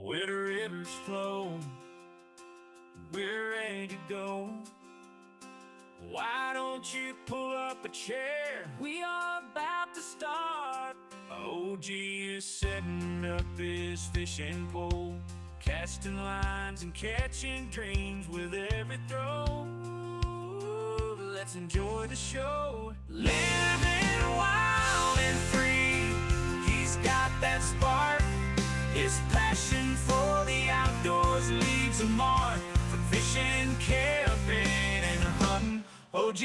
Where the rivers flow, we're ready to go. Why don't you pull up a chair? We are about to start. OG is setting up his fishing pole, casting lines and catching dreams with every throw. Let's enjoy the show. Living wild and free, he's got that spark. His passion for the outdoors leaves a mark. From fishing, camping, and hunting, OG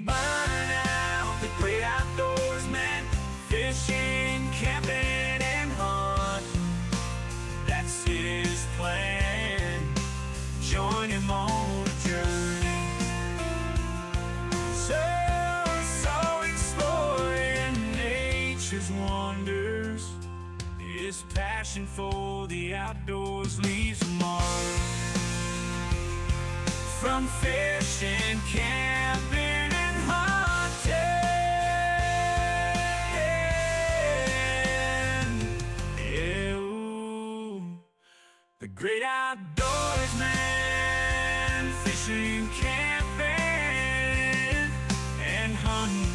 burn out the great outdoors, man. Fishing, camping, and hunting, that's his plan. Join him on a journey. So exploring nature's wonders. His passion for the outdoors leaves a mark. From fishing, camping, and hunting, yeah, ooh, the great outdoors, man. Fishing, camping, and hunting,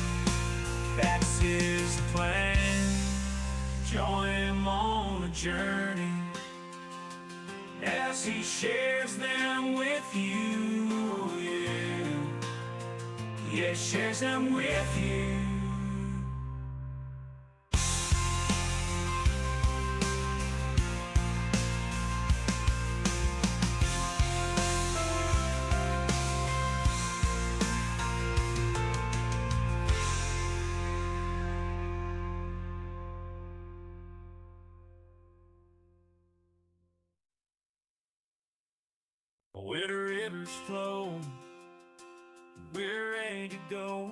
that's his plan. Join him on a journey as he shares them with you, yeah, shares them with you. Where the rivers flow, we're ready to go.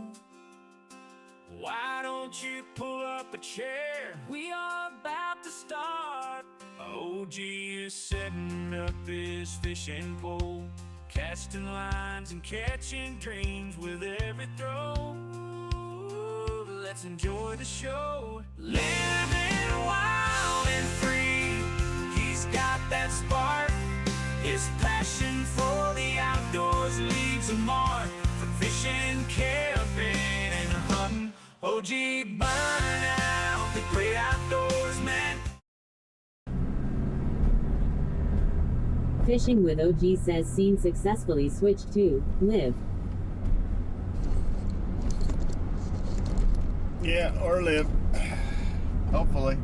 Why don't you pull up a chair? We are about to start. OG is setting up his fishing pole, casting lines and catching dreams with every throw. Let's enjoy the show. Living wild and free, he's got that spark. His passion for the outdoors leaves a mark. From fishing, camping, and hunting, OG burn out the great outdoors, man. Fishing with OG says scene successfully switched to live. Yeah, or live. Hopefully.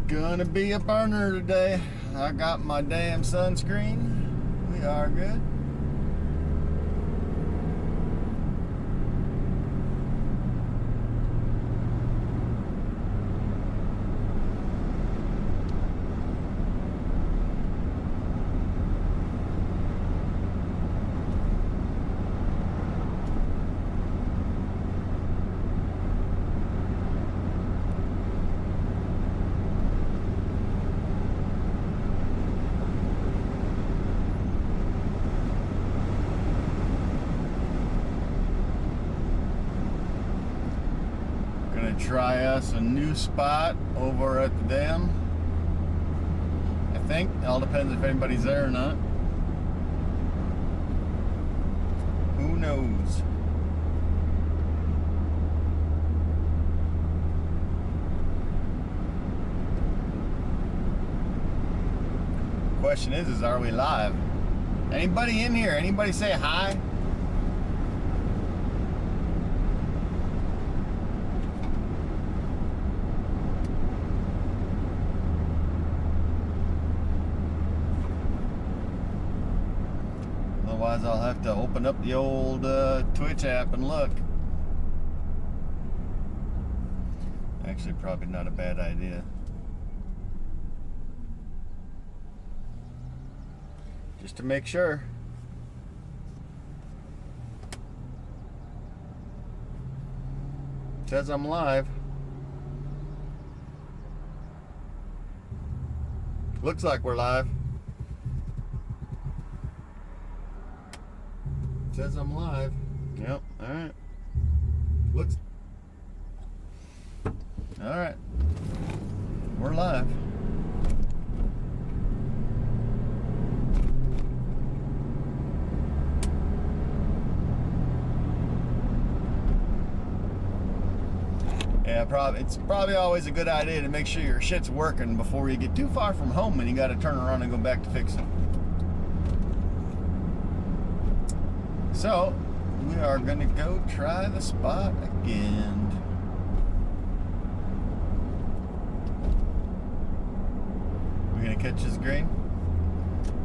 Gonna be a burner today. I got my damn sunscreen. We are good. Try us a new spot over at the dam. I think it all depends if anybody's there or not. Who knows? Question is are we live? Anybody in here? Anybody say hi? Otherwise, I'll have to open up the old Twitch app and look. Actually, probably not a bad idea. Just to make sure. It says I'm live. Looks like we're live. It says I'm live. Yep, alright. Looks. Alright. We're live. Yeah, it's probably always a good idea to make sure your shit's working before you get too far from home and you gotta turn around and go back to fix it. So, we are gonna go try the spot again. We gonna catch his green?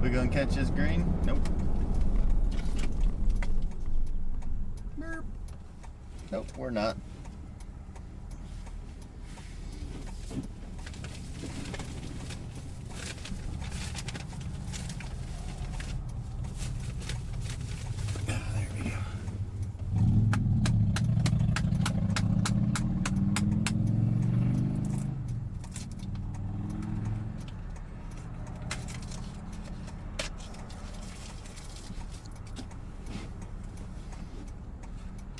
We gonna catch his green? Nope. Burp. Nope, we're not.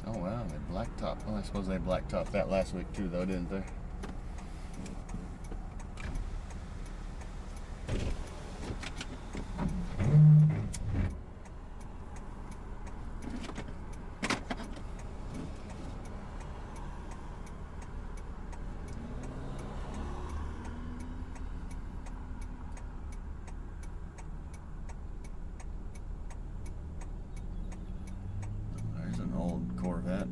Oh wow, they blacktop. Well, I suppose they blacktopped that last week too, though, didn't they? There's an old Corvette.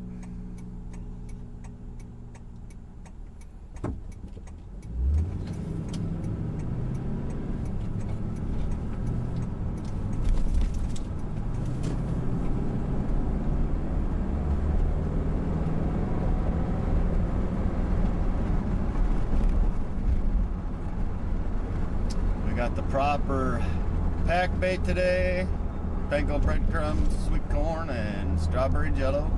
We got the proper pack bait today. Panko breadcrumbs, sweet corn, and strawberry jello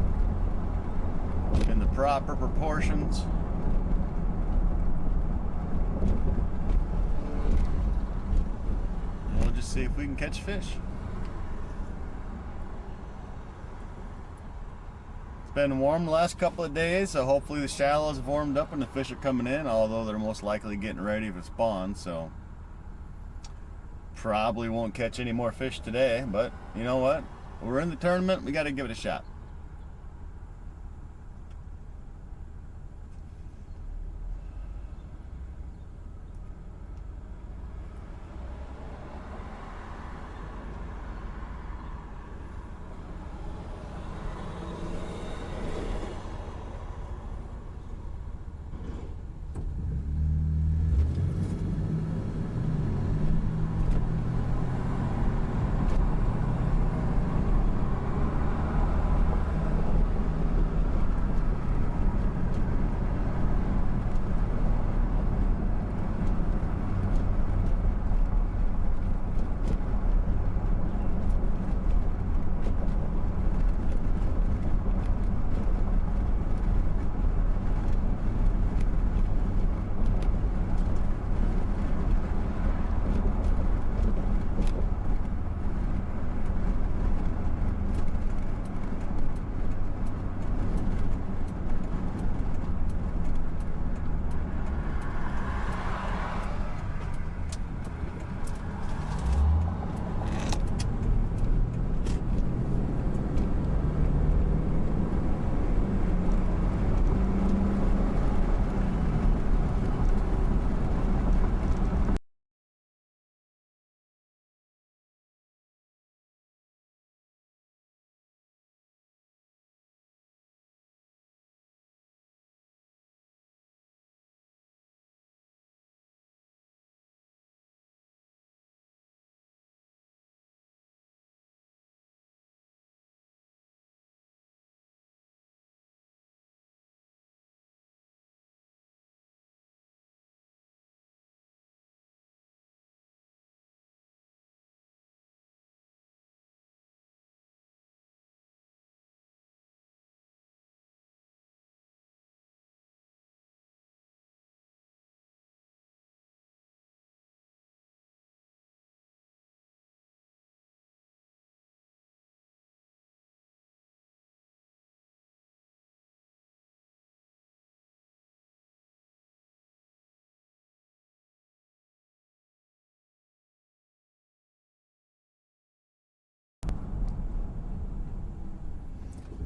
in the proper proportions. And we'll just see if we can catch fish. It's been warm the last couple of days, so hopefully the shallows have warmed up and the fish are coming in, although they're most likely getting ready for spawn, so probably won't catch any more fish today, but you know what? We're in the tournament, we got to give it a shot.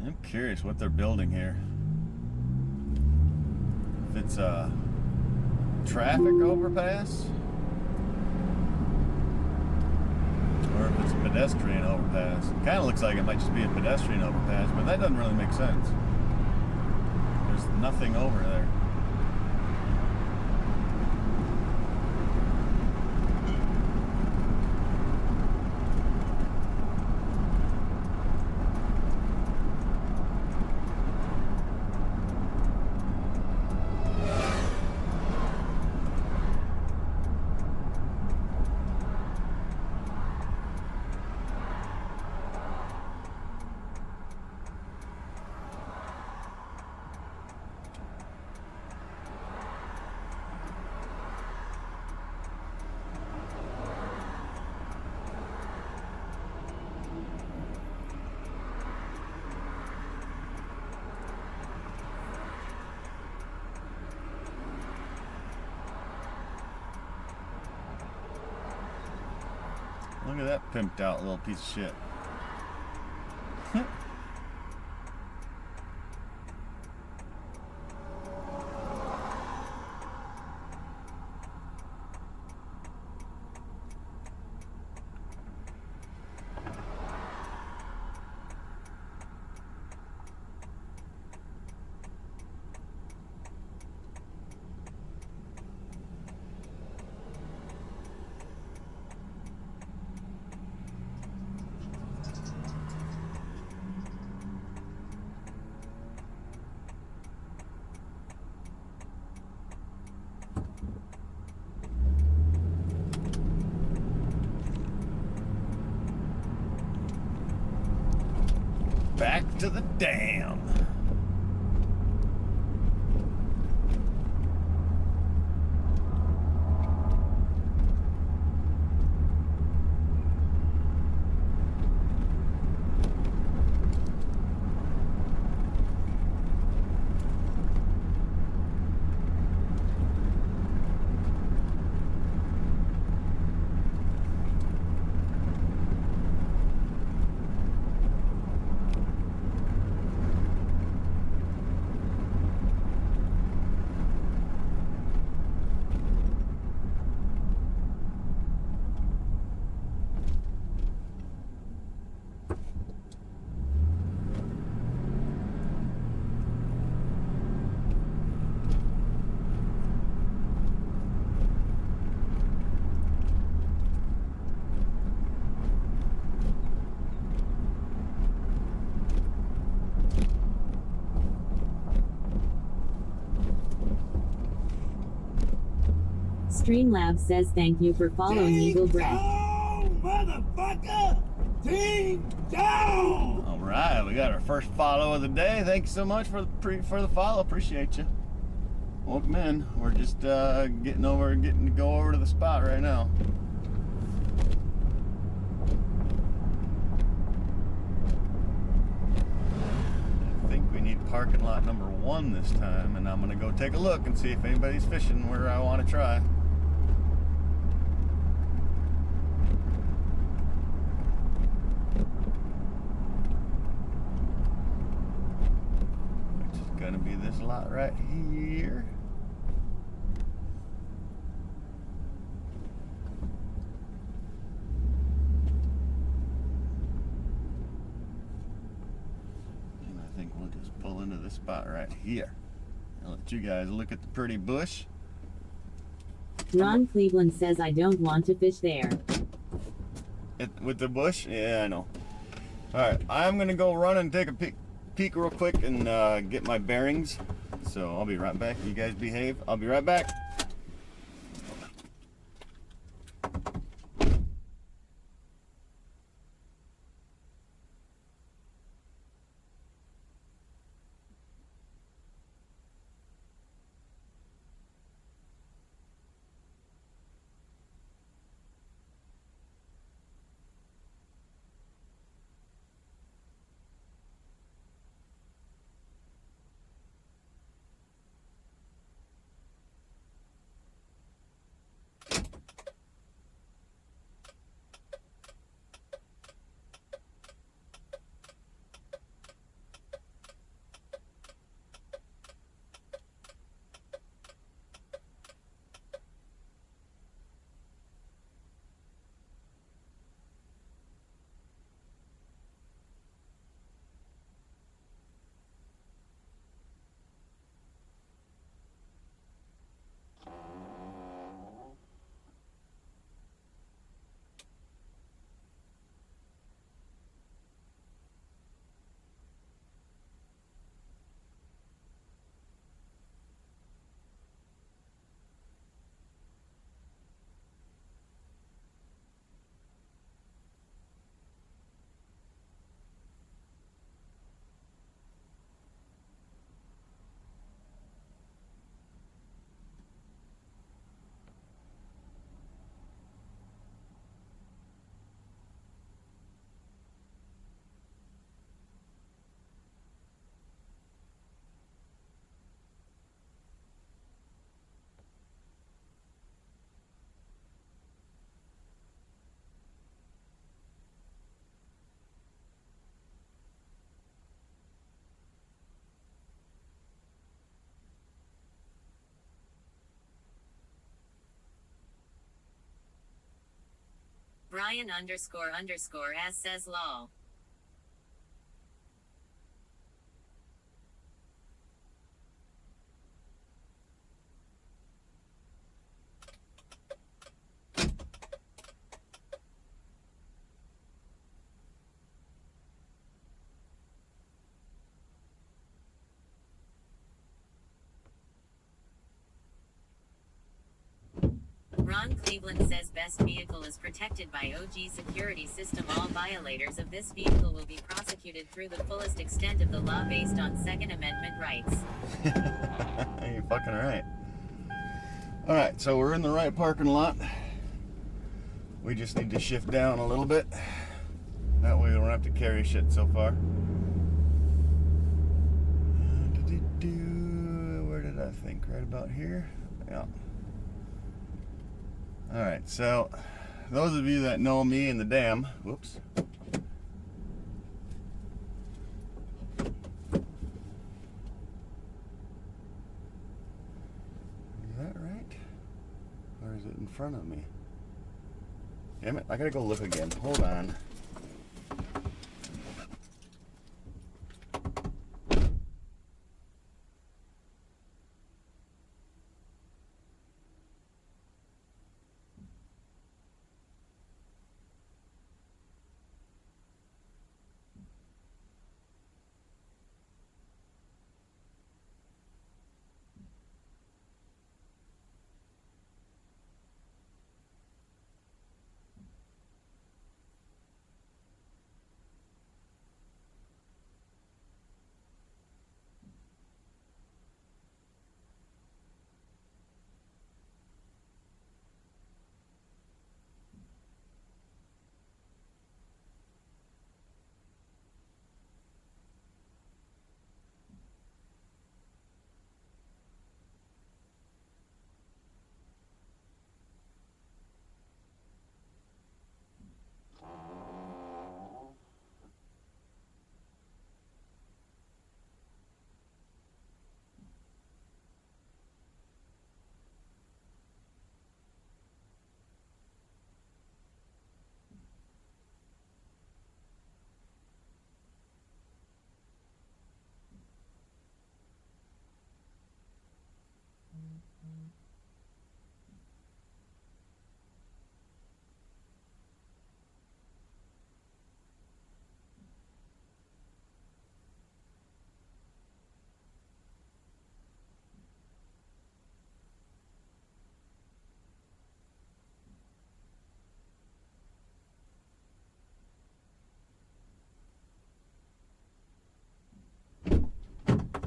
I'm curious what they're building here. If it's a traffic overpass or if it's a pedestrian overpass. Kind of looks like it might just be a pedestrian overpass, but that doesn't really make sense. There's nothing over there. Look at that pimped out little piece of shit. Back to the dam. Streamlabs says thank you for following Eagle Breath. Dong, motherfucker! Ding dong! All right, we got our first follow of the day. Thank you so much for the follow. Appreciate you. Welcome in. We're just getting to go over to the spot right now. I think we need parking lot number 1 this time, and I'm gonna go take a look and see if anybody's fishing where I want to try. Which is gonna be this lot right here. And I think we'll just pull into this spot right here. I'll let you guys look at the pretty bush. Ron Cleveland says I don't want to fish there. With the bush? Yeah, I know. Alright, I'm gonna go run and take a peek real quick and get my bearings. So I'll be right back. You guys behave. I'll be right back. Brian___s says lol. Ron Cleveland says best vehicle is protected by OG security system. All violators of this vehicle will be prosecuted through the fullest extent of the law based on Second Amendment rights. You're fucking right. Alright, so we're in the right parking lot. We just need to shift down a little bit. That way we don't have to carry shit so far. Where did I think? Right about here? Yeah. Alright, so those of you that know me and the dam, whoops. Is that right? Or is it in front of me? Damn it, I gotta go look again. Hold on.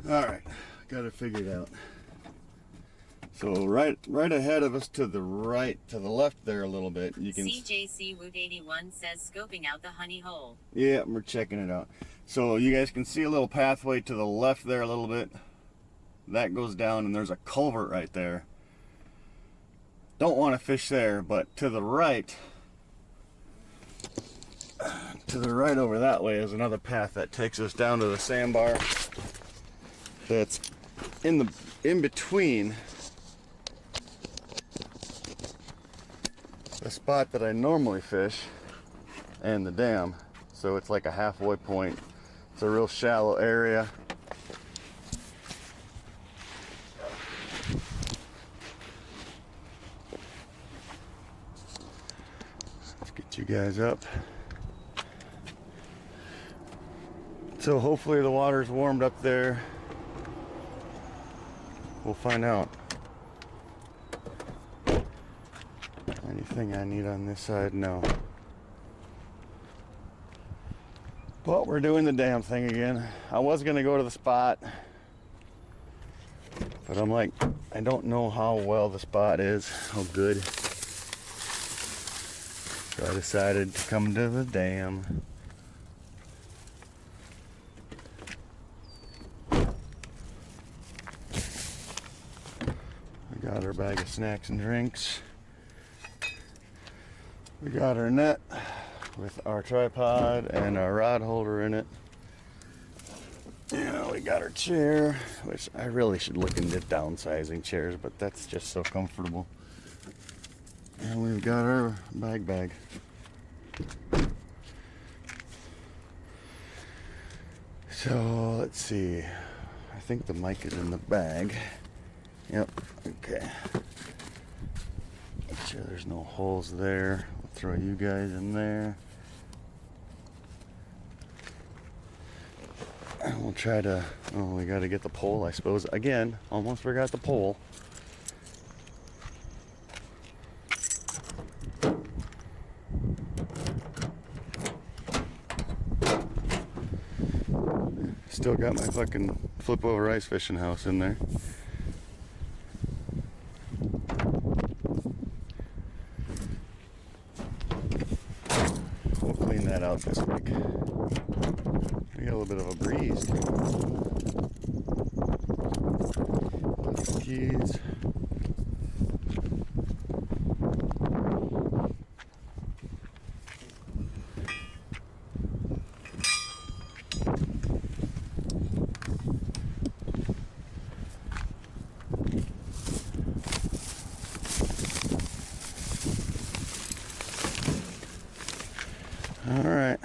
Alright, got it figured out. So right ahead of us to the right, to the left there a little bit, you can... CJC Woot 81 says scoping out the honey hole. Yeah, we're checking it out. So you guys can see a little pathway to the left there a little bit. That goes down and there's a culvert right there. Don't want to fish there, but to the right over that way is another path that takes us down to the sandbar. That's in between the spot that I normally fish and the dam. So it's like a halfway point. It's a real shallow area. Let's get you guys up. So hopefully the water's warmed up there. We'll find out. Anything I need on this side? No. But we're doing the damn thing again. I was gonna go to the spot, but I'm like, I don't know how well the spot is, how good. So I decided to come to the dam. We got our bag of snacks and drinks. We got our net with our tripod and our rod holder in it. Yeah, we got our chair, which I really should look into downsizing chairs, but that's just so comfortable. And we've got our bag. So let's see. I think the mic is in the bag. Yep. Okay. Make sure there's no holes there. I'll throw you guys in there. And we'll try to. Oh, we got to get the pole, I suppose. Again, almost forgot the pole. Still got my fucking flip over ice fishing house in there. We'll clean that out this week. We got a little bit of a breeze. Keys. All right.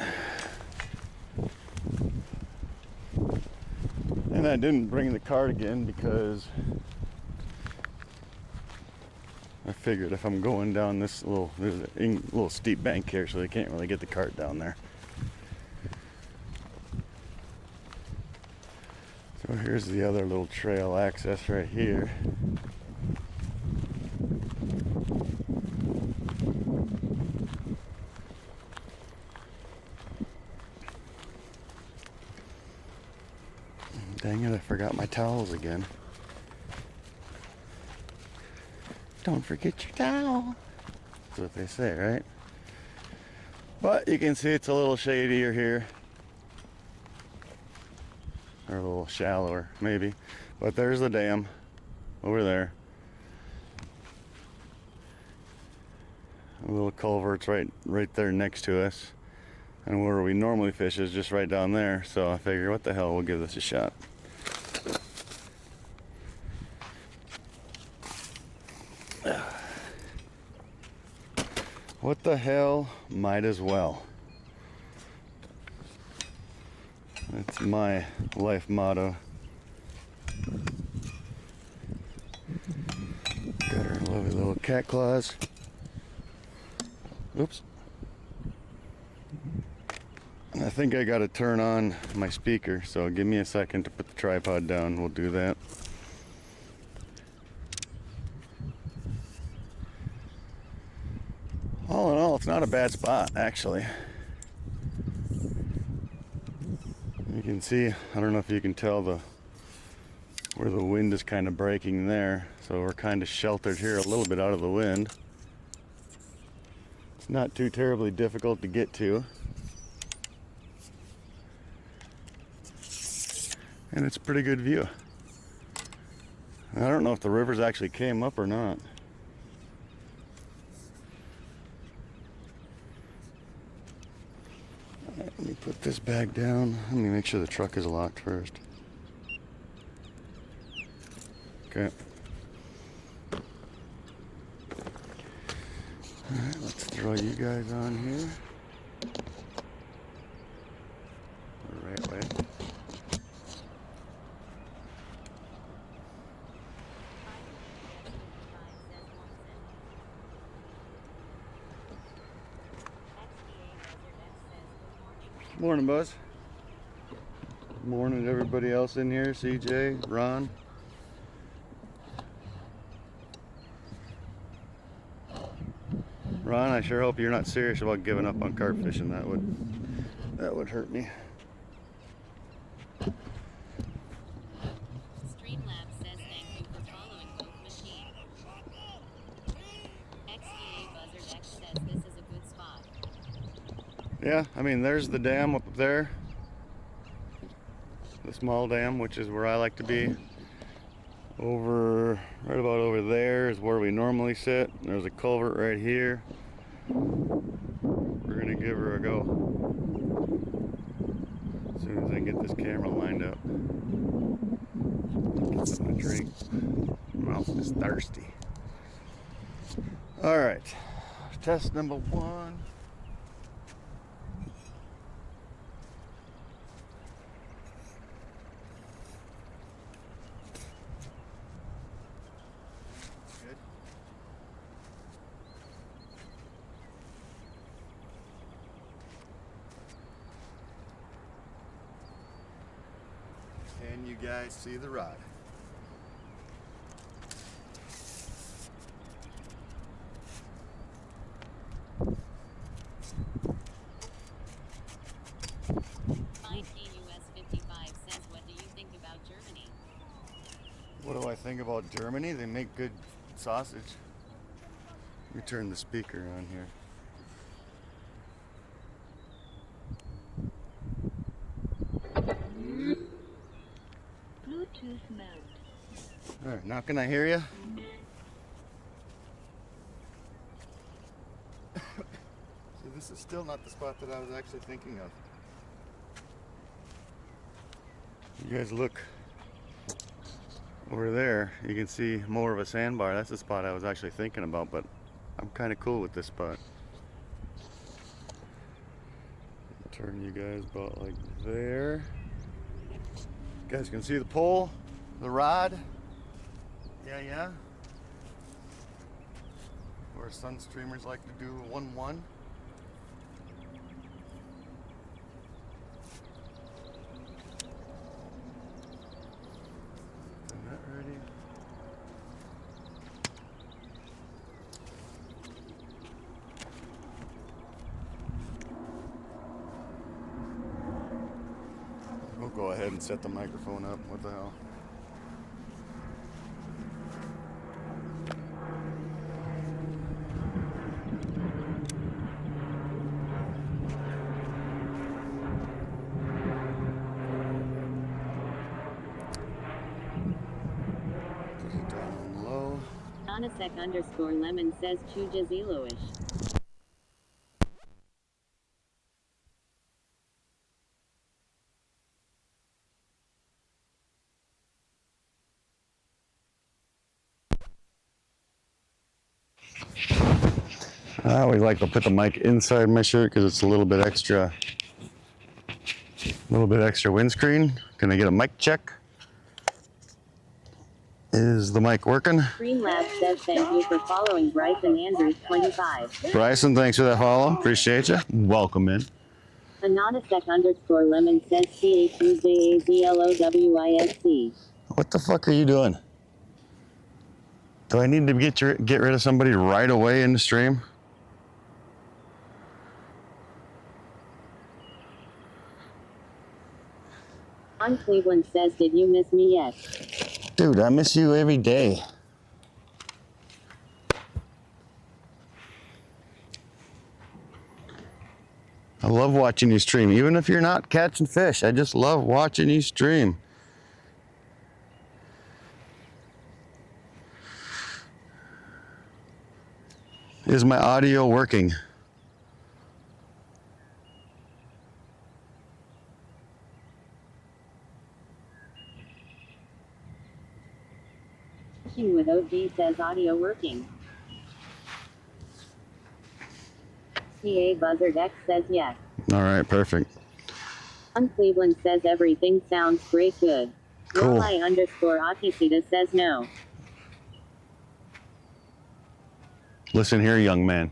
And I didn't bring the cart again because I figured if I'm going down this there's a little steep bank here, so they can't really get the cart down there. So here's the other little trail access right here. Dang it, I forgot my towels again. Don't forget your towel. That's what they say, right? But you can see it's a little shadier here. Or a little shallower, maybe. But there's the dam over there. A little culvert's right there next to us. And where we normally fish is just right down there. So I figure, what the hell, we'll give this a shot. What the hell, might as well. That's my life motto. Got our lovely little cat claws. Oops. I think I got to turn on my speaker, so give me a second to put the tripod down. We'll do that. All in all, it's not a bad spot, actually. You can see, I don't know if you can tell where the wind is kind of breaking there. So we're kind of sheltered here a little bit out of the wind. It's not too terribly difficult to get to. And it's a pretty good view. I don't know if the rivers actually came up or not. Let me put this bag down. Let me make sure the truck is locked first. Okay. Alright, let's throw you guys on here. The right way. Morning, Buzz. Morning to everybody else in here. CJ, Ron. Ron, I sure hope you're not serious about giving up on carp fishing. That would hurt me. Streamlabs says thank you for following both machine. XDA Buzzard X says this is a good spot. Yeah, I mean, there's the dam up there. The small dam, which is where I like to be. Right about over there is where we normally sit. There's a culvert right here. We're gonna give her a go. As soon as I get this camera lined up. Get something to drink. My mouth is thirsty. Alright, test number 1. Can you guys see the rod? US 55 says, what do you think about Germany? What do I think about Germany? They make good sausage. Let me turn the speaker on here. Bluetooth mode. Alright, now can I hear you? See, this is still not the spot that I was actually thinking of. You guys look over there, you can see more of a sandbar. That's the spot I was actually thinking about, but I'm kind of cool with this spot. Turn you guys about like there. You guys can see the pole, the rod. Yeah. Where sun streamers like to do 1-1. Ready? We'll go ahead and set the microphone up. What the hell? Put it down low. Anasek_lemon says Chuja Zeloish. I always like to put the mic inside my shirt because it's a little bit extra windscreen. Can I get a mic check? Is the mic working? Greenlab says thank you for following Bryson Andrews 25. Bryson, thanks for that follow. Appreciate you. Welcome in. Anonasek_lemon says CHUJAZLOWISC. What the fuck are you doing? Do I need to get rid of somebody right away in the stream? On Cleveland says, did you miss me yet? Dude, I miss you every day. I love watching you stream, even if you're not catching fish. I just love watching you stream. Is my audio working? Fishing with OG says audio working. CA Buzzard X says yes. All right, perfect. On Cleveland says everything sounds great good. Cool. Walleye_Atisita says no. Listen here, young man.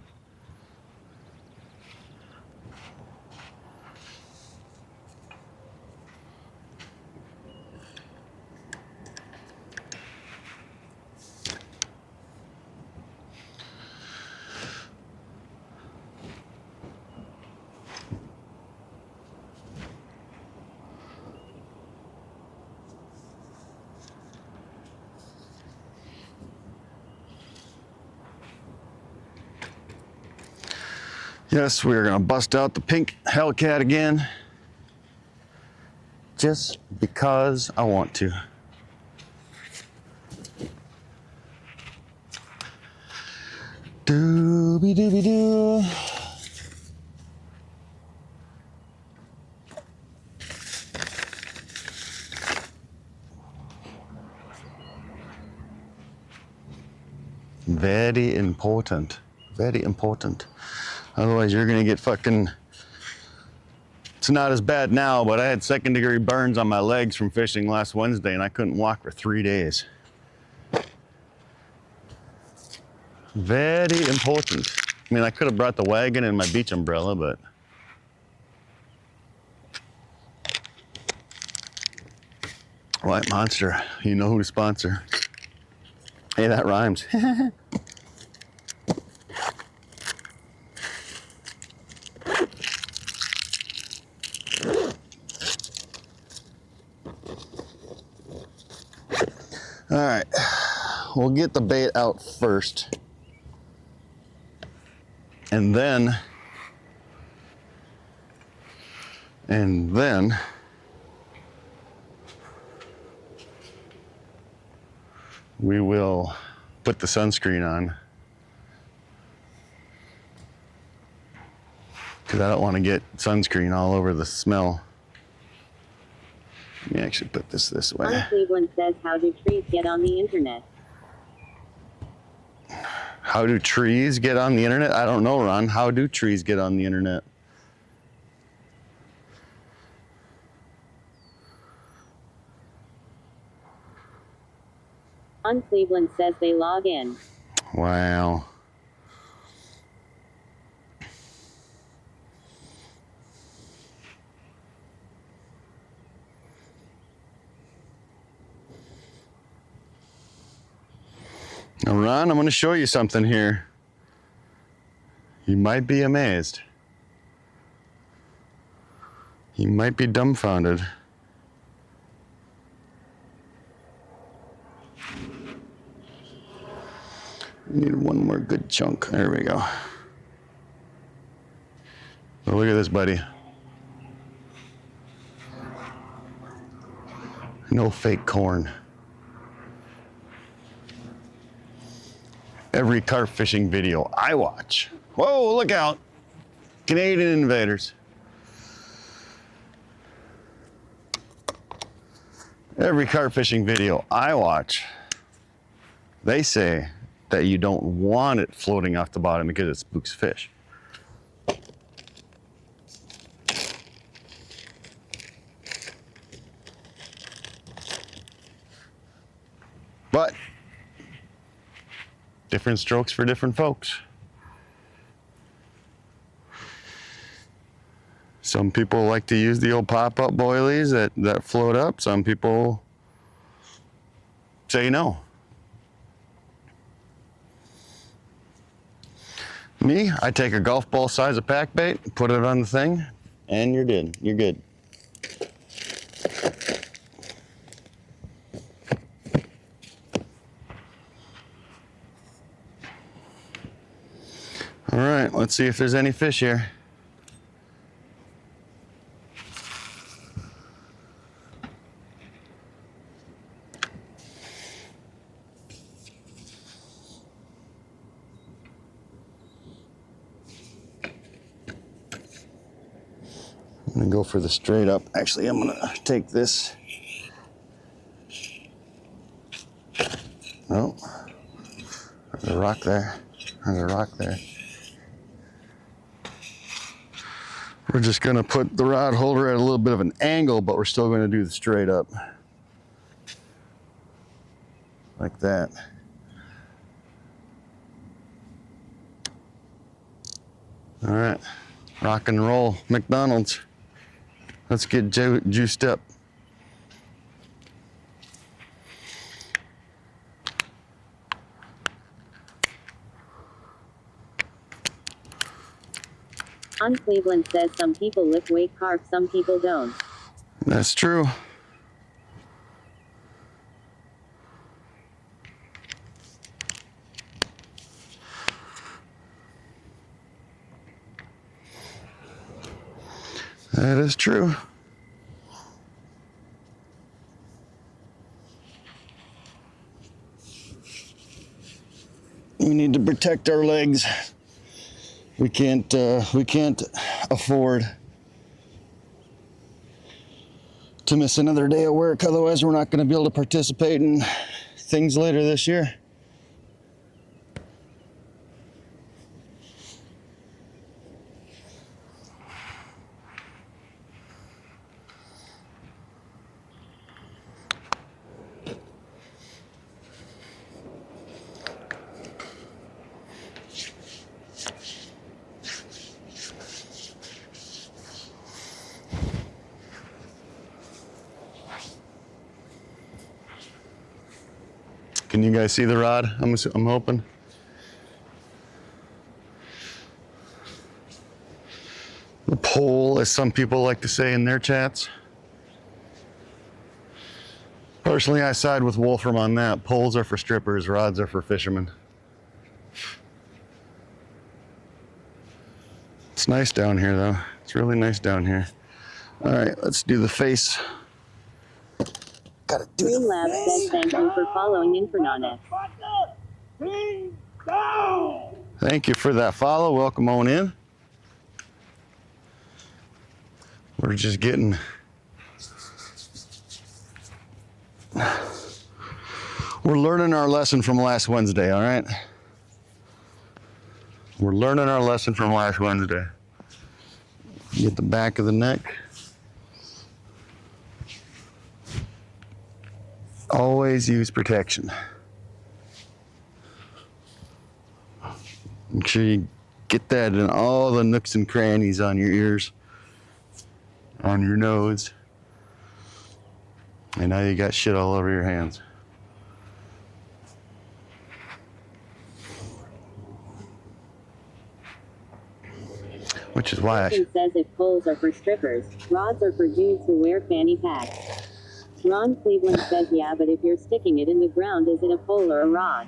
Yes, we're gonna bust out the pink Hellcat again. Just because I want to. Dooby dooby doo. Very important. Very important. Otherwise, you're gonna get fucking. It's not as bad now, but I had second-degree burns on my legs from fishing last Wednesday, and I couldn't walk for 3 days. Very important. I mean, I could have brought the wagon and my beach umbrella, but. White Monster, you know who to sponsor. Hey, that rhymes. All right, we'll get the bait out first. And then we will put the sunscreen on, because I don't want to get sunscreen all over the smell. Let me actually put this way. On Cleveland says, how do trees get on the internet? How do trees get on the internet? I don't know, Ron. How do trees get on the internet? On Cleveland says they log in. Wow. Now, Ron, I'm going to show you something here. You might be amazed. You might be dumbfounded. Need one more good chunk. There we go. Oh, look at this, buddy. No fake corn. Every carp fishing video I watch. Whoa, look out. Canadian invaders. Every carp fishing video I watch, they say that you don't want it floating off the bottom because it spooks fish. But different strokes for different folks. Some people like to use the old pop-up boilies that float up. Some people say no. Me, I take a golf ball size of pack bait, put it on the thing, and you're good. You're good. All right, let's see if there's any fish here. I'm gonna go for the straight up. Actually, I'm gonna take this. Oh, there's a rock there. There's a rock there. We're just gonna put the rod holder at a little bit of an angle, but we're still gonna do the straight up. Like that. All right, rock and roll, McDonald's. Let's get juiced up. On Cleveland says some people lift weight carp, some people don't. That's true. That is true. We need to protect our legs. We can't afford to miss another day of work. Otherwise, we're not going to be able to participate in things later this year. Can you guys see the rod? I'm hoping. The pole, as some people like to say in their chats. Personally, I side with Wolfram on that. Poles are for strippers, rods are for fishermen. It's nice down here, though. It's really nice down here. All right, let's do the face. Gotta do Green Lab says thank you for following Infernonet. Team down! Thank you for that follow. Welcome on in. We're just getting... We're learning our lesson from last Wednesday, all right? We're learning our lesson from last Wednesday. Get the back of the neck. Always use protection. Make sure you get that in all the nooks and crannies on your ears, on your nose. And now you got shit all over your hands. Which is why Justin says if poles are for strippers, rods are for dudes who wear fanny packs. Ron Cleveland says yeah, but if you're sticking it in the ground, is it a pole or a rod?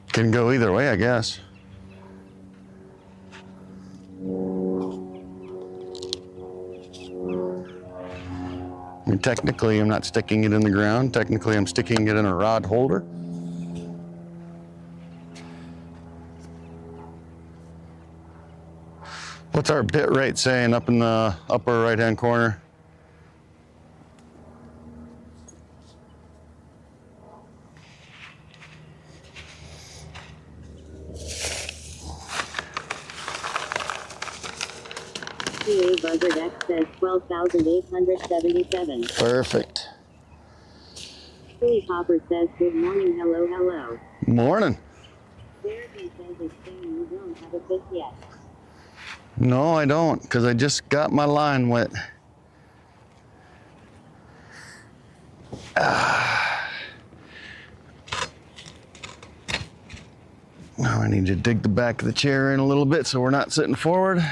Can go either way, I guess. I mean, technically, I'm not sticking it in the ground. Technically, I'm sticking it in a rod holder. What's our bit rate saying up in the upper right-hand corner? PA Buzzard X says 12,877. Perfect. Philly Hopper says good morning, hello, hello. Morning. Darren says it's saying you don't have a fish yet. No, I don't, because I just got my line wet. Now I need to dig the back of the chair in a little bit so we're not sitting forward.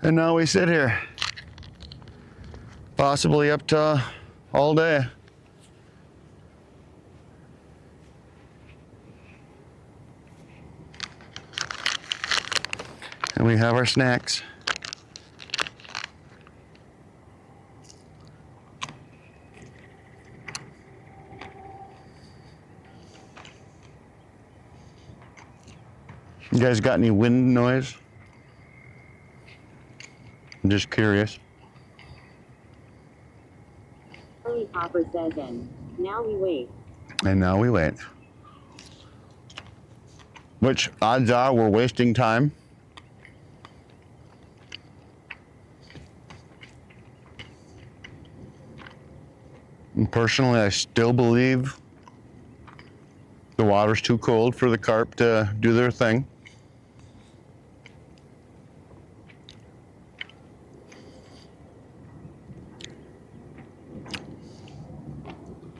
And now we sit here. Possibly up to all day. And we have our snacks. You guys got any wind noise? I'm just curious. Philly Hopper says and now we wait. And now we wait. Which odds are we're wasting time. And personally, I still believe the water's too cold for the carp to do their thing.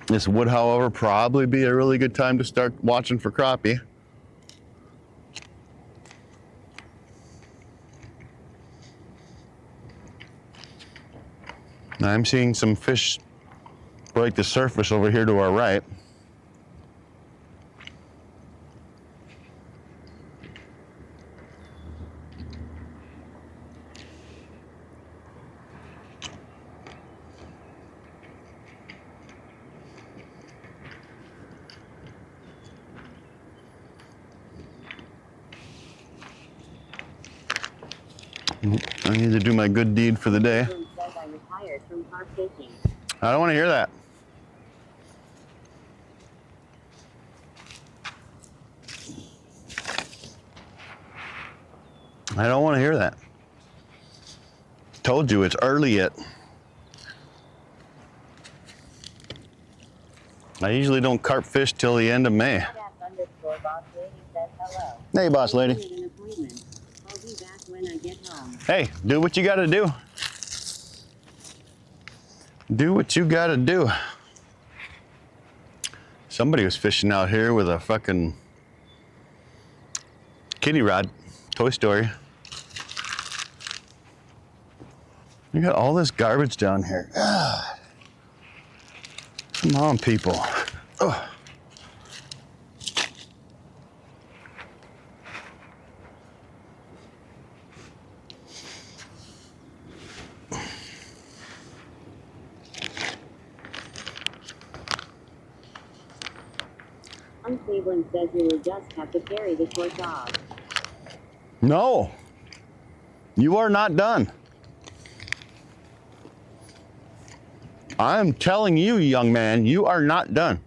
This would, however, probably be a really good time to start watching for crappie. I'm seeing some fish break the surface over here to our right. I need to do my good deed for the day. Says I retired from carp fishing. I don't want to hear that. I don't want to hear that. Told you it's early yet. I usually don't carp fish till the end of May. Boss lady says hello. Hey, boss lady. An appointment. I'll be back when I get home. Hey, do what you got to do. Do what you gotta do. Somebody was fishing out here with a fucking kiddie rod, Toy Story. You got all this garbage down here. God. Come on, people. Ugh. Cleveland says you will just have to carry the torch off. No, you are not done. I'm telling you, young man, you are not done.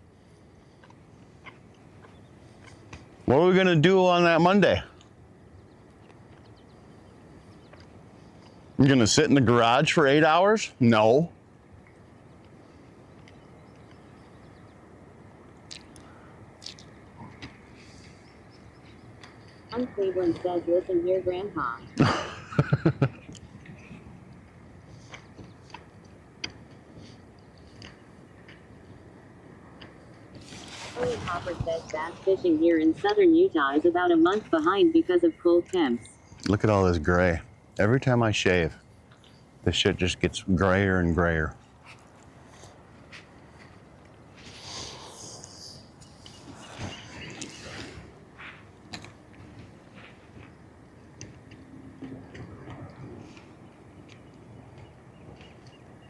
What are we gonna do on that Monday? You're gonna sit in the garage for 8 hours? No. Cleveland says, listen here, Grandpa. Elliot Hopper says bass fishing here in southern Utah is about a month behind because of cold temps. Look at all this gray. Every time I shave, this shit just gets grayer and grayer.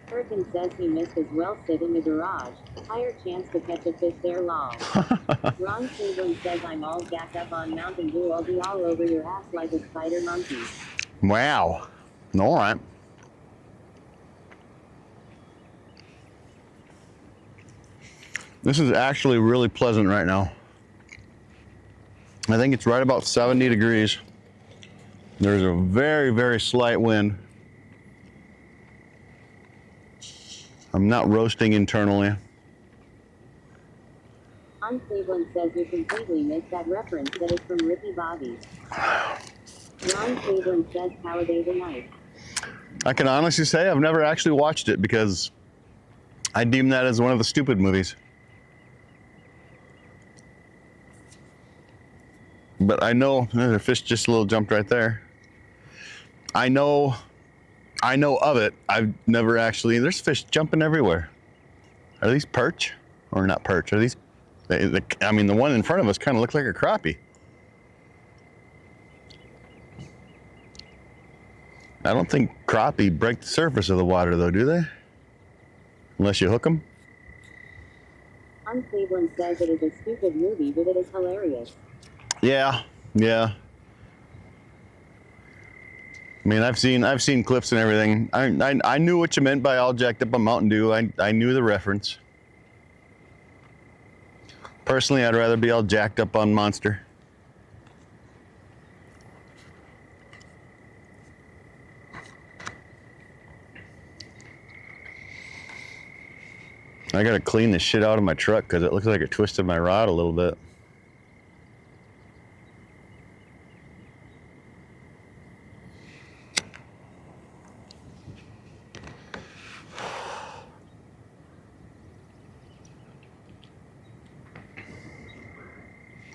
Hurricane says he missed his well sit in the garage. Higher chance to catch a fish there, lol. Ron Cleveland says I'm all jacked up on Mountain Dew. I'll be all over your ass like a spider monkey. Wow. All right. This is actually really pleasant right now. I think it's right about 70 degrees. There's a very, very slight wind. I'm not roasting internally. Cleveland says you completely missed that reference that is from Ricky Bobby. Ron Cleveland says Talladega Nights. I can honestly say I've never actually watched it because I deem that as one of the stupid movies. But I know, the fish just a little jumped right there. I know of it. I've never actually, there's fish jumping everywhere. Are these perch? Or not perch, are these, I mean, the one in front of us kind of looks like a crappie. I don't think crappie break the surface of the water though, do they? Unless you hook them. Cleveland says it is a stupid movie, but it is hilarious. Yeah. I mean, I've seen clips and everything. I knew what you meant by all jacked up on Mountain Dew. I knew the reference. Personally, I'd rather be all jacked up on Monster. I gotta clean the shit out of my truck because it looks like it twisted my rod a little bit.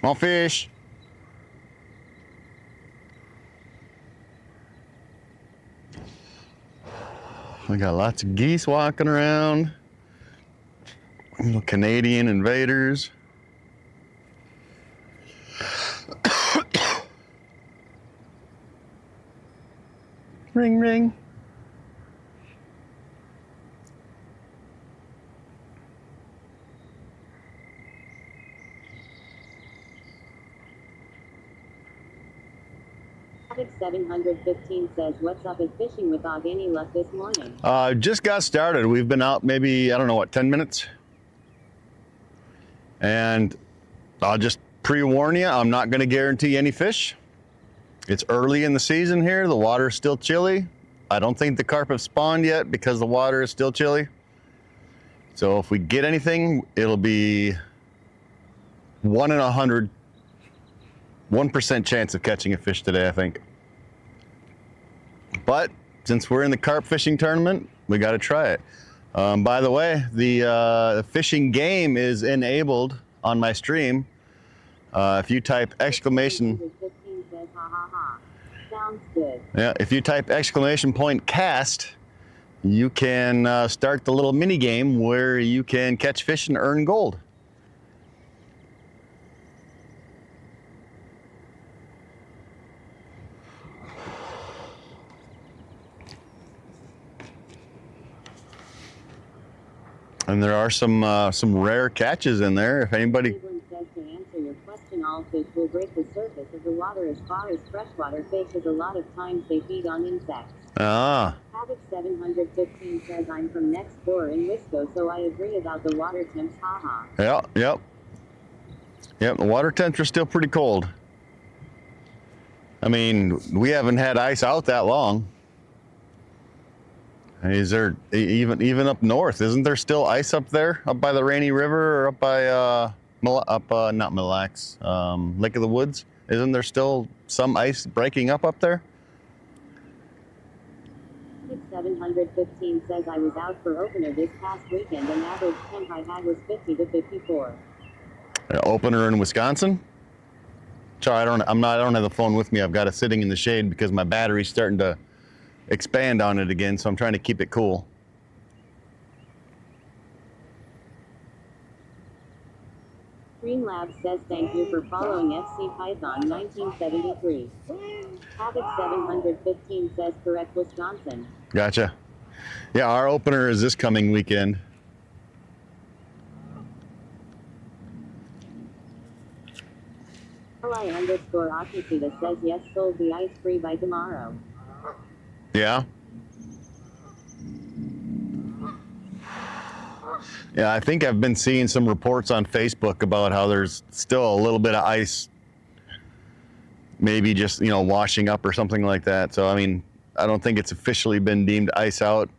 More fish. We got lots of geese walking around. Little Canadian invaders. Ring, ring. Topic 715 says, what's up with fishing without any luck this morning? Just got started. We've been out maybe, I don't know what, 10 minutes? And I'll just pre-warn you, I'm not gonna guarantee any fish. It's early in the season here. The water's still chilly. I don't think the carp have spawned yet because the water is still chilly. So if we get anything, it'll be 1 in 100, 1% chance of catching a fish today, I think. But since we're in the carp fishing tournament, we gotta try it. By the way, the fishing game is enabled on my stream. If you type exclamation, 15 says ha ha ha. Sounds good. yeah, if you type exclamation point cast, you can start the little mini game where you can catch fish and earn gold. And there are some rare catches in there. If anybody, Cleveland says to answer your question, all fish will break the surface of the water as far as freshwater fish, as a lot of times they feed on insects. Havoc 715 says I'm from next door in Wisco, so I agree about the water temps, haha. Yep. The water temps are still pretty cold. I mean, we haven't had ice out that long. Is there even up north? Isn't there still ice up there, up by the Rainy River, or up by not Mille Lacs, Lake of the Woods? Isn't there still some ice breaking up there? 715 says I was out for opener this past weekend and average temp I had was 50 to 54. Opener in Wisconsin? Sorry, I don't have the phone with me. I've got it sitting in the shade because my battery's starting to expand on it again, so I'm trying to keep it cool. Green Lab says thank you for following FC Python 1973. Havoc 715 says correct Wisconsin. Gotcha. Yeah, our opener is this coming weekend. Li_Akishita says yes, sold the ice free by tomorrow. Yeah. Yeah, I think I've been seeing some reports on Facebook about how there's still a little bit of ice, maybe just, washing up or something like that. So, I mean, I don't think it's officially been deemed ice out.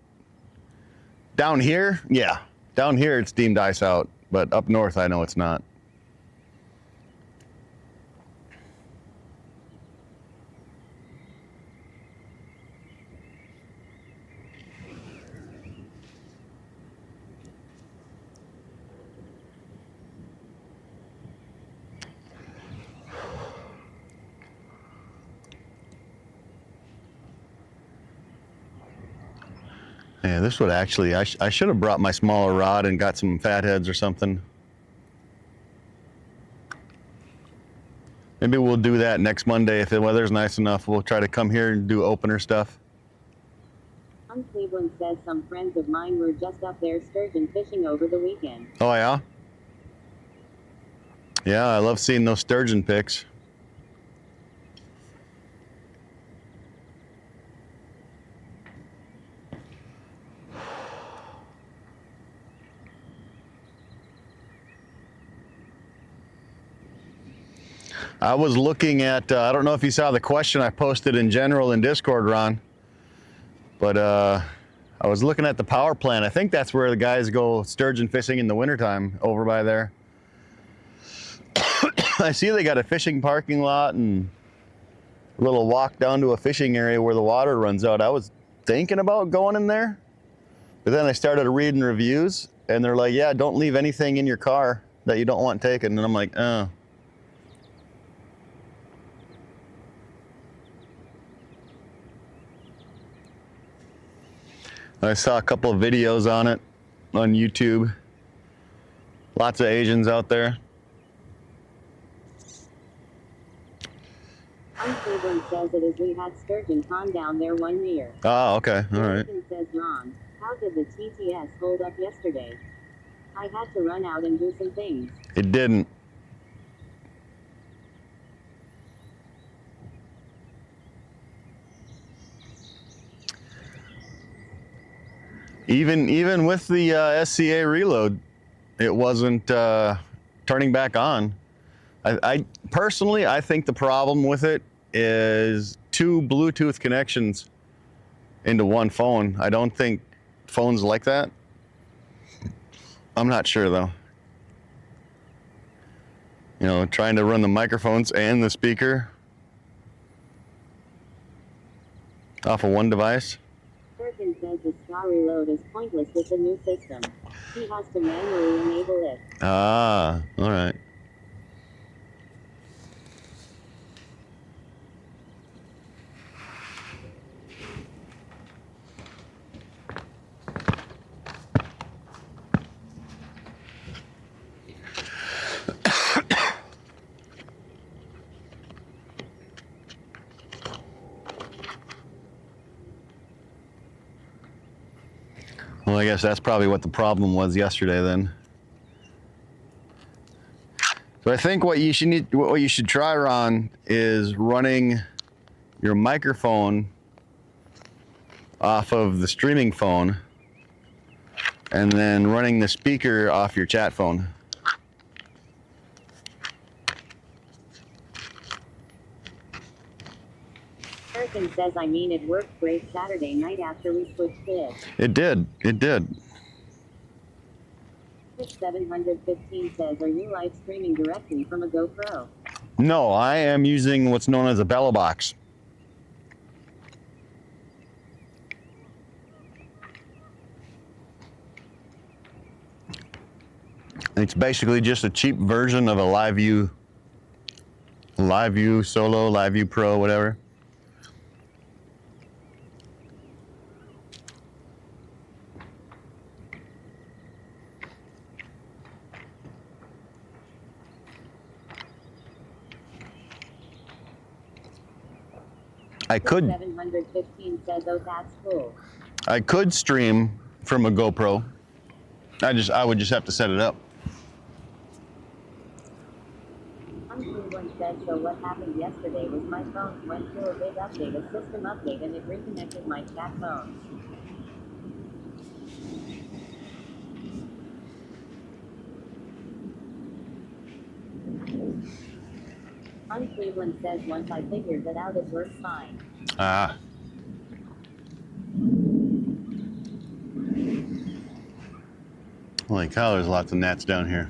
Down here, yeah. Down here it's deemed ice out, but up north I know it's not. Yeah, this would actually, I should have brought my smaller rod and got some fatheads or something. Maybe we'll do that next Monday if the weather's nice enough. We'll try to come here and do opener stuff. Cleveland says some friends of mine were just up there sturgeon fishing over the weekend. Oh yeah? Yeah, I love seeing those sturgeon pics. I was looking at, I don't know if you saw the question I posted in general in Discord, Ron, but I was looking at the power plant. I think that's where the guys go sturgeon fishing in the wintertime, over by there. I see they got a fishing parking lot and a little walk down to a fishing area where the water runs out. I was thinking about going in there, but then I started reading reviews and they're like, yeah, don't leave anything in your car that you don't want taken. And I'm like, oh. I saw a couple of videos on it on YouTube. Lots of Asians out there. Cleveland says it is we had sturgeon pond down there one year. Oh, okay, all right. Says Ron, how did the TTS hold up yesterday? I had to run out and do some things. It didn't. Even with the SCA reload, it wasn't turning back on. I personally, I think the problem with it is 2 Bluetooth connections into one phone. I don't think phones like that. I'm not sure though. Trying to run the microphones and the speaker off of one device. Perkins says the DAW reload is pointless with the new system. He has to manually enable it. Ah, all right. Well, I guess that's probably what the problem was yesterday then. So I think what you should try, Ron, is running your microphone off of the streaming phone and then running the speaker off your chat phone. Harrison says it worked great Saturday night after we switched it. It did. 715 says, are you live streaming directly from a GoPro? No, I am using what's known as a bellow box. It's basically just a cheap version of a Live View Solo, Live View Pro, whatever. I could 715 says, oh, that's cool. I could stream from a GoPro. I would just have to set it up. Cleveland said, so what happened yesterday was my phone went through a big update, a system update, and it reconnected my chat phone. Cleveland says, once I figured that out, it works fine. Ah. Holy cow, there's lots of gnats down here.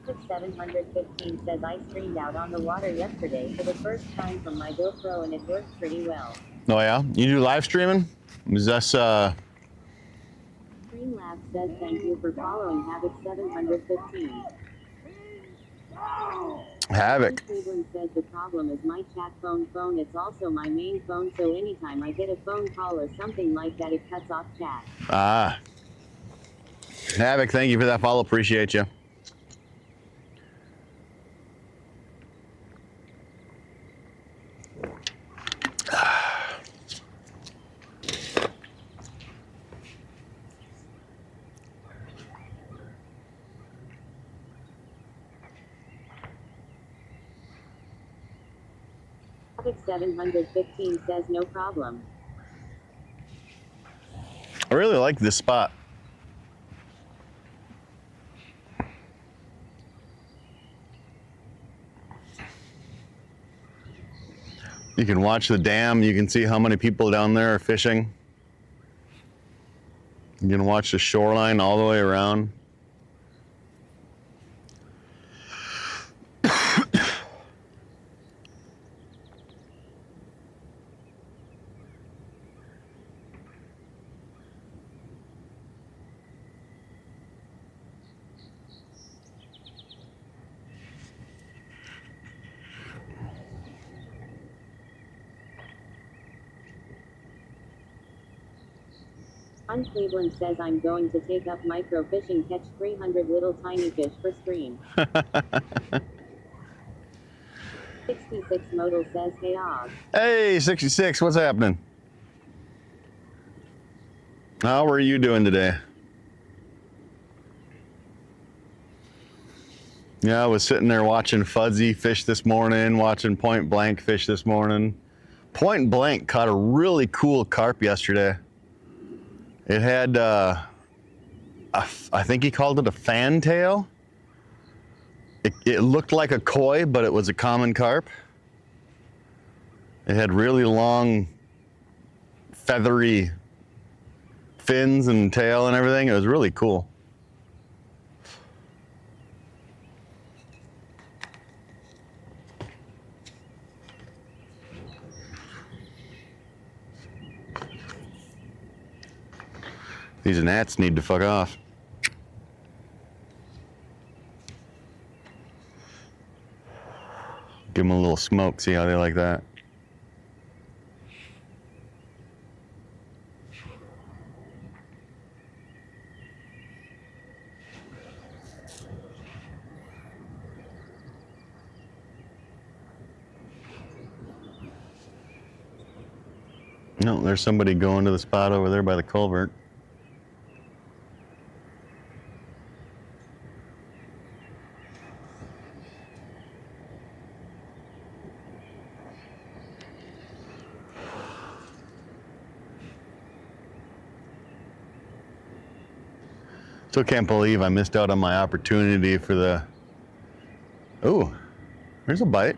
Quick 715 says, I streamed out on the water yesterday for the first time from my GoPro and it worked pretty well. Oh yeah? You do live streaming? Is this Streamlabs says, thank you for following Havoc 715. Havoc? Cleveland says, the problem is my chat phone, it's also my main phone, so anytime I get a phone call or something like that, it cuts off chat. Ah. Havoc, thank you for that follow. Appreciate you. Havoc 715 says, no problem. I really like this spot. You can watch the dam. You can see how many people down there are fishing. You can watch the shoreline all the way around. Cleveland says, I'm going to take up micro fishing, catch 300 little tiny fish for stream. 66 Modal says, hey Og. Hey, 66, what's happening? How are you doing today? Yeah, I was sitting there watching Fuzzy fish this morning, watching Point Blank fish this morning. Point Blank caught a really cool carp yesterday. It had, I think he called it a fantail. It looked like a koi, but it was a common carp. It had really long, feathery fins and tail and everything. It was really cool. These gnats need to fuck off. Give them a little smoke, see how they like that. No, there's somebody going to the spot over there by the culvert. Still can't believe I missed out on my opportunity for the... Oh, there's a bite.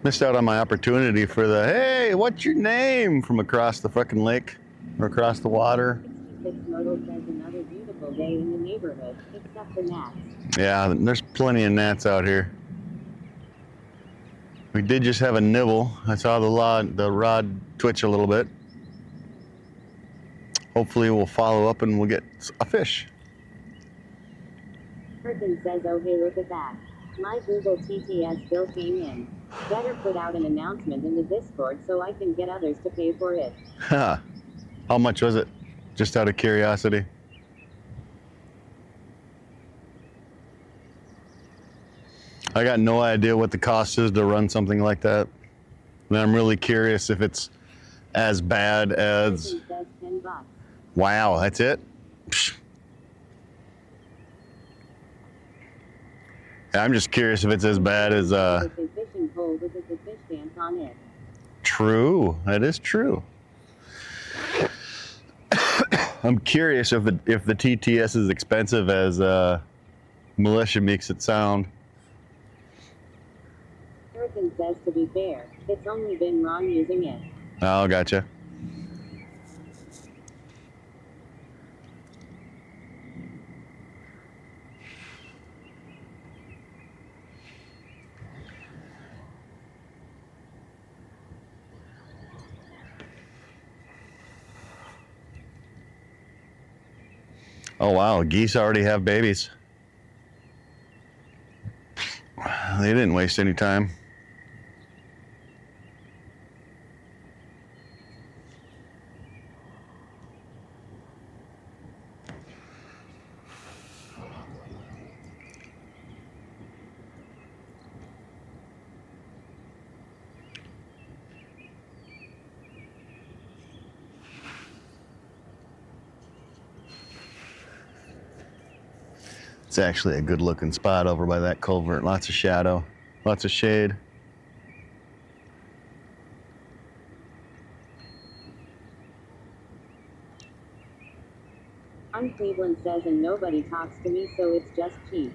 Missed out on my opportunity for the, hey, what's your name? From across the fucking lake or across the water. 66 Modal says another beautiful day in the neighborhood, except for gnats. Yeah, there's plenty of gnats out here. We did just have a nibble. I saw the rod twitch a little bit. Hopefully we'll follow up and we'll get a fish. Perkins says, oh hey, look at that. My Google TTS bill came in. Better put out an announcement in the Discord so I can get others to pay for it. How much was it? Just out of curiosity. I got no idea what the cost is to run something like that. And I'm really curious if it's as bad as... Perkins says $10. Wow, that's it? Psh. I'm just curious if it's as bad as... It's a fishing pole with a fish dance on it. True, that is true. I'm curious if the TTS is as expensive as Militia makes it sound. Perkins says, to be fair, it's only been Ron using it. Oh, gotcha. Oh wow, geese already have babies. They didn't waste any time. It's actually a good looking spot over by that culvert. Lots of shadow, lots of shade. I'm Cleveland says, and nobody talks to me, so it's just cheap.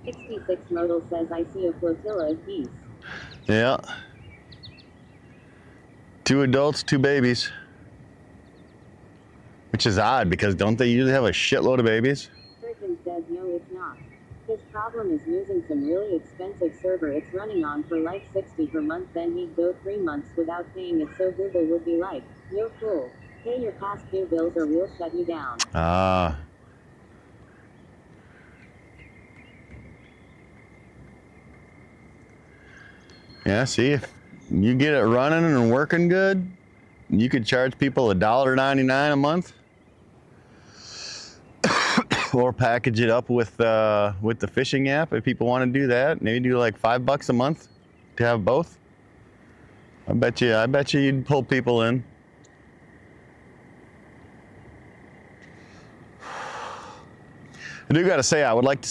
66 Modal says, I see a flotilla of geese. Yeah. 2 adults, 2 babies. Which is odd because don't they usually have a shitload of babies? Perkins says, no, it's not. His problem is using some really expensive server it's running on for like $60 per month, then he'd go 3 months without paying it, so Google would be like, yo cool, pay your past due bills or we'll shut you down. Ah. Yeah, see, if you get it running and working good, you could charge people $1.99 a month. Or package it up with the fishing app if people want to do that. Maybe do like $5 a month to have both. I bet you you'd pull people in. I do gotta say, I'd like to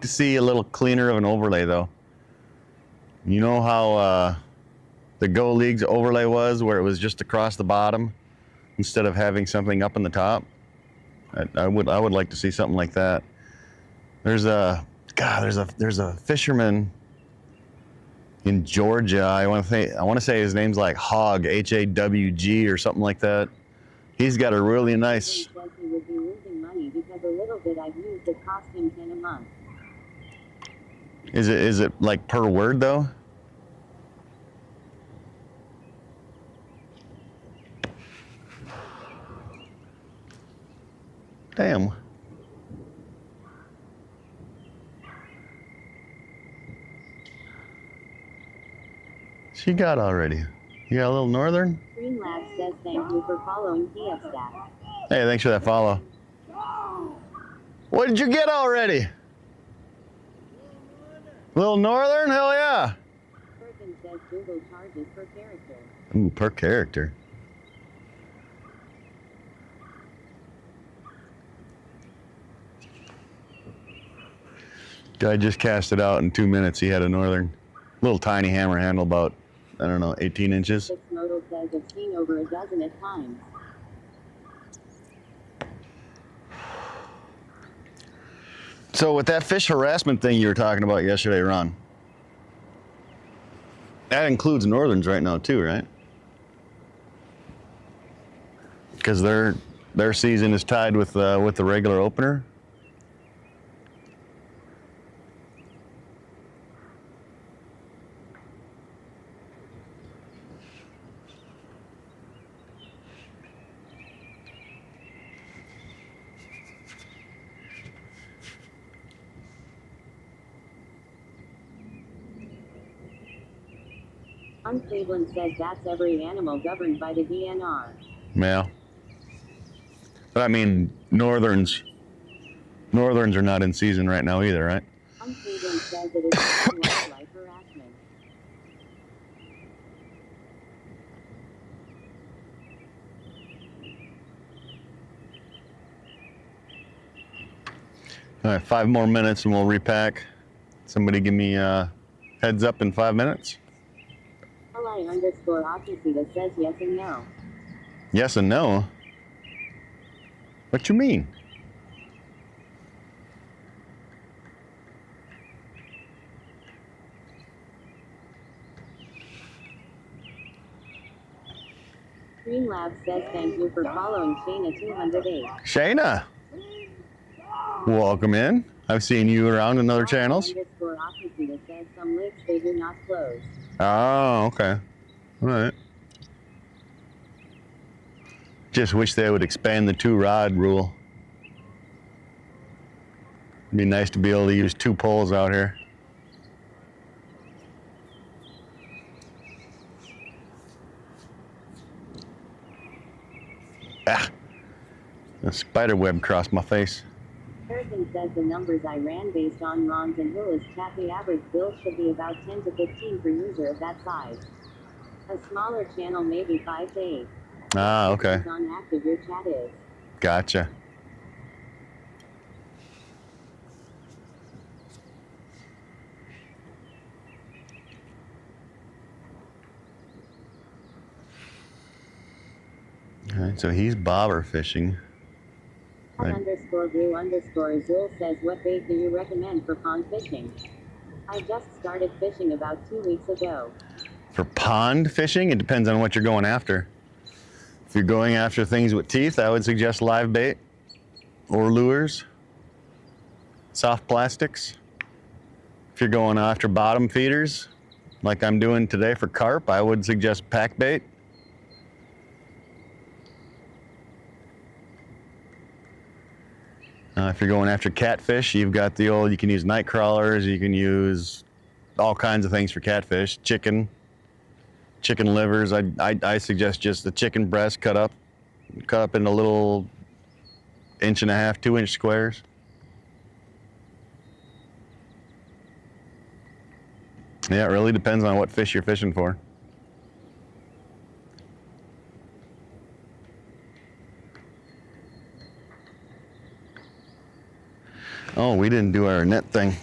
see a little cleaner of an overlay though. You know how the Go League's overlay was, where it was just across the bottom instead of having something up in the top? I would like to see something like that. There's a fisherman in Georgia. I want to say his name's like Hog, H-A-W-G or something like that. He's got a really nice. Perkins says he would be losing money because a little bit I've used it cost him $10 a month. Is it like per word though? Damn. She got already. You got a little northern? Green Lab says thank you for following PF Stack. Hey, thanks for that follow. What did you get already? Little northern? Hell yeah. Perkins says Google charges per character. Ooh, per character. Guy just cast it out in 2 minutes. He had a northern, little tiny hammer handle, about, I don't know, 18 inches. This modal says I've seen over a dozen at times. So with that fish harassment thing you were talking about yesterday, Ron, that includes northerns right now too, right? Because their season is tied with the regular opener. Cleveland says that's every animal governed by the DNR. Yeah. But I mean, northerns are not in season right now either, right? Cleveland says it is wildlife harassment. All right, 5 more minutes and we'll repack. Somebody give me a heads up in 5 minutes. _Occupancy that says yes and no. Yes and no? What you mean? Green Lab says thank you for following Shayna 208. Shayna, welcome in. I've seen you around in other channels. _Occupancy that says some lakes they do not close. Oh, okay. All right. Just wish they would expand the 2-rod rule. It'd be nice to be able to use 2 poles out here. Ah, a spider web crossed my face. Harrison says the numbers I ran based on Ron's and Willa's chat, the average bill should be about 10 to 15 per user of that size. A smaller channel maybe 5 to 8. Ah, okay. Depends on active your chat is. Gotcha. All right, so he's bobber fishing. Right. _Blue_Azul says what bait do you recommend for pond fishing? I just started fishing about 2 weeks ago. For pond fishing, it depends on what you're going after. If you're going after things with teeth, I would suggest live bait or lures, soft plastics. If you're going after bottom feeders, like I'm doing today for carp, I would suggest pack bait. If you're going after catfish, you've got the old, you can use night crawlers, you can use all kinds of things for catfish. Chicken livers, I suggest just the chicken breast cut up into little 1.5 to 2 inch squares. Yeah, it really depends on what fish you're fishing for. Oh, we didn't do our net thing.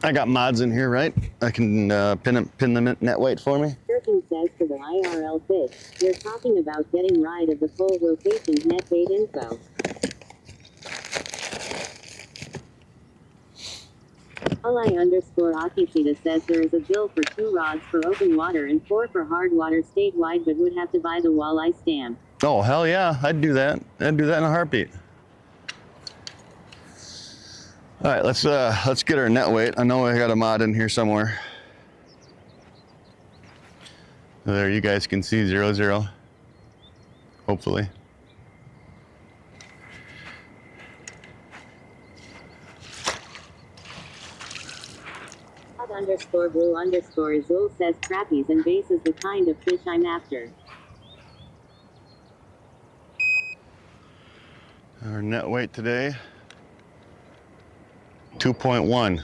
I got mods in here, right? I can pin the net weight for me. Turkey says for the IRL fish, you're talking about getting rid of the full rotation net bait info. _Akishita says there is a bill for 2 rods for open water and 4 for hard water statewide, but would have to buy the walleye stamp. Oh, hell yeah, I'd do that. I'd do that in a heartbeat. All right, let's get our net weight. I know I got a mod in here somewhere. There, you guys can see 0, 0. Hopefully. _blue_Zool says crappies and bass is the kind of fish I'm after. Our net weight today, 2.1.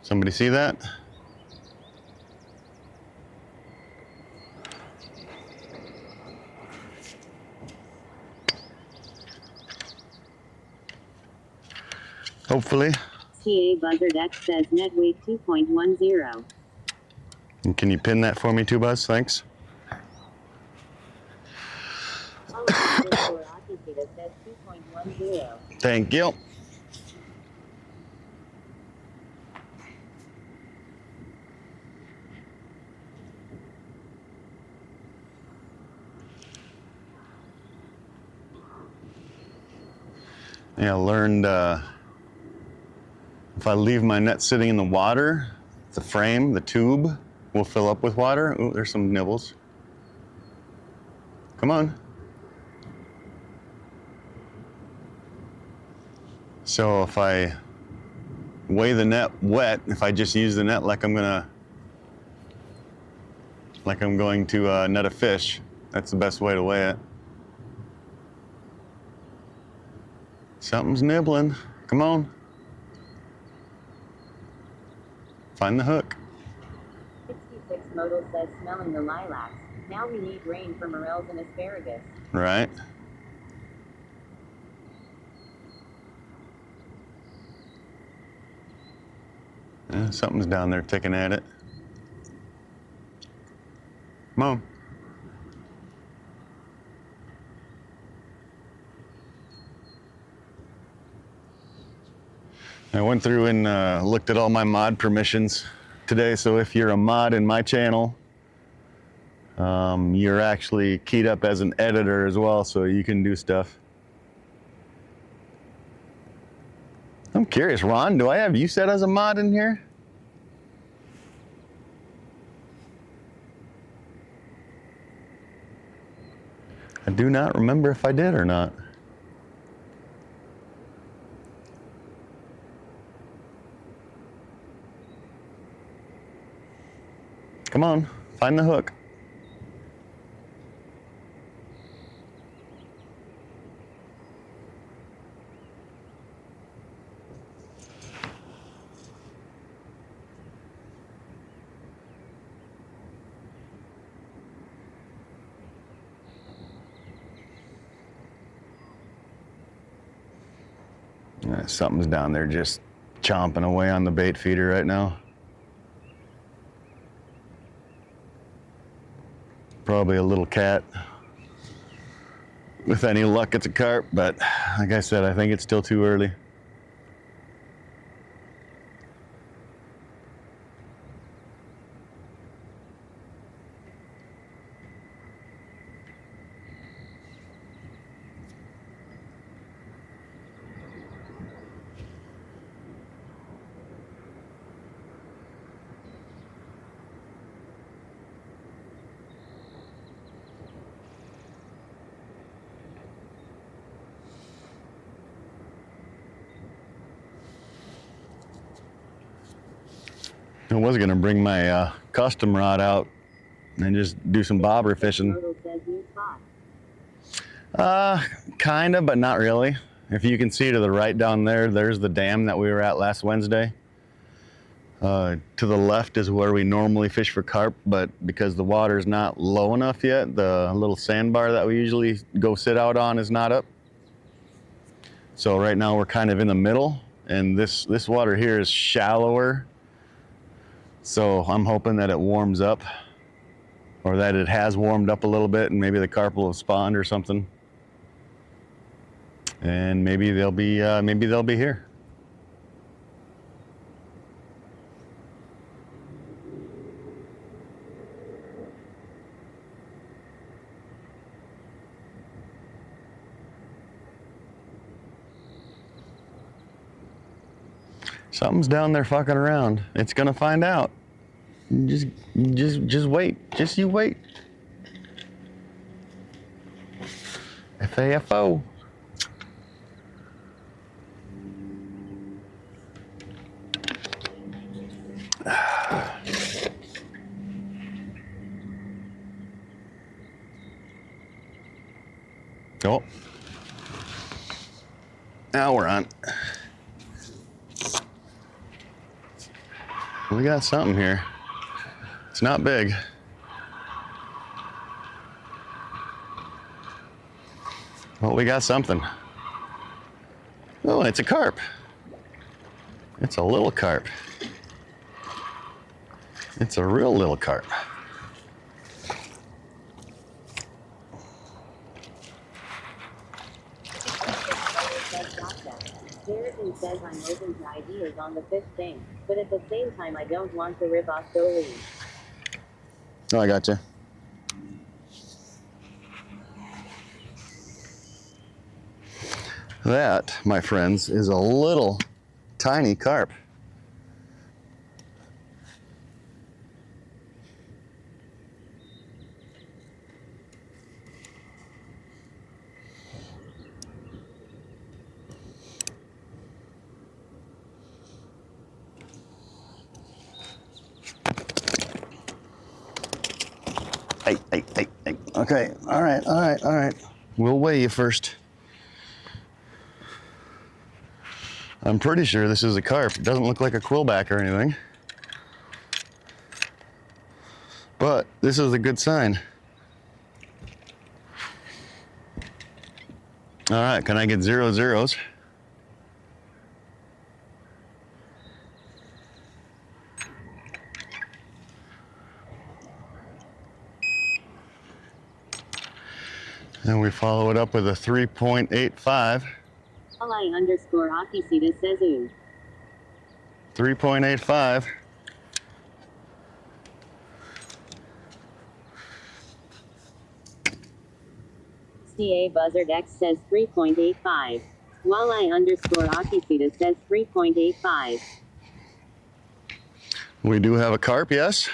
Somebody see that? Hopefully. TA Buzzard X says net weight 2.10. And can you pin that for me too, Buzz? Thanks. Akishita says 2.10. Thank you. Yeah, I learned if I leave my net sitting in the water, the frame, the tube will fill up with water. Ooh, there's some nibbles. Come on. So if I weigh the net wet, if I just use the net like I'm going to net a fish, that's the best way to weigh it. Something's nibbling. Come on. Find the hook. 66 Modal says smelling the lilacs. Now we need rain for morels and asparagus. Right. Yeah, something's down there ticking at it. Come on. I went through and looked at all my mod permissions today, so if you're a mod in my channel, you're actually keyed up as an editor as well, so you can do stuff. I'm curious, Ron, do I have you set as a mod in here? I do not remember if I did or not. Come on, find the hook. Something's down there just chomping away on the bait feeder right now. Probably a little cat. With any luck, it's a carp, but like I said, I think it's still too early. I was gonna bring my custom rod out and just do some bobber fishing. Modal says new spot. Kinda, but not really. If you can see to the right down there, there's the dam that we were at last Wednesday. To the left is where we normally fish for carp, but because the water's not low enough yet, the little sandbar that we usually go sit out on is not up. So right now we're kind of in the middle, and this water here is shallower. So I'm hoping that it warms up, or that it has warmed up a little bit, and maybe the carp will have spawned or something. And maybe they'll be here. Something's down there fucking around. It's gonna find out. Just wait. Just you wait. FAFO. Oh. Now we're on. We got something here. It's not big. Well, we got something. Oh, it's a carp. It's a little carp. It's a real little carp. Harrison says I'm open to ideas on the fish thing, but at the same time I don't want to rip off GoT. Oh, I gotcha. That, my friends, is a little tiny carp. Hey. Okay, all right. We'll weigh you first. I'm pretty sure this is a carp. It doesn't look like a quillback or anything. But this is a good sign. All right, can I get 0 zeros? And we follow it up with a 3.85. _Akisita says ooh. 3.85. CA Buzzard X says 3.85. _Akisita says 3.85. We do have a carp, yes.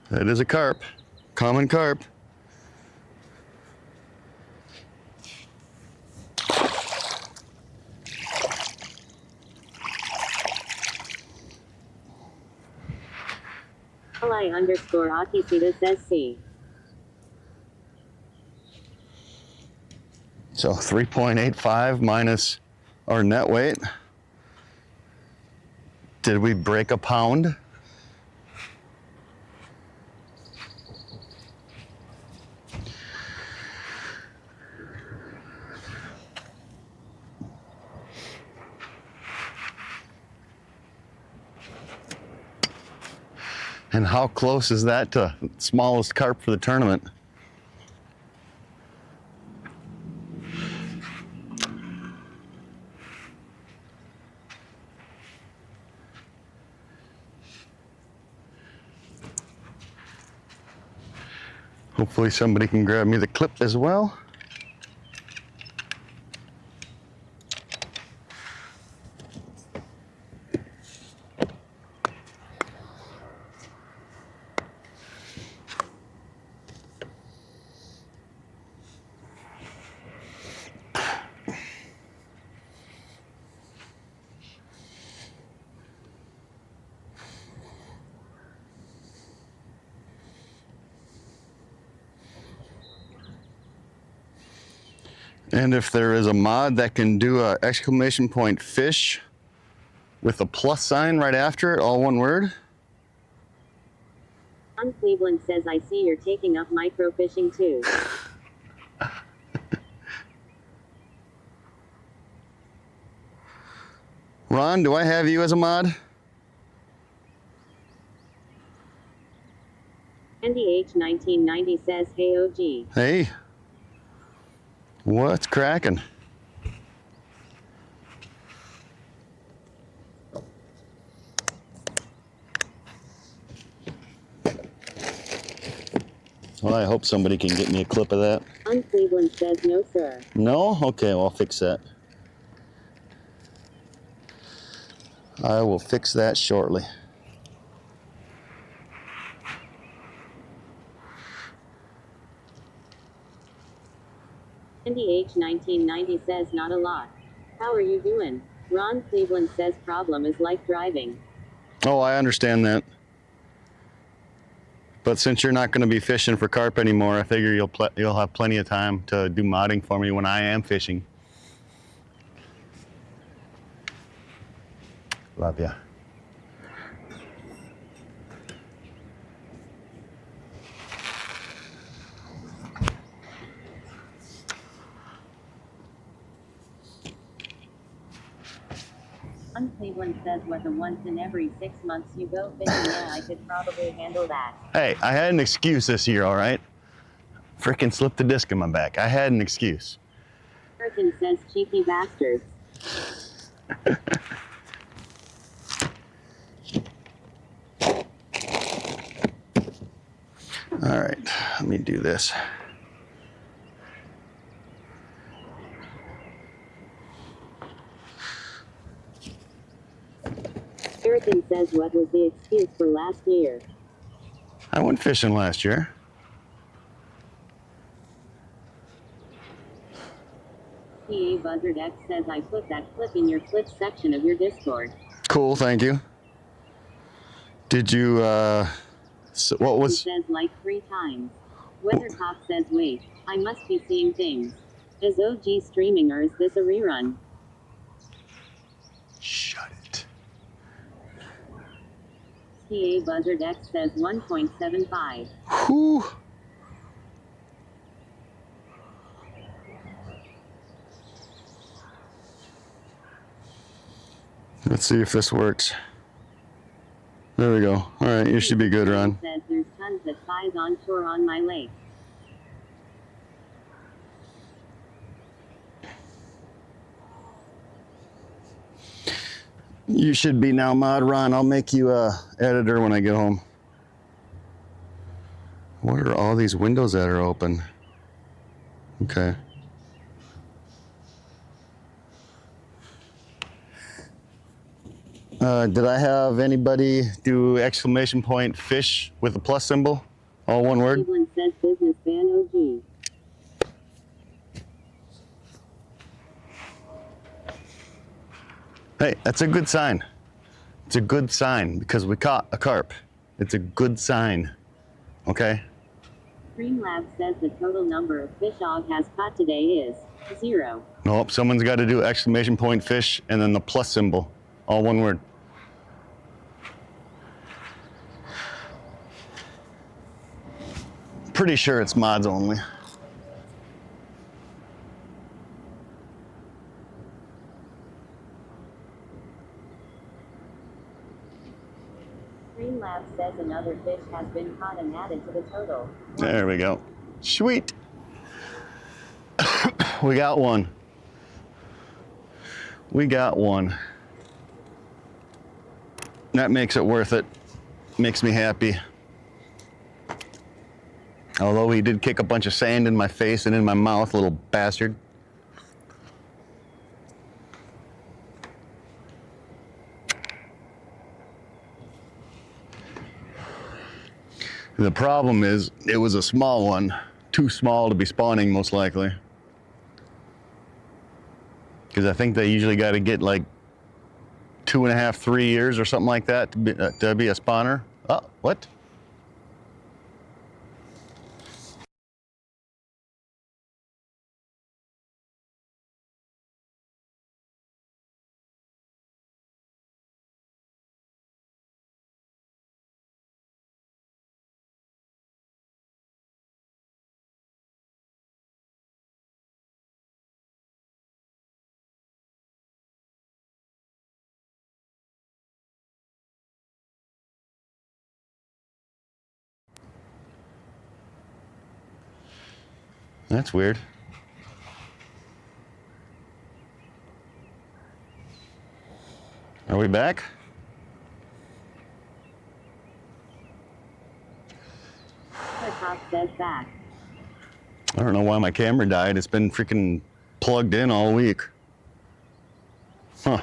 That is a carp, common carp. _Akisita says C. So 3.85 minus our net weight. Did we break a pound? And how close is that to smallest carp for the tournament? Hopefully somebody can grab me the clip as well. And if there is a mod that can do a exclamation point fish with a plus sign right after it, all one word. Ron Cleveland says I see you're taking up microfishing too. Ron, do I have you as a mod? Andy H1990 says hey OG. Hey, what's cracking? Well, I hope somebody can get me a clip of that. Ron Cleveland says no, sir. No? Okay, well, I'll fix that. I will fix that shortly. Andy H 1990 says not a lot. How are you doing? Ron Cleveland says problem is like driving. Oh, I understand that. But since you're not going to be fishing for carp anymore, I figure you'll have plenty of time to do modding for me when I am fishing. Love ya. Ron Cleveland says what the once in every 6 months you go fishing, yeah, I could probably handle that. Hey, I had an excuse this year, all right? Freaking slipped the disc in my back. I had an excuse. American says cheeky bastards. All right, let me do this. American says what was the excuse for last year? I went fishing last year. PA Buzzard X says I put that clip in your clips section of your Discord. Cool, thank you. Did you, what was... Says like 3 times. Weathercock says wait, I must be seeing things. Is OG streaming or is this a rerun? Shut it. PA Buzzard X says 1.75. Whew. Let's see if this works. There we go. All right, you should be good, Ron. Says there's tons of size onshore on my lake. You should be now, Mod Ron. I'll make you editor when I get home. What are all these windows that are open? Okay. Did I have anybody do exclamation point fish with a plus symbol? All one word? Cleveland says business fan OG. Hey, that's a good sign. It's a good sign because we caught a carp. It's a good sign. Okay? Streamlabs says the total number of fish Og has caught today is 0. Nope, someone's got to do exclamation point fish and then the plus symbol. All one word. Pretty sure it's mods only. Streamlabs says another fish has been caught and added to the total. There we go. Sweet. We got one. We got one. That makes it worth it. Makes me happy. Although he did kick a bunch of sand in my face and in my mouth, little bastard. The problem is, it was a small one. Too small to be spawning, most likely. Because I think they usually got to get like 2.5, 3 years or something like that to be a spawner. Oh, what? That's weird. Are we back? Weathercock says back. I don't know why my camera died. It's been freaking plugged in all week. Huh.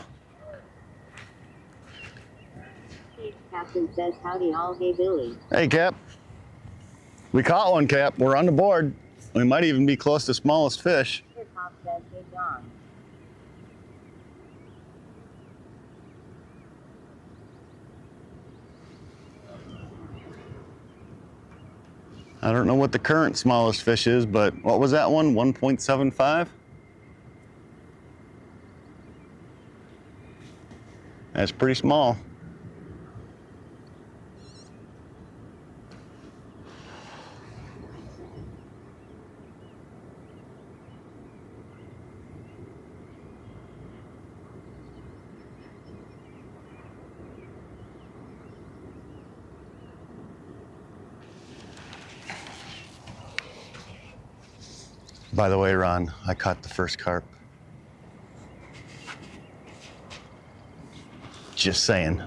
Captain says howdy all, hey Billy. Hey, Cap. We caught one, Cap. We're on the board. We might even be close to smallest fish. Here Pop says hey John. I don't know what the current smallest fish is, but what was that one? 1.75? That's pretty small. By the way, Ron, I caught the first carp. Just saying.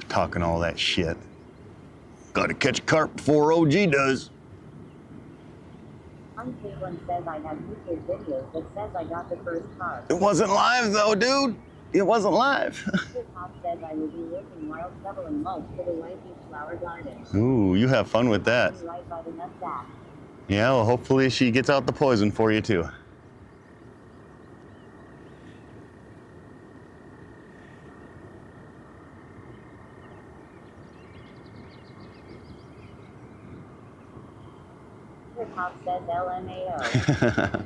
Talking all that shit. Gotta catch a carp before OG does. Caitlin says I have YouTube videos that says I got the first carp. It wasn't live though, dude. It wasn't live. Here Pop says I will be working wild shovel and mulch for the white beach flower garden. Ooh, you have fun with that. Right by the nut sack. Yeah, well, hopefully she gets out the poison for you too. Here Pop says LMAO.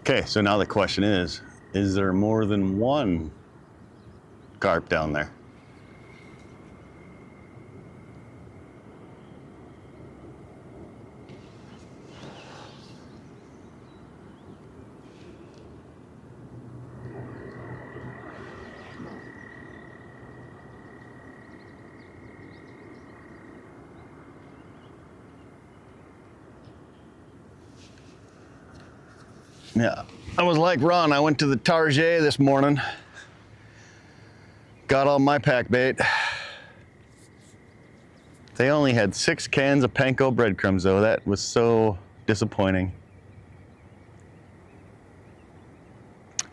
Okay, so now the question is there more than one carp down there? Yeah, I was like Ron. I went to the Target this morning, got all my pack bait. They only had 6 cans of panko breadcrumbs though. That was so disappointing.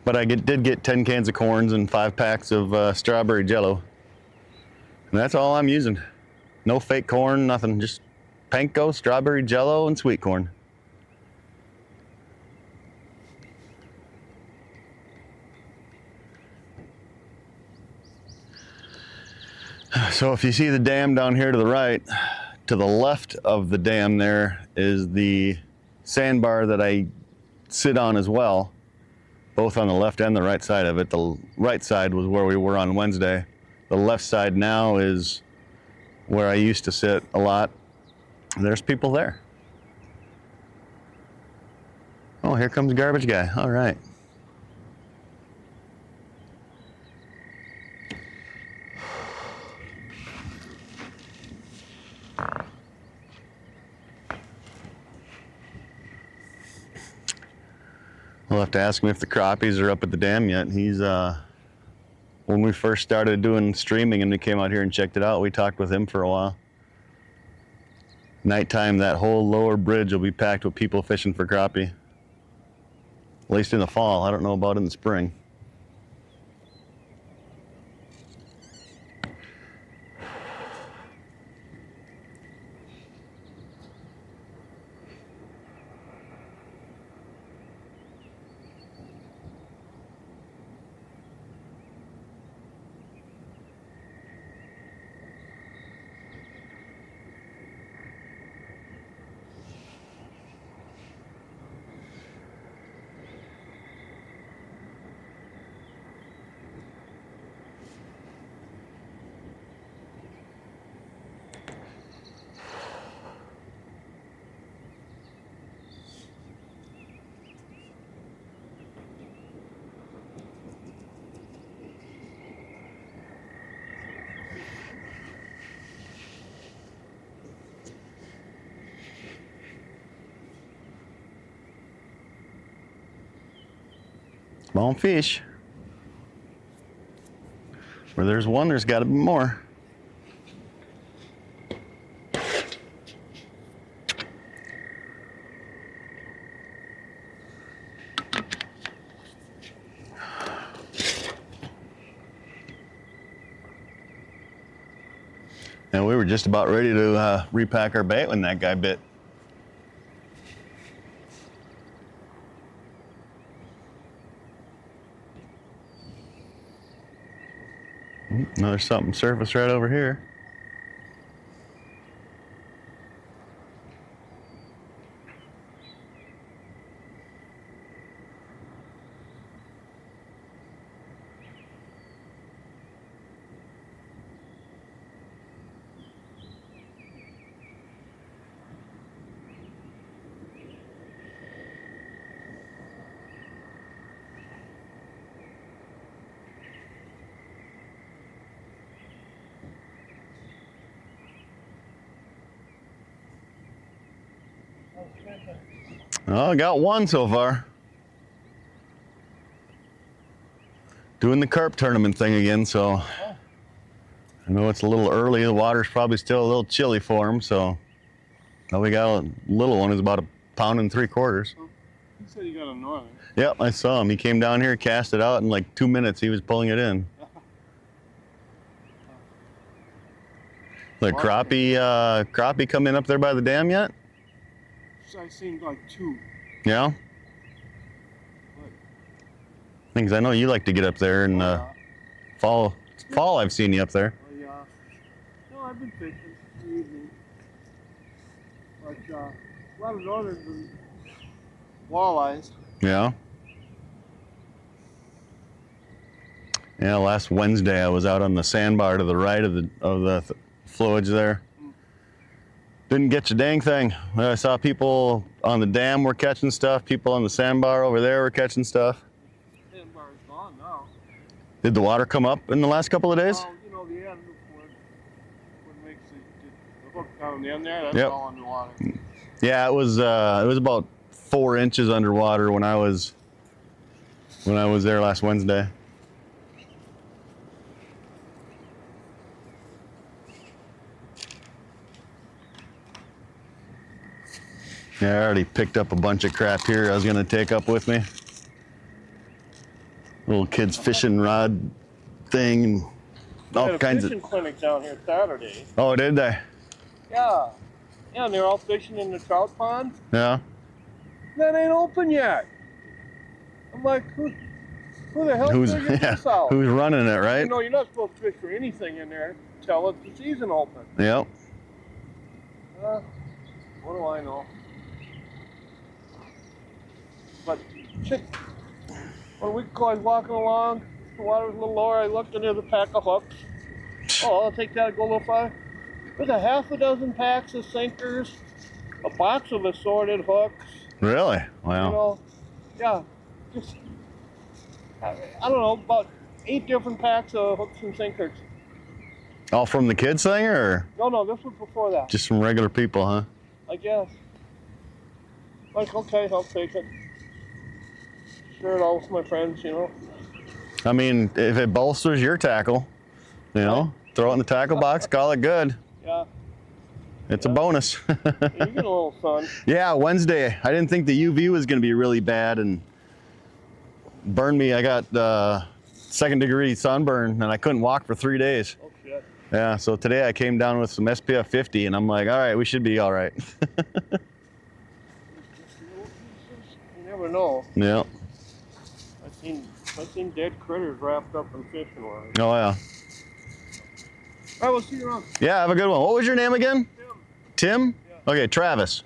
But I did get 10 cans of corns and 5 packs of strawberry jello. And that's all I'm using. No fake corn, nothing, just panko, strawberry jello, and sweet corn. So if you see the dam down here to the right, to the left of the dam there is the sandbar that I sit on as well, both on the left and the right side of it. The right side was where we were on Wednesday. The left side now is where I used to sit a lot. There's people there. Oh, here comes the garbage guy. All right. We'll have to ask him if the crappies are up at the dam yet. He's, when we first started doing streaming and we came out here and checked it out, we talked with him for a while. Nighttime, that whole lower bridge will be packed with people fishing for crappie. At least in the fall. I don't know about in the spring. Small fish. Where there's one, there's got to be more. And we were just about ready to repack our bait when that guy bit. Another something surfaced right over here. Oh, I got one so far. Doing the carp tournament thing again, so I know it's a little early. The water's probably still a little chilly for him, so now we got a little one who's about 1 3/4 pounds. You said you got a northern. Yep, I saw him. He came down here, cast it out in like 2 minutes. He was pulling it in. The crappie come in up there by the dam yet? I seen like 2. Yeah. Because I know you like to get up there and fall. Fall, I've seen you up there. Oh, yeah. No, I've been fishing in the evening. But a lot of northerns and walleyes. Yeah. Yeah. Last Wednesday, I was out on the sandbar to the right of the flowage there. Didn't get your dang thing. I saw people on the dam were catching stuff. People on the sandbar over there were catching stuff. Sandbar is gone now. Did the water come up in the last couple of days? Well, you know, the end what makes the hook down the end there, that's Yep. all underwater. Yeah, it was about 4 inches underwater when I was there last Wednesday. Yeah, I already picked up a bunch of crap here I was gonna take up with me. Little kids fishing rod thing and They had all a kinds fishing of. clinic down here Saturday. Oh, did they? Yeah. Yeah, and they're all fishing in the trout pond. Yeah. That ain't open yet. I'm like, who the hell Who's figured yeah, this out? who's running it, right? You know, you're not supposed to fish for anything in there till it's the season open. Yep. What do I know? But shit, when we was walking along, the water was a little lower. I looked and there's a pack of hooks. Oh, I'll take that and go a little far. There's a half a dozen packs of sinkers, a box of assorted hooks. Really? You Wow. know, yeah, just I don't know, about 8 different packs of hooks and sinkers. All from the kids thing, or No, this was before that. just from regular people, huh? I guess. Like, okay, I'll take it. Share it all with my friends, you know. I mean, if it bolsters your tackle, you know, throw it in the tackle box, call it good. Yeah, It's a bonus. you get a little sun. Yeah, Wednesday. I didn't think the UV was going to be really bad and burned me. I got 2nd degree sunburn and I couldn't walk for 3 days. Oh shit. Yeah, so today I came down with some SPF 50 and I'm like, all right, we should be all right. You never know. Yeah. I've seen dead critters wrapped up in fishing lines. Oh, yeah. All right, we'll see you around. Yeah, have a good one. What was your name again? Tim. Tim? Okay, Travis.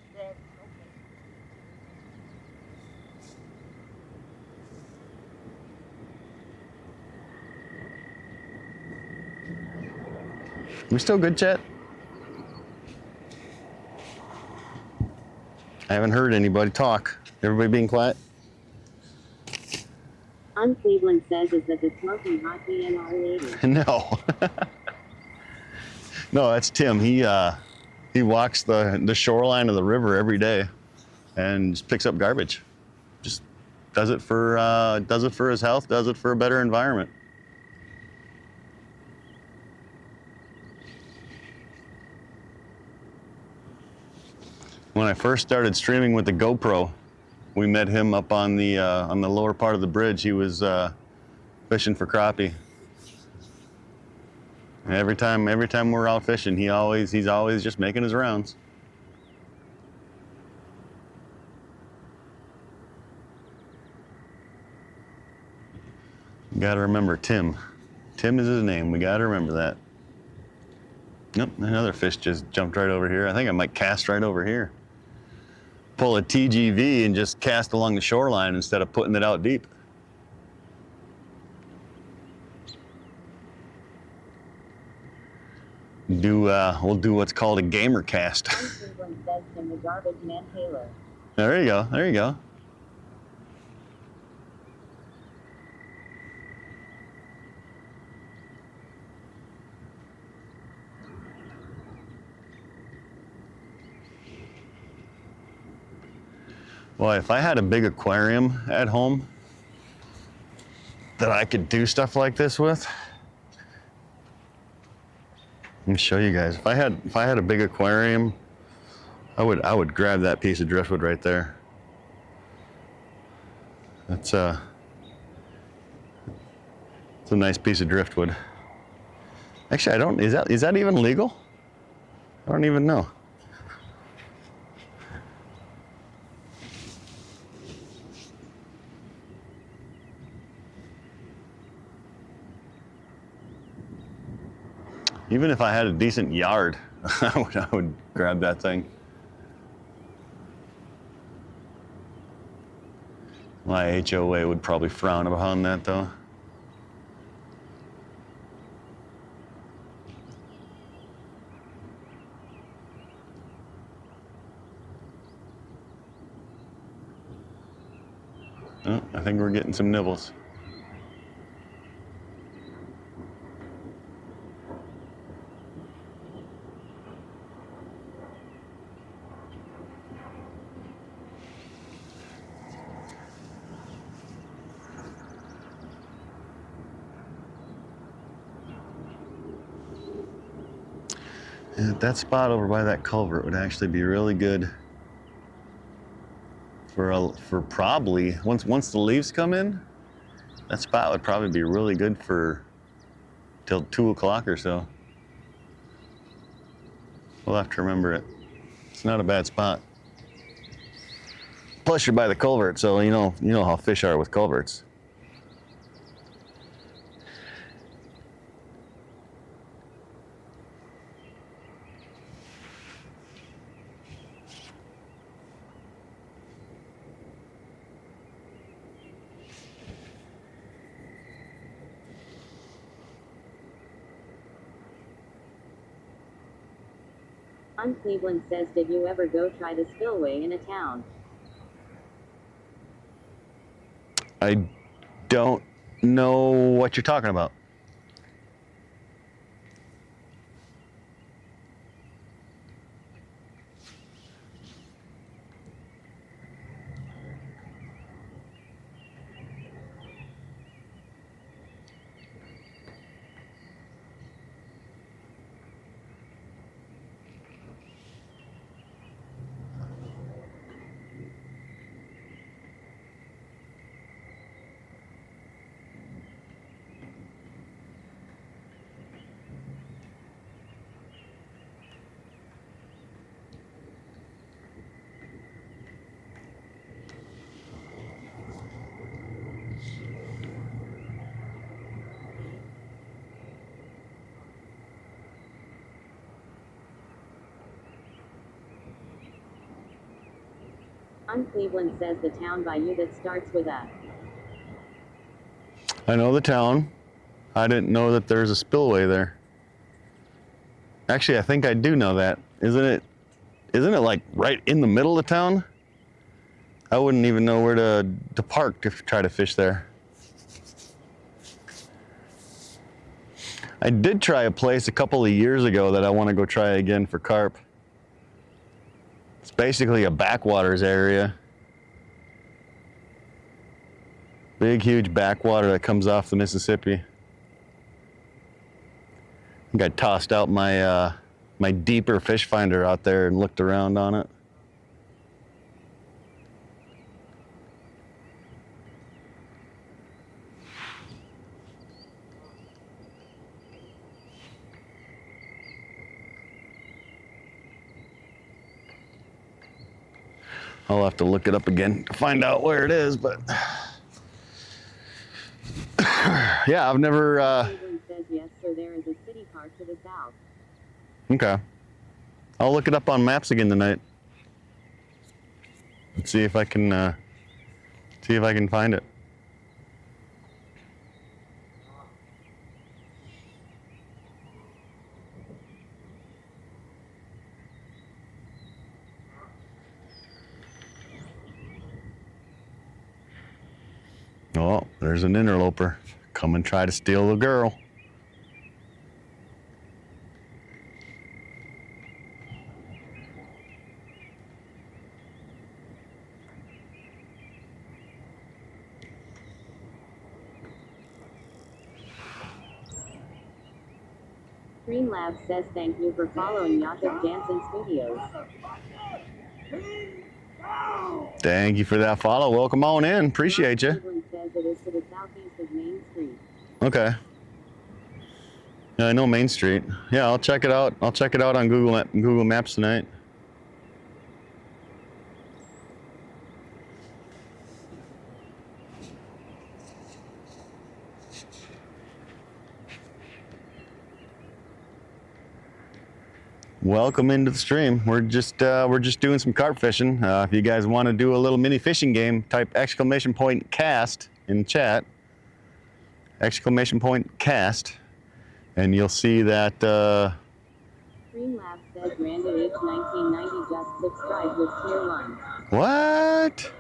We still good, Chet? I haven't heard anybody talk. Everybody being quiet? Cleveland says is that the smoking hot DNR lady. No. No, that's Tim. He walks the shoreline of the river every day and just picks up garbage. Just does it for his health, does it for a better environment. When I first started streaming with the GoPro, we met him up on the lower part of the bridge. He was fishing for crappie. And every time we're out fishing, he's always just making his rounds. You gotta remember Tim. Tim is his name. We gotta remember that. Nope, another fish just jumped right over here. I think I might cast right over here. Pull a TGV and just cast along the shoreline instead of putting it out deep. We'll do what's called a gamer cast. Cleveland says Tim the garbage man Taylor. There you go. There you go. Boy, if I had a big aquarium at home that I could do stuff like this with, let me show you guys. If I had a big aquarium, I would grab that piece of driftwood right there. It's a nice piece of driftwood. Actually, is that even legal? I don't even know. Even if I had a decent yard, I would grab that thing. My HOA would probably frown upon that though. Oh, I think we're getting some nibbles. And that spot over by that culvert would actually be really good for probably once the leaves come in. That spot would probably be really good for till 2 o'clock or so. We'll have to remember it. It's not a bad spot. Plus you're by the culvert, so you know how fish are with culverts. Cleveland says, did you ever go try the spillway in a town? I don't know what you're talking about. Cleveland says the town by you that starts with a. I know the town. I didn't know that there's a spillway there. Actually, I think I do know that. Isn't it like right in the middle of town? I wouldn't even know where to park to try to fish there. I did try a place a couple of years ago that I want to go try again for carp. It's basically a backwaters area. Big, huge backwater that comes off the Mississippi. I think I tossed out my my deeper fish finder out there and looked around on it. I'll have to look it up again to find out where it is, but yeah, I've never. Cleveland says yes, sir. There is a city park to the south. Okay, I'll look it up on maps again tonight. See if I can find it. Oh, there's an interloper. Come and try to steal the girl. Streamlabs says thank you for following Jakob Jansen Studios. Thank you for that follow. Welcome on in. Appreciate you. Cleveland says it is to the southeast of Main Street. Okay. Yeah, I know Main Street. Yeah, I'll check it out. I'll check it out on Google Maps tonight. Welcome into the stream. We're just doing some carp fishing. If you guys want to do a little mini fishing game, type !cast in chat. !cast, and you'll see that. Streamlabs says Randy H 1990 just subscribed with tier 1. What?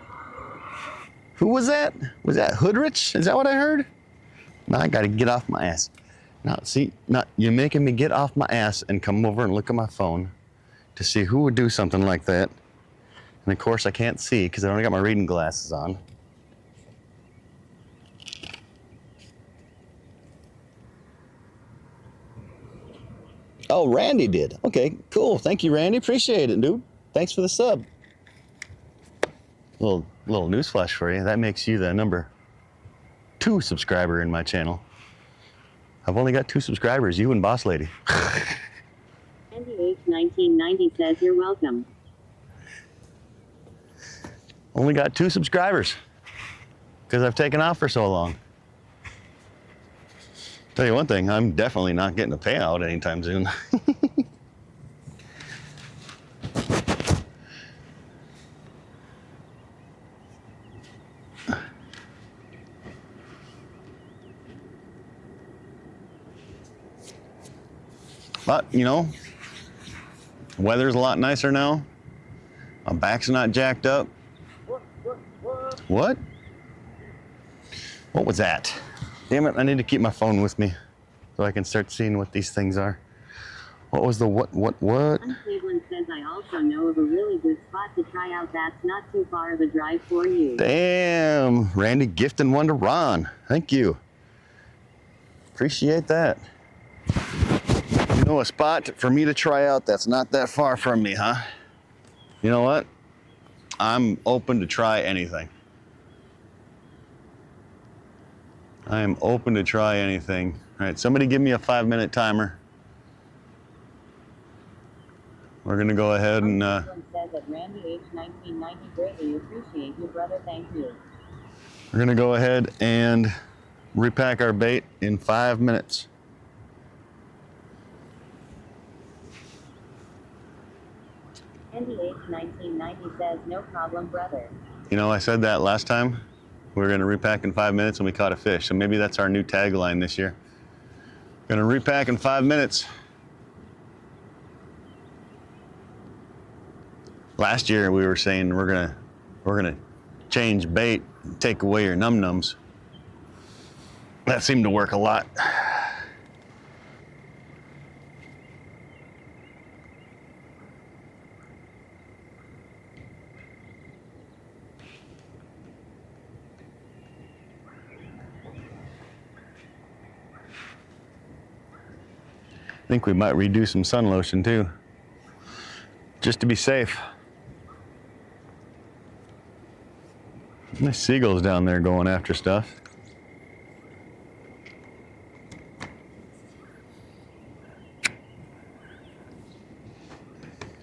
Who was that? Was that Hoodrich? Is that what I heard? Now I gotta get off my ass. Now, see, now you're making me get off my ass and come over and look at my phone to see who would do something like that. And of course, I can't see because I only got my reading glasses on. Oh, Randy did. Okay, cool. Thank you, Randy. Appreciate it, dude. Thanks for the sub. Little newsflash for you. That makes you the number 2 subscriber in my channel. I've only got 2 subscribers, you and Boss Lady. Andy H 1990 says you're welcome. Only got 2 subscribers because I've taken off for so long. Tell you one thing, I'm definitely not getting a payout anytime soon. But, you know, weather's a lot nicer now. My back's not jacked up. What? What was that? Damn it, I need to keep my phone with me so I can start seeing what these things are. What was the what? Cleveland says I also know of a really good spot to try out that's not too far of a drive for you. Damn, Randy gifting one to Ron. Thank you. Appreciate that. You know a spot for me to try out that's not that far from me, huh? You know what? I'm open to try anything. I am open to try anything. All right, somebody give me a 5-minute timer. We're gonna go ahead and says that Randy H 1990 greatly appreciate you, brother. Thank you. we're gonna go ahead and repack our bait in 5 minutes. Andy H 1990 says no problem, brother. You know, I said that last time. We're gonna repack in 5 minutes and we caught a fish. So maybe that's our new tagline this year. Gonna repack in 5 minutes. Last year we were saying we're gonna change bait, take away your num-nums. That seemed to work a lot. think we might redo some sun lotion too, just to be safe. There's seagulls down there going after stuff.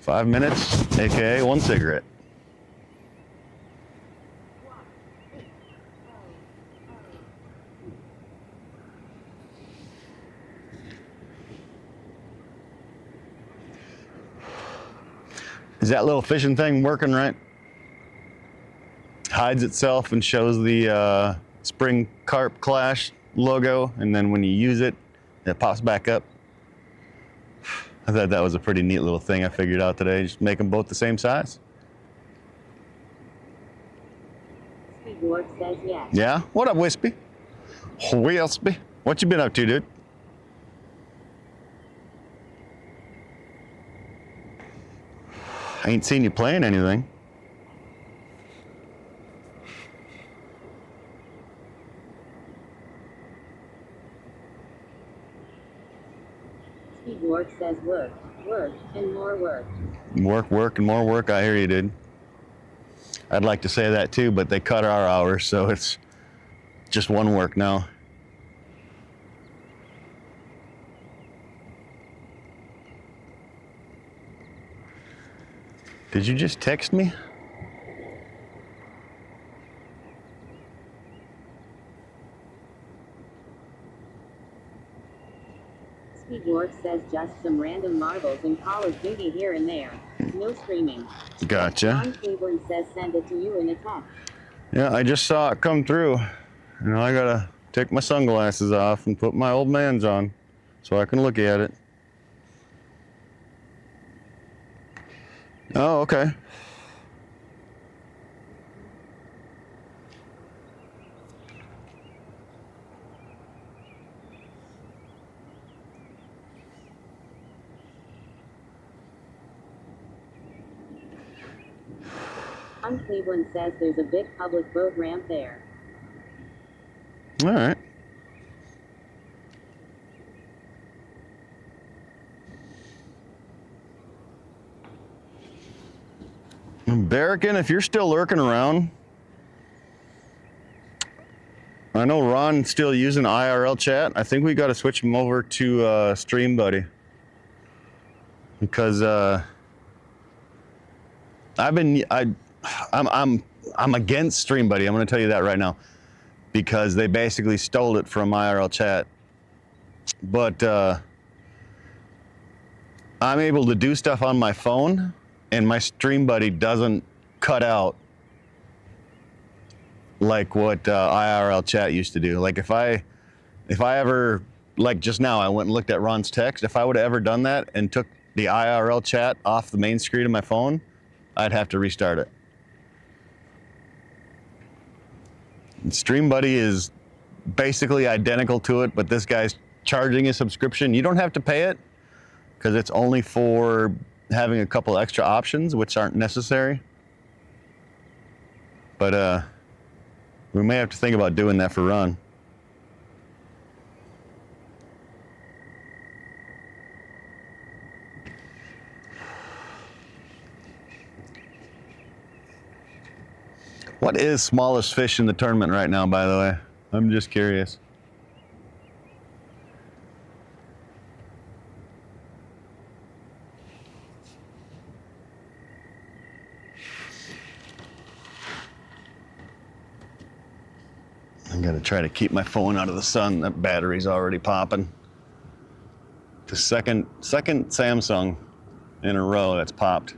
"5 minutes, aka 1 cigarette." Is that little fishing thing working right? Hides itself and shows the spring CARP CLASH logo, and then when you use it, it pops back up. I thought that was a pretty neat little thing I figured out today. Just make them both the same size. Dwarf says yes. Yeah? What up, Wispy? Wispy? What you been up to, dude? I ain't seen you playing anything. Dwarf says work, work, and more work. Work, work, and more work. I hear you, dude. I'd like to say that too, but they cut our hours, so it's just one work now. Did you just text me? Dwarf says just some random marbles and Call of Duty here and there. No streaming. Gotcha. Ron Cleveland says send it to you in a text. Yeah, I just saw it come through. You know, I gotta take my sunglasses off and put my old man's on so I can look at it. Oh, okay. Cleveland says there's a big public boat ramp there. All right. Barrican, if you're still lurking around, I know Ron's still using IRL chat. I think we got to switch him over to Stream Buddy, because I'm against Stream Buddy. I'm going to tell you that right now, because they basically stole it from IRL chat. But I'm able to do stuff on my phone, and my Stream Buddy doesn't cut out like what IRL chat used to do. Like if I ever, like just now, I went and looked at Ron's text. If I would have ever done that and took the IRL chat off the main screen of my phone, I'd have to restart it. And Stream Buddy is basically identical to it, but this guy's charging a subscription. You don't have to pay it, because it's only for having a couple extra options, which aren't necessary. But we may have to think about doing that for Ron. What is smallest fish in the tournament right now, by the way? I'm just curious. I gotta try to keep my phone out of the sun. That battery's already popping. The second Samsung in a row that's popped.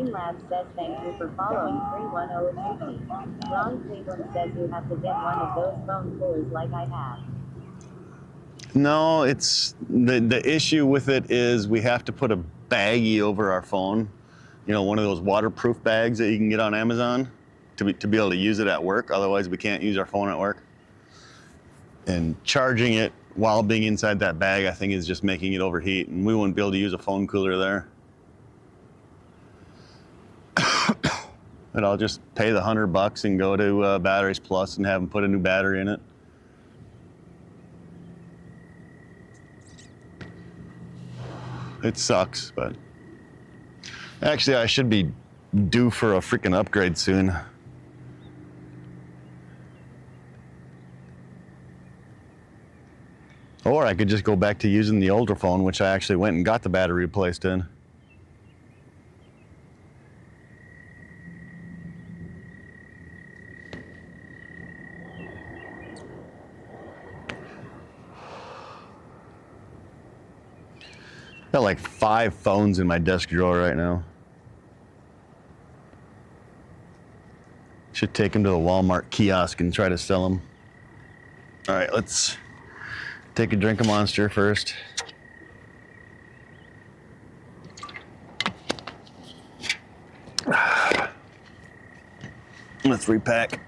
Green Lab says thank you for following 310 Yuki. Ron Cleveland says you have to get one of those phone coolers like I have. No, it's the issue with it is we have to put a baggie over our phone. You know, one of those waterproof bags that you can get on Amazon to be able to use it at work. Otherwise, we can't use our phone at work. And charging it while being inside that bag, I think, is just making it overheat, and we wouldn't be able to use a phone cooler there. And I'll just pay the $100 and go to Batteries Plus and have them put a new battery in it. It sucks, but actually I should be due for a freaking upgrade soon. Or I could just go back to using the older phone, which I actually went and got the battery replaced in. Got like 5 phones in my desk drawer right now. Should take them to the Walmart kiosk and try to sell them. All right, let's take a drink of Monster first. Let's repack.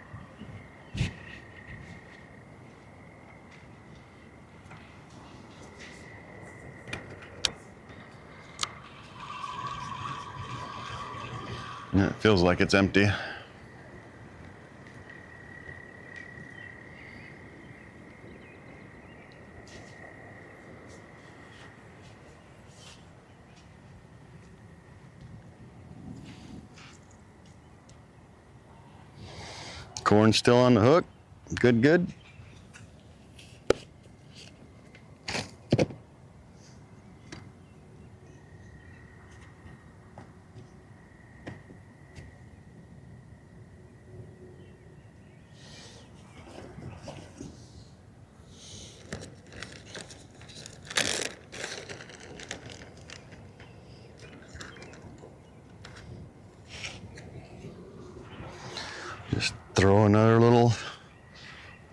Yeah, it feels like it's empty. Corn still on the hook. Good, good. Just throw another little,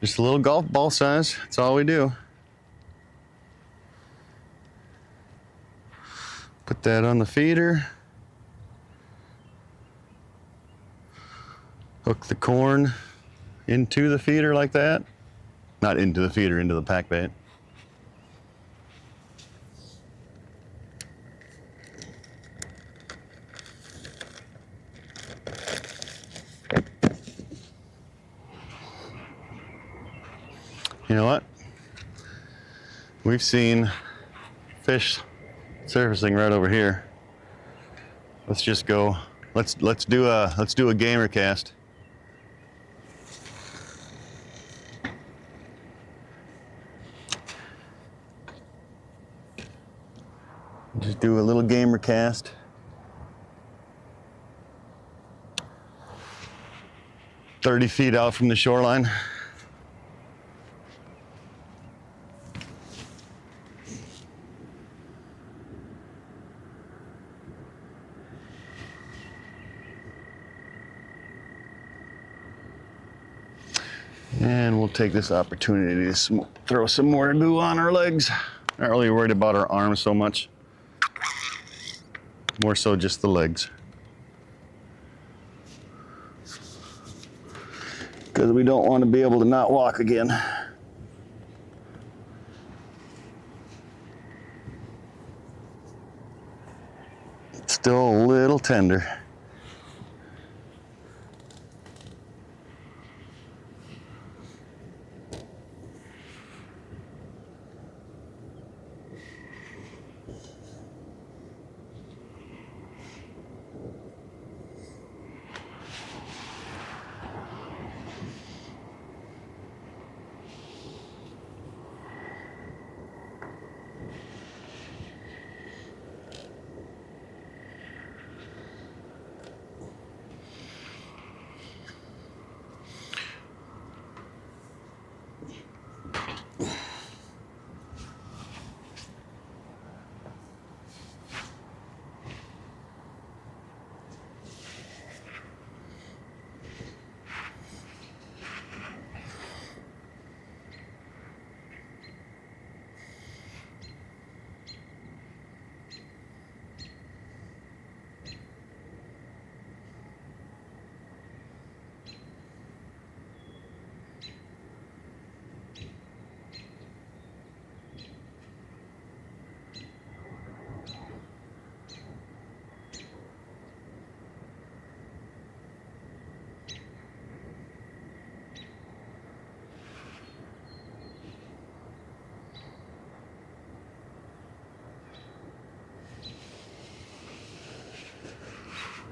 just a little golf ball size. That's all we do. Put that on the feeder. Hook the corn into the feeder like that. Not into the feeder, into the pack bait. You know what? We've seen fish surfacing right over here. Let's just go. Let's do a gamer cast. Just do a little gamer cast. "30 feet out from the shoreline. And we'll take this opportunity to throw some more goo on our legs. Not really worried about our arms so much. More so just the legs. Because we don't want to be able to not walk again. It's still a little tender.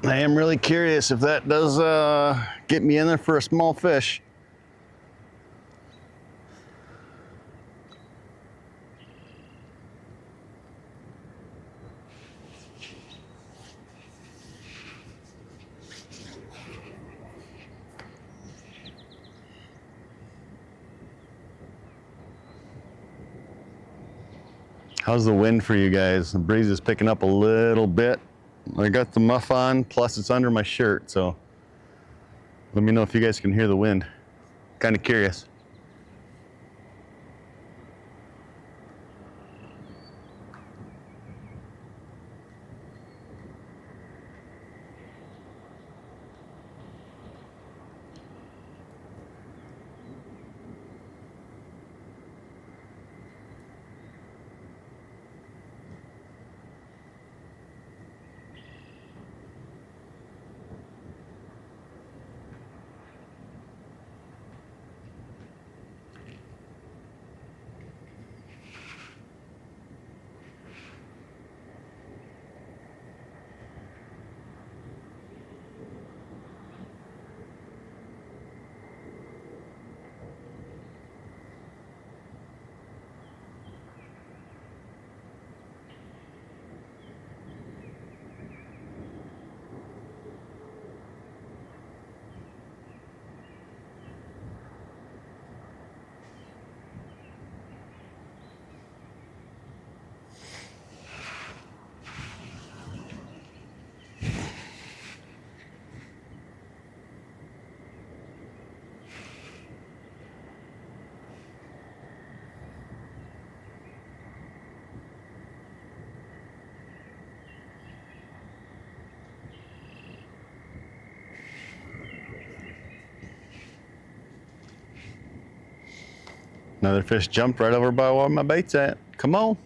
I am really curious if that does get me in there for a small fish. How's the wind for you guys? The breeze is picking up a little bit. I got the muff on, plus it's under my shirt, so let me know if you guys can hear the wind. Kind of curious. Another fish jumped right over by where my bait's at. Come on.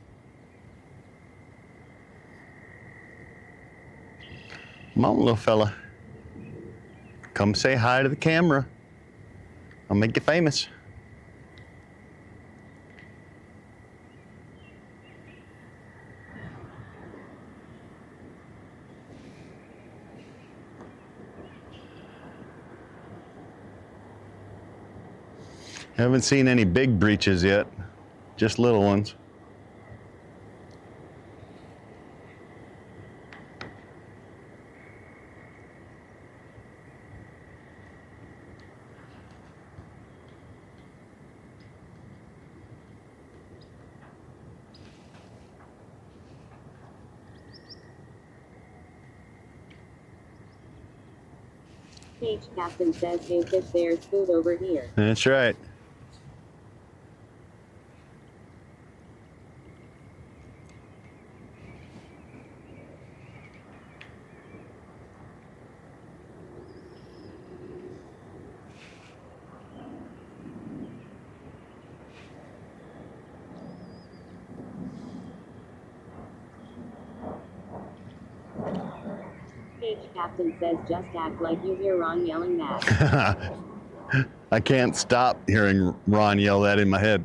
Come on, little fella. Come say hi to the camera. I'll make you famous. Haven't seen any big breaches yet, just little ones. Cage captain says, hey fish, there's food over here. That's right. Cage captain says, just act like you hear Ron yelling that. I can't stop hearing Ron yell that in my head.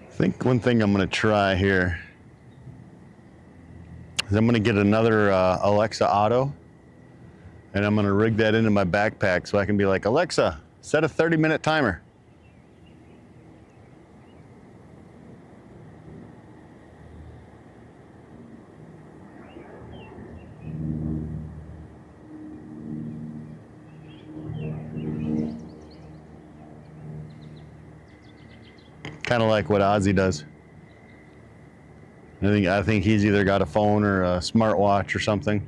I think one thing I'm going to try here is I'm going to get another Alexa Auto, and I'm going to rig that into my backpack so I can be like, Alexa, set a 30-minute timer. Kind of like what Ozzy does. I think he's either got a phone or a smartwatch or something.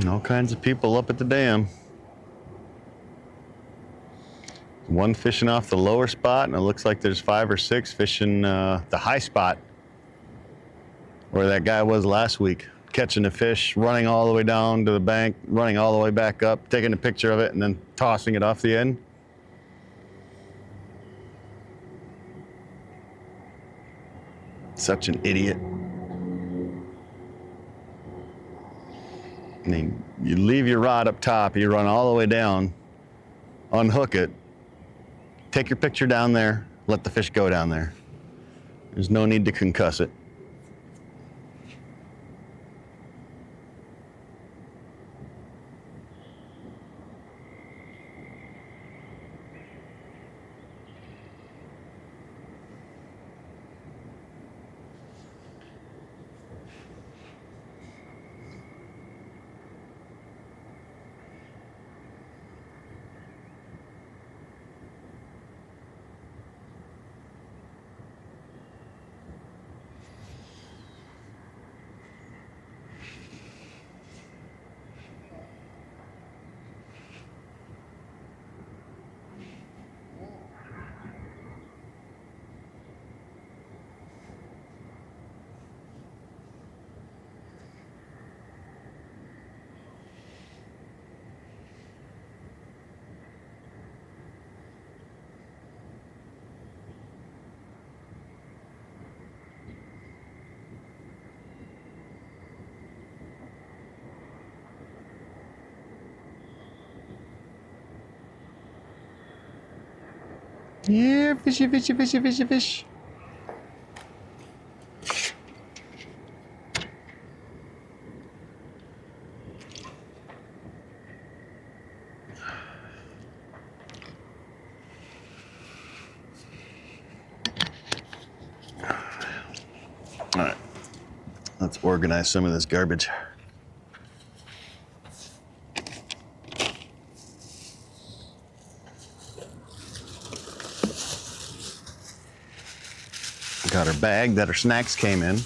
All kinds of people up at the dam. One fishing off the lower spot, and it looks like there's 5 or 6 fishing the high spot where that guy was last week, catching the fish, running all the way down to the bank, running all the way back up, taking a picture of it, and then tossing it off the end. Such an idiot. I mean, you leave your rod up top, you run all the way down, unhook it, take your picture down there, let the fish go down there. There's no need to concuss it. Yeah, fishy, fishy, fishy, fishy, fish. All right, let's organize some of this garbage. Got our bag that our snacks came in.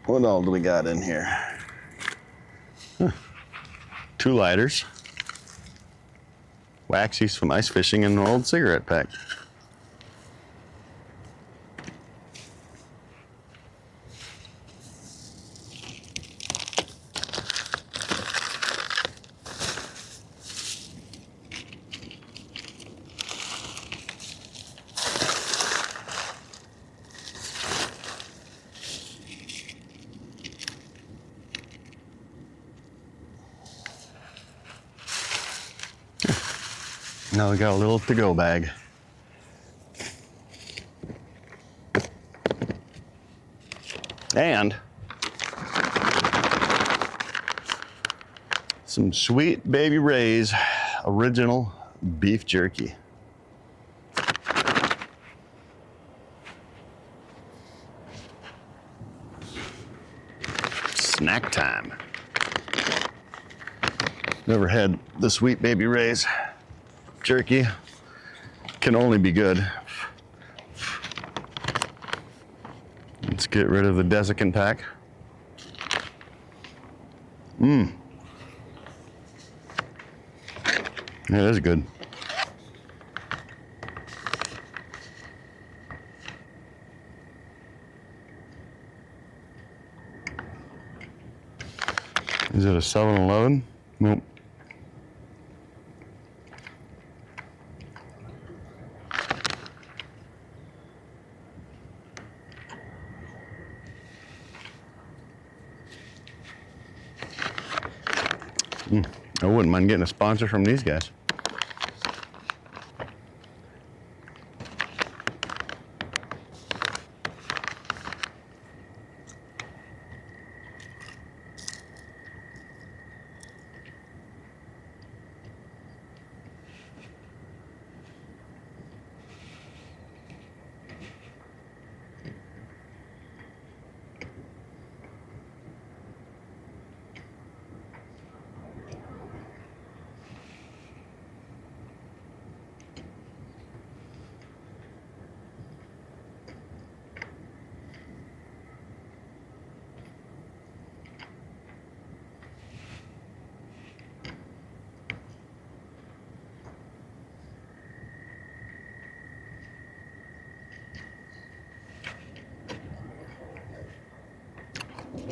What all do we got in here? Huh. 2 lighters, waxies from ice fishing, and an old cigarette pack. Now we got a little to-go bag. And some Sweet Baby Ray's original beef jerky. Snack time. Never had the Sweet Baby Ray's jerky. Can only be good. Let's get rid of the desiccant pack. Mmm. Yeah, that's good. Is it a 7-Eleven? Nope. I wouldn't mind getting a sponsor from these guys.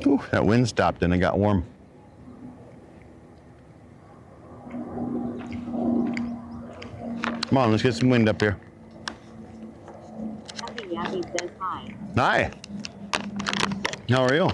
Ooh, that wind stopped and it got warm. Come on, let's get some wind up here. Happy Yappy says hi. Hi. How are you?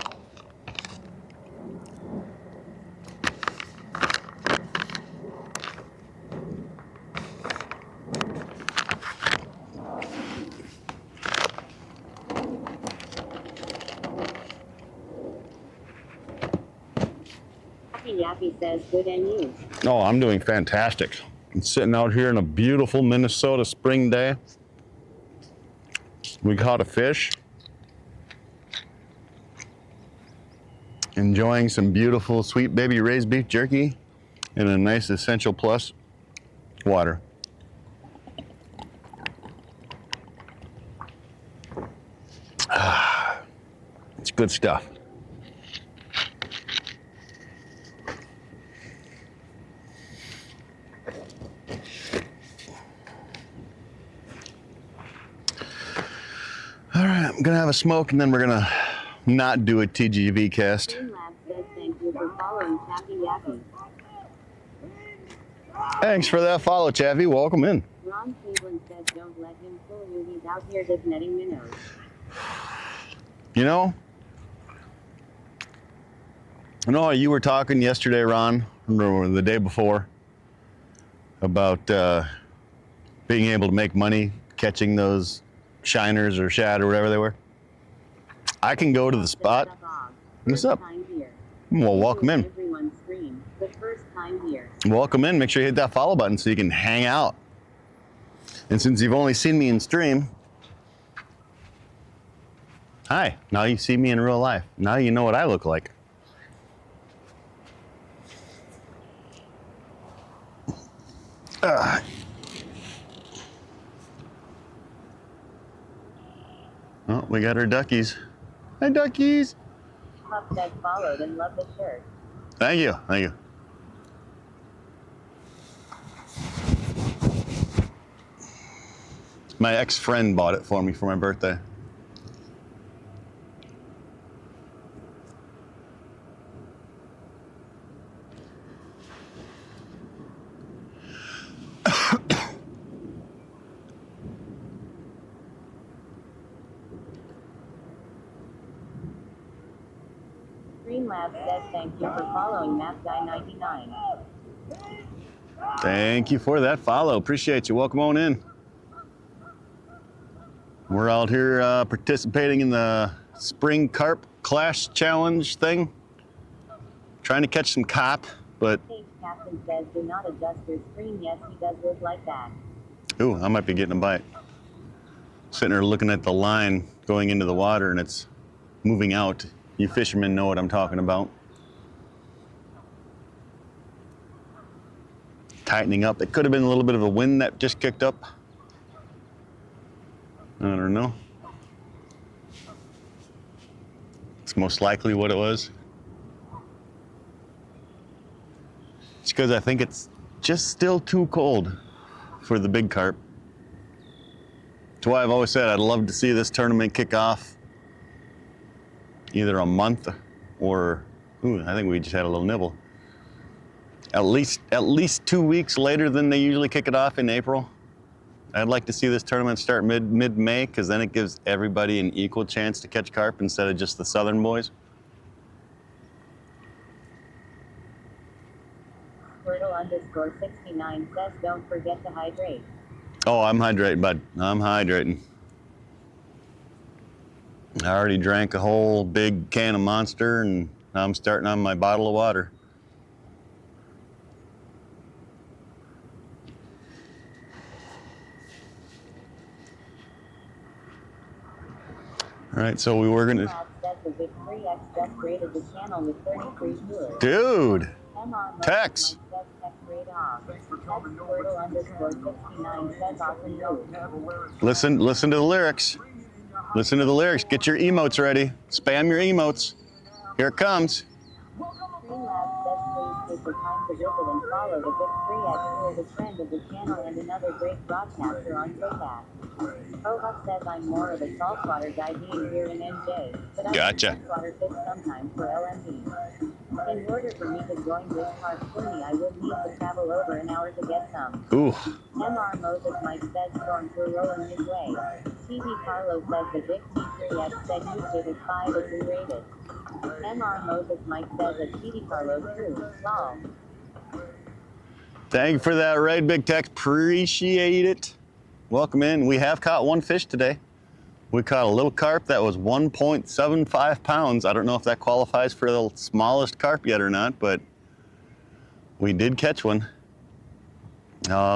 Happy Yappy says good and you. Oh, I'm doing fantastic. I'm sitting out here on a beautiful Minnesota spring day. We caught a fish. Enjoying some beautiful sweet baby raised beef jerky in a nice Essential Plus water. It's good stuff. All right, I'm gonna have a smoke and then we're gonna not do a TGV cast. Streamlabs says thank you for following Happy Yappy. Thanks for that follow, Chaffee. Welcome in. Ron Cleveland says don't let him fool you. He's out here just netting minnows. You know you were talking yesterday, Ron, or the day before, about being able to make money catching those shiners or shad or whatever they were. I can go to the spot. What's up? Well, welcome in. Everyone's stream, the first time here. Welcome in. Make sure you hit that follow button so you can hang out. And since you've only seen me in stream, hi. Now you see me in real life. Now you know what I look like. Oh, we got our duckies. Hi, duckies. Pup says followed and love the shirt. Thank you. Thank you. My ex-friend bought it for me for my birthday. Streamlabs says thank you for following MapGuy99. Thank you for that follow. Appreciate you. Welcome on in. We're out here participating in the spring CARP CLASH challenge thing. Trying to catch some carp, but... Page Captain says do not adjust your screen. Yes, he does look like that. Ooh, I might be getting a bite. Sitting there looking at the line going into the water and it's moving out. You fishermen know what I'm talking about. Tightening up. It could have been a little bit of a wind that just kicked up. I don't know. That's most likely what it was. It's because I think it's just still too cold for the big carp. That's why I've always said I'd love to see this tournament kick off either a month or, I think we just had a little nibble. At least 2 weeks later than they usually kick it off in April. I'd like to see this tournament start mid-May, because then it gives everybody an equal chance to catch carp instead of just the southern boys. Squirtle_69 says don't forget to hydrate. Oh, I'm hydrating, bud. I'm hydrating. I already drank a whole big can of Monster, and now I'm starting on my bottle of water. All right, so we were gonna. Dude, Tex. Listen to the lyrics. Listen to the lyrics. Get your emotes ready. Spam your emotes. Here it comes. Please take the time to visit and follow the Big 3X who is a friend of the channel and another great broadcaster on CARP. Ohak says I'm more of a saltwater guy being here in NJ, but I Gotcha. freshwater fish sometimes for LMD. In order for me to join this carp tourney, I would need to travel over an hour to get some. Ooh. MR Moses Mike says storms were rolling his way. TV Carlo says the Big T3X said YouTube is 5 is rated. MR Moses Mike says a TV Carlo too. Lol. Thank you for that raid, Big Tex. Appreciate it. Welcome in. We have caught one fish today. We caught a little carp that was 1.75 pounds. I don't know if that qualifies for the smallest carp yet or not, but we did catch one.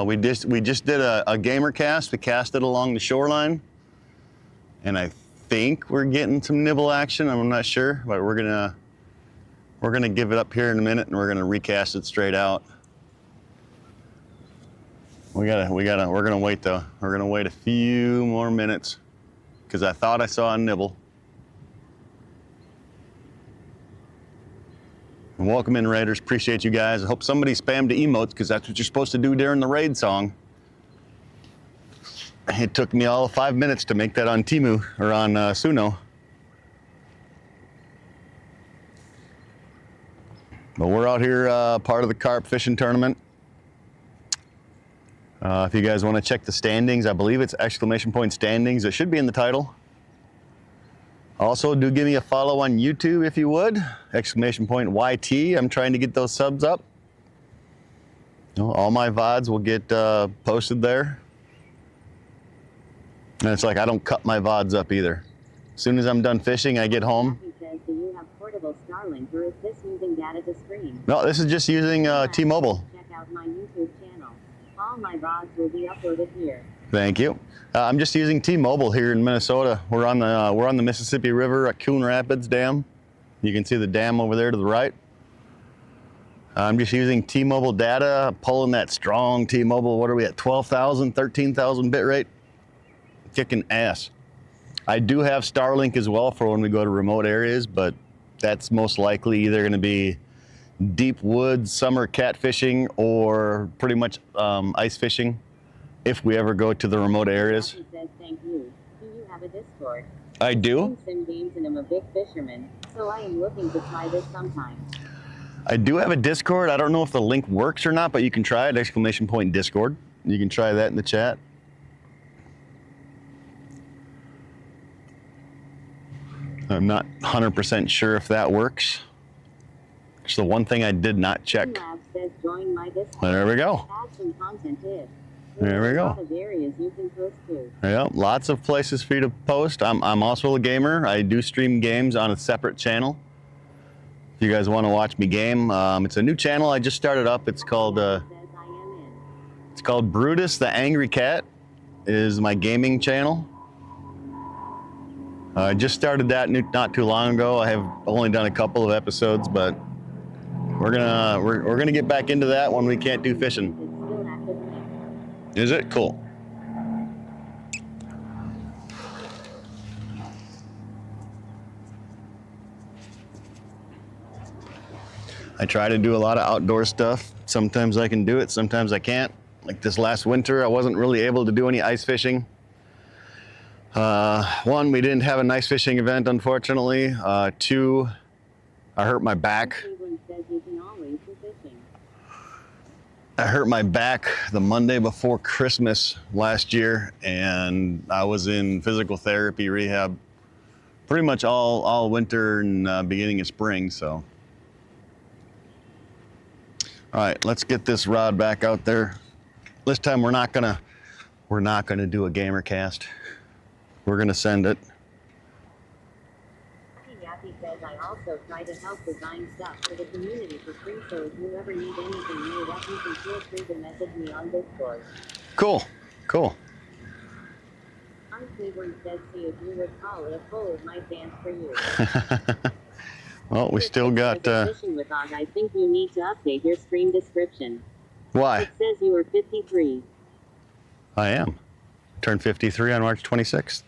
We just did a gamer cast. We cast it along the shoreline, and I think we're getting some nibble action. I'm not sure, but we're gonna give it up here in a minute, and we're gonna recast it straight out. We're gonna wait though. We're gonna wait a few more minutes because I thought I saw a nibble. And welcome in, Raiders. Appreciate you guys. I hope somebody spammed the emotes because that's what you're supposed to do during the raid song. It took me all 5 minutes to make that on Temu or on Suno. But we're out here part of the carp fishing tournament. If you guys want to check the standings, I believe it's ! standings. It should be in the title. Also, do give me a follow on YouTube if you would. !YT. I'm trying to get those subs up. All my VODs will get posted there. And it's like I don't cut my VODs up either. As soon as I'm done fishing, I get home. Says, do you have portable Starlink or is this using data to stream? No, this is just using T-Mobile. Check out my YouTube channel. All my VODs will be uploaded here. Thank you. I'm just using T-Mobile here in Minnesota. We're on the Mississippi River at Coon Rapids Dam. You can see the dam over there to the right. I'm just using T-Mobile data, pulling that strong T-Mobile. What are we at? 12,000, 13,000 bit rate. Kicking ass. I do have Starlink as well for when we go to remote areas, but that's most likely either going to be deep woods, summer catfishing, or pretty much ice fishing if we ever go to the remote areas. He says, thank you. Do you have a Discord? I do. I sim games and I'm a big fisherman, so I am looking to try this sometime. I do have a Discord. I don't know if the link works or not, but you can try it, !Discord. You can try that in the chat. I'm not 100% sure if that works. It's the one thing I did not check. Says, join my Discord. There we go. Add some content in. There we go. A lot of areas you can post to. Yeah, lots of places for you to post. I'm also a gamer. I do stream games on a separate channel. If you guys want to watch me game, it's a new channel I just started up. It's called Brutus the Angry Cat. Is my gaming channel. I just started that not too long ago. I have only done a couple of episodes, but we're gonna get back into that when we can't do fishing. Is it? Cool. I try to do a lot of outdoor stuff. Sometimes I can do it, sometimes I can't. Like this last winter, I wasn't really able to do any ice fishing. One, we didn't have an ice fishing event, unfortunately. Two, I hurt my back. Cleveland says you can always go fishing. I hurt my back the Monday before Christmas last year, and I was in physical therapy rehab pretty much all winter and beginning of spring, so. All right, let's get this rod back out there. This time we're not gonna do a gamer cast. We're gonna send it. Yappy says I also try to help design stuff for the community for free, so if you ever need anything made up, you can feel free to message me on Discord. Cool, cool. Cleveland says, see if you would call it a fold might dance for you. Well, we still got. Fishing with Og, I think you need to update your stream description. Why? It says you are 53. I am. Turned 53 on March 26th.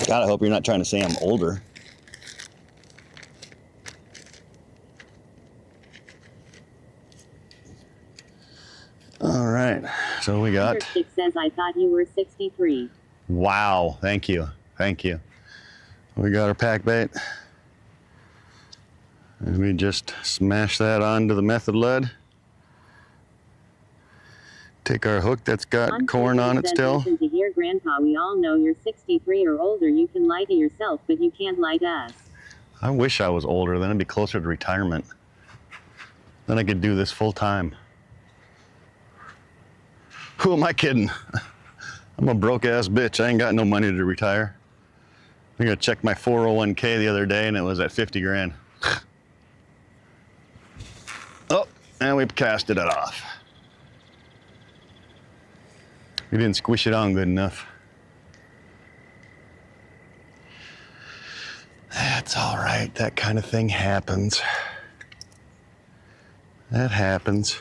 God, I hope you're not trying to say I'm older. All right, so we got. It says I thought you were 63. Wow, thank you, thank you. We got our pack bait. And we just smash that onto the method lead. Take our hook that's got corn on it still. Listen to here, Grandpa, we all know you're 63 or older. You can lie to yourself, but you can't lie to us. I wish I was older, then I'd be closer to retirement. Then I could do this full time. Who am I kidding? I'm a broke ass bitch. I ain't got no money to retire. I think I checked my 401k the other day and it was at 50 grand. Oh, and we casted it off. We didn't squish it on good enough. That's all right. That kind of thing happens. That happens.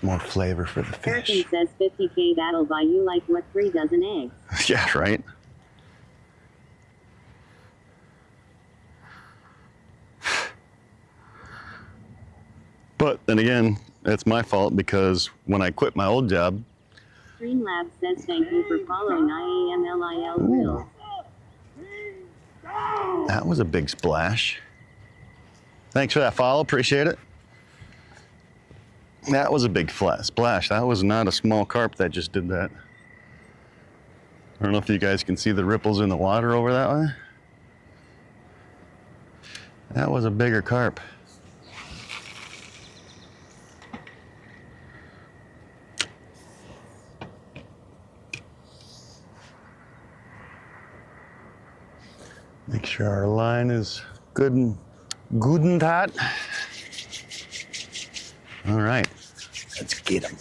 More flavor for the fish. Person says 50K, that'll buy you like what, 3 dozen eggs? Yeah, right. But then again, it's my fault because when I quit my old job. Streamlabs says thank you for following IAMLIL Reels. That was a big splash. Thanks for that follow, appreciate it. That was a big flat splash. That was not a small carp that just did that. I don't know if you guys can see the ripples in the water over that way. That was a bigger carp. Make sure our line is good and tight. All right. Let's get them.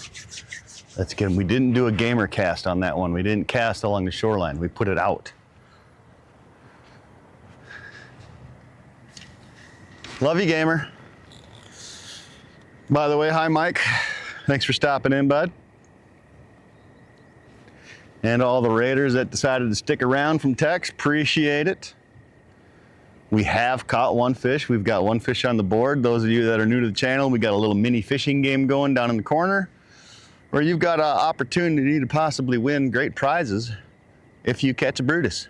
Let's get them. We didn't do a gamer cast on that one. We didn't cast along the shoreline. We put it out. Love you, gamer. By the way, hi, Mike. Thanks for stopping in, bud. And all the raiders that decided to stick around from Tex, appreciate it. We have caught one fish. We've got one fish on the board. Those of you that are new to the channel, we got a little mini fishing game going down in the corner where you've got an opportunity to possibly win great prizes if you catch a Brutus.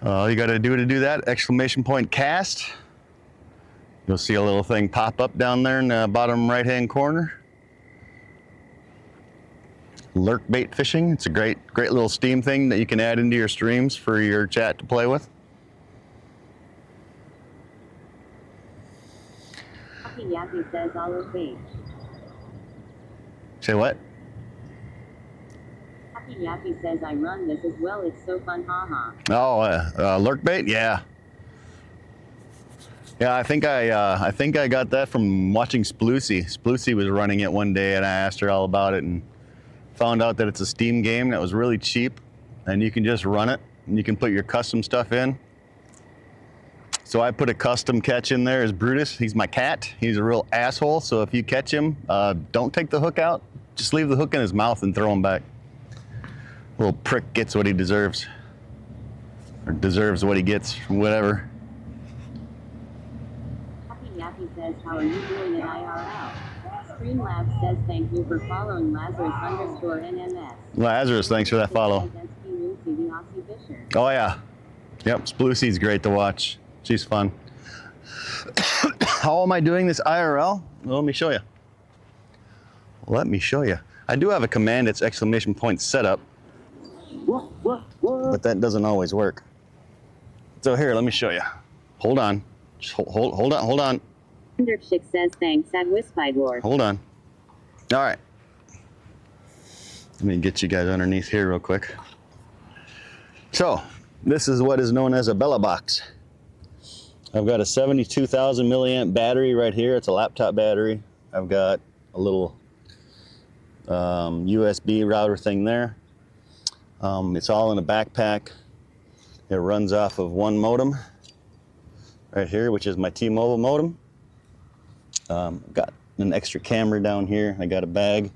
All you got to do that, exclamation point cast. You'll see a little thing pop up down there in the bottom right-hand corner. Lurk bait fishing. It's a great little Steam thing that you can add into your streams for your chat to play with. Yappy says olive bait. Say what? Yappy says I run this as well. It's so fun, haha. Oh, lurk bait, yeah. Yeah, I think I got that from watching Sploosy. Sploosy was running it one day, and I asked her all about it, and found out that it's a Steam game that was really cheap, and you can just run it, and you can put your custom stuff in. So I put a custom catch in there as Brutus. He's my cat. He's a real asshole. So if you catch him, don't take the hook out. Just leave the hook in his mouth and throw him back. Little prick gets what he deserves. Or deserves what he gets, whatever. Happy Yappy says, how are you doing at IRL? Streamlabs says, thank you for following Lazarus_NMS. Lazarus, thanks for that follow. Oh yeah. Yep, Splucy's great to watch. She's fun. How am I doing this IRL? Well, let me show you. Let me show you. I do have a command that's exclamation point setup, but that doesn't always work. So here, let me show you. Hold on. Just hold on. Underchick says, thanks at Wispied Lord. Hold on. All right. Let me get you guys underneath here real quick. So, this is what is known as a Bella box. I've got a 72,000 milliamp battery right here. It's a laptop battery. I've got a little USB router thing there. It's all in a backpack. It runs off of one modem right here, which is my T-Mobile modem. Got an extra camera down here. I got a bag,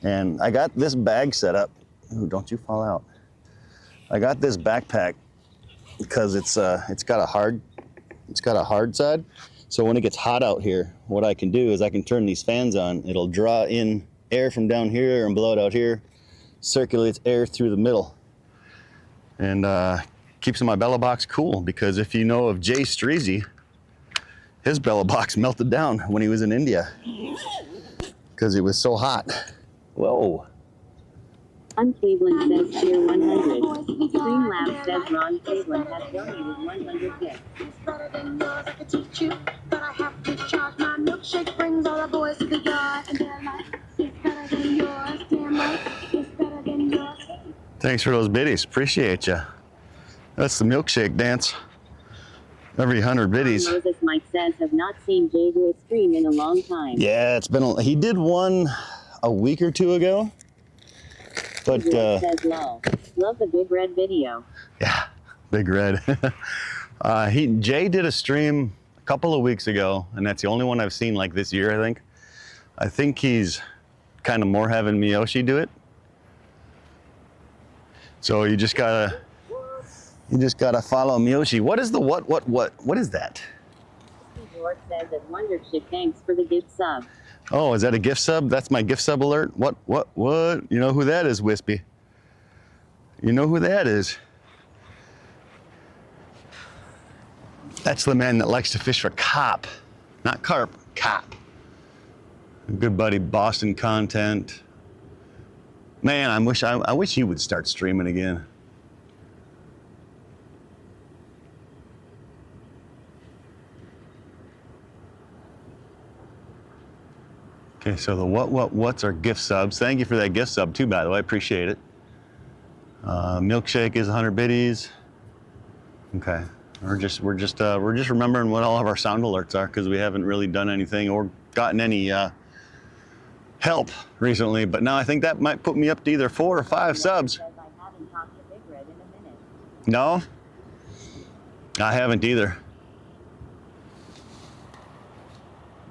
and I got this bag set up. Ooh, don't you fall out. I got this backpack because it's got a hard side. So when it gets hot out here, what I can do is I can turn these fans on. It'll draw in air from down here and blow it out here. Circulates air through the middle, and keeps my Bella box cool. Because if you know of Jay Streezy, his Bella box melted down when he was in India because it was so hot. Whoa. Cleveland says cheer 100. Streamlabs says Ron Cleveland has donated 100 gifts. It's better than yours, I could teach you, but I have to charge. My milkshake brings all the boys to the yard, and they're like, it's better than yours, damn right, it's better than yours. Thanks for those biddies, appreciate you. That's the milkshake dance. Every 100 biddies. Moses Mike says, have not seen Jay do a stream in a long time. Yeah, he did one a week or two ago. But says lol. Love the Big Red video. Yeah, Big Red. Jay did a stream a couple of weeks ago, and that's the only one I've seen like this year, I think. I think he's kind of more having Miyoshi do it. So you just gotta follow Miyoshi. What is the what is that? Lord says that Wonder Chick, thanks for the gift sub. Oh, is that a gift sub? That's my gift sub alert? What? You know who that is, Wispy? You know who that is? That's the man that likes to fish for cop. Not carp, cop. Good buddy, Boston Content. Man, I wish he would start streaming again. Okay, so the what's our gift subs? Thank you for that gift sub too, by the way. I appreciate it. Milkshake is 100 biddies. Okay, we're just remembering what all of our sound alerts are because we haven't really done anything or gotten any help recently. But now I think that might put me up to either 4 or 5 subs. No, I haven't either.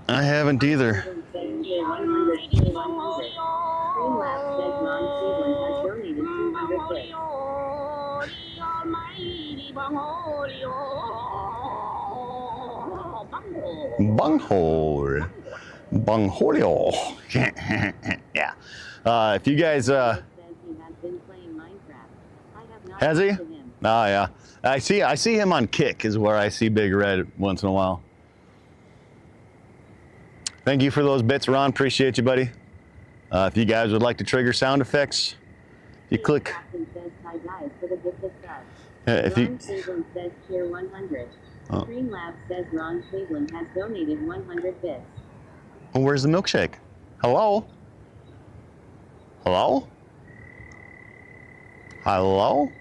I haven't either. Bunghole. Bungholio. Yeah. If you guys has he? Oh yeah. I see him on Kick is where I see Big Red once in a while. Thank you for those bits, Ron. Appreciate you, buddy. If you guys would like to trigger sound effects, you click. If you. Cleveland says cheer 100. Streamlabs says Ron Cleveland has donated 100 bits. Well, where's the milkshake? Hello? Hello? Hello?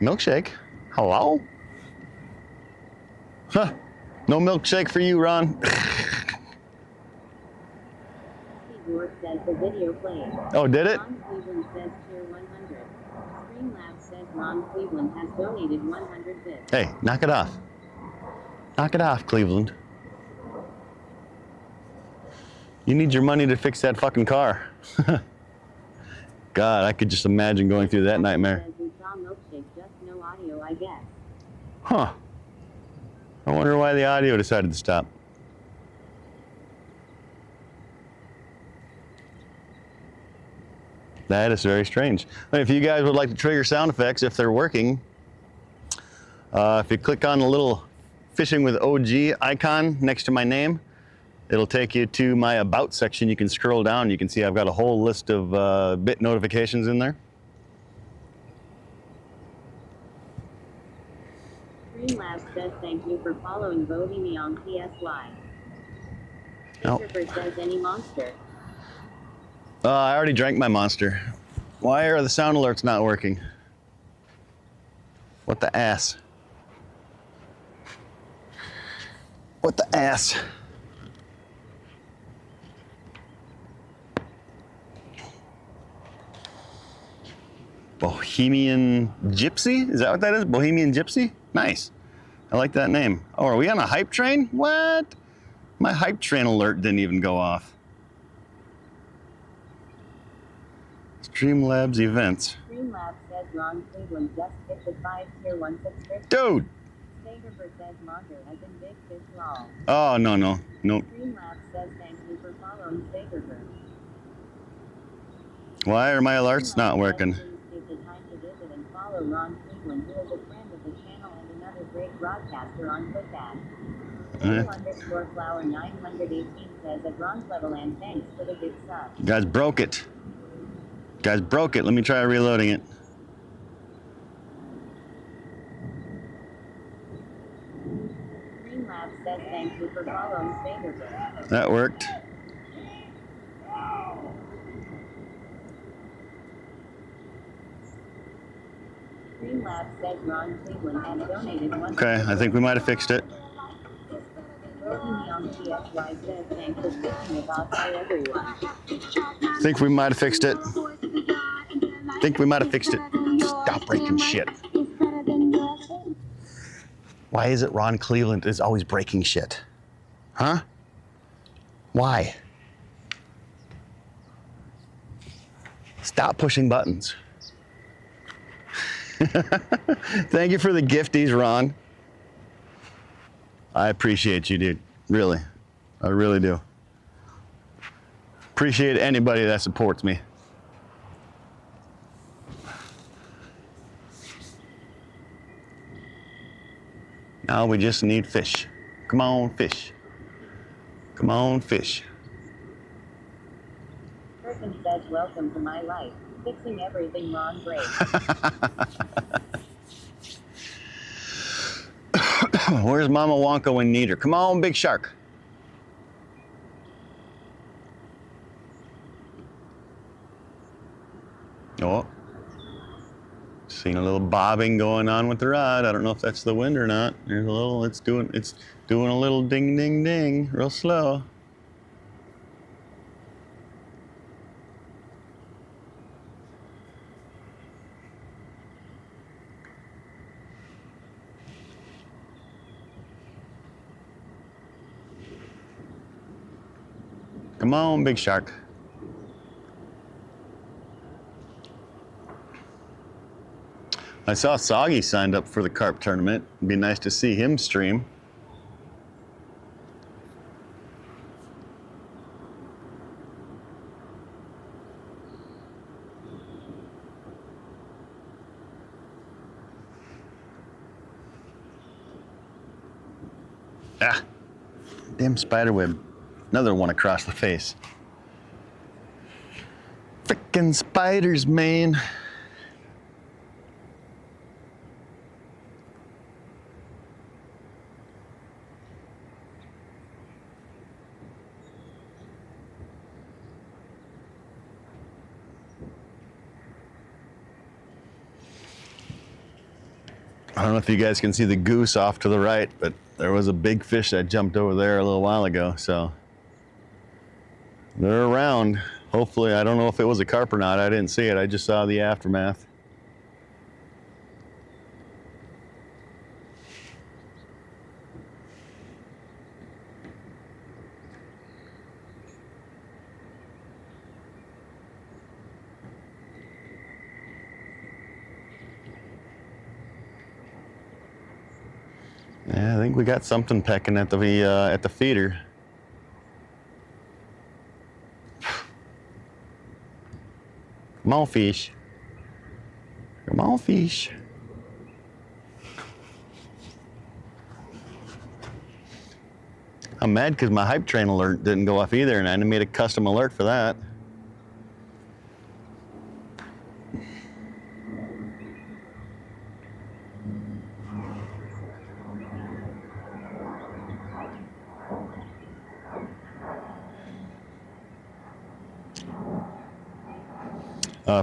Milkshake? Hello? Huh. No milkshake for you, Ron. Lord says the video played. Oh, did it? Ron Cleveland says cheer 100. Streamlabs says Ron Cleveland has donated 100 bits. Hey, knock it off. Knock it off, Cleveland. You need your money to fix that fucking car. God, I could just imagine going through that nightmare. Says we saw milkshake, just no audio, I guess. Huh. I wonder why the audio decided to stop. That is very strange. If you guys would like to trigger sound effects, if they're working, if you click on the little Fishing with OG icon next to my name, it'll take you to my About section. You can scroll down. You can see I've got a whole list of bit notifications in there. Streamlabs says thank you for following Bohemian on PSY. Oh. Christopher says any monster. I already drank my Monster. Why are the sound alerts not working? What the ass? What the ass? Bohemian Gypsy? Is that what that is? Bohemian Gypsy? Nice. I like that name. Oh, are we on a hype train? What? My hype train alert didn't even go off. Streamlabs events. Streamlabs says Ron Cleveland just hit the 5 tier 1 subscription. Dude! Stagerver says Monter as in Big Fish Lol. Oh, no. Nope. Streamlabs says thank you for following Stagerver. Why are my alerts not working? Please take the time to visit and follow Ron Cleveland, who is a friend of the channel and another great broadcaster on ClickAd. _flower 918 says at Ron's level and thanks for the big sub. You guys broke it. Guys broke it. Let me try reloading it. Streamlabs says thank you for following Stagerver. That worked. Streamlabs says Ron Cleveland has donated 100. Okay, I think we might have fixed it. Bohemian PSY says thanks for speaking about hi everyone. I think we might have fixed it. Stop breaking shit. Why is it Ron Cleveland is always breaking shit? Huh? Why? Stop pushing buttons. Thank you for the gifties, Ron. I appreciate you, dude. Really. I really do. Appreciate anybody that supports me. Now we just need fish. Come on, fish. Come on, fish. Person says welcome to my life. Fixing everything Ron breaks. Where's Mama Wonka when you need her? Come on, big shark. Oh. Seen a little bobbing going on with the rod. I don't know if that's the wind or not. There's a little, it's doing a little ding ding ding, real slow. Come on, big shark. I saw Soggy signed up for the carp tournament. It'd be nice to see him stream. Ah, damn spider web. Another one across the face. Frickin' spiders, man. I don't know if you guys can see the goose off to the right, but there was a big fish that jumped over there a little while ago, so they're around. Hopefully, I don't know if it was a carp or not. I didn't see it. I just saw the aftermath. Yeah, I think we got something pecking at the feeder. Come on, fish. Come on, fish. I'm mad because my hype train alert didn't go off either, and I made a custom alert for that.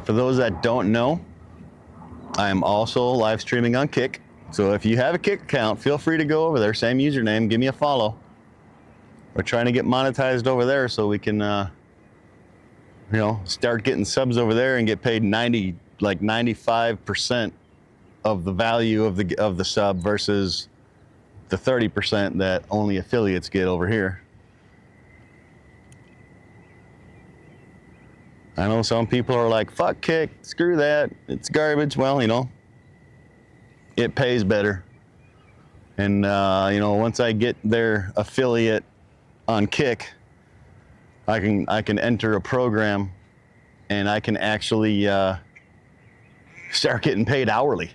For those that don't know, I am also live streaming on Kick. So if you have a Kick account, feel free to go over there, same username, give me a follow. We're trying to get monetized over there so we can, start getting subs over there and get paid 95% of the value of the sub versus the 30% that only affiliates get over here. I know some people are like, fuck Kick, screw that, it's garbage. Well, it pays better. And, once I get their affiliate on Kick, I can enter a program and I can actually start getting paid hourly,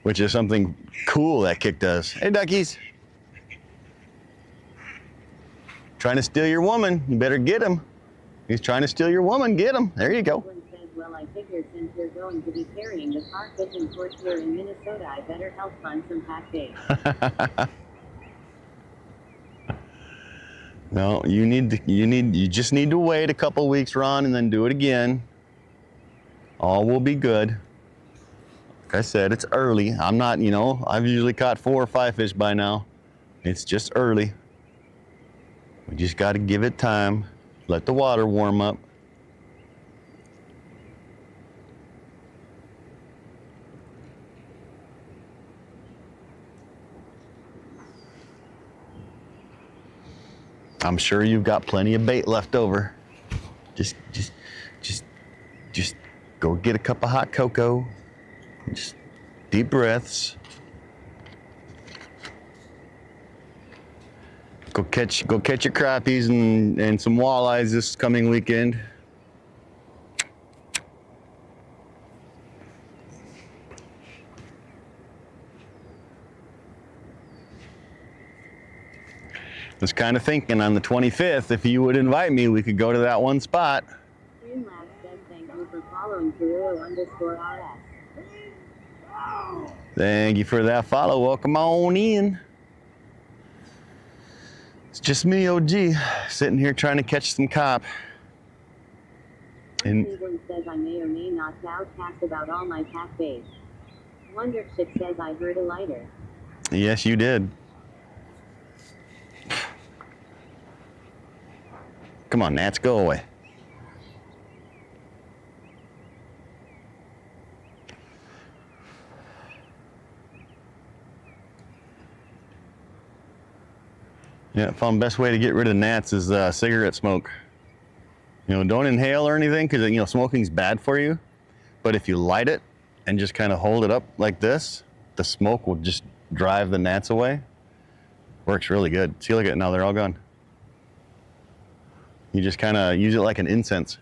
which is something cool that Kick does. Hey, duckies. Trying to steal your woman, you better get him. He's trying to steal your woman, get him. There you go. Says, well, I figured since you're going to be carrying the car fishing torch here in Minnesota, I better help fund some pack bait. No, you just need to wait a couple weeks, Ron, and then do it again. All will be good. Like I said, it's early. I'm not, I've usually caught 4 or 5 fish by now. It's just early. We just got to give it time. Let the water warm up. I'm sure you've got plenty of bait left over. Just go get a cup of hot cocoa. Just deep breaths. Go catch your crappies and some walleyes this coming weekend. Was kind of thinking on the 25th, if you would invite me, we could go to that one spot. Streamlabs says thank you for following Perillo_RS. Thank you for that follow. Welcome on in. It's just me, OG, sitting here trying to catch some carp. And Cleveland says I may or may not outcast about all my pack bait. Wonder Chick says I heard a lighter. yes, you did. Come on, Nats, go away. Yeah, I found the best way to get rid of gnats is cigarette smoke. Don't inhale or anything because, smoking's bad for you. But if you light it and just kind of hold it up like this, the smoke will just drive the gnats away. Works really good. See, look at it now, they're all gone. You just kind of use it like an incense.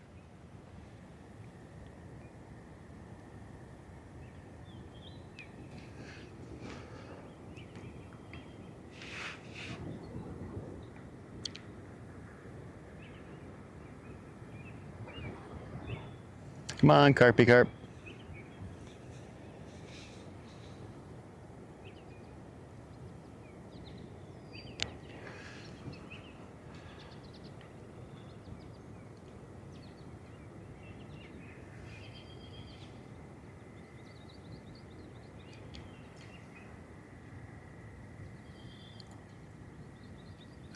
Come on, carpy carp.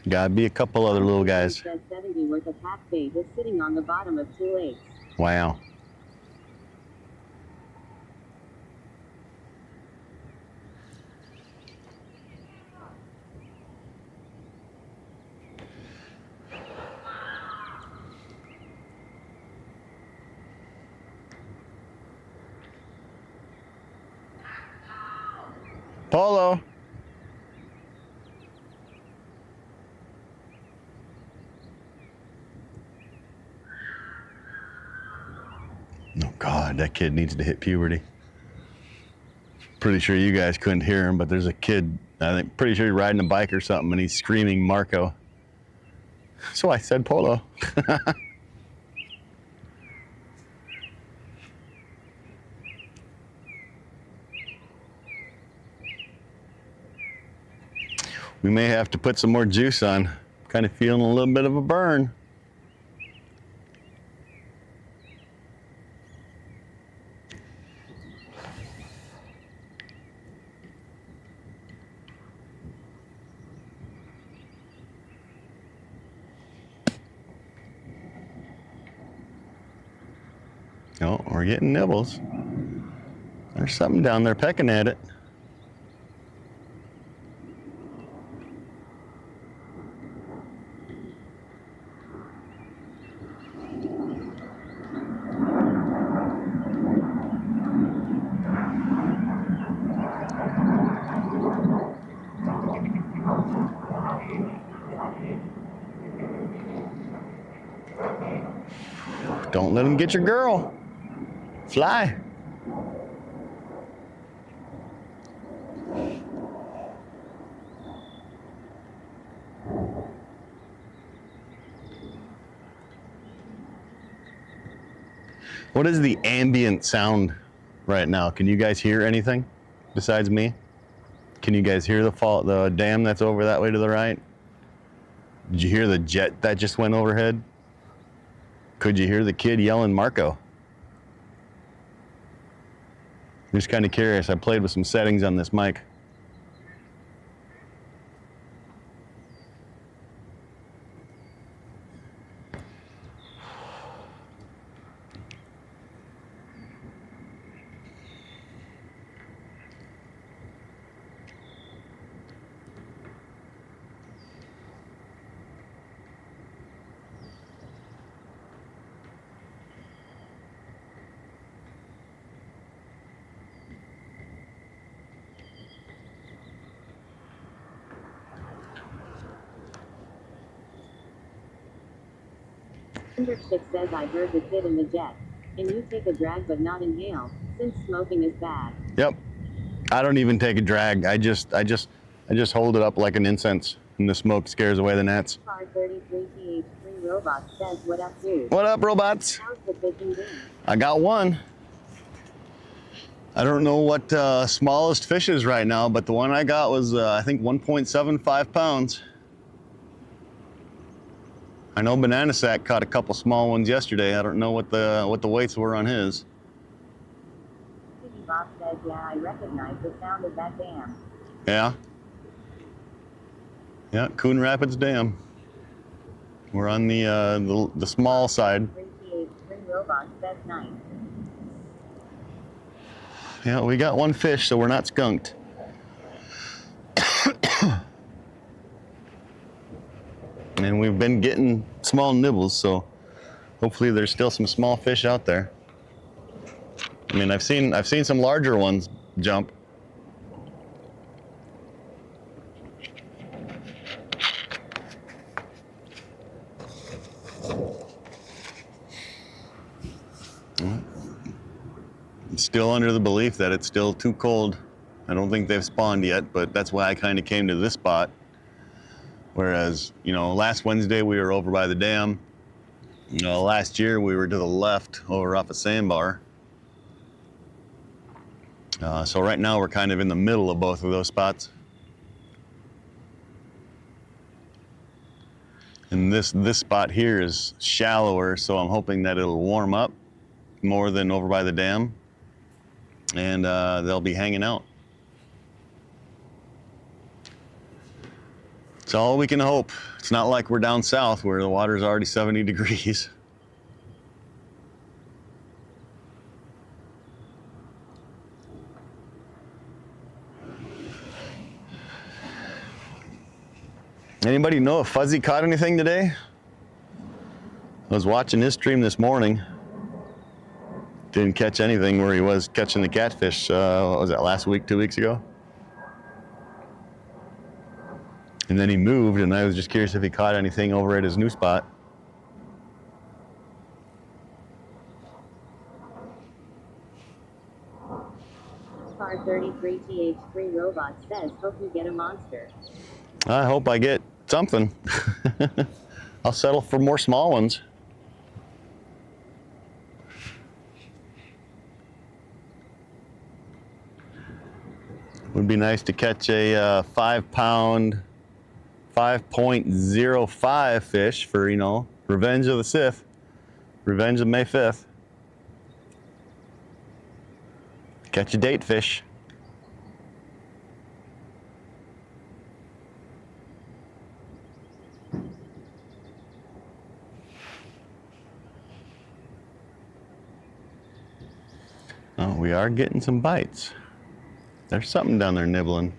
Gotta be a couple other little guys. Says 70 worth of pack bait is sitting on the bottom of 2 lakes. Wow. Polo. God, that kid needs to hit puberty. Pretty sure you guys couldn't hear him, but there's a kid, I think, pretty sure he's riding a bike or something, and he's screaming Marco. So I said Polo. We may have to put some more juice on. Kind of feeling a little bit of a burn. Oh, we're getting nibbles. There's something down there pecking at it. Don't let him get your girl. Fly. What is the ambient sound right now? Can you guys hear anything besides me? Can you guys hear the dam that's over that way to the right? Did you hear the jet that just went overhead? Could you hear the kid yelling Marco? I'm just kind of curious. I played with some settings on this mic. Chick says I heard the kid in the jet. Can you take a drag but not inhale, since smoking is bad? Yep. I don't even take a drag. I just hold it up like an incense, and the smoke scares away the gnats. Car 33TH3 Robot says, what up, dude? What up, robots? How's the fishing been? I got one. I don't know what smallest fish is right now, but the one I got was I think 1.75 pounds. I know Banana Sack caught a couple small ones yesterday. I don't know what the weights were on his. Piggy Bob says, yeah, I recognize the sound of that dam. Yeah. Yeah, Coon Rapids Dam. We're on the small side. 33TH3 Robot says, nice. Yeah, we got one fish, so we're not skunked. And we've been getting small nibbles, so hopefully there's still some small fish out there. I mean, I've seen some larger ones jump. I'm still under the belief that it's still too cold. I don't think they've spawned yet, but that's why I kind of came to this spot. Whereas, you know, last Wednesday we were over by the dam. You know, last year we were to the left over off of Sandbar. So right now we're kind of in the middle of both of those spots. And this spot here is shallower, so I'm hoping that it'll warm up more than over by the dam. And they'll be hanging out. It's all we can hope. It's not like we're down south where the water's already 70 degrees. Anybody know if Fuzzy caught anything today? I was watching his stream this morning. Didn't catch anything where he was catching the catfish, what was that, last week, 2 weeks ago? And then he moved, and I was just curious if he caught anything over at his new spot. Car33TH3 Robot says, hope you get a monster. I hope I get something. I'll settle for more small ones. Would be nice to catch a 5-pound, 5.05 fish for, you know, Revenge of the Sith. Revenge of May 5th. Catch a date fish. Oh, we are getting some bites. There's something down there nibbling.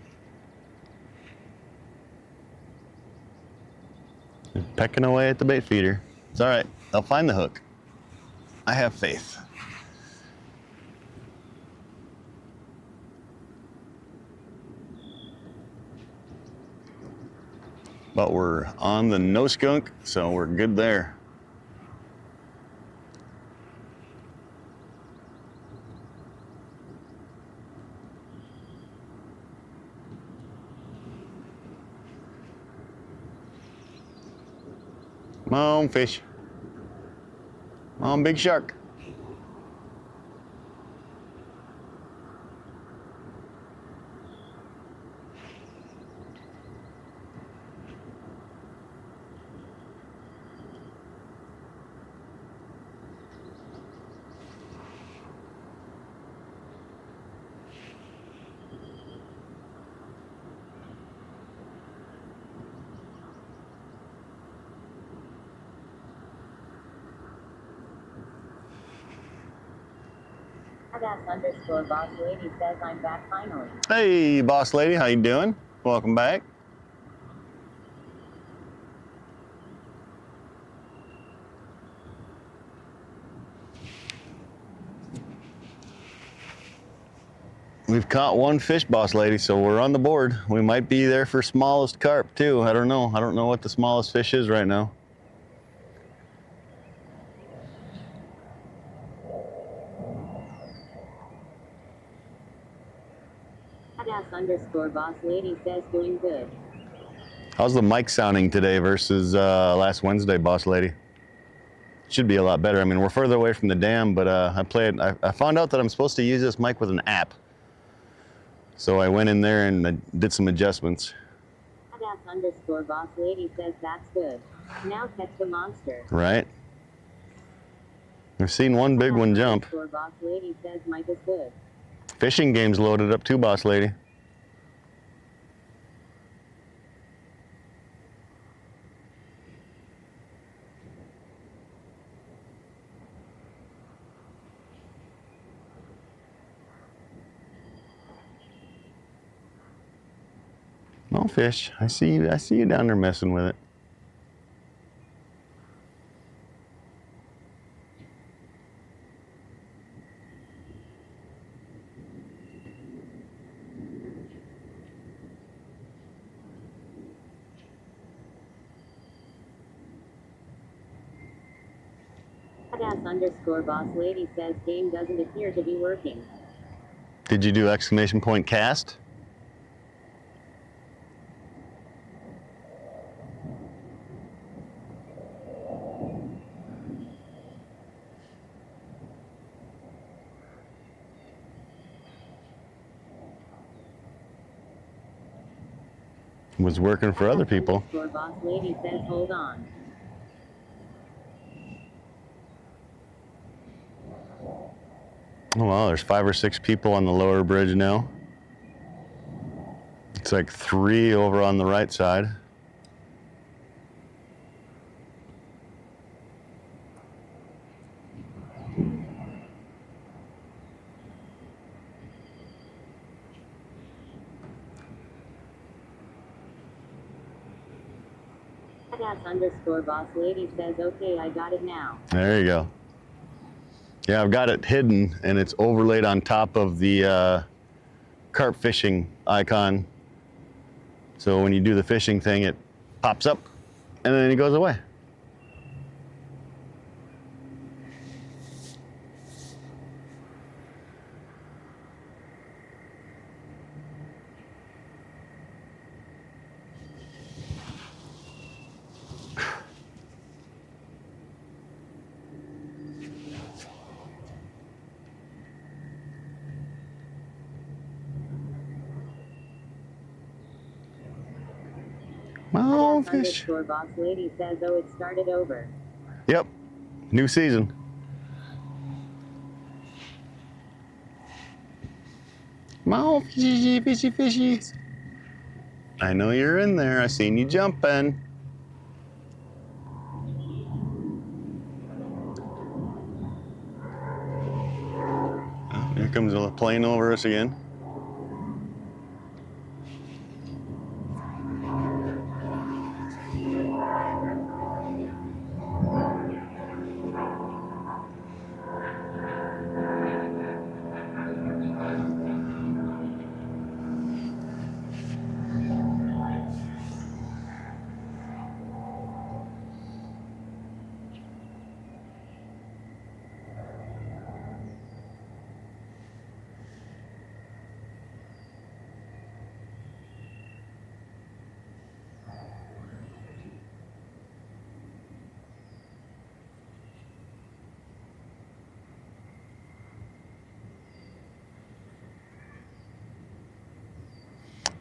They're pecking away at the bait feeder. It's all right. They'll find the hook. I have faith. But we're on the no skunk, so we're good there. Come on, fish. Come on, big shark. Badass_boss lady says I'm back finally. Hey, boss lady, how you doing? Welcome back. We've caught one fish, boss lady, so we're on the board. We might be there for smallest carp too. I don't know. I don't know what the smallest fish is right now. Badass_boss lady says doing good. How's the mic sounding today versus last Wednesday, boss lady? Should be a lot better. I mean, we're further away from the dam, but I found out that I'm supposed to use this mic with an app. So I went in there and I did some adjustments. Badass_boss lady says that's good. Now catch the monster. Right. I've seen one big one jump. Boss lady says mic is good. Fishing game's loaded up too, boss lady. No fish. I see you down there messing with it. Badass_boss lady says game doesn't appear to be working. Did you do exclamation point cast? Was working for other people. Boss lady says hold on. Oh wow, there's 5 or 6 people on the lower bridge now. It's like 3 over on the right side. Badass_boss lady says okay, I got it now. There you go. Yeah, I've got it hidden and it's overlaid on top of the carp fishing icon. So when you do the fishing thing, it pops up and then it goes away. Small fish. _ boss lady says, oh, it started over. Yep, new season. Small fishy, fishy, fishy. I know you're in there. I seen you jumping. Oh, here comes a plane over us again.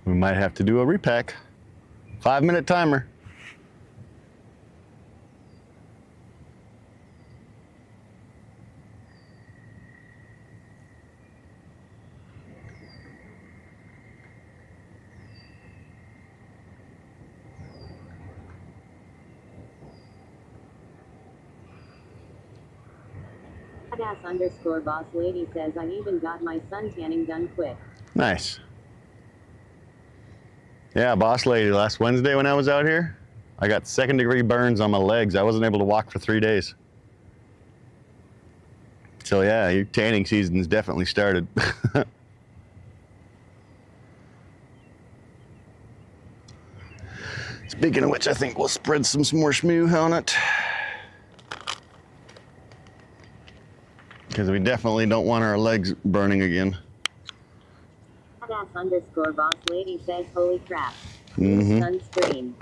We might have to do a repack. 5-minute timer. _ boss lady says, I even got my sun tanning done quick. Nice. Yeah, boss lady, last Wednesday when I was out here, I got 2nd-degree burns on my legs. I wasn't able to walk for 3 days. So yeah, your tanning season's definitely started. Speaking of which, I think we'll spread some more schmoo on it. Because we definitely don't want our legs burning again. _ boss lady says, holy crap. Mm-hmm. Sunscreen.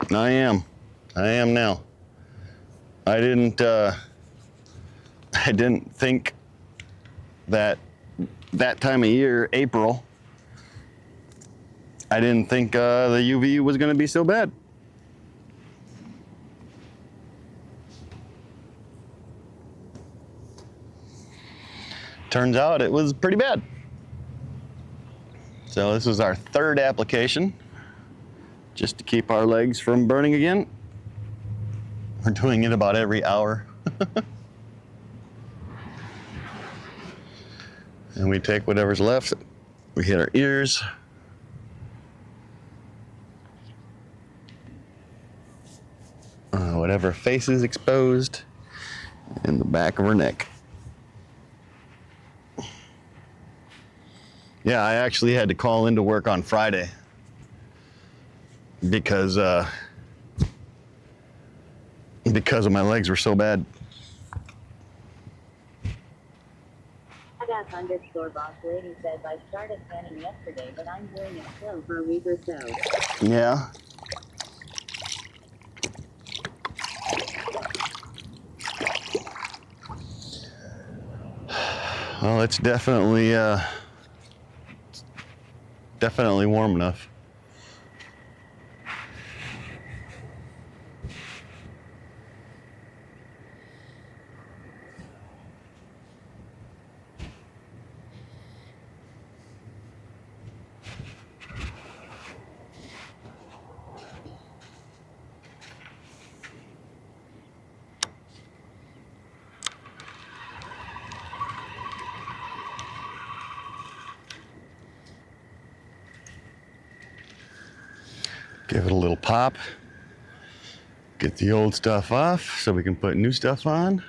I am now. I didn't think that time of year, April, I didn't think the UV was going to be so bad. Turns out it was pretty bad. So this is our 3rd application, just to keep our legs from burning again. We're doing it about every hour. And we take whatever's left. We hit our ears. Whatever face is exposed, and the back of her neck. Yeah, I actually had to call into work on Friday because of my legs were so bad. _ boss lady says, I started tanning yesterday, but I'm doing it still for a week or so. Yeah. Well, it's definitely warm enough. Give it a little pop. Get the old stuff off so we can put new stuff on.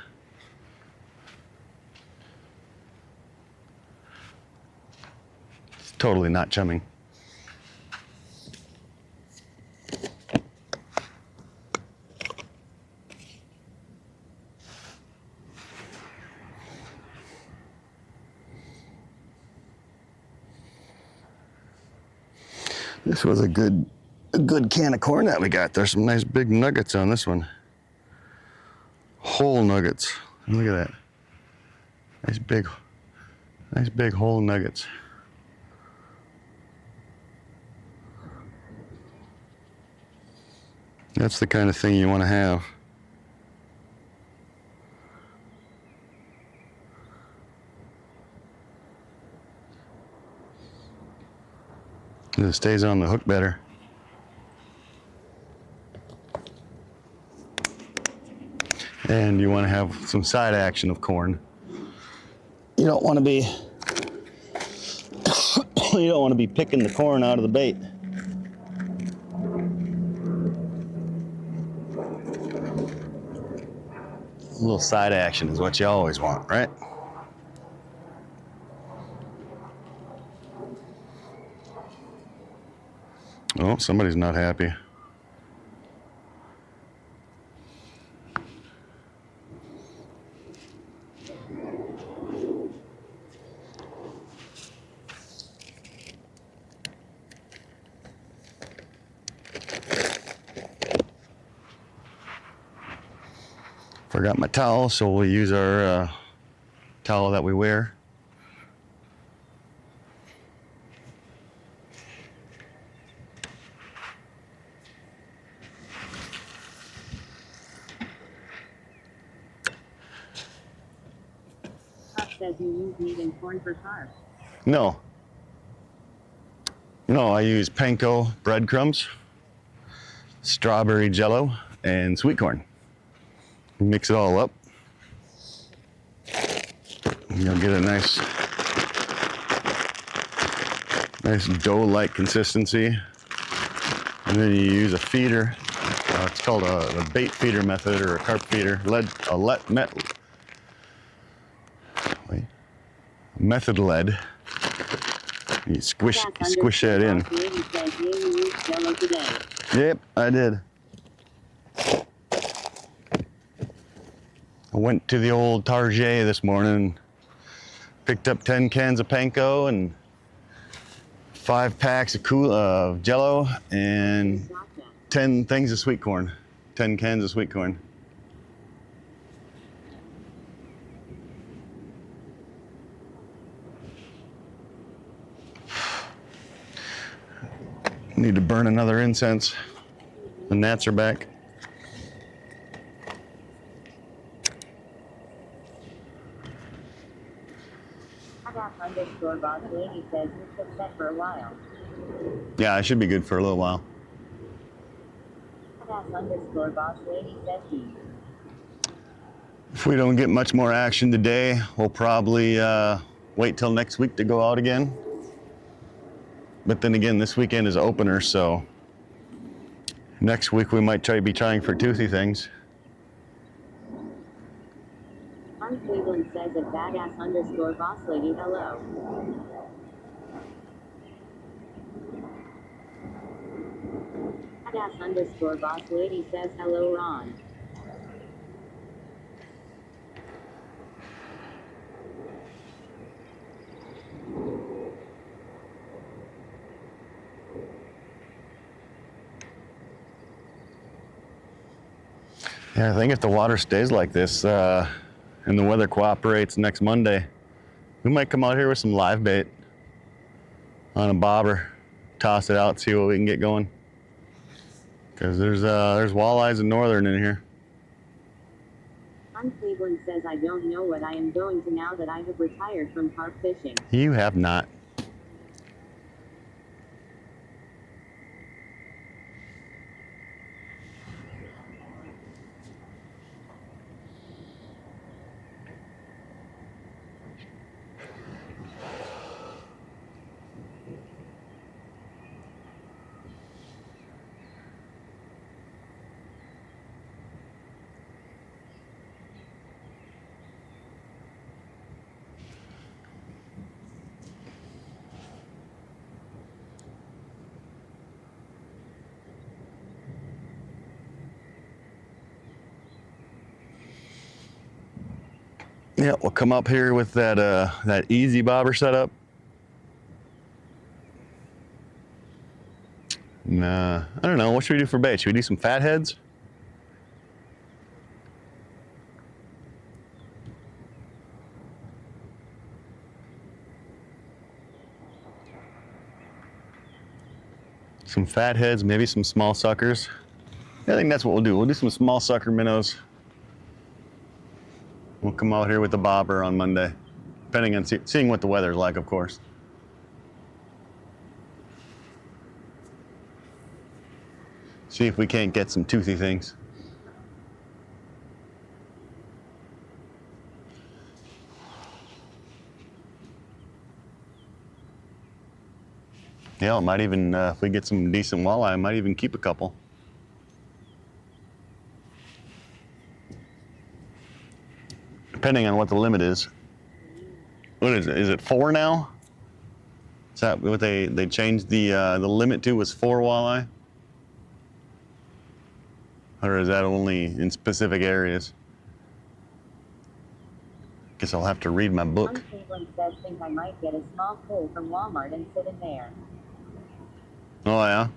It's totally not chumming. This was a good can of corn that we got. There's some nice big nuggets on this one. Whole nuggets. Look at that. Nice big whole nuggets. That's the kind of thing you want to have. It stays on the hook better. And you want to have some side action of corn. You don't want to be you don't want to be picking the corn out of the bait. A little side action is what you always want, right? Oh, somebody's not happy. Forgot my towel, so we'll use our towel that we wear. Carp says you use meat and corn for carp. No. No, I use panko breadcrumbs, strawberry jello, and sweet corn. Mix it all up. You'll get a nice dough-like consistency. And then you use a feeder. It's called a bait feeder method or a carp feeder. Method lead. You squish that in. Yep, I did. I went to the old Target this morning, picked up 10 cans of panko and 5 packs of Jello and 10 things of sweet corn. 10 cans of sweet corn. Need to burn another incense. The gnats are back. Boss lady says you should set for a while. Yeah, I should be good for a little while. Boss lady says he. If we don't get much more action today, we'll probably wait till next week to go out again. But then again, this weekend is opener, so next week we might be trying for toothy things. Cleveland says at badass boss lady hello. Badass boss lady says hello Ron. Yeah, I think if the water stays like this and the weather cooperates next Monday, we might come out here with some live bait on a bobber, toss it out, see what we can get going. Because there's walleyes and northern in here. Cleveland says I don't know what I am going to now that I have retired from carp fishing. You have not. Yeah, we'll come up here with that easy bobber setup. Nah, I don't know. What should we do for bait? Should we do some fatheads? Some fatheads, maybe some small suckers. I think that's what we'll do. We'll do some small sucker minnows. We'll come out here with the bobber on Monday, depending on seeing what the weather's like, of course. See if we can't get some toothy things. Yeah, I might even, if we get some decent walleye, I might even keep a couple. Depending on what the limit is. What is it? Is it 4 now? Is that what they changed the limit to was 4 walleye? Or is that only in specific areas? Guess I'll have to read my book. One Cleveland says, think I might get a small pool from Walmart and sit in there. Oh yeah?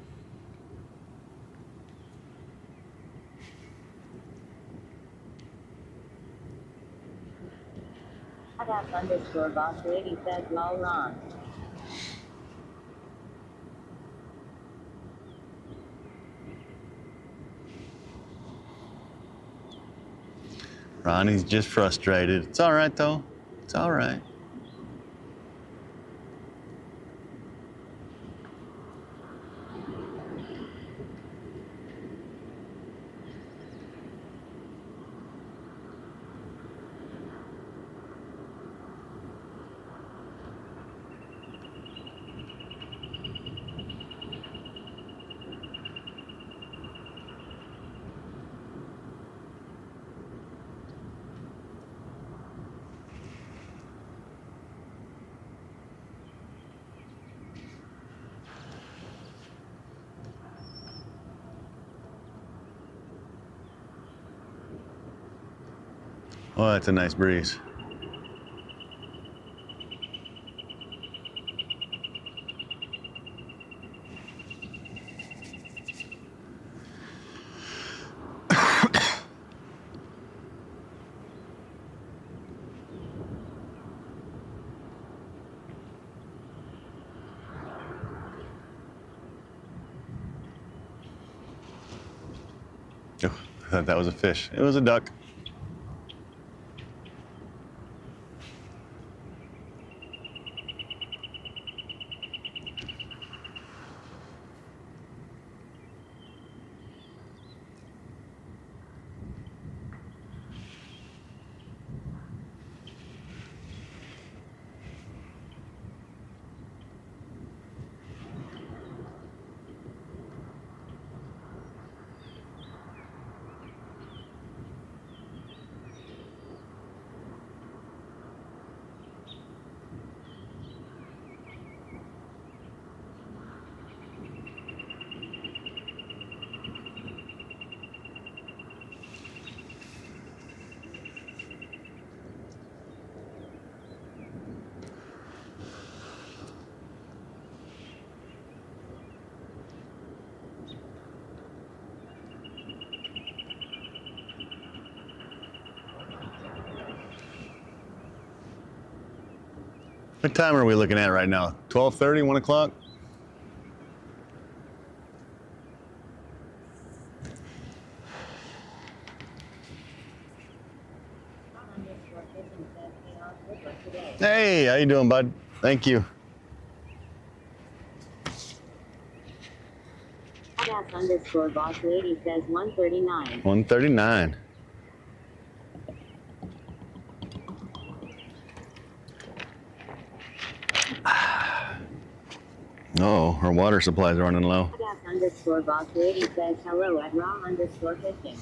_boss lady says, lol Ron. Ronnie's just frustrated. It's all right though. It's all right. Oh, that's a nice breeze. Oh, I thought that was a fish. It was a duck. What time are we looking at right now? 12:30, 1 o'clock? Hey, how you doing, bud? Thank you. _boss lady says 139. 139. Oh, our water supply's running low. _boss lady says hello at raw_fishing.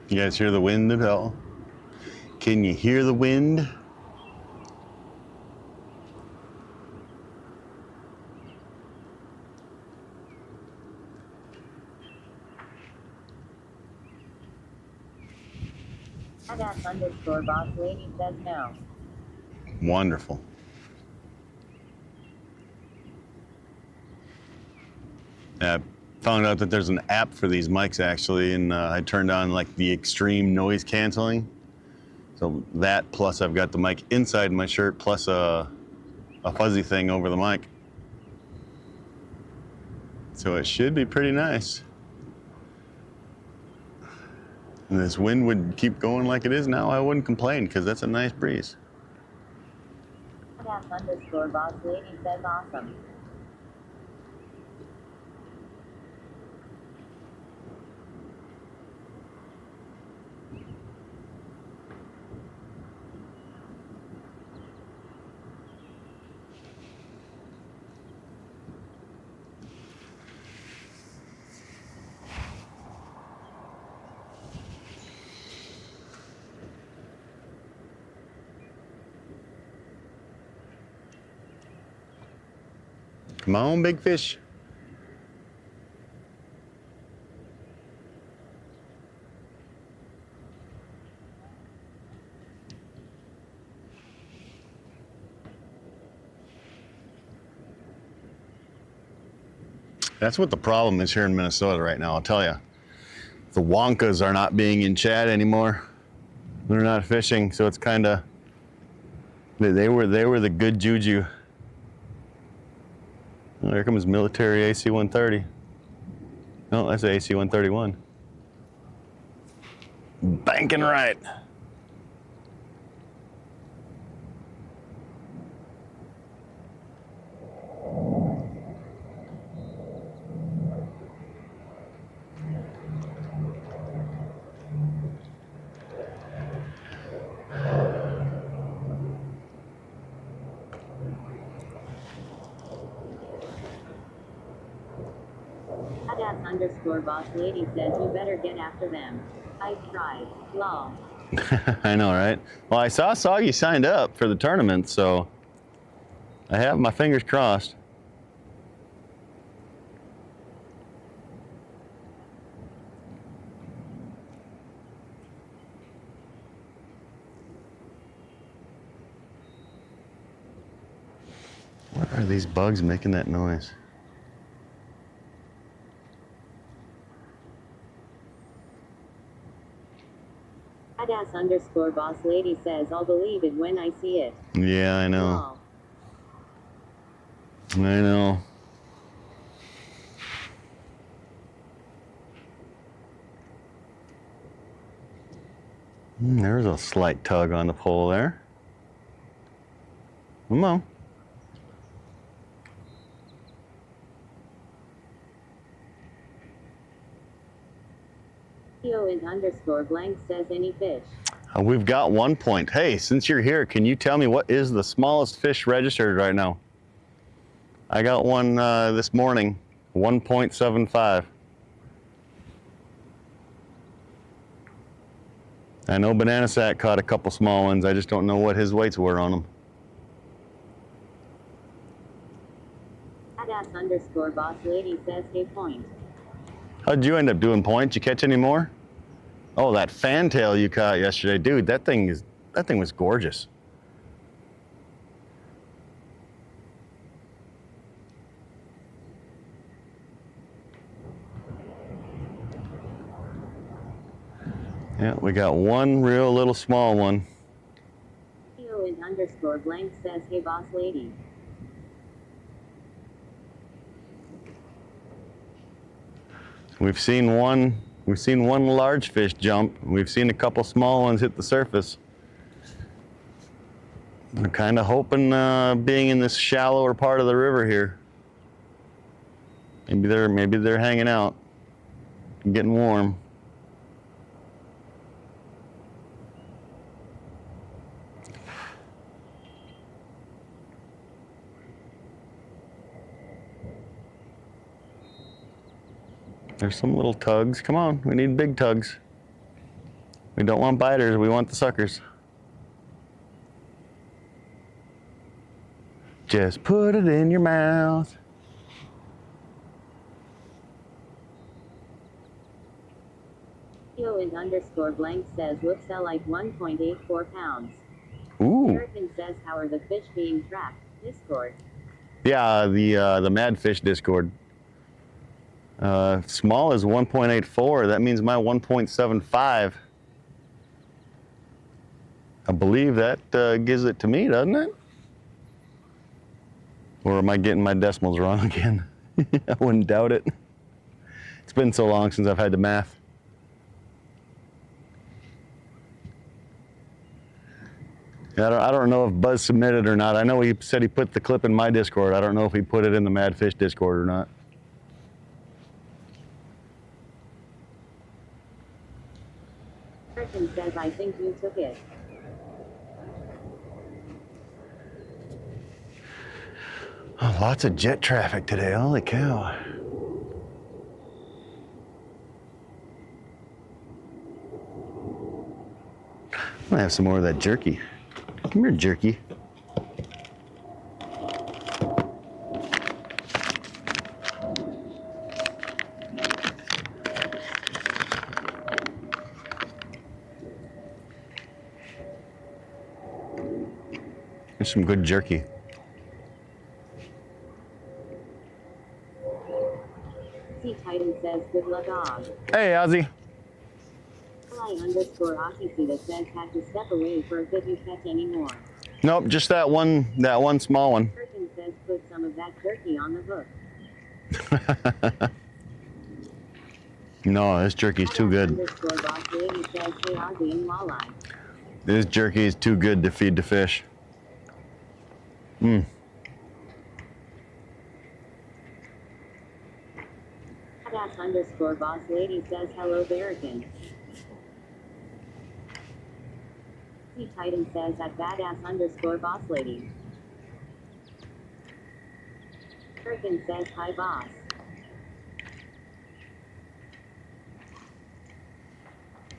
You guys hear the wind at all? Can you hear the wind? @_boss lady says no. Wonderful. I found out that there's an app for these mics actually, and I turned on like the extreme noise canceling. So that plus I've got the mic inside my shirt plus a fuzzy thing over the mic. So it should be pretty nice. And this wind would keep going like it is now, I wouldn't complain because that's a nice breeze. @_boss lady says awesome. Come on, big fish. That's what the problem is here in Minnesota right now, I'll tell you. The Wonkas are not being in chat anymore. They're not fishing, so it's kind of, they were the good juju. Oh, here comes military AC-130. No, that's the AC-131. Banking right. @_boss lady says you better get after them. I tried. Lol. I know, right? Well, I saw Soggy signed up for the tournament, so I have my fingers crossed. What are these bugs making that noise? @_boss lady says I'll believe it when I see it. Yeah, I know. Lol. I know. There's a slight tug on the pole there. Come on. @_blank says any fish. We've got 1 point. Hey, since you're here, can you tell me what is the smallest fish registered right now? I got one this morning, 1.75. I know Banana Sack caught a couple small ones. I just don't know what his weights were on them. @_boss lady says hey point. How'd you end up doing, Point? Did you catch any more? Oh, that fantail you caught yesterday. Dude, that thing was gorgeous. Yeah, we got one real little small one. @_blank says hey boss lady. We've seen one large fish jump. We've seen a couple small ones hit the surface. I'm kind of hoping being in this shallower part of the river here. Maybe they're hanging out, getting warm. There's some little tugs. Come on, we need big tugs. We don't want biters, we want the suckers. Just put it in your mouth. Kilo is underscore blank says looks like 1.84 pounds. Ooh. American says how are the fish being tracked? Discord. Yeah, the Mad Fish Discord. Small is 1.84. That means my 1.75. I believe that gives it to me, doesn't it? Or am I getting my decimals wrong again? I wouldn't doubt it. It's been so long since I've had the math. I don't know if Buzz submitted or not. I know he said he put the clip in my Discord. I don't know if he put it in the Mad Fish Discord or not. American says I think you took it. Oh, lots of jet traffic today. Holy cow. I'm gonna have some more of that jerky. Come here, jerky. There's some good jerky. C Titan says good luck dog. Hey, Ozzy. Fly underscore Aussie that says had to step away for a bit you catch any more. Nope, just that one small one. American says put some of that jerky on the hook. No, this jerky's too good. Underscore boss lady says hey Aussie and walleye. This jerky is too good to feed the fish. Badass underscore boss lady says hello American. C Titan says at badass underscore boss lady. American says hi boss.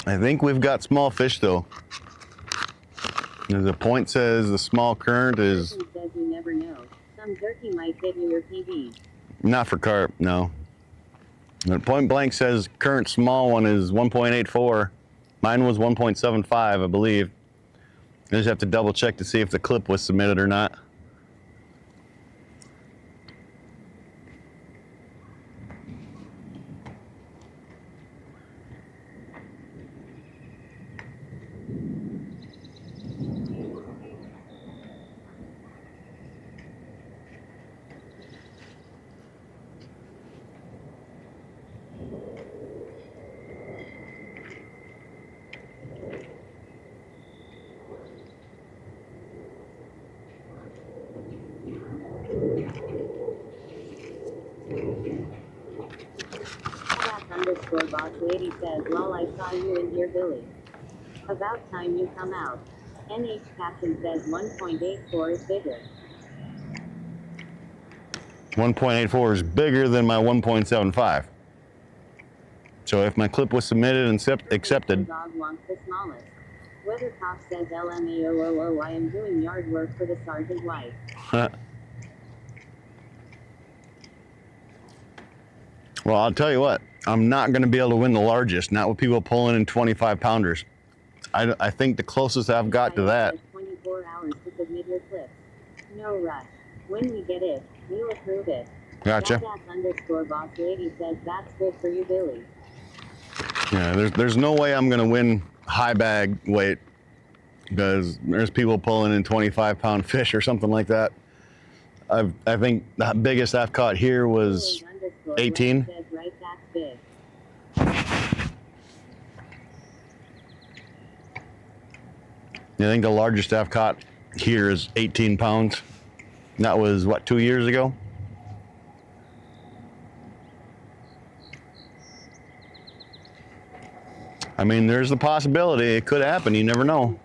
I think we've got small fish though. The point says the small current is American says you never know. Some jerky might hit you your PB. not for carp, no. The point blank says current small one is 1.84. Mine was 1.75, I believe. I just have to double check to see if the clip was submitted or not. Badass underscore boss lady says lol I saw you in Dear Billy. About time you come out. NH Captain says 1.84 is bigger. 1.84 is bigger than my 1.75. So if my clip was submitted and accepted, Dog wants the smallest. Weathercock says LMAOOO I am doing yard work for the sergeant wife. well, I'll tell you what, I'm not going to be able to win the largest, not with people pulling in 25 pounders. I think the closest I've got to that. 24 hours to submit your clips. No rush. When we get it, we'll approve it. Gotcha. Badass underscore boss lady says that's good for you, Billy. Yeah, there's no way I'm going to win high bag weight because there's people pulling in 25-pound fish or something like that. I think the biggest I've caught here was 18. Says, right, that's big. I think the largest I've caught here is 18 pounds. That was, what, 2 years ago? I mean, there's the possibility. It could happen. You never know.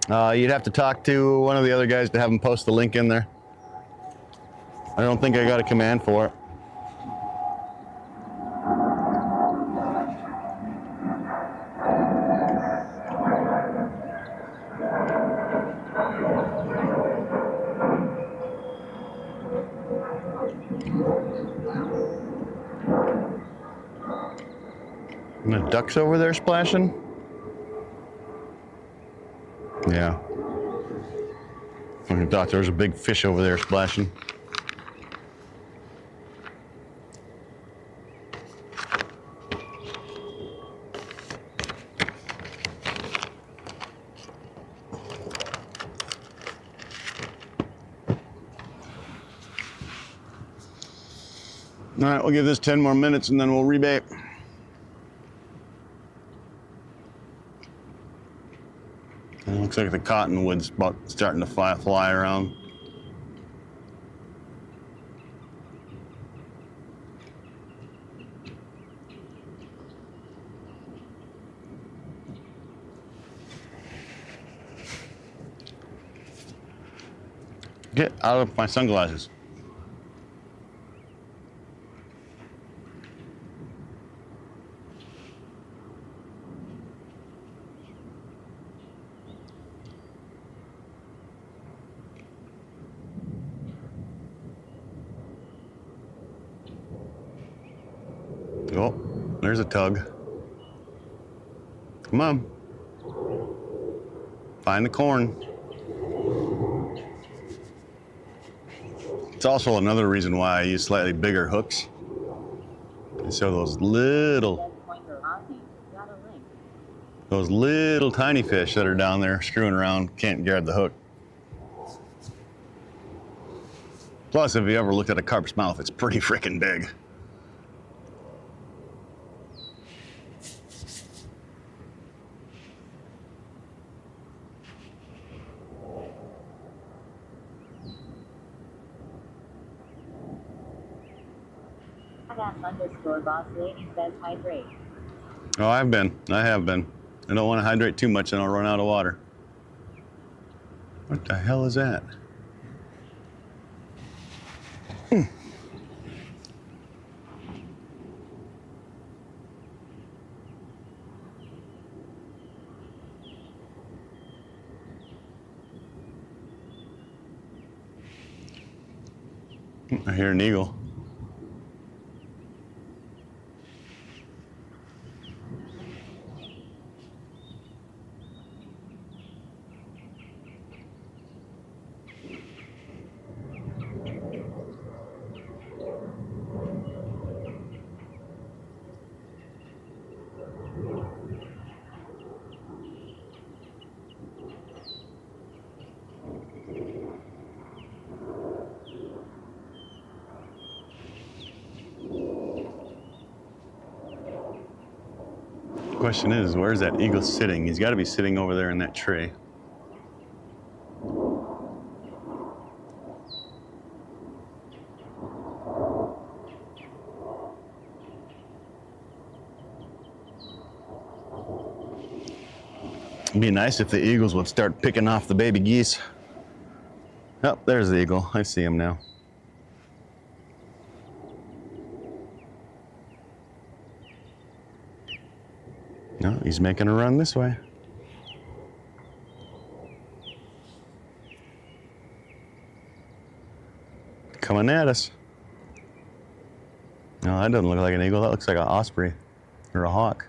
You'd have to talk to one of the other guys to have them post the link in there. I don't think I got a command for it. ducks over there splashing? Yeah. I thought there was a big fish over there splashing. All right, we'll give this 10 more minutes and then we'll rebait. It looks like the cottonwood's about starting to fly around. Get out of my sunglasses. Oh, there's a tug. Come on. Find the corn. It's also another reason why I use slightly bigger hooks. So those little tiny fish that are down there screwing around can't grab the hook. Plus, if you ever looked at a carp's mouth, it's pretty freaking big. _boss lady says hydrate. Oh, I have been. I don't want to hydrate too much and I'll run out of water. What the hell is that? I hear an eagle. Question is, where's that eagle sitting? He's got to be sitting over there in that tree. It'd be nice if the eagles would start picking off the baby geese. Oh, there's the eagle. I see him now. No, he's making a run this way. Coming at us. No, that doesn't look like an eagle. That looks like an osprey or a hawk.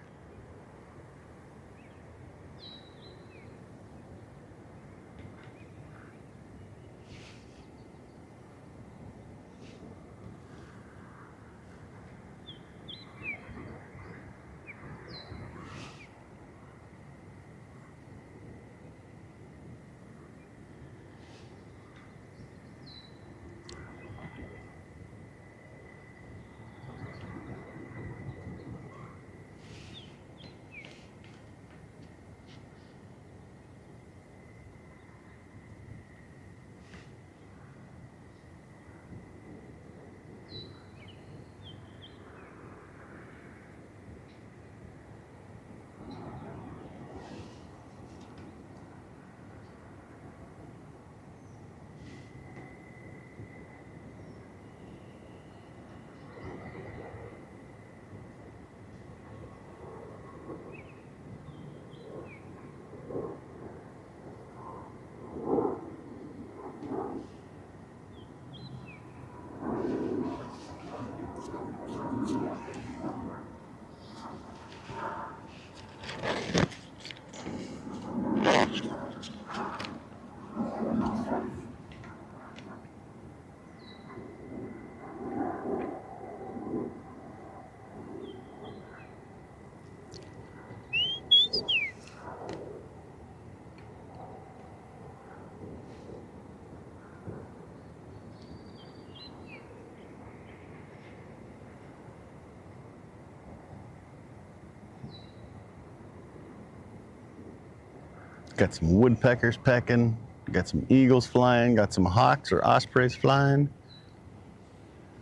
Got some woodpeckers pecking, got some eagles flying, got some hawks or ospreys flying.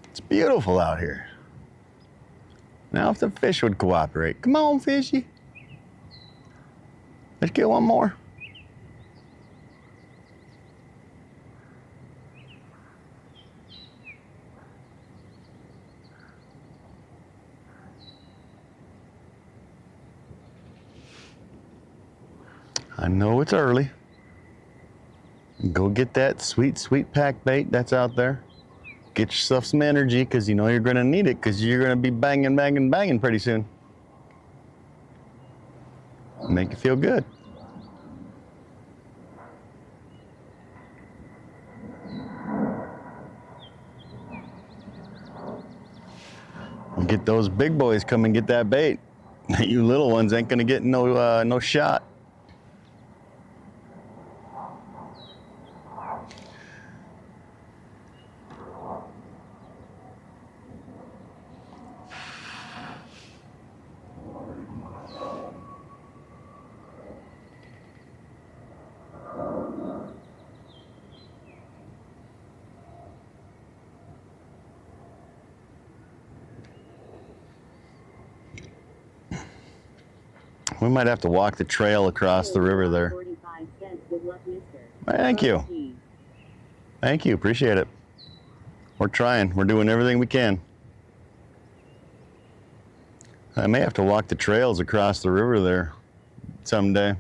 It's beautiful out here. Now if the fish would cooperate. Come on, fishy. Let's get one more. I know it's early. Go get that sweet, sweet pack bait that's out there. Get yourself some energy because you know you're going to need it because you're going to be banging, banging, banging pretty soon. Make you feel good. Get those big boys come and get that bait. You little ones ain't going to get no shot. We might have to walk the trail across the river there. 45 cents. Good luck, mister. Thank you. Thank you. Appreciate it. We're trying. We're doing everything we can. I may have to walk the trails across the river there someday.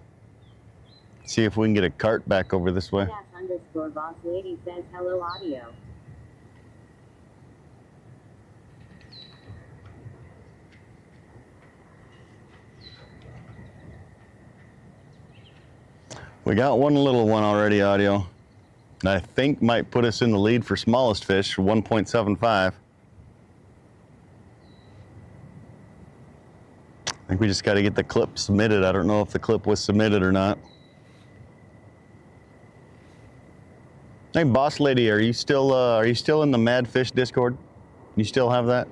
See if we can get a cart back over this way. _boss lady says hello audio. We got one little one already, audio. And I think might put us in the lead for smallest fish, 1.75. I think we just got to get the clip submitted. I don't know if the clip was submitted or not. Hey, boss lady, are you still in the Mad Fish Discord? You still have that?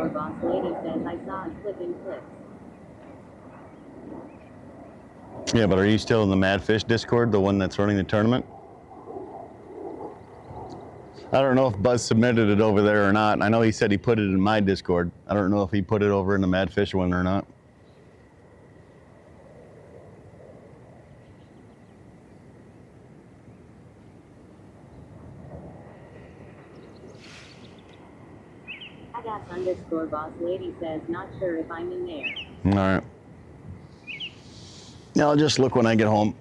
_boss lady says I saw a clip in clips. Yeah, but are you still in the Mad Fish Discord, the one that's running the tournament? I don't know if Buzz submitted it over there or not. I know he said he put it in my Discord. I don't know if he put it over in the Mad Fish one or not. _boss lady says not sure if I'm in there. All right. Yeah, I'll just look when I get home.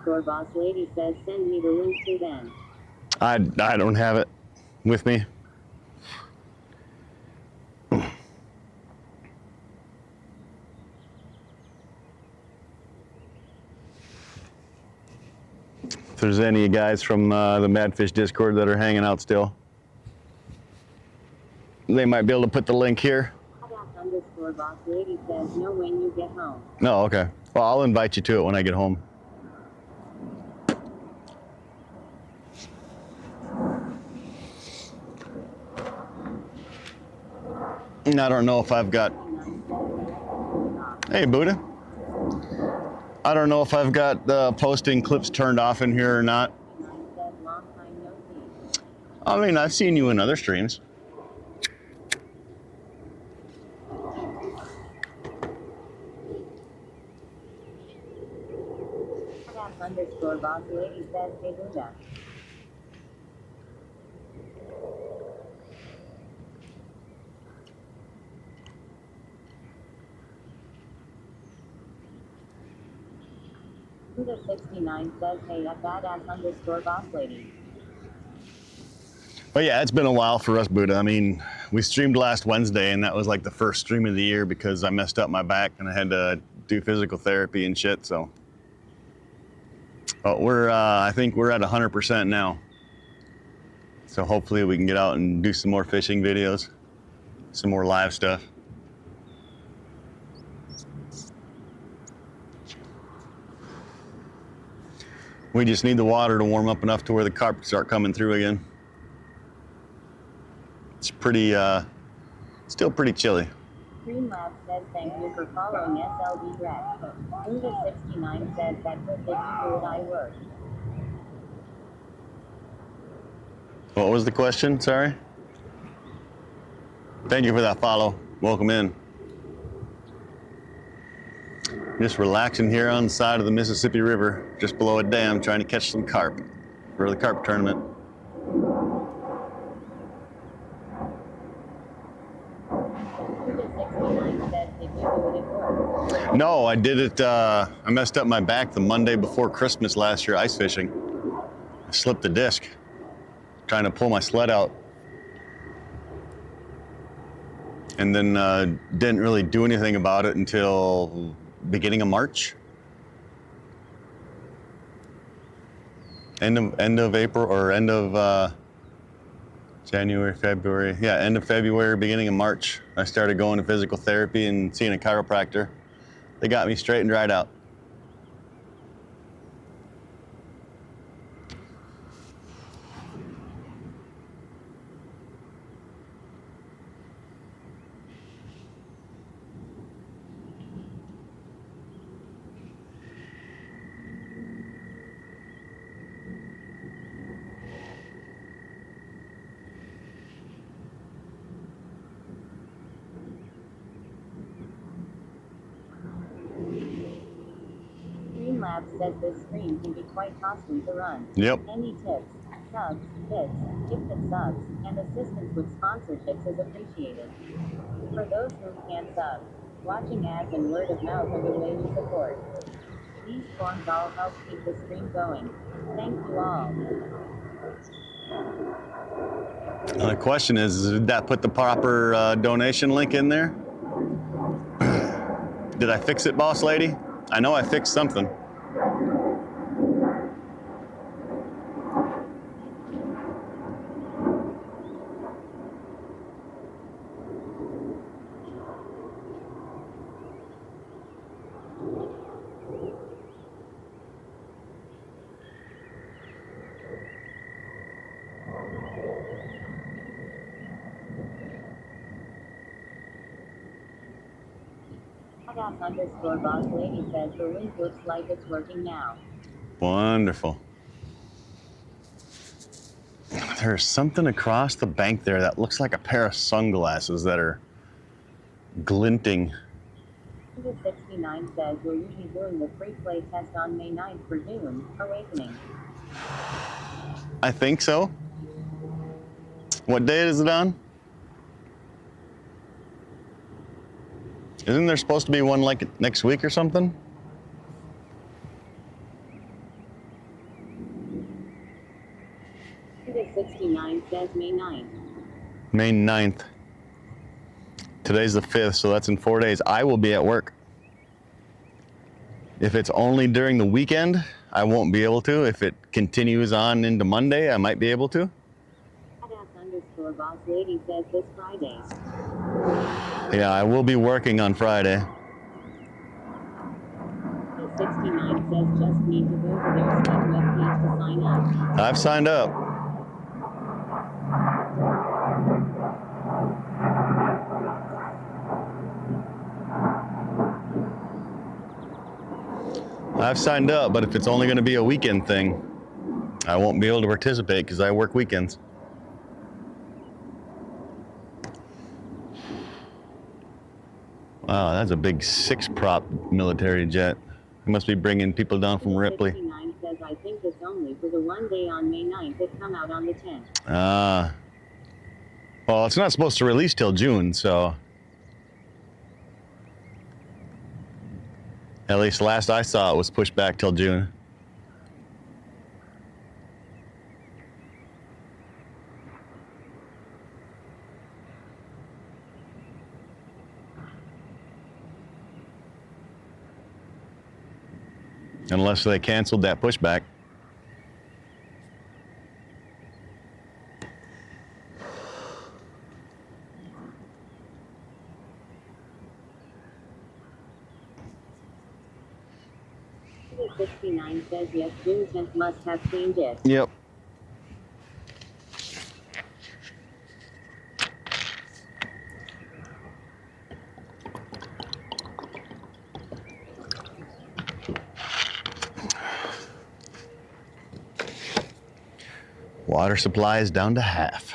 _boss lady says send me the link to them. I don't have it with me. If there's any guys from the Mad Fish Discord that are hanging out still, they might be able to put the link here. _boss lady says know when you get home. No, okay. Well, I'll invite you to it when I get home. And I don't know if I've got Hey, Buddha. I don't know if I've got the posting clips turned off in here or not. Says long time no see. I mean, I've seen you in other streams. Underscore boss lady says hey Buddha. Buddha 69 says hey at badass underscore boss lady. But yeah, it's been a while for us, Buddha. I mean, we streamed last Wednesday, and that was like the first stream of the year because I messed up my back and I had to do physical therapy and shit. So, but I think we're at 100% now. So hopefully we can get out and do some more fishing videos, some more live stuff. We just need the water to warm up enough to where the carp start coming through again. It's pretty, still pretty chilly. Streamlabs says thank you for following SLB Rex. Buddha 69 says that good that you do it I work. What was the question? Sorry. Thank you for that follow. Welcome in. Just relaxing here on the side of the Mississippi River, just below a dam, trying to catch some carp for the carp tournament. No, I did it, I messed up my back the Monday before Christmas last year ice fishing. I slipped the disc, trying to pull my sled out. And then didn't really do anything about it until beginning of March. End of April, or end of January, February. Yeah, end of February, beginning of March. I started going to physical therapy and seeing a chiropractor. They got me straight and dried out. Streamlabs says this stream can be quite costly to run. Yep. Any tips, subs, bits, gifted subs, and assistance with sponsorships is appreciated. For those who can't sub, watching ads and word of mouth are the way we support. These forms all help keep the stream going. Thank you all. The question is, did that put the proper donation link in there? Did I fix it, boss lady? I know I fixed something. Underscore boss lady says the link looks like it's working now. Wonderful. There's something across the bank there that looks like a pair of sunglasses that are glinting. 69 says we'll be doing the free play test on May 9th for Dune Awakening. I think so. What day is it on? Isn't there supposed to be one like next week or something? Buddha 69 says May 9th. May 9th. Today's the 5th, so that's in 4 days. I will be at work. If it's only during the weekend, I won't be able to. If it continues on into Monday, I might be able to. Underscore boss lady says this Friday. Yeah, I will be working on Friday. 69 says just need to go to their Steam webpage to sign up. I've signed up. I've signed up, but if it's only going to be a weekend thing, I won't be able to participate because I work weekends. Wow, that's a big 6-prop military jet. He must be bringing people down from Ripley. 69 says, I think it's only for the one day on May 9th. It come out on the 10th. Ah. Well, it's not supposed to release till June, so. At least last I saw it was pushed back till June. Unless they canceled that pushback. The 69 says, yes, June 10th must have changed it. Yep. Water supply is down to half.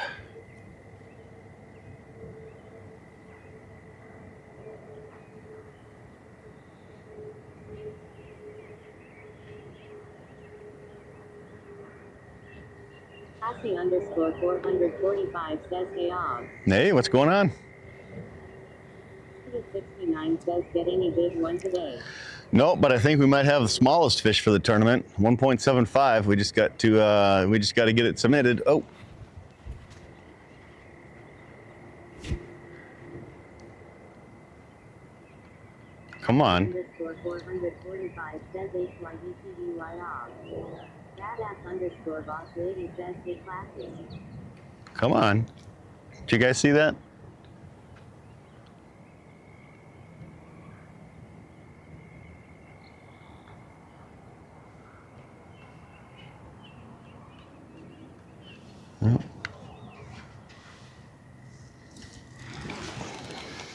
Cassie underscore 445 says, hey, Og. Hey, what's going on? The 69 says, get any big one today. No, but I think we might have the smallest fish for the tournament, 1.75. We just got to get it submitted. Oh. Come on. Underscore 445 says, HYDTDY Og. Badass underscore boss lady says, hey, classy. Come on. Did you guys see that?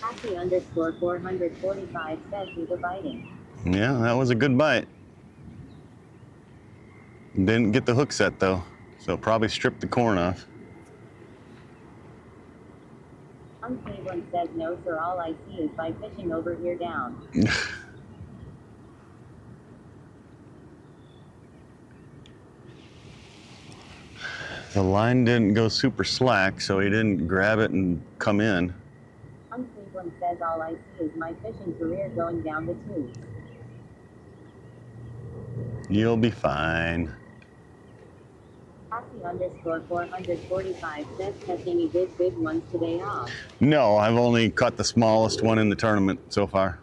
Cassie underscore 445 says, he's a biting. Yeah, that was a good bite. Didn't get the hook set though, so probably stripped the corn off. Cleveland says, no, sir, all I see is by fishing over here down. The line didn't go super slack, so he didn't grab it and come in. Cleveland says, all I see is my fishing career going down the tubes. You'll be fine. Cassie underscore 445 says, catch any big ones today off. No, I've only caught the smallest one in the tournament so far.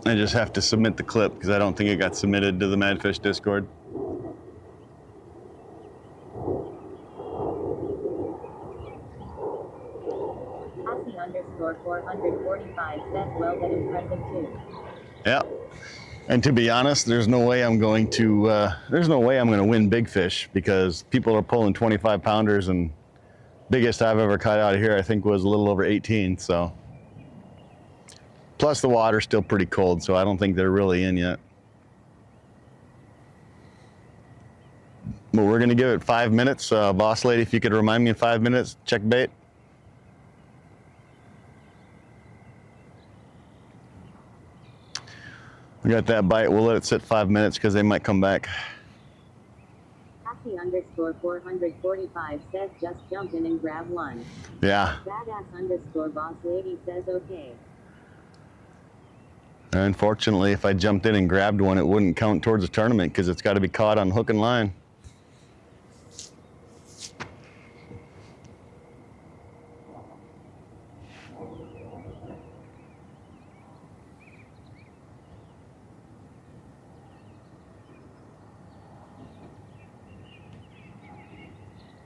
I just have to submit the clip because I don't think it got submitted to the Madfish Discord. Cassie underscore 445 says, well, that impressive too. Yeah. And to be honest, there's no way I'm going to win big fish because people are pulling 25 pounders, and biggest I've ever caught out of here I think was a little over 18. So plus the water's still pretty cold, so I don't think they're really in yet. But we're gonna give it 5 minutes. Boss lady, if you could remind me in 5 minutes, check bait. We got that bite. We'll let it sit 5 minutes because they might come back. Cassie underscore 445 says, just jump in and grab one. Yeah. Badass underscore boss lady says, okay. Unfortunately, if I jumped in and grabbed one, it wouldn't count towards the tournament because it's got to be caught on hook and line.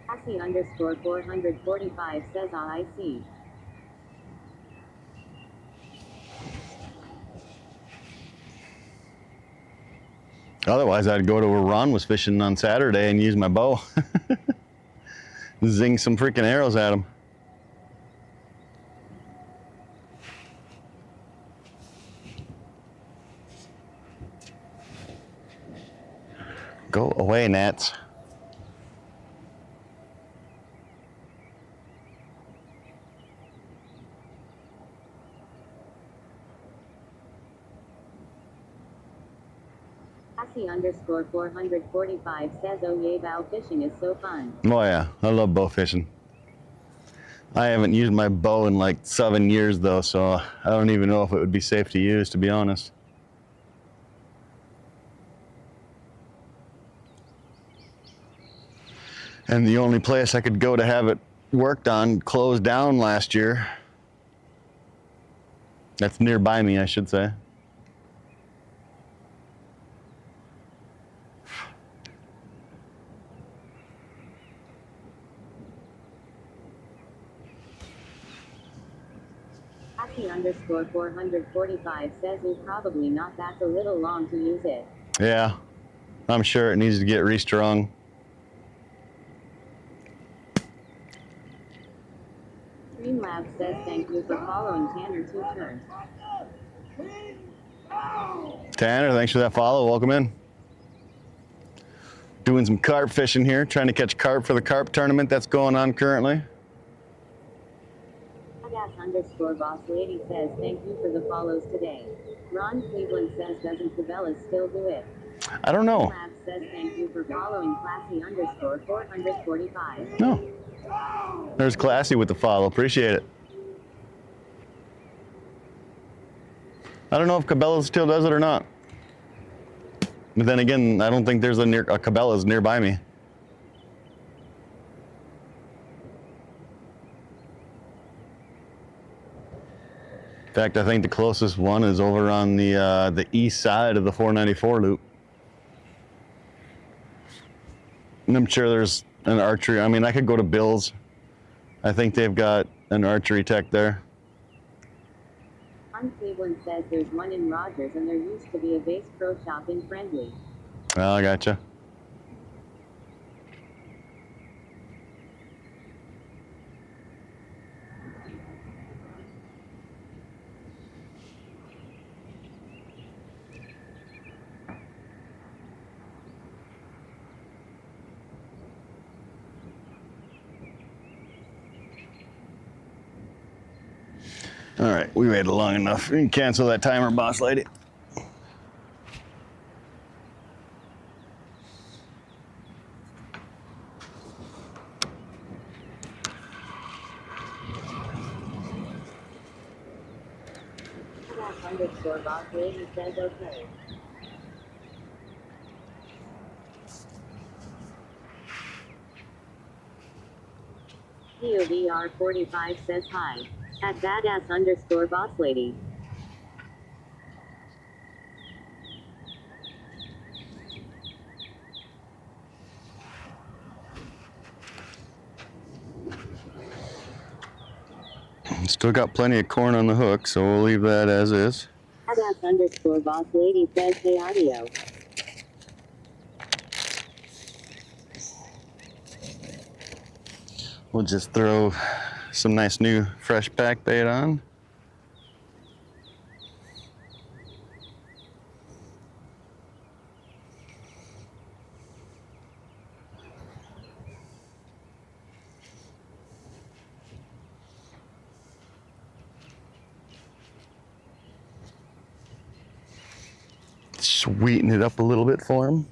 Cassie underscore 445 says, I see. Otherwise, I'd go to where Ron was fishing on Saturday and use my bow. Zing some freaking arrows at them. Go away, gnats. Cassie_445 says, oh yay, bow fishing is so fun. Oh yeah, I love bow fishing. I haven't used my bow in like 7 years though, so I don't even know if it would be safe to use, to be honest. And the only place I could go to have it worked on closed down last year. That's nearby me, I should say. Cassie_445 says, oh probably not, that's a little long to use it. Yeah, I'm sure it needs to get restrung. Streamlabs says, thank you for following Tanner 2 turns. Tanner, thanks for that follow. Welcome in. Doing some carp fishing here, trying to catch carp for the carp tournament that's going on currently. Boss lady says, thank you for the follows today. Ron Cleveland says, doesn't Cabela's still do it? I don't know. Lab says, thank you for following Classy_445. No. There's Classy with the follow. Appreciate it. I don't know if Cabela's still does it or not. But then again, I don't think there's a Cabela's nearby me. In fact, I think the closest one is over on the east side of the 494 loop. And I'm sure there's an archery. I mean, I could go to Bill's. I think they've got an archery tech there. Cleveland says there's one in Rogers and there used to be a Bass Pro Shop in Friendly. Oh, I gotcha. All right, we waited long enough. We can cancel that timer, boss lady. Boss lady says okay. POVR45 says hi. At badass_boss lady. Still got plenty of corn on the hook, so we'll leave that as is. Badass_boss lady says hey audio. We'll just throw some nice new fresh pack bait on. Sweeten it up a little bit for him.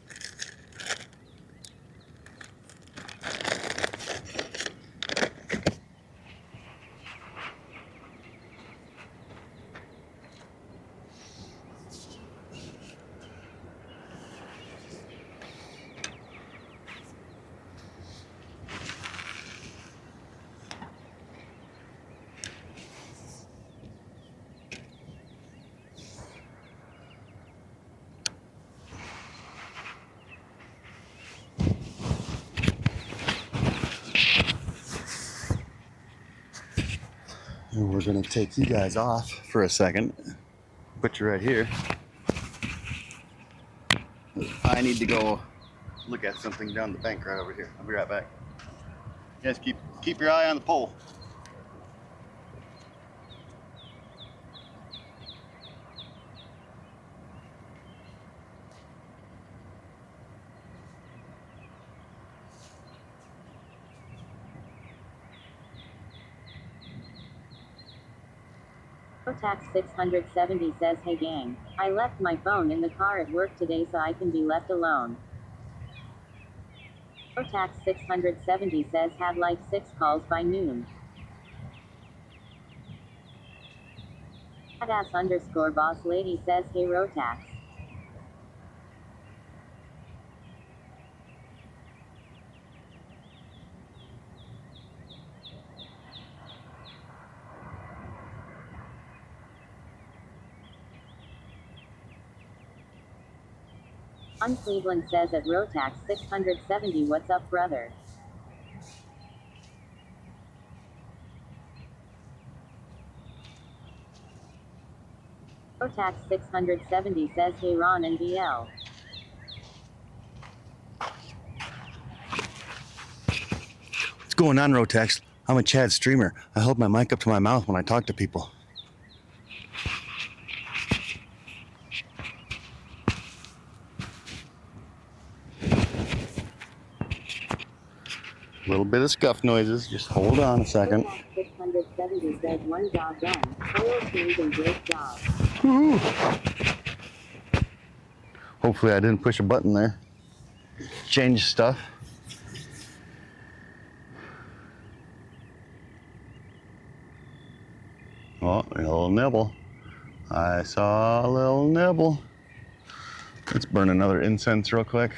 And we're gonna take you guys off for a second. Put you right here. I need to go look at something down the bank right over here. I'll be right back. You guys keep your eye on the pole. Tax 670 says, hey gang, I left my phone in the car at work today so I can be left alone. Tax 670 says, had like 6 calls by noon. _boss lady says, hey Rotax. Cleveland says at Rotax 670, what's up brother? Rotax 670 says, hey Ron and DL. What's going on, Rotex? I'm a Chad streamer. I hold my mic up to my mouth when I talk to people. A little bit of scuff noises. Just hold on a second. Rotax 670 says, one job done. Oil change and great job. Woo-hoo. Hopefully I didn't push a button there. Change stuff. Oh, a little nibble. I saw a little nibble. Let's burn another incense real quick.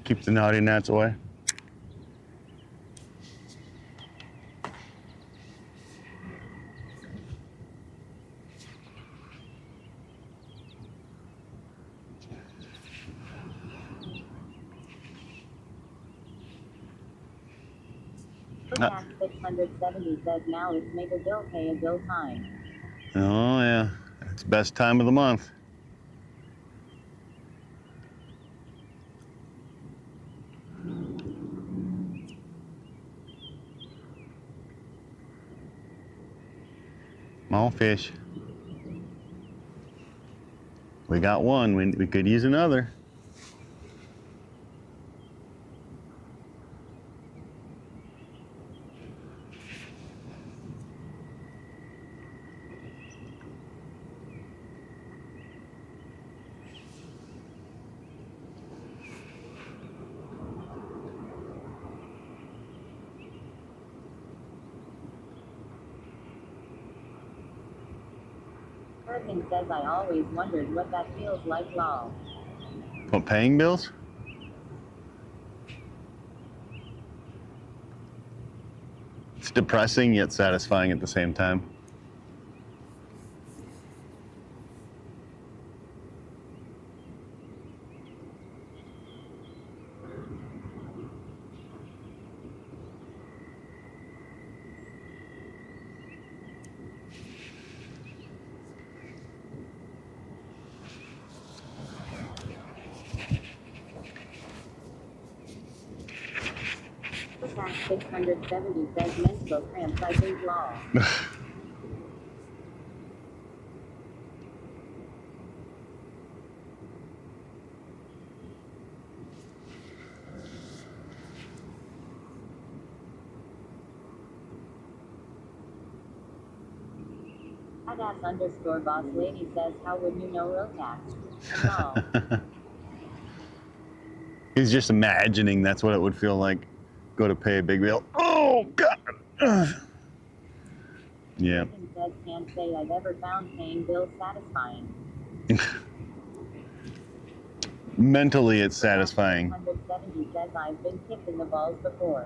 Keep the naughty gnats away. Rotax 670 says, now it's make a bill pay a bill time. Oh yeah, it's best time of the month. Small fish. We got one, we could use another. Hurricane says, I always wondered what that feels like, lol. What, paying bills? It's depressing yet satisfying at the same time. Rotax 670 says, menstrual cramps, I think, lol. _boss lady says, how would you know Rotax? Lol. He's just imagining that's what it would feel like. Go to pay a big bill. Oh, God. Yeah. Hurricane says, can't say I've ever found paying bills satisfying. Mentally, it's satisfying. 670 says, I've been kicked in the balls before.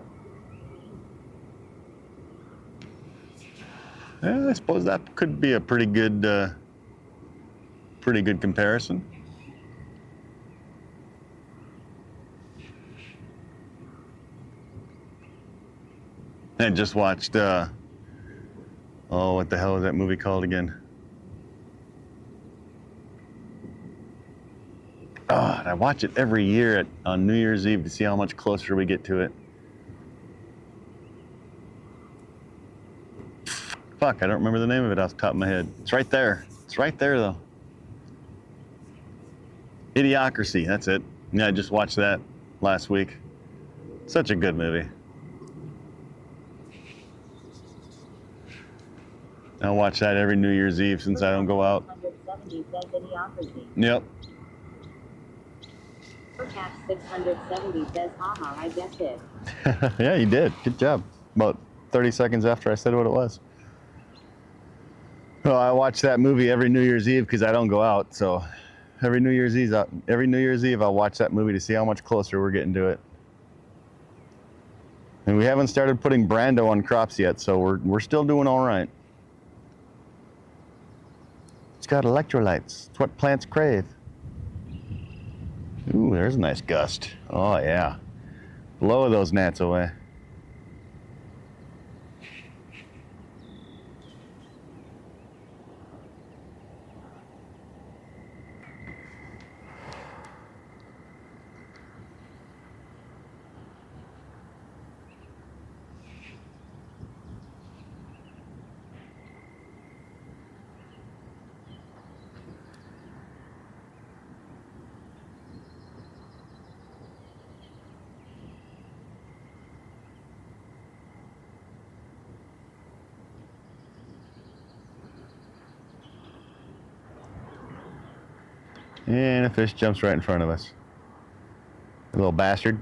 I suppose that could be a pretty good comparison. I just watched, oh, what the hell is that movie called again? I watch it every year on New Year's Eve to see how much closer we get to it. Fuck, I don't remember the name of it off the top of my head. It's right there. It's right there, though. Idiocracy, that's it. Yeah, I just watched that last week. Such a good movie. I'll watch that every New Year's Eve since I don't go out. 670 says Idiocracy. Yep. Catch 670 says, haha, I guessed it. Yeah, you did. Good job. About 30 seconds after I said what it was. Well, I watch that movie every New Year's Eve because I don't go out. So every New Year's Eve, I'll watch that movie to see how much closer we're getting to it. And we haven't started putting Brando on crops yet, so we're still doing all right. It's got electrolytes. It's what plants crave. Ooh, there's a nice gust. Oh yeah. Blow those gnats away. And a fish jumps right in front of us. A little bastard.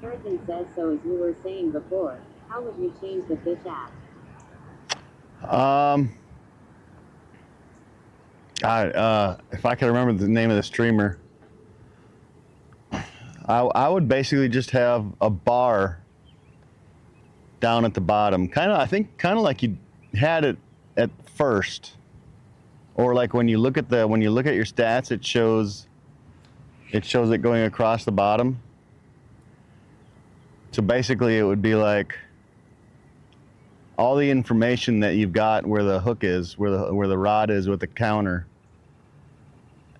Harrison says, so as you were saying before, how would you change the fish app? If I could remember the name of the streamer, I would basically just have a bar down at the bottom. I think kind of like you had it at first. Or like when you look at your stats, it shows it going across the bottom. So basically it would be like all the information that you've got where the hook is, where the rod is with the counter.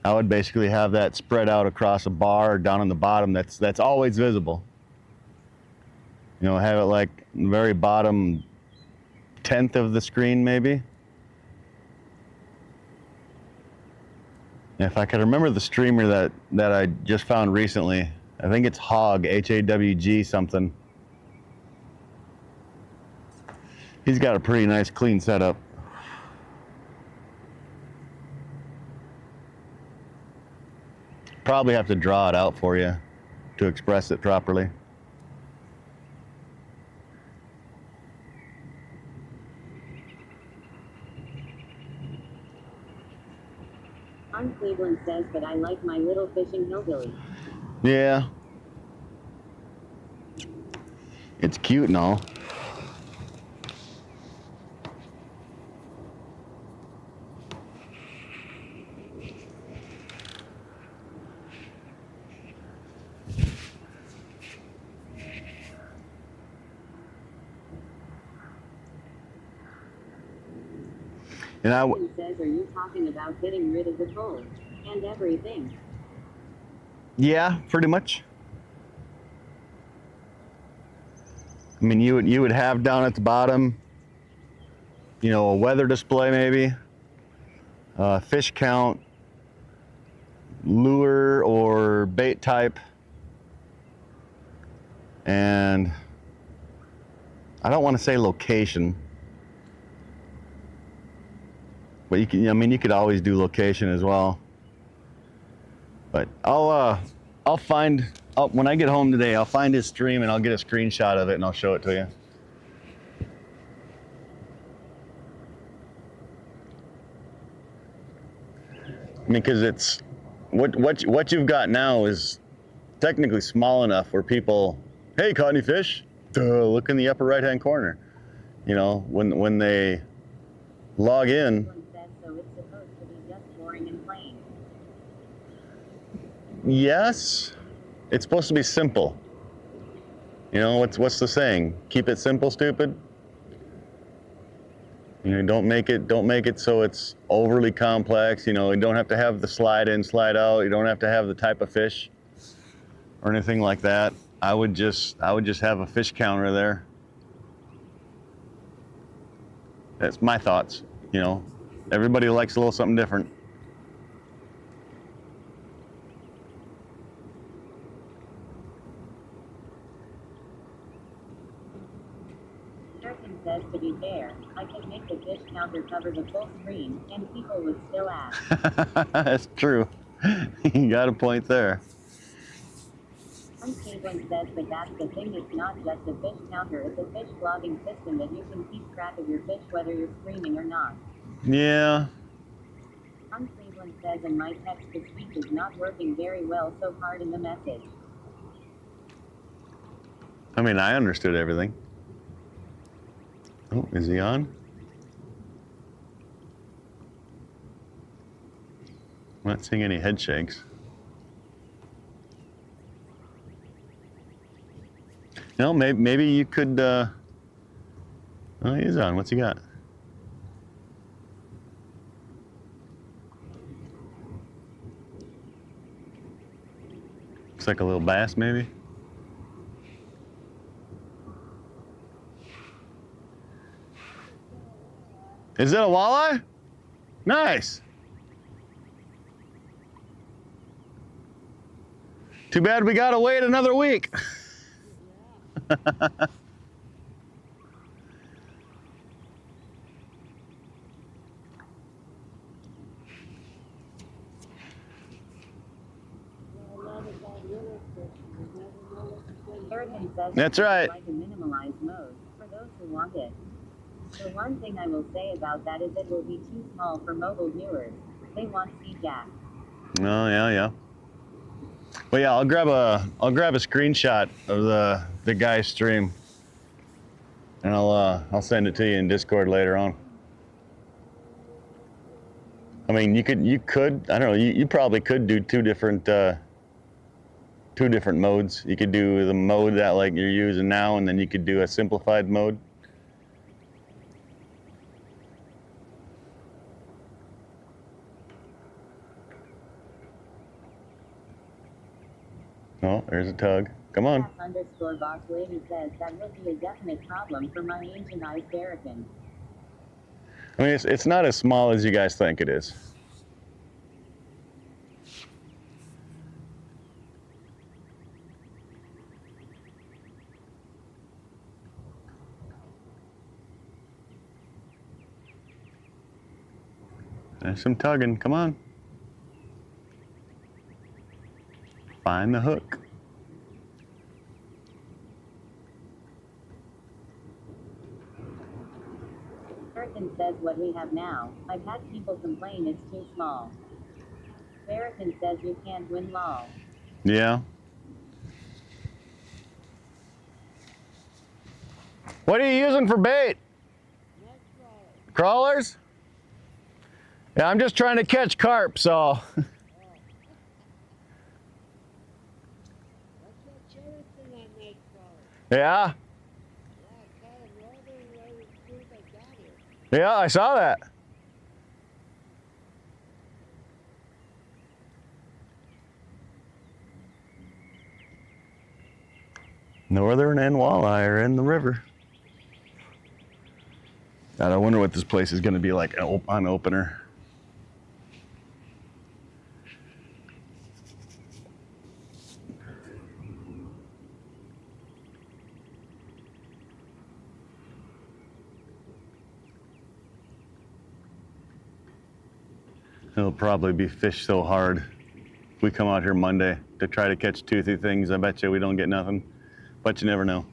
I would basically have that spread out across a bar down on the bottom that's always visible. You know, have it like the very bottom 10th of the screen maybe. If I could remember the streamer that I just found recently, I think it's Hawg, H-A-W-G something. He's got a pretty nice clean setup. Probably have to draw it out for you to express it properly. On Cleveland says, but I like my little fishing hillbilly. Yeah. It's cute and all. And Harrison says, are you talking about getting rid of the fold and everything? Yeah, pretty much. I mean, you would have down at the bottom, you know, a weather display maybe, fish count, lure or bait type, and I don't want to say location, but you can, I mean, you could always do location as well. But I'll find, when I get home today, I'll find his stream and I'll get a screenshot of it and I'll show it to you. I mean, because it's, what you've got now is technically small enough where people, hey, caught any fish? Duh, look in the upper right-hand corner. You know, when they log in. So it's supposed to be just boring and plain. Yes, it's supposed to be simple. You know, what's the saying? Keep it simple, stupid. You know, don't make it so it's overly complex. You know, you don't have to have the slide in, slide out. You don't have to have the type of fish or anything like that. I would just have a fish counter there. That's my thoughts. You know, everybody likes a little something different. Durkin says, to be fair, I could make the fish counter cover the full screen, and people would still ask. That's true. You got a point there. Cleveland says, but that's the thing, it's not just a fish counter, it's a fish logging system that you can keep track of your fish whether you're streaming or not. Yeah. Cleveland says, and my text-to-speech is not working very well, so pardon the message. I mean, I understood everything. Oh, is he on? I'm not seeing any head shakes. No, maybe you could, oh, he is on. What's he got? Looks like a little bass, maybe. Is it a walleye? Nice. Too bad we gotta wait another week. That's right. Like a minimalized mode, for those who want it. The one thing I will say about that is it will be too small for mobile viewers. They want CJAC. Oh yeah. Well, yeah, I'll grab a screenshot of the guy's stream, and I'll send it to you in Discord later on. I mean, you could I don't know, you probably could do two different modes. You could do the mode that like you're using now, and then you could do a simplified mode. Oh, there's a tug. Come on. _ boss lady says that will be a definite problem for my ancient ice barracan. I mean, it's not as small as you guys think it is. There's some tugging. Come on. Find the hook. Barracan says what we have now. I've had people complain it's too small. Barracan says you can't win lol. Yeah. What are you using for bait? Crawlers? Yeah, I'm just trying to catch carp, so. Yeah? Yeah, I saw that. Northern and walleye are in the river. God, I wonder what this place is going to be like on opener. It'll probably be fished so hard. If we come out here Monday to try to catch toothy things, I bet you we don't get nothing. But you never know.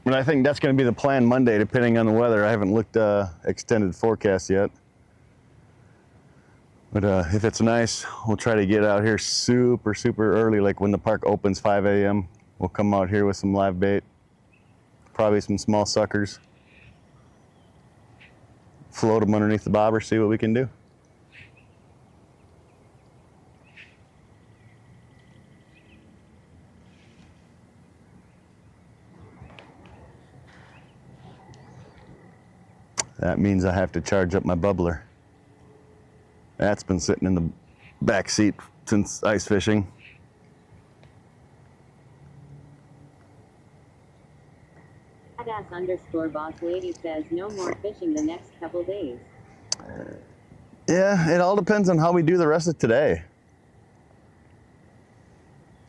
But I think that's going to be the plan Monday, depending on the weather. I haven't looked extended forecast yet. But if it's nice, we'll try to get out here super, super early, like when the park opens 5 a.m. We'll come out here with some live bait, probably some small suckers. Float them underneath the bobber, see what we can do. That means I have to charge up my bubbler. That's been sitting in the back seat since ice fishing. @_boss lady says no more fishing the next couple days. Yeah, it all depends on how we do the rest of today.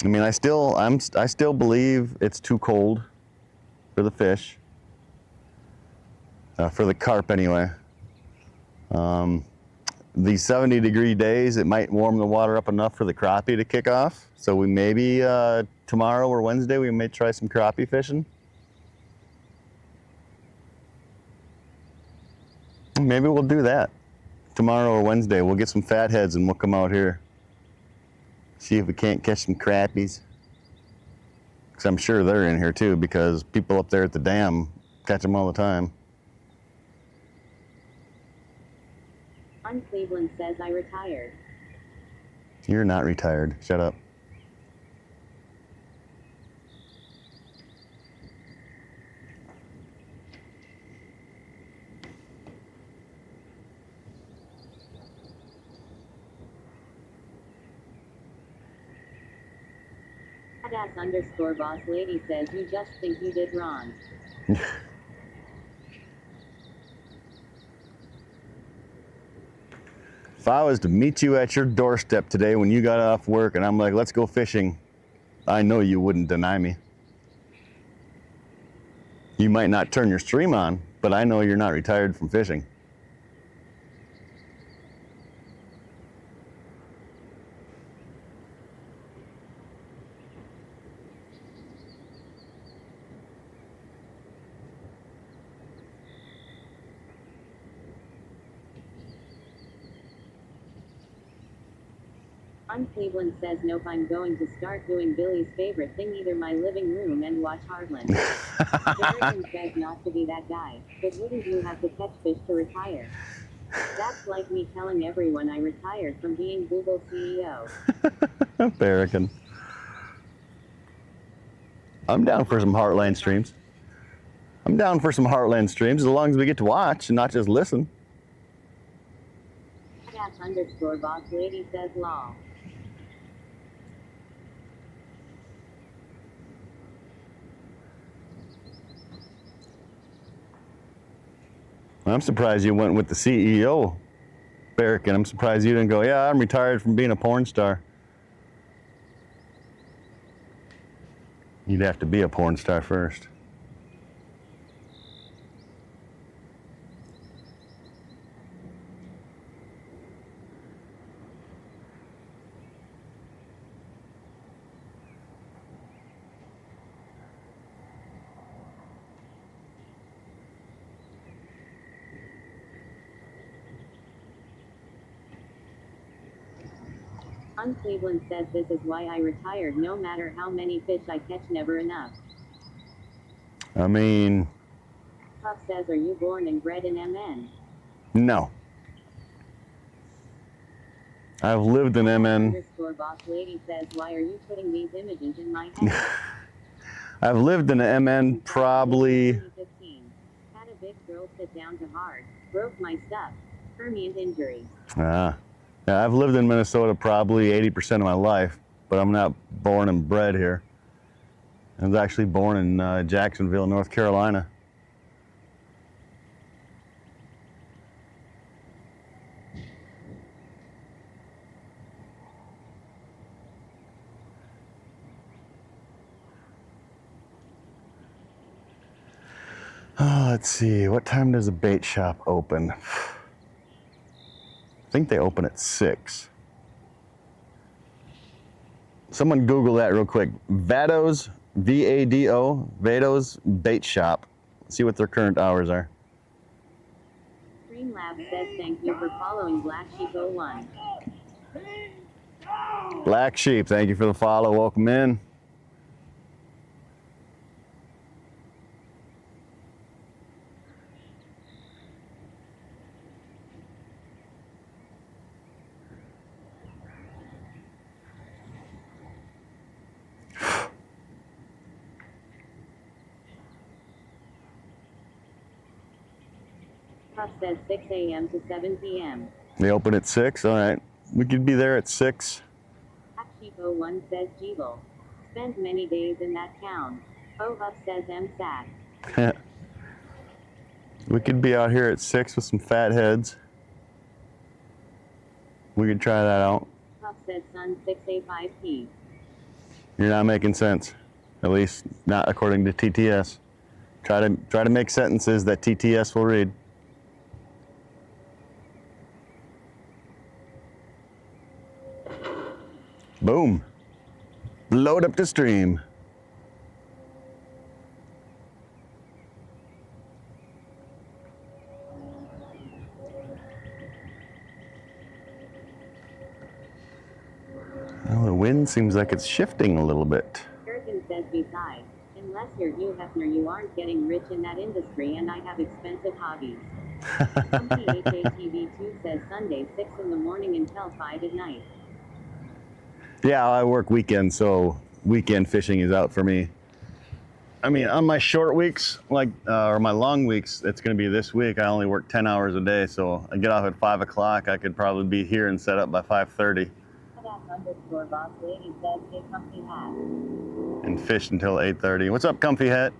I mean, I still believe it's too cold for the fish, for the carp anyway. These 70-degree days, it might warm the water up enough for the crappie to kick off. So we maybe tomorrow or Wednesday we may try some crappie fishing. Maybe we'll do that tomorrow or Wednesday. We'll get some fatheads and we'll come out here, see if we can't catch some crappies. Because I'm sure they're in here too, because people up there at the dam catch them all the time. Cleveland says I retired. You're not retired. Shut up. @_boss lady says you just think you did wrong. If I was to meet you at your doorstep today when you got off work and I'm like, let's go fishing, I know you wouldn't deny me. You might not turn your stream on, but I know you're not retired from fishing. Cleveland says nope, I'm going to start doing Billy's favorite thing, either my living room and watch Heartland. Barrington says not to be that guy, but wouldn't you have to catch fish to retire? That's like me telling everyone I retired from being Google CEO. Barrington. I'm down for some Heartland streams. I'm down for some Heartland streams as long as we get to watch and not just listen. @_boss lady says law. I'm surprised you went with the CEO, Barrington. I'm surprised you didn't go, yeah, I'm retired from being a porn star. You'd have to be a porn star first. Cleveland says this is why I retired. No matter how many fish I catch, never enough. I mean, Puff says, are you born and bred in MN? no. I've lived in MN. @_boss lady says, why are you putting these images in my head? I've lived in MN probably. 2015. Had a big girl sit down to hard. Broke my stuff. Permanent injury. Yeah, I've lived in Minnesota probably 80% of my life, but I'm not born and bred here. I was actually born in Jacksonville, North Carolina. Oh, let's see, what time does the bait shop open? I think they open at 6. Someone Google that real quick. Vado's, V-A-D-O, Vado's Bait Shop. See what their current hours are. Streamlabs says thank you for following Black Sheep 01. Black Sheep, thank you for the follow. Welcome in. Puff says 6 a.m. to 7 p.m. They open at 6, all right. We could be there at 6. Black Sheep 01 says Jeeble. Spent many days in that town. Huff says MSAT. We could be out here at 6 with some fat heads. We could try that out. Puff says Sun 6A5P. You're not making sense. At least not according to TTS. Try to make sentences that TTS will read. Boom. Load up the stream. Well, the wind seems like it's shifting a little bit. Kurgan says besides, unless you're Hugh Hefner, you aren't getting rich in that industry, and I have expensive hobbies. HATV2 says Sunday 6 in the morning until 5 at night. Yeah, I work weekends, so weekend fishing is out for me. I mean, on my short weeks, like, or my long weeks, it's going to be this week. I only work 10 hours a day, so I get off at 5 o'clock. I could probably be here and set up by 5:30. Boss lady says, hey, comfy hat. And fish until 8:30. What's up, Comfy Hat?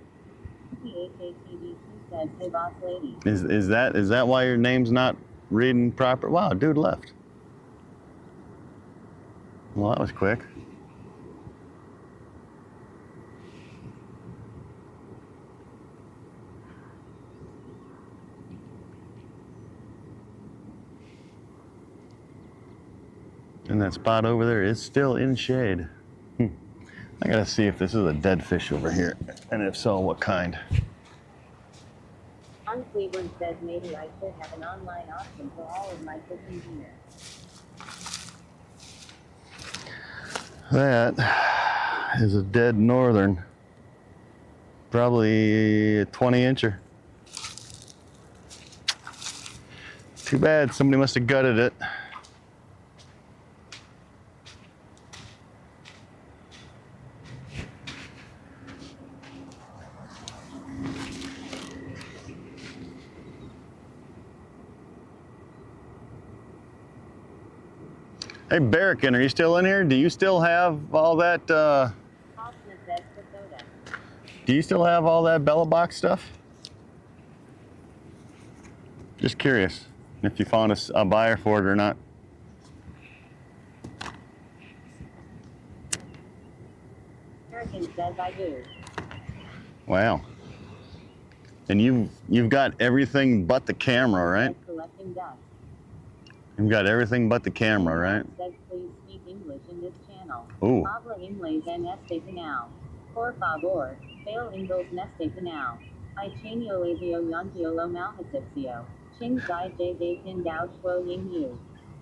HATV2 says, hey, boss lady. Is that why your name's not reading proper? Wow, dude left. Well, that was quick. And that spot over there is still in shade. I gotta see if this is a dead fish over here, and if so, what kind. On Cleveland says maybe I should have an online option for all of my fishing gear. That is a dead northern. Probably a 20-incher. Too bad, somebody must have gutted it. Hey, Barrican, are you still in here? Do you still have all that, do you still have all that Bella Box stuff? Just curious if you found a buyer for it or not. American says I do. Wow. And you've got everything but the camera, right? Collecting dust. You've got everything but the camera, right? Says please speak English in this channel. Ooh. Habla inglés en este canal. Por favor, fail inglés en este canal. I chenio labio yontio lo malhasipsio. Ching zai jay de tin dao shuo ying yu.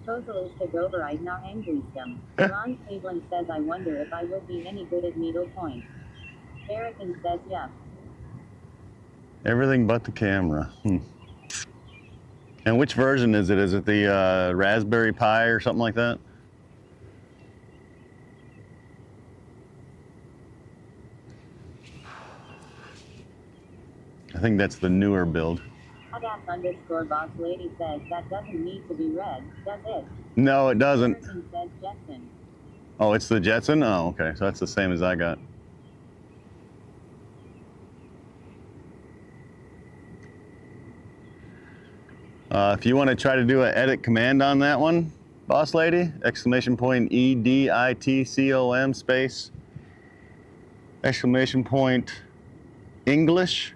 Totalista goverite na anglistum. Ron Cleveland says I wonder if I will be any good at needlepoint. Barrican says yes. Everything but the camera. And which version is it? Is it the Raspberry Pi or something like that? I think that's the newer build. _boss lady says that doesn't need to be read, does it? No, it doesn't. Barrican says Jetson. Oh, it's the Jetson? Oh, okay. So that's the same as I got. If you want to try to do an edit command on that one, boss lady, exclamation point EDITCOM space, exclamation point English,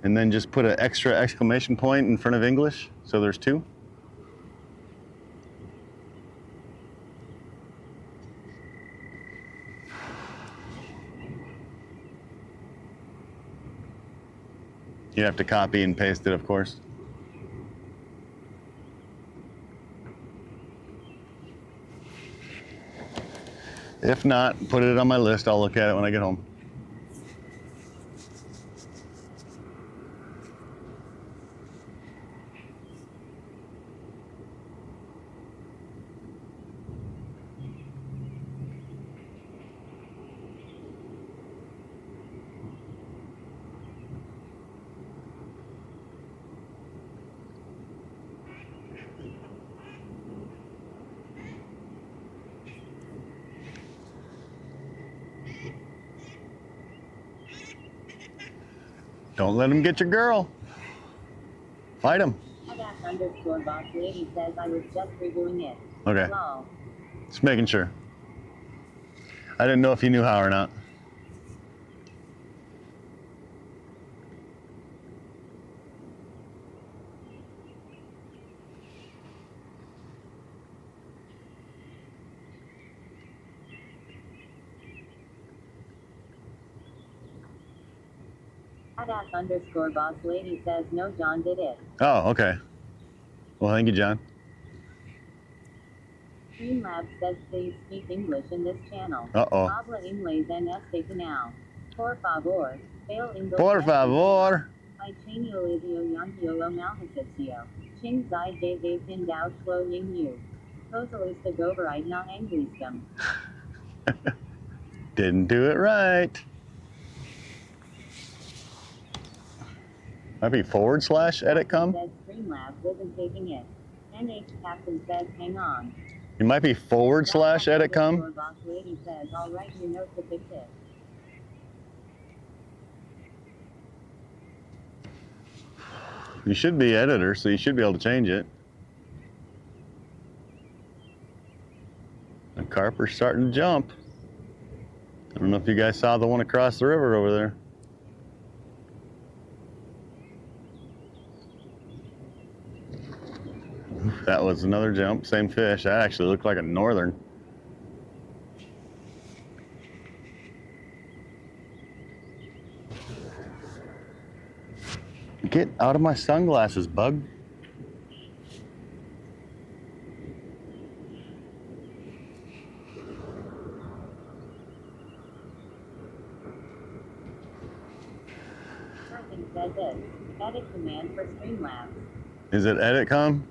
and then just put an extra exclamation point in front of English, so there's two. You have to copy and paste it, of course. If not, put it on my list. I'll look at it when I get home. Don't let him get your girl. Fight him. _boss lady says I was just redoing it. Okay. Lol. Just making sure. I didn't know if you knew how or not. _boss lady says no, John did it. Oh, okay. Well, thank you, John. Streamlabs says please speak English in this channel. Uh-oh. Habla inglés en este canal. Por favor, fail English. Por favor. I chain olivio yankiolo malhaficio. Ching zai de pin dao tuo ying yu. Kosalista goverite na anglistum. Didn't do it right. Might be / edit com. Says Streamlabs isn't taking it. NH Captain says hang on. You might be / edit com. Boss lady says I'll write your note to fix it. You should be editor, so you should be able to change it. The carp are starting to jump. I don't know if you guys saw the one across the river over there. That was another jump, same fish. That actually looked like a northern. Get out of my sunglasses, bug. Person says this. Edit command for Streamlabs. Is it edit com?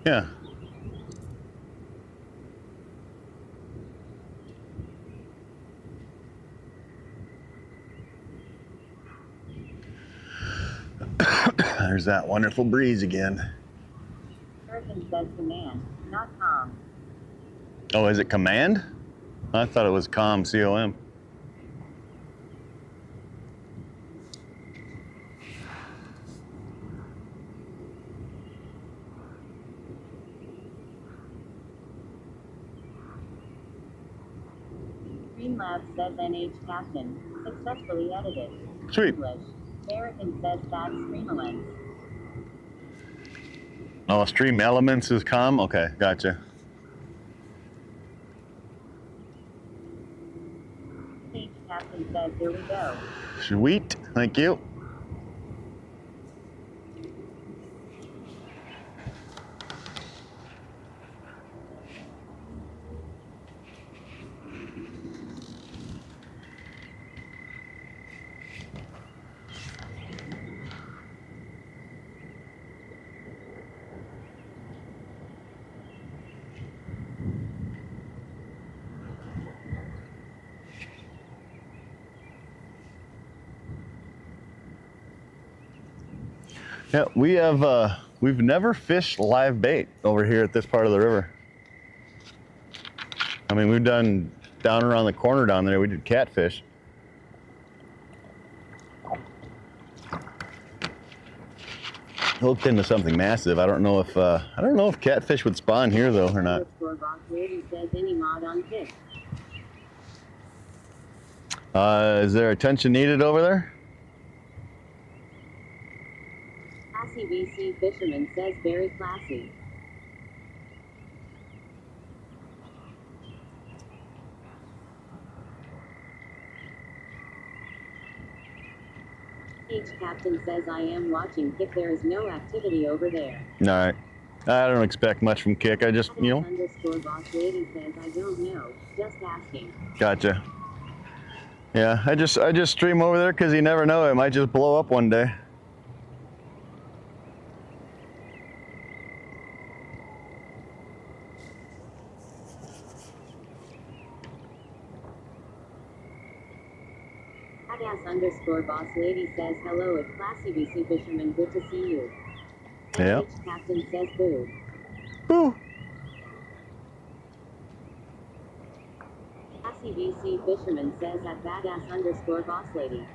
Yeah. There's that wonderful breeze again. Person says command, not com. Oh, is it command? I thought it was com, C-O-M. Streamlabs says NH Captain. Successfully edited. Sweet. English. American says that's Streamalens. Oh, Stream Elements is com? Okay, gotcha. H Captain says here we go. Sweet, thank you. Yeah, we've never fished live bait over here at this part of the river. I mean, we've done down around the corner down there, we did catfish. Hooked into something massive. I don't know if catfish would spawn here though or not. Boss lady says any mod on fish. Is there attention needed over there? Classy BC fisherman says very classy. H Captain says I am watching Kick. There is no activity over there. All right. I don't expect much from Kick. I just, you know. Underscore boss lady says I don't know. Just asking. Gotcha. Yeah, I just stream over there because you never know. It might just blow up one day. Badass underscore boss lady says hello at classy BC fisherman. Good to see you. Yeah. H Captain says boo. Boo. Classy BC fisherman says at badass underscore boss lady.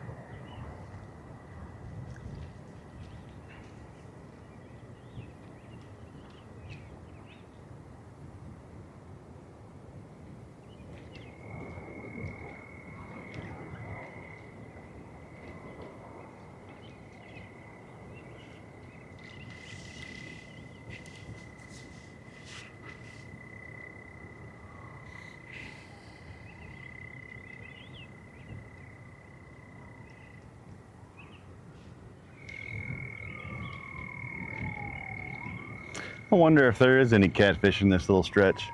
I wonder if there is any catfish in this little stretch.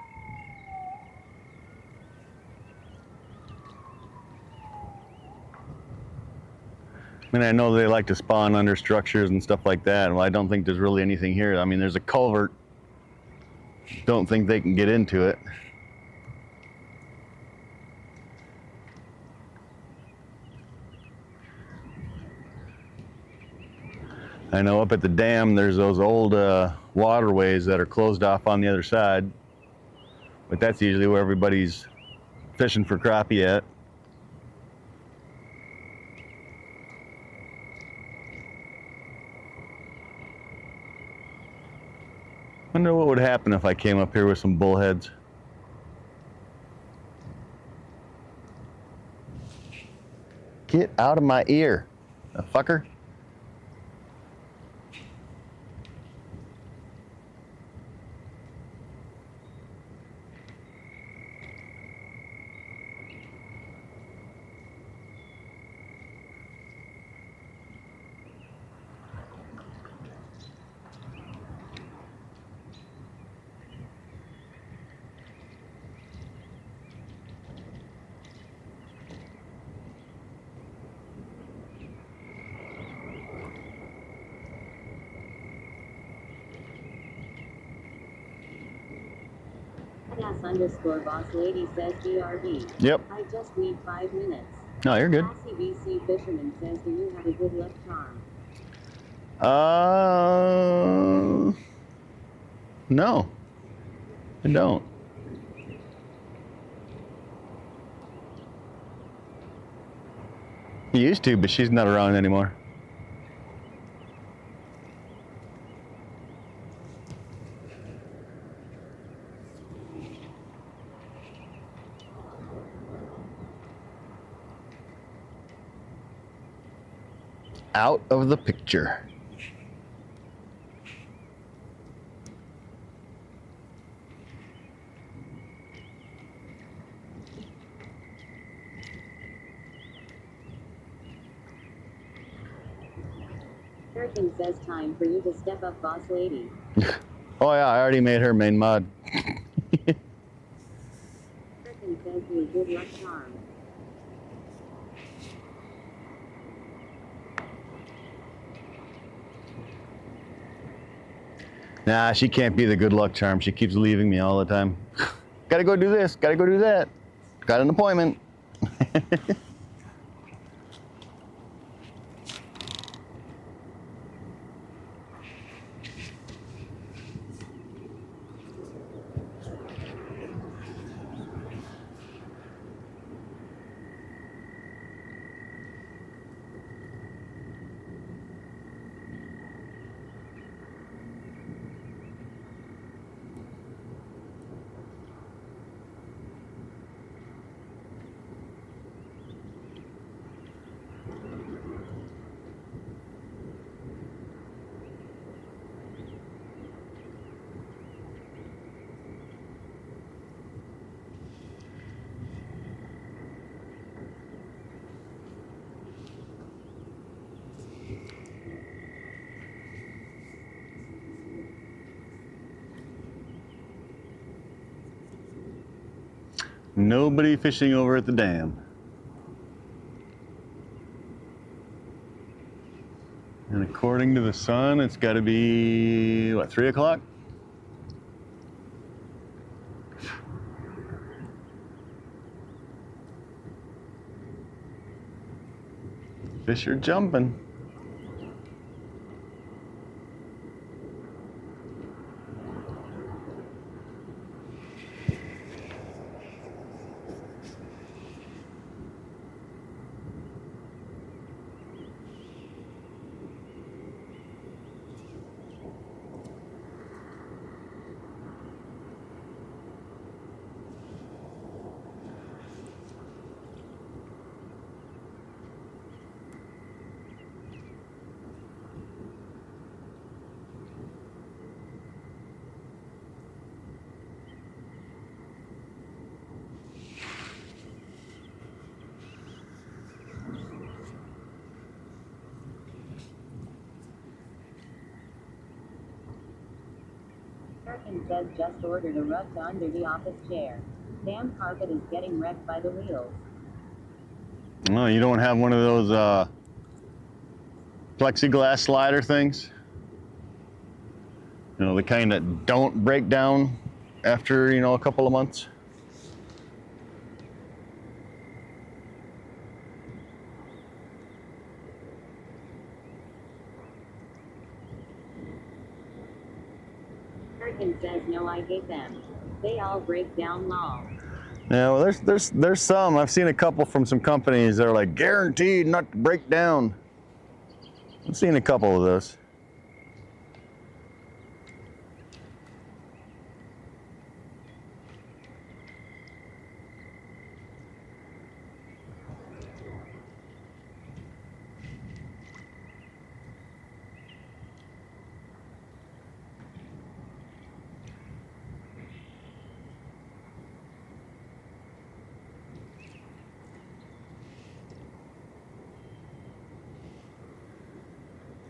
I mean, I know they like to spawn under structures and stuff like that. Well, I don't think there's really anything here. I mean, there's a culvert. Don't think they can get into it. I know up at the dam, there's those old waterways that are closed off on the other side. But that's usually where everybody's fishing for crappie at. Wonder what would happen if I came up here with some bullheads. Get out of my ear, fucker. Badass underscore boss lady says BRB. Yep. I just need 5 minutes. No, you're good. Classy BC fisherman says do you have a good luck charm? No, I don't. He used to, but she's not around anymore. Out of the picture. Hurricane says time for you to step up boss lady. Oh yeah, I already made her main mod. Hurricane says be a good luck charm. Nah, she can't be the good luck charm. She keeps leaving me all the time. Gotta go do this, gotta go do that. Got an appointment. Nobody fishing over at the dam. And according to the sun, it's got to be, what, 3 o'clock? Fish are jumping. American says just ordered a rug to under the office chair. Damn carpet is getting wrecked by the wheels. Oh, you don't have one of those plexiglass slider things? You know, the kind that don't break down after, you know, a couple of months? American says no, I hate them. They all break down long. Yeah, well, there's some. I've seen a couple from some companies that are like guaranteed not to break down. I've seen a couple of those.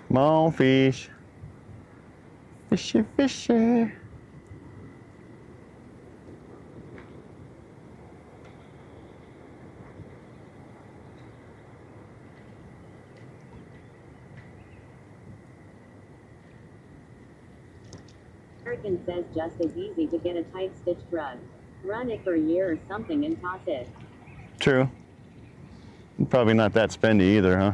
Come on, fish. Fishy, fishy. American says just as easy to get a tight stitched rug. Run it for a year or something and toss it. True. Probably not that spendy either, huh?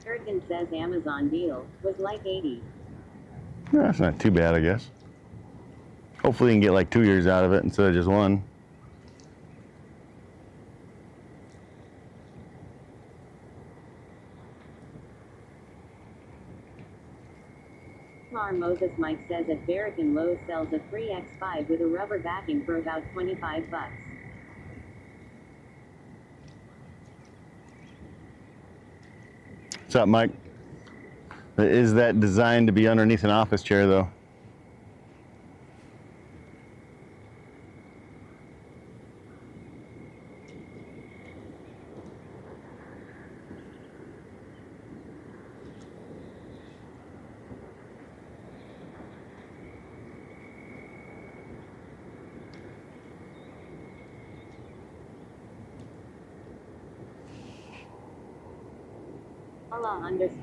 American says Amazon deal was like 80. Yeah, that's not too bad, I guess. Hopefully you can get like 2 years out of it instead of just one. Moses Mike says at Barrick and Lowe's sells a free X5 with a rubber backing for about 25 bucks. What's up, Mike? Is that designed to be underneath an office chair, though?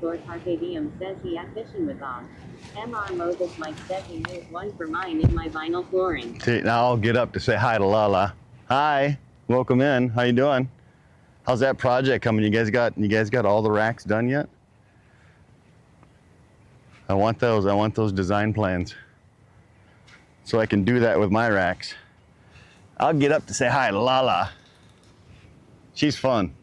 _Carpe Diem says he at fishing with Og. MR Moses Mike says he moved one for mine in my vinyl flooring. See, now I'll get up to say hi to Lala. Hi, welcome in. How you doing? How's that project coming? You guys got all the racks done yet? I want those design plans so I can do that with my racks. I'll get up to say hi to Lala. She's fun.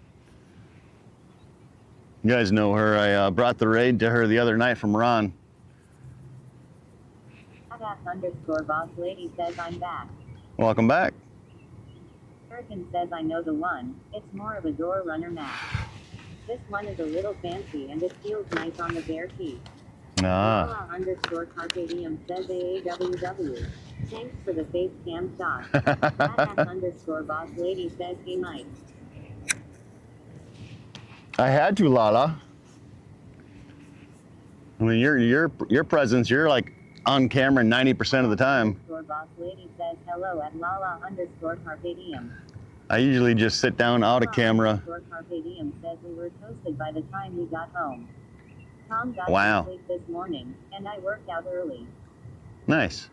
You guys know her. I brought the raid to her the other night from Ron. _boss lady says I'm back. Welcome back. American says I know the one. It's more of a door runner mat. This one is a little fancy and it feels nice on the bare feet. Ah. Lala_Carpe Diem says AAWW. Thanks for the face cam shot. Badass_boss lady says hey Mike. I had to, Lala. I mean, your presence, you're like on camera 90% of the time. Boss lady says hello at Lala_Carpe Diem. I usually just sit down out of camera. Carpe Diem says we were toasted by the time we got home. Tom got Wow. some sleep this morning, and I worked out early. Nice.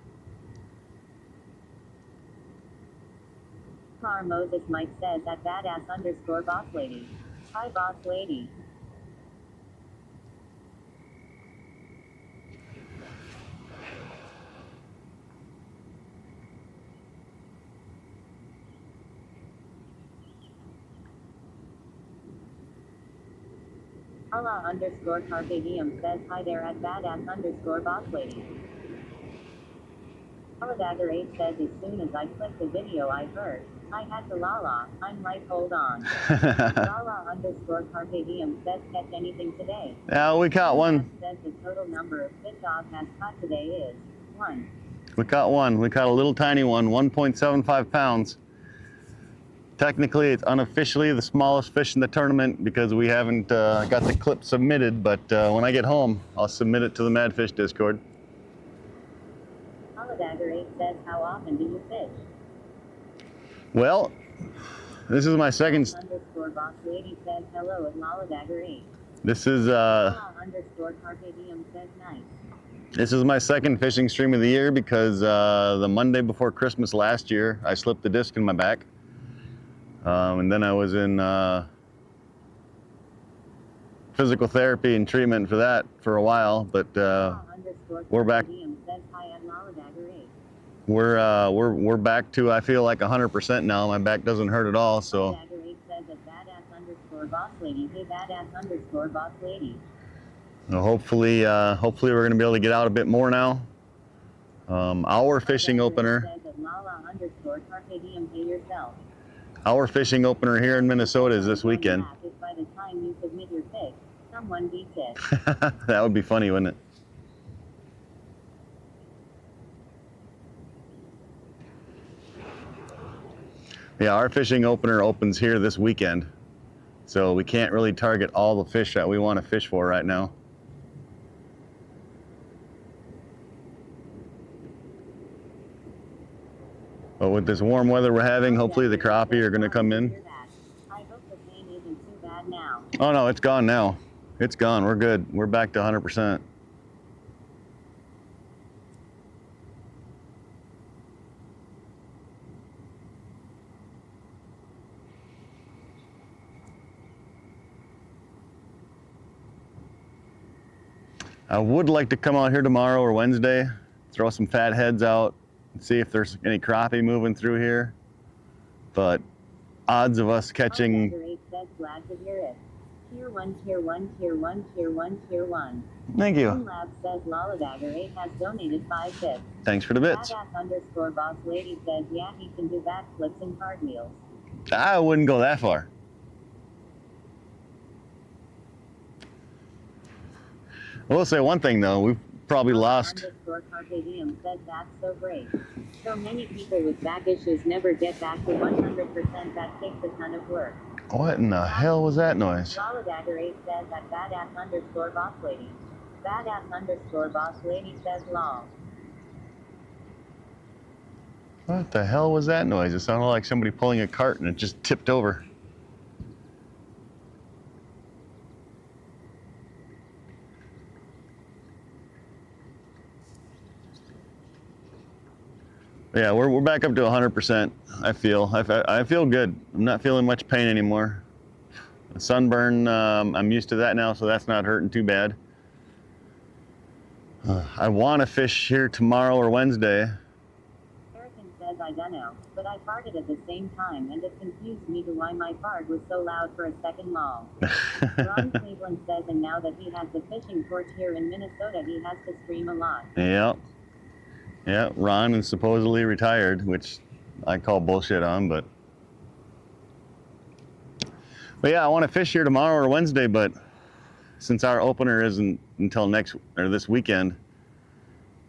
Car Moses Mike says at badass_boss lady. Hi boss lady. Lala_Carpe Diem says hi there at badass_boss lady. Dagger 8 says as soon as I clicked the video I heard, I had to Lala, I'm like hold on. Lala_Carpe Diem says catch anything today. Yeah, we caught one. Says the total number of fish Og has caught today is 1. We caught one. We caught a little tiny one, 1.75 pounds. Technically, it's unofficially the smallest fish in the tournament because we haven't got the clip submitted, but when I get home, I'll submit it to the Madfish Discord. Dagger 8 says how often do you fish? Well, this is my second. Boss lady says hello at Dagger 8. This is Carpe Diem says nice. This is my second fishing stream of the year because the Monday before Christmas last year, I slipped the disc in my back. And then I was in physical therapy and treatment for that for a while, but we're back. We're back to, I feel like 100% now. My back doesn't hurt at all, so. Hopefully we're going to be able to get out a bit more now. Our fishing opener. Our fishing opener here in Minnesota is this weekend. By the time you submit your pick, someone beats it. That would be funny, wouldn't it? Yeah, our fishing opener opens here this weekend, so we can't really target all the fish that we want to fish for right now. But with this warm weather we're having, hopefully the crappie are going to come in. I hope the pain isn't too bad now. Oh no, it's gone now. It's gone. We're good. We're back to 100%. I would like to come out here tomorrow or Wednesday, throw some fat heads out, and see if there's any crappie moving through here. But odds of us catching. Glad to hear it. Tier 1, Tier 1, Tier 1, Tier 1, Tier 1. Thank you. Lab says Dagger 8 has donated 5 bits. Thanks for the bits. Badass_boss lady says yeah, he can do backflips and cartwheels. I wouldn't go that far. I will say one thing though, we've probably lost. Carpe Diem says that's so great. So many people with back issues never get back to 100%. That takes a ton of work. What in the hell was that noise? Dagger 8 says that badass_boss lady. Badass_boss lady says lol. What the hell was that noise? It sounded like somebody pulling a cart and it just tipped over. Yeah, we're back up to 100%. I feel good. I'm not feeling much pain anymore. The sunburn, I'm used to that now, so that's not hurting too bad. I want to fish here tomorrow or Wednesday. Harrison says I don't know, but I farted at the same time and it confused me to why my fart was so loud for a second lol. Ron Cleveland says and now that he has the fishing port here in Minnesota he has to stream a lot. Yep. Yeah, Ron is supposedly retired, which I call bullshit on, but yeah, I want to fish here tomorrow or Wednesday, but since our opener isn't until next or this weekend.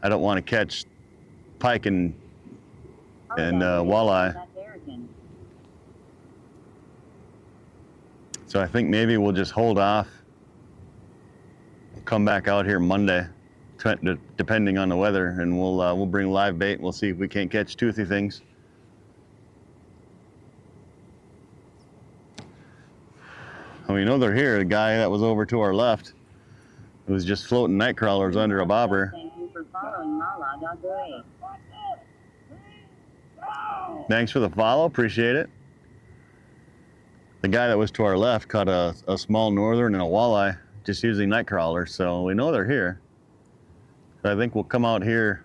I don't want to catch pike and walleye. So I think maybe we'll just hold off. Come back out here Monday, depending on the weather, and we'll bring live bait. We'll see if we can't catch toothy things. And we know they're here. The guy that was over to our left, it was just floating night crawlers under a bobber. Thank you for following Mala.Gray. Thanks for the follow, appreciate it. The guy that was to our left caught a small northern and a walleye just using night crawlers, so we know they're here. So I think we'll come out here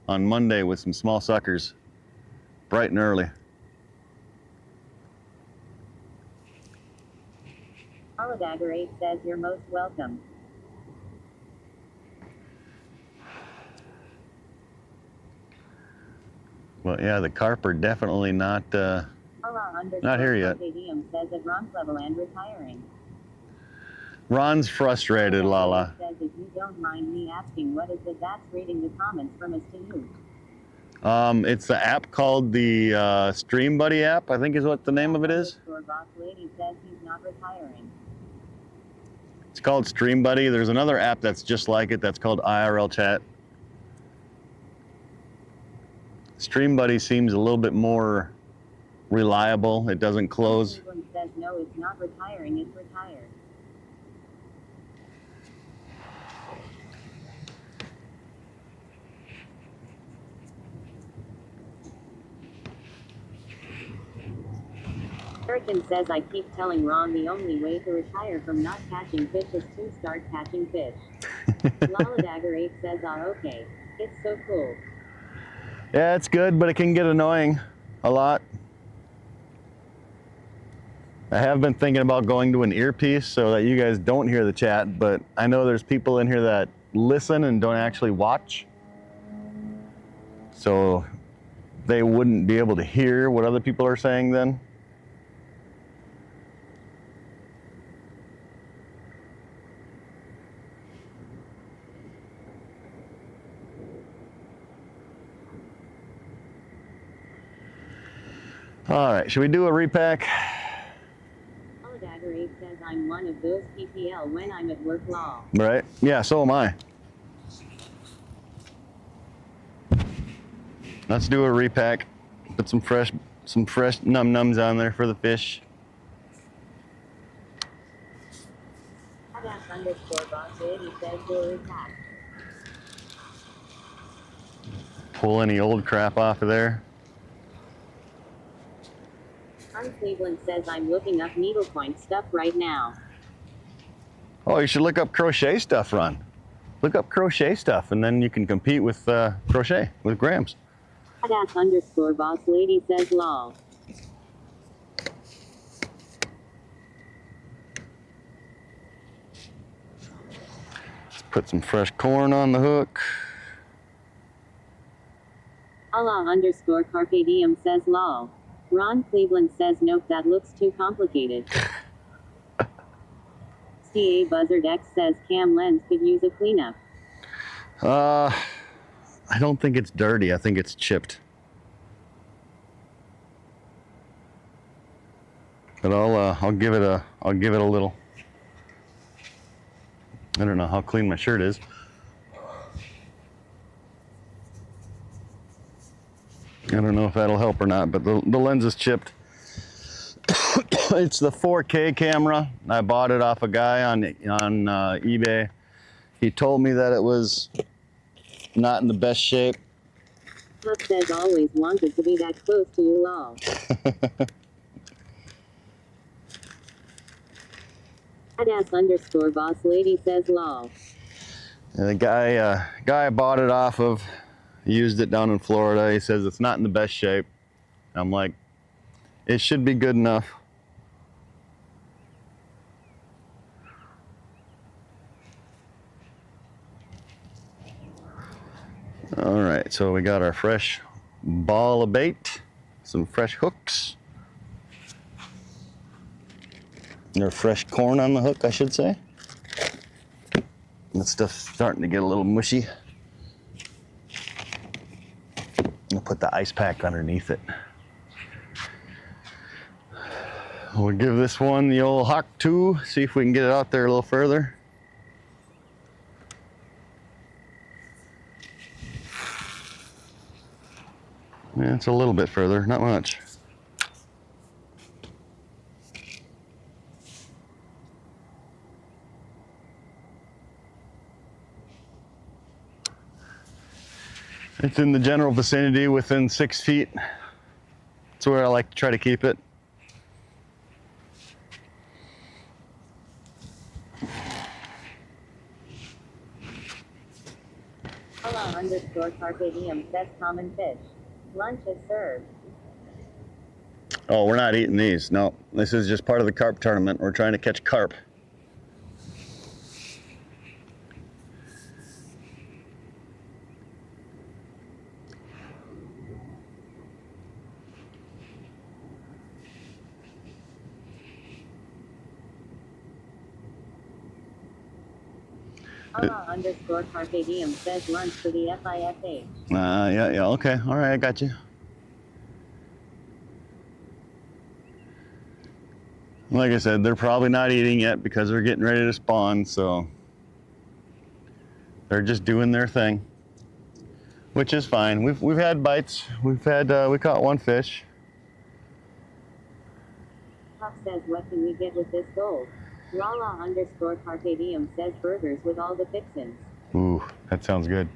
on Monday with some small suckers, bright and early. Mala.Gray says you're most welcome. Well, yeah, the carp are definitely not here yet. Says at Ron's level and retiring. Ron's frustrated, Lala. Says if you don't mind me asking, what is it that's reading the comments from us to you? It's the app called the Stream Buddy app, I think is what the name of it is. Boss lady says he's not retiring. It's called Stream Buddy. There's another app that's just like it that's called IRL Chat. Stream Buddy seems a little bit more reliable. It doesn't close. Cleveland says no, it's not retiring, it's retired. Hurricane says I keep telling Ron the only way to retire from not catching fish is to start catching fish. Lala.Gray says okay. It's so cool. Yeah, it's good, but it can get annoying a lot. I have been thinking about going to an earpiece so that you guys don't hear the chat, but I know there's people in here that listen and don't actually watch. So they wouldn't be able to hear what other people are saying then. All right, should we do a repack? Lala.Gray says I'm one of those PPL when I'm at work law. Right? Yeah, so am I. Let's do a repack. Put some fresh num-nums on there for the fish. _boss lady says we'll repack. Pull any old crap off of there. Cleveland says I'm looking up needlepoint stuff right now. Oh, you should look up crochet stuff, Ron. Look up crochet stuff, and then you can compete with crochet with grams. _boss lady says lol. Let's put some fresh corn on the hook. _Carpe Diem says lol. Ron Cleveland says nope, that looks too complicated. CA Buzzard X says cam lens could use a cleanup. I don't think it's dirty. I think it's chipped. But I'll give it a little. I don't know how clean my shirt is. I don't know if that'll help or not, but the lens is chipped. It's the 4K camera. I bought it off a guy on eBay. He told me that it was not in the best shape. Pup says always wanted to be that close to you, lol. _boss lady says lol. And the guy I bought it off of, used it down in Florida. He says it's not in the best shape. I'm like, it should be good enough. All right, so we got our fresh ball of bait, some fresh hooks, or fresh corn on the hook, I should say. That stuff's starting to get a little mushy. I'll put the ice pack underneath it. We'll give this one the old Hawk 2, see if we can get it out there a little further. Yeah, it's a little bit further, not much. It's in the general vicinity within 6 feet. That's where I like to try to keep it. Hello_Carpe Diem says common fish. Lunch is served. Oh, we're not eating these. No, this is just part of the carp tournament. We're trying to catch carp. Hello_Carpe Diem says lunch for the FIFH. Yeah, okay. All right, I got you. Like I said, they're probably not eating yet because they're getting ready to spawn, so they're just doing their thing, which is fine. We've had bites. We caught one fish. Puff says, what can we get with this gold? Rala_Carpe Diem says burgers with all the fixins. Ooh, that sounds good.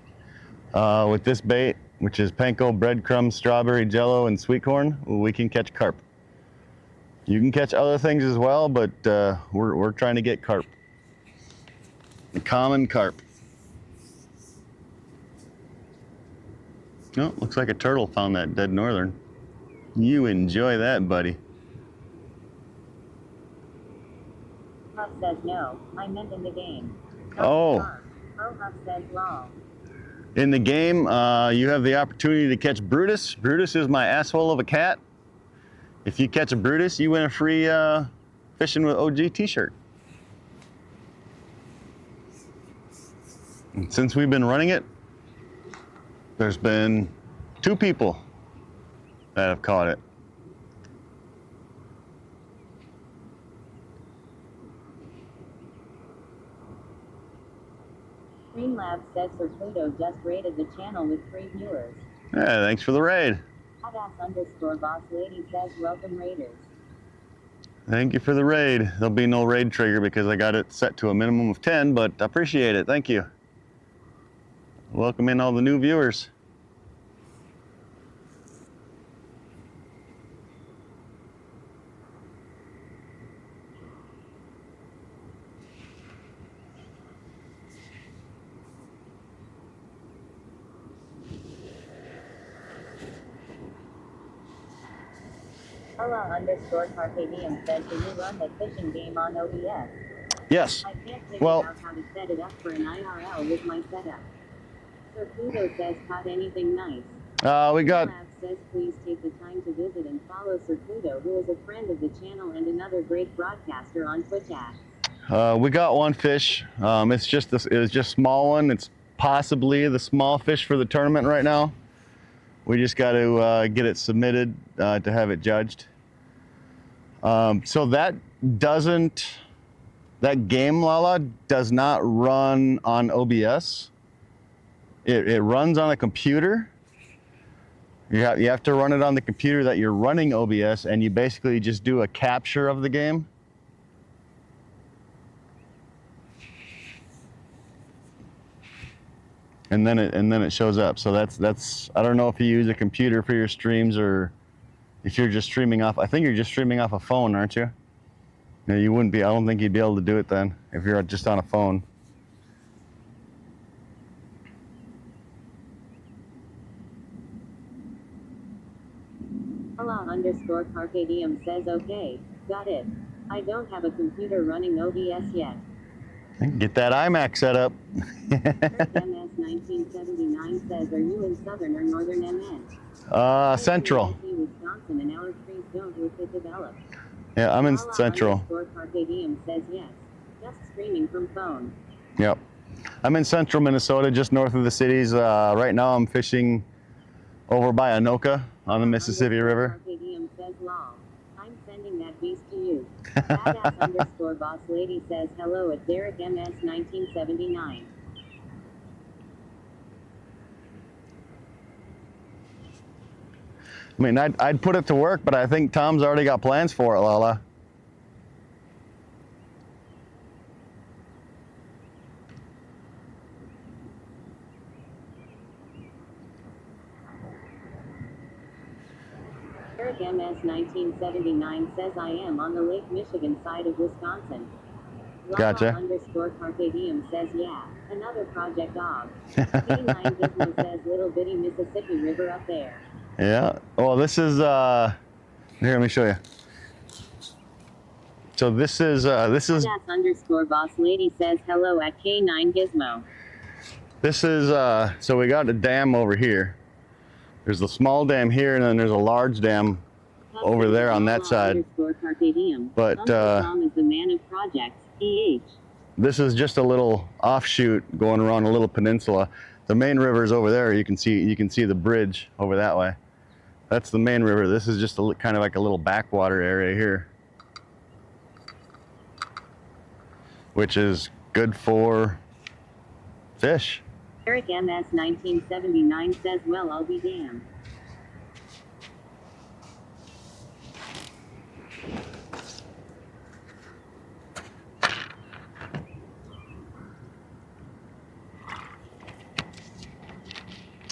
With this bait, which is panko, breadcrumbs, strawberry jello, and sweet corn, we can catch carp. You can catch other things as well, but we're trying to get carp. The common carp. Oh, looks like a turtle found that dead northern. You enjoy that, buddy. Huff says no, I meant in the game. Oh. Oh, Huff says lol. In the game, you have the opportunity to catch Brutus. Brutus is my asshole of a cat. If you catch a Brutus, you win a free Fishing with OG t-shirt. And since we've been running it, there's been 2 people that have caught it. Streamlabs says Sir Pluto just rated the channel with 3 viewers. Yeah, thanks for the raid. Hadass_boss lady says welcome raiders. Thank you for the raid. There'll be no raid trigger because I got it set to a minimum of 10, but I appreciate it. Thank you. Welcome in all the new viewers. Hello_Carpe Diem says, do you run the fishing game on OBS? Yes. I can't figure out how to set it up for an IRL with my setup. Sir Pluto says, caught anything nice? We got... Lab says, please take the time to visit and follow Sir Pluto, who is a friend of the channel and another great broadcaster on Twitch app. We got one fish. It's just this. It was just small one. It's possibly the small fish for the tournament right now. We just got to get it submitted to have it judged. So that game, Lala, does not run on OBS. It runs on a computer. You have to run it on the computer that you're running OBS, and you basically just do a capture of the game. And then it shows up. So that's I don't know if you use a computer for your streams or if you're just streaming off. I think you're just streaming off a phone, aren't you? No, you wouldn't be. I don't think you'd be able to do it then if you're just on a phone. Hello_Carpe Diem says, okay, got it. I don't have a computer running OBS yet. Get that iMac set up. MS1979 says, are you in southern or northern MN? Central. Wisconsin, and our trees don't look it developed. Yeah, I'm in Central. Carpe Diem says yes. Just streaming from phone. Yep. I'm in central Minnesota, just north of the cities. Right now I'm fishing over by Anoka on the Mississippi River. Arcadium says lol. I'm sending that beast to you. Badass underscore boss lady says hello at Derek MS 1979. I mean, I'd put it to work, but I think Tom's already got plans for it, Lala. Derek MS 1979 says I am on the Lake Michigan side of Wisconsin. Gotcha. Underscore Carpadium says yeah, another project dog. K9 Gizmo says little bitty Mississippi River up there. Yeah. Well, this is here. Let me show you. So this is Badass underscore boss lady says hello at K9 Gizmo. this is so we got a dam over here. There's a small dam here, and then there's a large dam over there on that side. But Tom is the man of projects. EH. This is just a little offshoot going around a little peninsula. The main river is over there. You can see the bridge over that way. That's the main river. This is just a kind of like a little backwater area here, which is good for fish. Eric MS 1979 says, well, I'll be damned.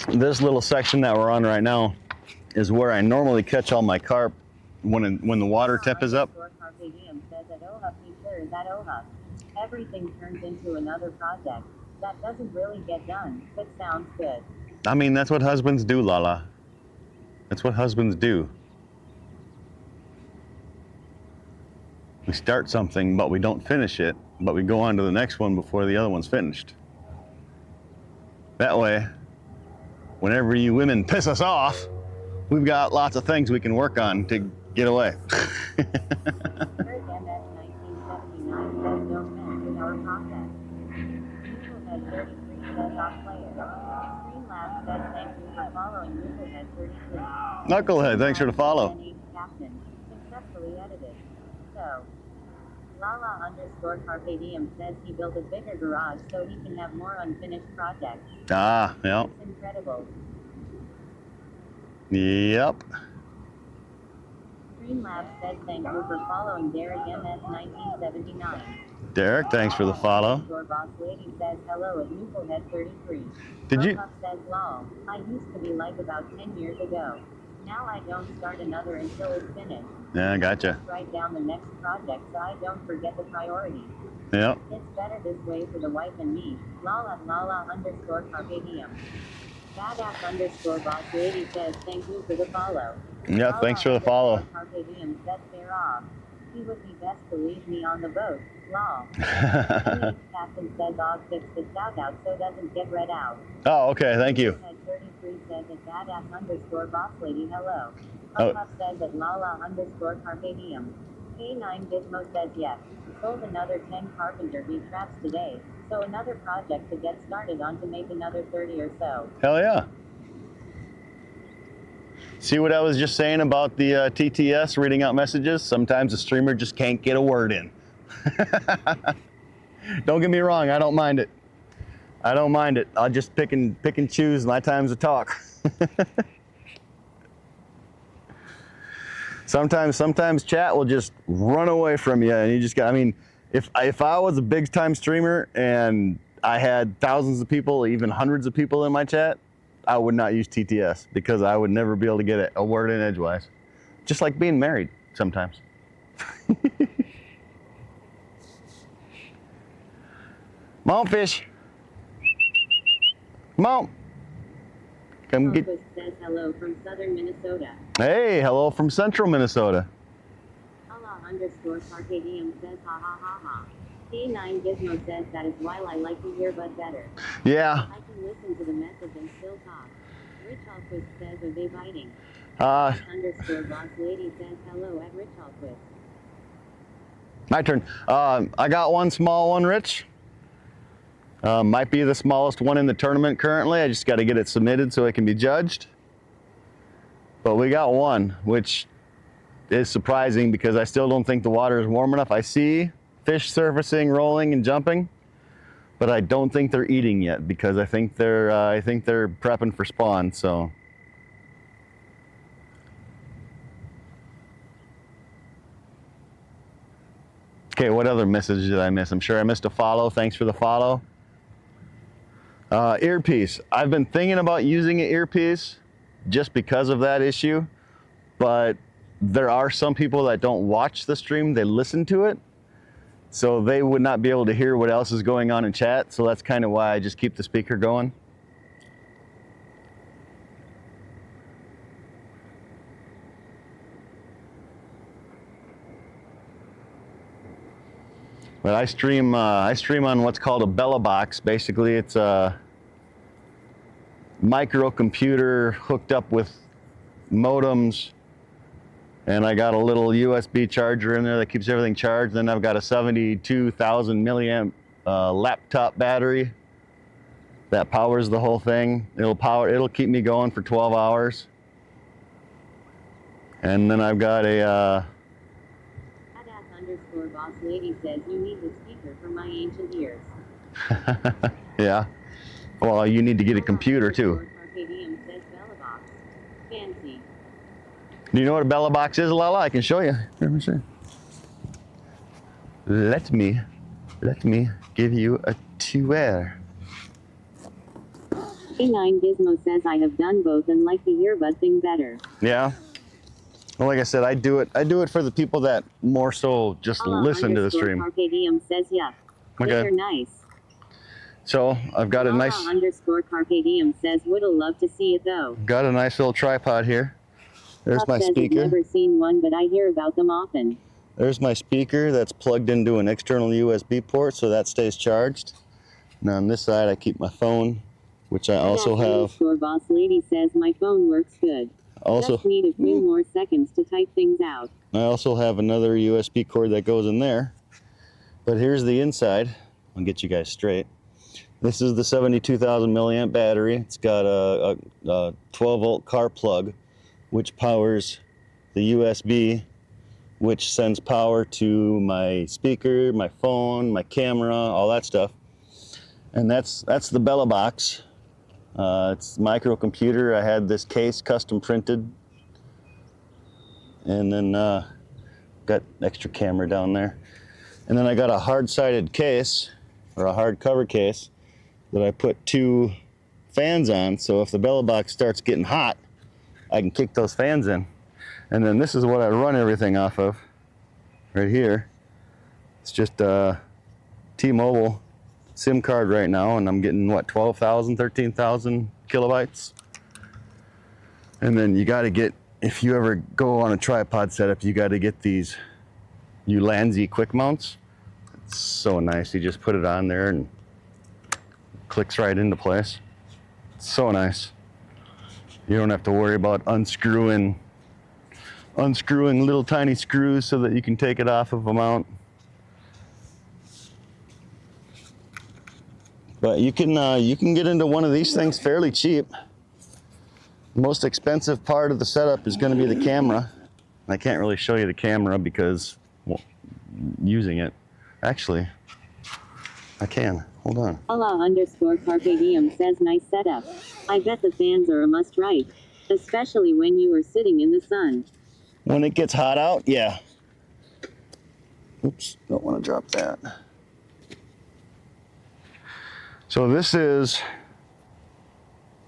This little section that we're on right now is where I normally catch all my carp when the water temp is up. Everything turns into another project. That doesn't really get done, but sounds good. I mean, that's what husbands do, Lala. That's what husbands do. We start something, but we don't finish it, but we go on to the next one before the other one's finished. That way, whenever you women piss us off, we've got lots of things we can work on to get away. Knucklehead, thanks for the follow. Successfully edited. So, Lala underscore Carpe Diem says he built a bigger garage so he can have more unfinished projects. Ah, yeah. It's incredible. Yep. Streamlabs says thank you for following Derek MS 1979. Derek, thanks for the follow. Your boss lady says hello at Nuclehead 33. Did you? Says lol. I used to be like about 10 years ago. Now I don't start another until it's finished. Yeah, gotcha. Just write down the next project so I don't forget the priority. Yep. It's better this way for the wife and me. Lala underscore Carpe Diem. Badass underscore boss lady says thank you for the follow. Yeah, Lala thanks for the follow. Carpe Diem says they're off. He would be best to leave me on the boat. Lol. Captain says I'll fix the shout out so doesn't get read out. Oh, okay, thank you. 33 says at badass underscore boss lady hello. Oh. Up says at Lala underscore Carpe Diem. K9 Gizmo says yes. Sold another 10 carpenter bee traps today. So another project to get started on to make another 30 or so. Hell yeah. See what I was just saying about the TTS reading out messages? Sometimes the streamer just can't get a word in. Don't get me wrong, I don't mind it. I don't mind it. I'll just pick and choose my times to talk. Sometimes chat will just run away from you, and you just got. I mean, if I was a big time streamer and I had thousands of people, even hundreds of people in my chat, I would not use TTS because I would never be able to get a word in edgewise. Just like being married sometimes. Come on, fish. Come on. Come get. Says hello from southern Minnesota. Hey, hello from central Minnesota. Allah underscore Carpe Diem says ha ha ha ha. K9 Gizmo says that is why I like you here but better. Yeah. I can listen to the message and still talk. Rich Alquist says are they biting? Underscore boss lady says hello at Rich Alquist. My turn. I got one small one, Rich. Might be the smallest one in the tournament currently. I just got to get it submitted so it can be judged. But we got one, which is surprising because I still don't think the water is warm enough. I see fish surfacing, rolling, and jumping, but I don't think they're eating yet because I think they're prepping for spawn. So. Okay, what other message did I miss? I'm sure I missed a follow. Thanks for the follow. Earpiece. I've been thinking about using an earpiece just because of that issue, but there are some people that don't watch the stream, they listen to it, so they would not be able to hear what else is going on in chat, so that's kind of why I just keep the speaker going. But I stream on what's called a Bella box. Basically, it's a microcomputer hooked up with modems, and I got a little USB charger in there that keeps everything charged. Then I've got a 72,000 milliamp laptop battery that powers the whole thing. It'll keep me going for 12 hours. And then I've got a _boss lady says you need the speaker for my ancient ears. yeah. Well, you need to get a computer too. Arcadium says Bella box. Fancy. Do you know what a Bella box is, Lala? I can show you. Let me see. Let me give you a tour. A9 Gizmo says I have done both and like the earbud thing better. Yeah. Well, like I said, I do it for the people that more so just listen to the stream. Arcadium says yeah. Okay. They're nice. So I've got a nice _Carcadium says would love to see it though. Got a nice little tripod here. There's my speaker. I've never seen one, but I hear about them often. There's my speaker that's plugged into an external USB port, so that stays charged. Now on this side, I keep my phone, which I also have. Boss lady says my phone works good. Also, just need a few more seconds to type things out. I also have another USB cord that goes in there. But here's the inside. I'll get you guys straight. This is the 72,000 milliamp battery. It's got a 12 volt car plug, which powers the USB, which sends power to my speaker, my phone, my camera, all that stuff. And that's the Bella box. It's a microcomputer. I had this case custom printed, and then got extra camera down there. And then I got a hard-sided case, or a hard cover case, that I put 2 fans on, so if the Bella box starts getting hot, I can kick those fans in. And then this is what I run everything off of, right here. It's just a T-Mobile SIM card right now, and I'm getting, what, 12,000, 13,000 kilobytes? And then you gotta get, if you ever go on a tripod setup, you gotta get these Ulanzi quick mounts. It's so nice. You just put it on there and it clicks right into place. It's so nice. You don't have to worry about unscrewing little tiny screws so that you can take it off of a mount. But you can get into one of these things fairly cheap. The most expensive part of the setup is going to be the camera. I can't really show you the camera because, well, using it. Actually, I can. Hold on. _Carcadium says nice setup. I bet the fans are a must, right? Especially when you are sitting in the sun. When it gets hot out, yeah. Oops, don't want to drop that. So this is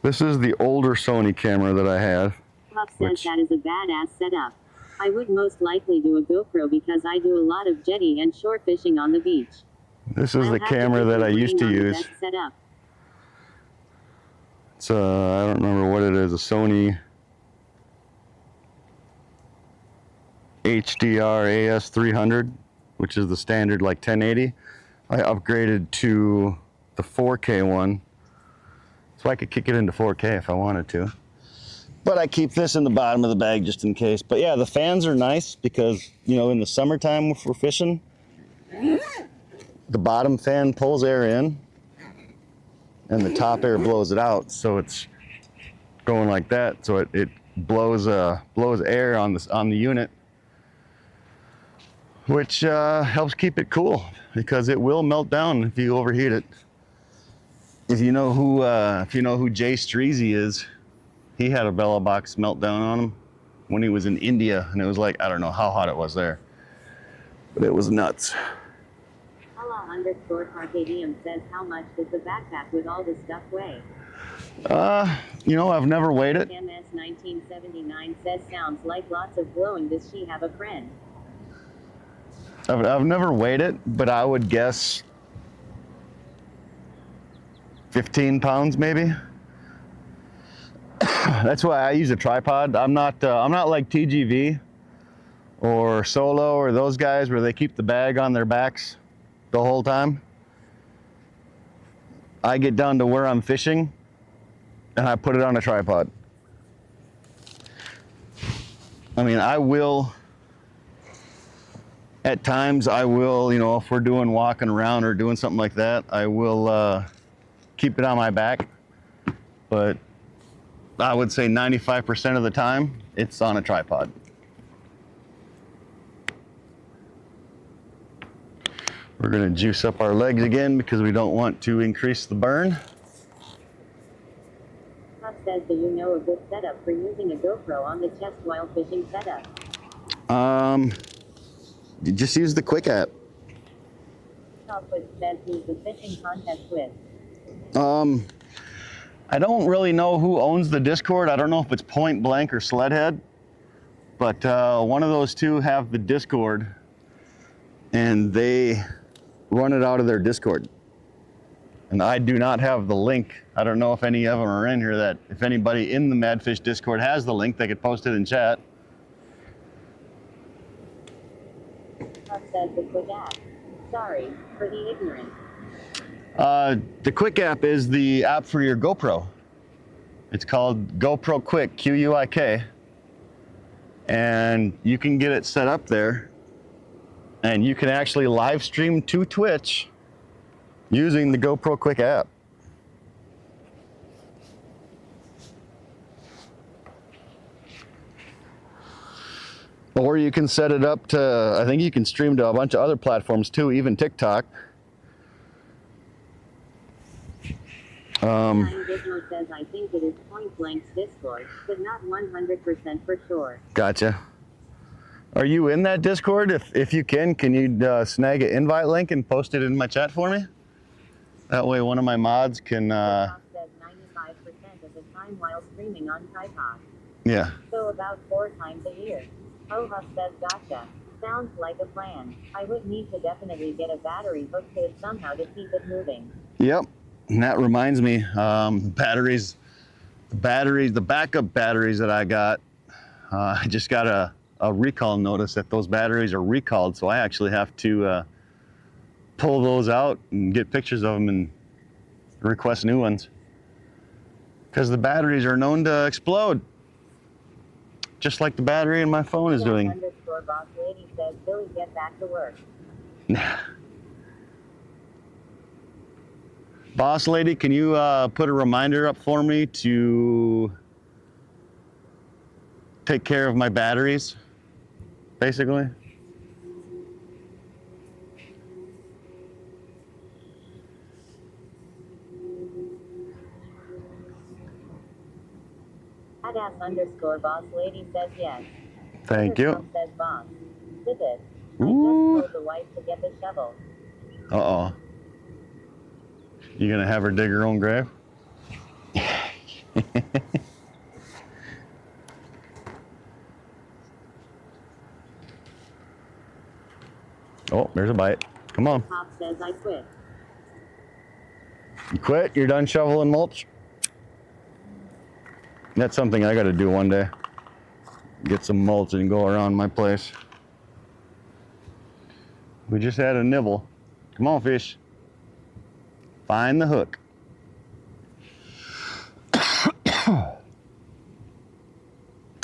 the older Sony camera that I have. Puff says that is a badass setup. I would most likely do a GoPro because I do a lot of jetty and shore fishing on the beach. This is the camera that I used to use. It's I don't remember what it is, a Sony HDR AS300, which is the standard like 1080. I upgraded to the 4K one, so I could kick it into 4K if I wanted to. But I keep this in the bottom of the bag just in case. But yeah, the fans are nice because, you know, in the summertime if we're fishing, the bottom fan pulls air in, and the top air blows it out, so it's going like that. So it blows air on the unit, which helps keep it cool because it will melt down if you overheat it. If you know who Jay Streezy is, he had a Bella box meltdown on him when he was in India, and it was like, I don't know how hot it was there, but it was nuts. Hala_Arcadium says, how much does the backpack with all the stuff weigh? I've never weighed it. MS1979 says, sounds like lots of blowing. Does she have a friend? I've never weighed it, but I would guess 15 pounds maybe. That's why I use a tripod. I'm not like TGV or Solo or those guys where they keep the bag on their backs the whole time. I get down to where I'm fishing and I put it on a tripod. I mean, at times I will, if we're doing walking around or doing something like that, I will keep it on my back. But I would say 95% of the time, it's on a tripod. We're gonna juice up our legs again because we don't want to increase the burn. Puff says, do you know a good setup for using a GoPro on the chest while fishing setup? You just use the Quick app. Puff says, who's the fishing contest with? I don't really know who owns the Discord. I don't know if it's Point Blank or Sledhead, but one of those two have the Discord, and they run it out of their Discord. And I do not have the link. I don't know if any of them are in here. That if anybody in the Madfish Discord has the link, they could post it in chat. Puff says the Quick app. Sorry for the ignorance. The Quick app is the app for your GoPro. It's called GoPro Quick, Q-U-I-K. And you can get it set up there. And you can actually live stream to Twitch using the GoPro Quick app. Or you can set it up to, I think you can stream to a bunch of other platforms too, even TikTok. Gizmo says, I think it is Point Blank's Discord, but not 100% for sure. Gotcha. Are you in that Discord? If you can you snag an invite link and post it in my chat for me? That way one of my mods can... Puff says 95% of the time while streaming on tripod. Yeah. So about 4 times a year. Oh, Huff says, gotcha. Sounds like a plan. I would need to definitely get a battery hooked to it somehow to keep it moving. Yep. And that reminds me, the backup batteries that I got, I just got a recall notice that those batteries are recalled, so I actually have to pull those out and get pictures of them and request new ones. Because the batteries are known to explode, just like the battery in my phone is doing. _boss lady says, Billy, get back to work. Boss lady, can you put a reminder up for me to take care of my batteries, basically? _boss lady says yes. Thank you. Says boss. Did it. I Ooh. just told the wife to get the shovel. Uh-oh. You gonna have her dig her own grave? Oh, there's a bite. Come on. Pop says I quit. You quit? You're done shoveling mulch? That's something I gotta do one day. Get some mulch and go around my place. We just had a nibble. Come on, fish. Find the hook.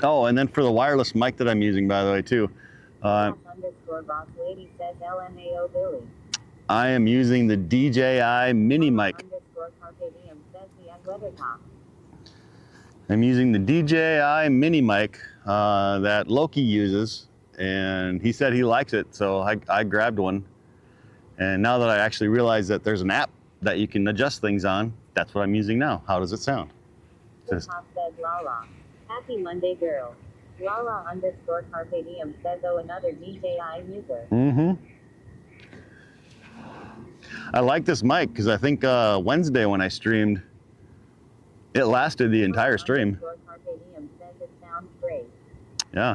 Oh, and then for the wireless mic that I'm using, by the way, too. _boss lady says LMAO Billy. I am using the DJI mini mic. underscore carpe diem says the Weathertop. I'm using the DJI mini mic that Loki uses, and he said he likes it, so I grabbed one. And now that I actually realize that there's an app that you can adjust things on, that's what I'm using now. How does it sound? The top says Lala. Happy Monday, girl. Lala underscore carpe diem says, oh, another DJI user. Mm-hmm. I like this mic because I think Wednesday when I streamed, it lasted the entire stream. Underscore carpe diem says it sounds great. Yeah.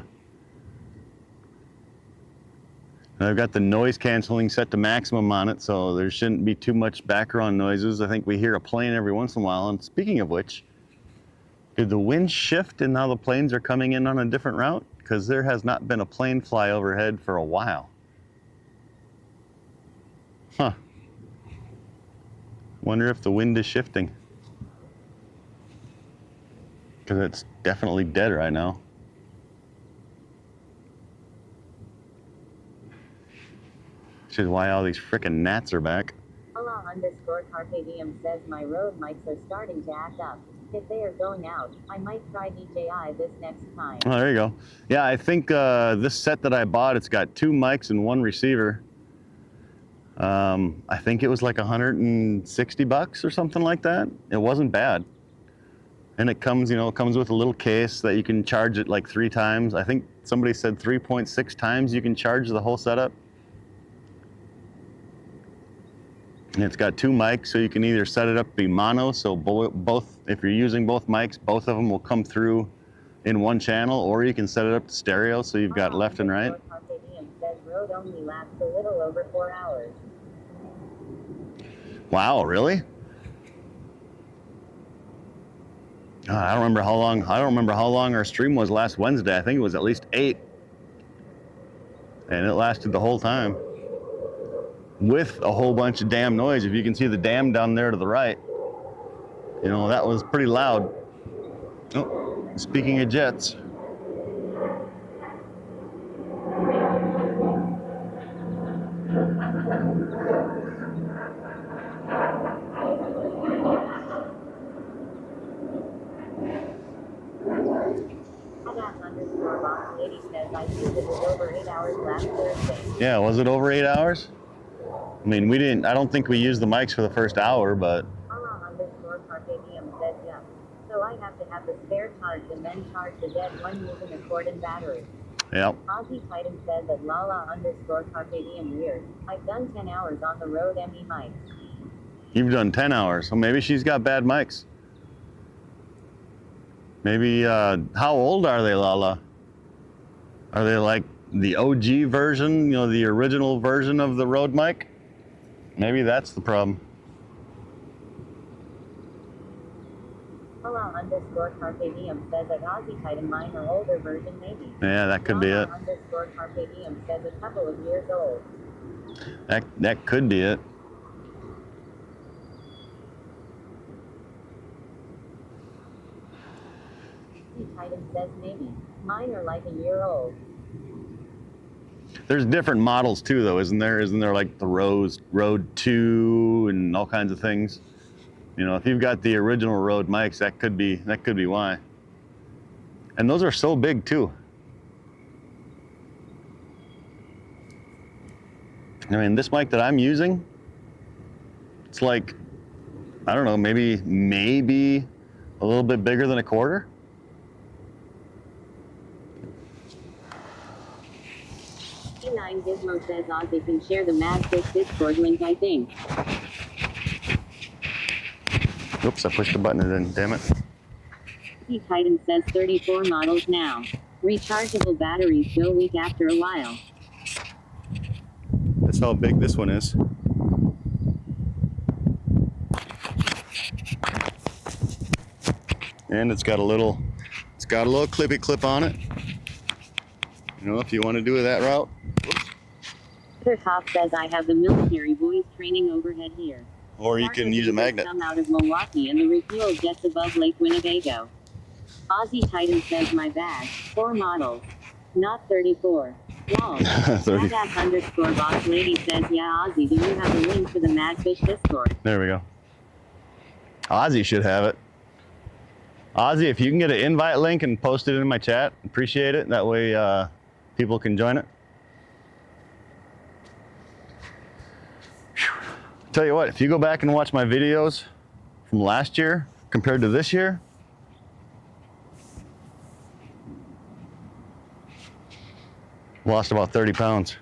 And I've got the noise canceling set to maximum on it, so there shouldn't be too much background noises. I think we hear a plane every once in a while. And speaking of which, did the wind shift and now the planes are coming in on a different route? Because there has not been a plane fly overhead for a while. Huh. Wonder if the wind is shifting. Because it's definitely dead right now. Which is why all these frickin' gnats are back. Allah underscore carpe diem says my Rode mics are starting to act up. If they are going out, I might try DJI this next time. Oh, there you go. Yeah, I think this set that I bought, it's got 2 mics and 1 receiver. I think it was like $160 or something like that. It wasn't bad. And it comes, it comes with a little case that you can charge it like 3 times. I think somebody said 3.6 times you can charge the whole setup. And it's got 2 mics, so you can either set it up to be mono, so both, if you're using both mics, both of them will come through in one channel, or you can set it up to stereo, so you've got left and right. Carpe diem says Rode only lasts a little over 4 hours. Wow, really? I don't remember how long our stream was last Wednesday. I think it was at least 8. And it lasted the whole time. With a whole bunch of damn noise. If you can see the dam down there to the right, that was pretty loud. Oh, speaking of jets. Underscore box lady says I used it was over 8 hours last Thursday. Yeah, was it over 8 hours? I mean, I don't think we used the mics for the first hour, but. Allah underscore carpe diem says yeah. So I have to have the spare charged and then charge the dead one using a cord and battery. Yep. Ozzy Titan says that Lala underscore carpe diem weird. I've done 10 hours on the Rode ME mics. You've done 10 hours. So maybe she's got bad mics. Maybe, how old are they, Lala? Are they like the OG version, the original version of the Rode mic? Maybe that's the problem. Allah underscore carpe diem says that Ozzy Titan mine are older version maybe. Yeah, that could be it. Underscore carpe diem says a couple of years old. That could be it. Titan says maybe. Mine are like a year old. There's different models too, though, isn't there? Isn't there like the Rode 2 and all kinds of things? If you've got the original Rode mics, that could be why. And those are so big too. I mean, this mic that I'm using, it's like, I don't know, maybe a little bit bigger than a quarter. E9 Gizmo says Ozzy can share the Madfish Discord link, I think. Oops, I pushed the button and then, damn it. Titan says 34 models now. Rechargeable batteries go weak after a while. That's how big this one is. And it's got a little clippy clip on it. If you want to do that route. Top says I have the military voice training overhead here. Or you can use a magnet. Come out of Milwaukee and the refuel gets above Lake Winnebago. Ozzy Titan says my bad. 4 models. Not 34. Lol. Badass underscore boss lady says yeah Ozzy, do you have a link to the Madfish Discord? There we go. Ozzy should have it. Ozzy, if you can get an invite link and post it in my chat, appreciate it. That way people can join it. Whew. Tell you what, if you go back and watch my videos from last year compared to this year, lost about 30 pounds.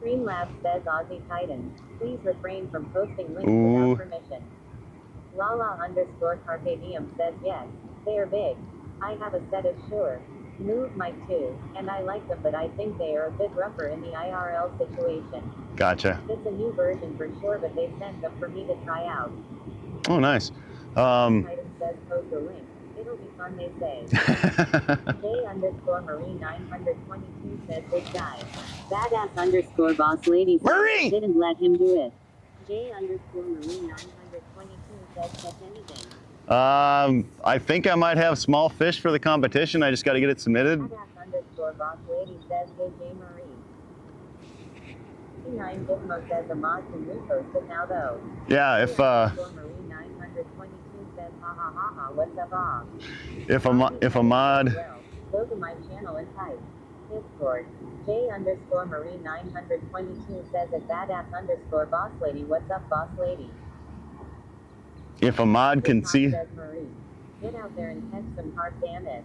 Streamlabs says Aussie Titan. Please refrain from posting links Ooh. without permission. Lala_Carpe Diem says yes, they are big. I have a set of Shure Move mic too, and I like them, but I think they are a bit rougher in the IRL situation. Gotcha. It's a new version for sure, but they sent them for me to try out. Oh, nice. Titan says post a link. It'll be fun, they say. J_Marie 922 says big guy. Badass _boss lady says Marie! didn't let him do it. J_Marie 922 says catch anything. I think I might have small fish for the competition. I just got to get it submitted. Badass_boss lady says hey J Marie. T9 Gizmo says a mod can repost it now though. Yeah, if Marie 922 says ha ha ha ha what's up off. if a mod. Well, go to my channel and type Discord. J_Marie 922 says at badass_boss lady what's up boss lady. If a mod can see. Says Marie. Get out there and catch some carp, damn it.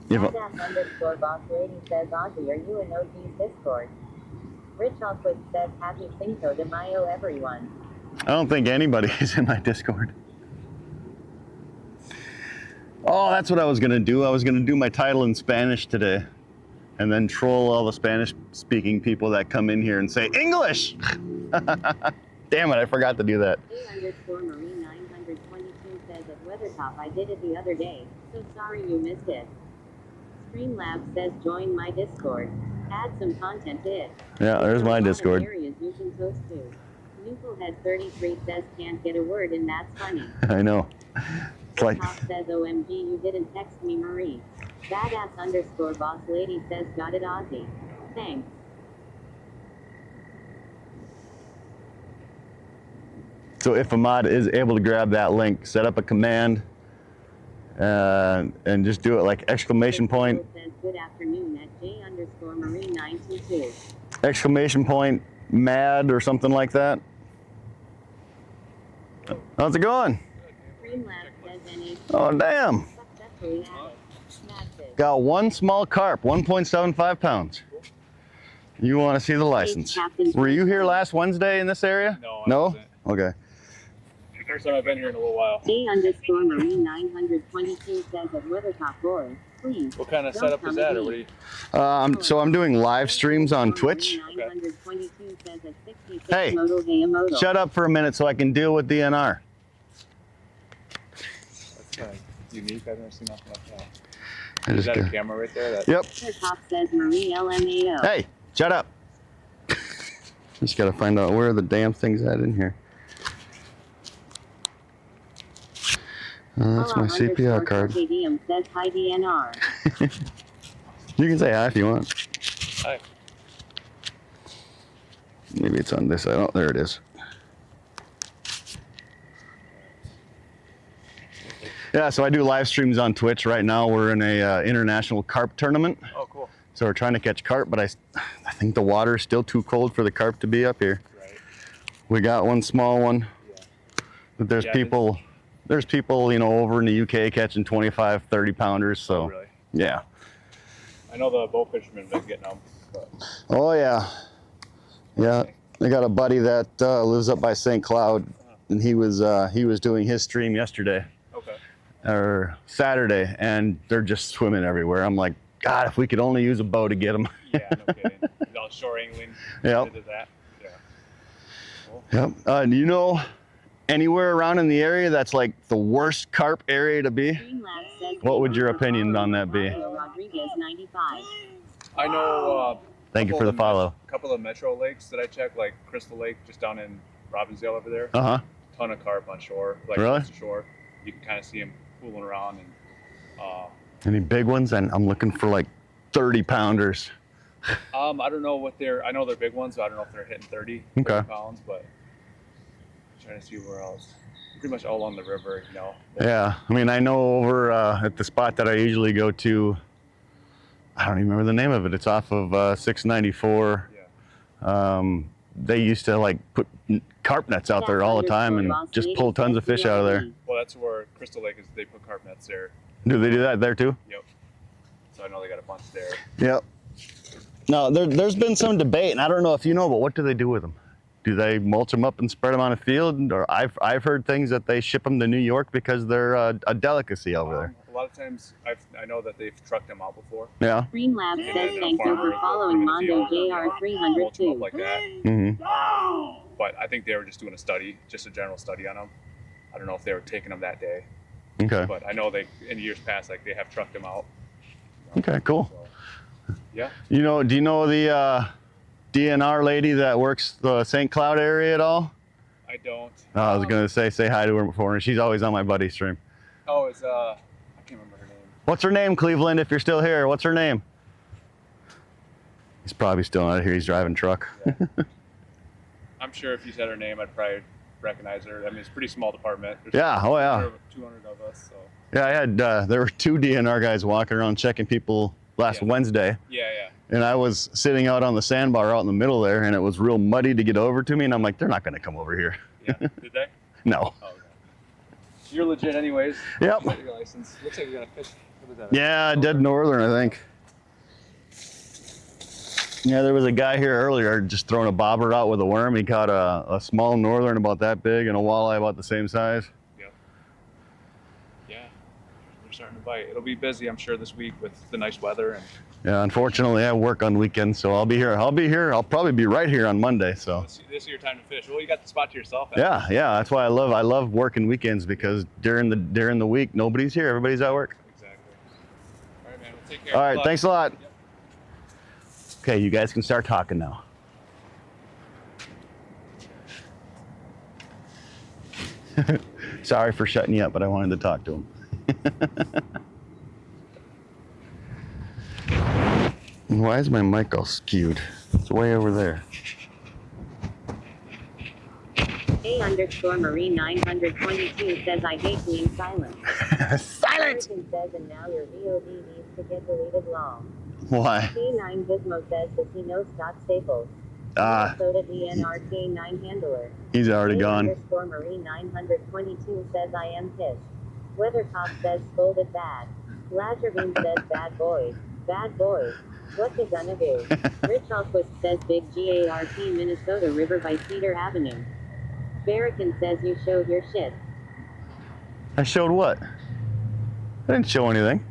If a, Badass_boss lady says Ozzy, are you in OG's Discord? Rich Alquist says happy Cinco de Mayo everyone. I don't think anybody is in my Discord. Oh, that's what I was gonna do. I was gonna do my title in Spanish today, and then troll all the Spanish-speaking people that come in here and say English. Damn it! I forgot to do that. J_Marie 922 says at Weathertop I did it the other day, so sorry you missed it. Streamlabs says join my Discord. Add some content to it. Yeah, there's my Discord. Areas you can post to. Noodlehead 33 says can't get a word in, that's funny. I know. It's like. Top says OMG you didn't text me Marie. Badass_boss lady says got it Ozzy. Thanks. So if a mod is able to grab that link, set up a command, and just do it like exclamation point. Says good afternoon at J_Marie 922. Exclamation point mad or something like that. How's it going? Streamlabs says NH Oh damn! successfully added. Massive. Got one small carp, 1.75 pounds. You want to see the license? Captain. Were you here last Wednesday in this area? No, I No? wasn't. Okay. First time I've been here in a little while. J_Marie 922 says at Weathertop boy, please. What kind of don't setup come is at that, or me. what do you? So I'm doing live streams on Twitch. 922 says at 66 Hey, modal, hey, a modal. Shut up for a minute so I can deal with DNR. That's kind of unique. I've never seen nothing like that. I Is just that a go- camera right there? That, Yep. Weathertop says Marie LMAO. Hey, shut up. Just gotta find out where the damn thing's at in here. That's my CPR card. KDM says hi DNR. You can say hi if you want. Hi. Maybe it's on this side. Oh, there it is. Yeah, so I do live streams on Twitch. Right now we're in a international carp tournament. Oh, cool. So we're trying to catch carp, but I think the water is still too cold for the carp to be up here. Right. We got one small one, Yeah. but there's Yeah, people, you know, over in the UK catching 25, 30 pounders. So Oh, really? yeah. I know the bow fishermen have been getting them. But Oh yeah, yeah. I got a buddy that lives up by St. Cloud, and he was doing his stream yesterday okay. or Saturday, and they're just swimming everywhere. I'm like, God, if we could only use a bow to get them. Yeah, no kidding. All shore angling. Yep. Did that. Yeah. Cool. Yep. Do you know anywhere around in the area that's like the worst carp area to be? Streamlabs says What would your opinion on that be? Mario Rodriguez 95. I know. Thank you for the follow. A couple of metro lakes that I checked, like Crystal Lake, just down in Robbinsdale over there. Uh-huh. Ton of carp on shore. Like Really? close to shore. You can kind of see them fooling around and. Any big ones? And I'm looking for like 30 pounders. I don't know what I know they're big ones, but I don't know if they're hitting 30 Okay. pounds, but I'm trying to see where else. Pretty much all along the river, you know. Yeah, I mean, I know over at the spot that I usually go to, I don't even remember the name of it. It's off of 694. Yeah. They used to like put carp nets out there all the time and just pull tons of fish out of there. Well, that's where Crystal Lake is. They put carp nets there. Do they do that there too? Yep. So I know they got a bunch there. Yep. Now, there's been some debate, and I don't know if you know, but what do they do with them? Do they mulch them up and spread them on a field? Or I've heard things that they ship them to New York because they're a delicacy over there. A lot of times, I know that they've trucked them out before. Yeah. Streamlabs says thank you for following Mondo Mulch them up JR302. like that. Mm-hmm. But I think they were just doing a study, just a general study on them. I don't know if they were taking them that day. Okay. But I know they, in years past, like they have trucked them out. Okay, cool. So, yeah. You know, do you know the DNR lady that works the St. Cloud area at all? I don't. I was gonna say hi to her before, and she's always on my buddy stream. Oh, it's I can't remember her name. What's her name, Cleveland? If you're still here, what's her name? He's probably still not here. He's driving truck. Yeah. I'm sure if you said her name, I'd probably recognize her. I mean, it's a pretty small department. There's Yeah. Oh yeah. 200 of us. So. Yeah, I had there were 2 DNR guys walking around checking people last Wednesday. Yeah, yeah. And I was sitting out on the sandbar out in the middle there, and it was real muddy to get over to me, and I'm like, they're not gonna come over here. Yeah. Did they? No. Oh, okay. You're legit anyways. Yep. You got your license. Looks like you're gonna fish. What is that? Yeah, dead northern, I think. Yeah, there was a guy here earlier just throwing a bobber out with a worm. He caught a small northern about that big and a walleye about the same size. Yeah. Yeah. They're starting to bite. It'll be busy, I'm sure, this week with the nice weather. And Yeah, unfortunately, I work on weekends, so I'll be here. I'll probably be right here on Monday. So. this is your time to fish. Well, you got the spot to yourself. Yeah, yeah. That's why I love working weekends, because during the week nobody's here. Everybody's at work. Exactly. All right, man. Well, take care. All right. Good luck. Thanks a lot. Yep. Okay, you guys can start talking now. Sorry for shutting you up, but I wanted to talk to him. Why is my mic all skewed? It's way over there. A_Marine 922 says I hate being silent. Silence! American says and now your VOD needs to get deleted lol. Why? K9 Gizmo says does he know Scott Staples? Soda DNR K9 handler. He's already gone. A_Marine 922 says I am pissed. Weathercock says scolded bad. Lazarbeam says bad boys. Bad boys. What they gonna do? Rich Alquist says big GARP Minnesota River by Cedar Avenue. Barrican says you showed your shit. I showed what? I didn't show anything.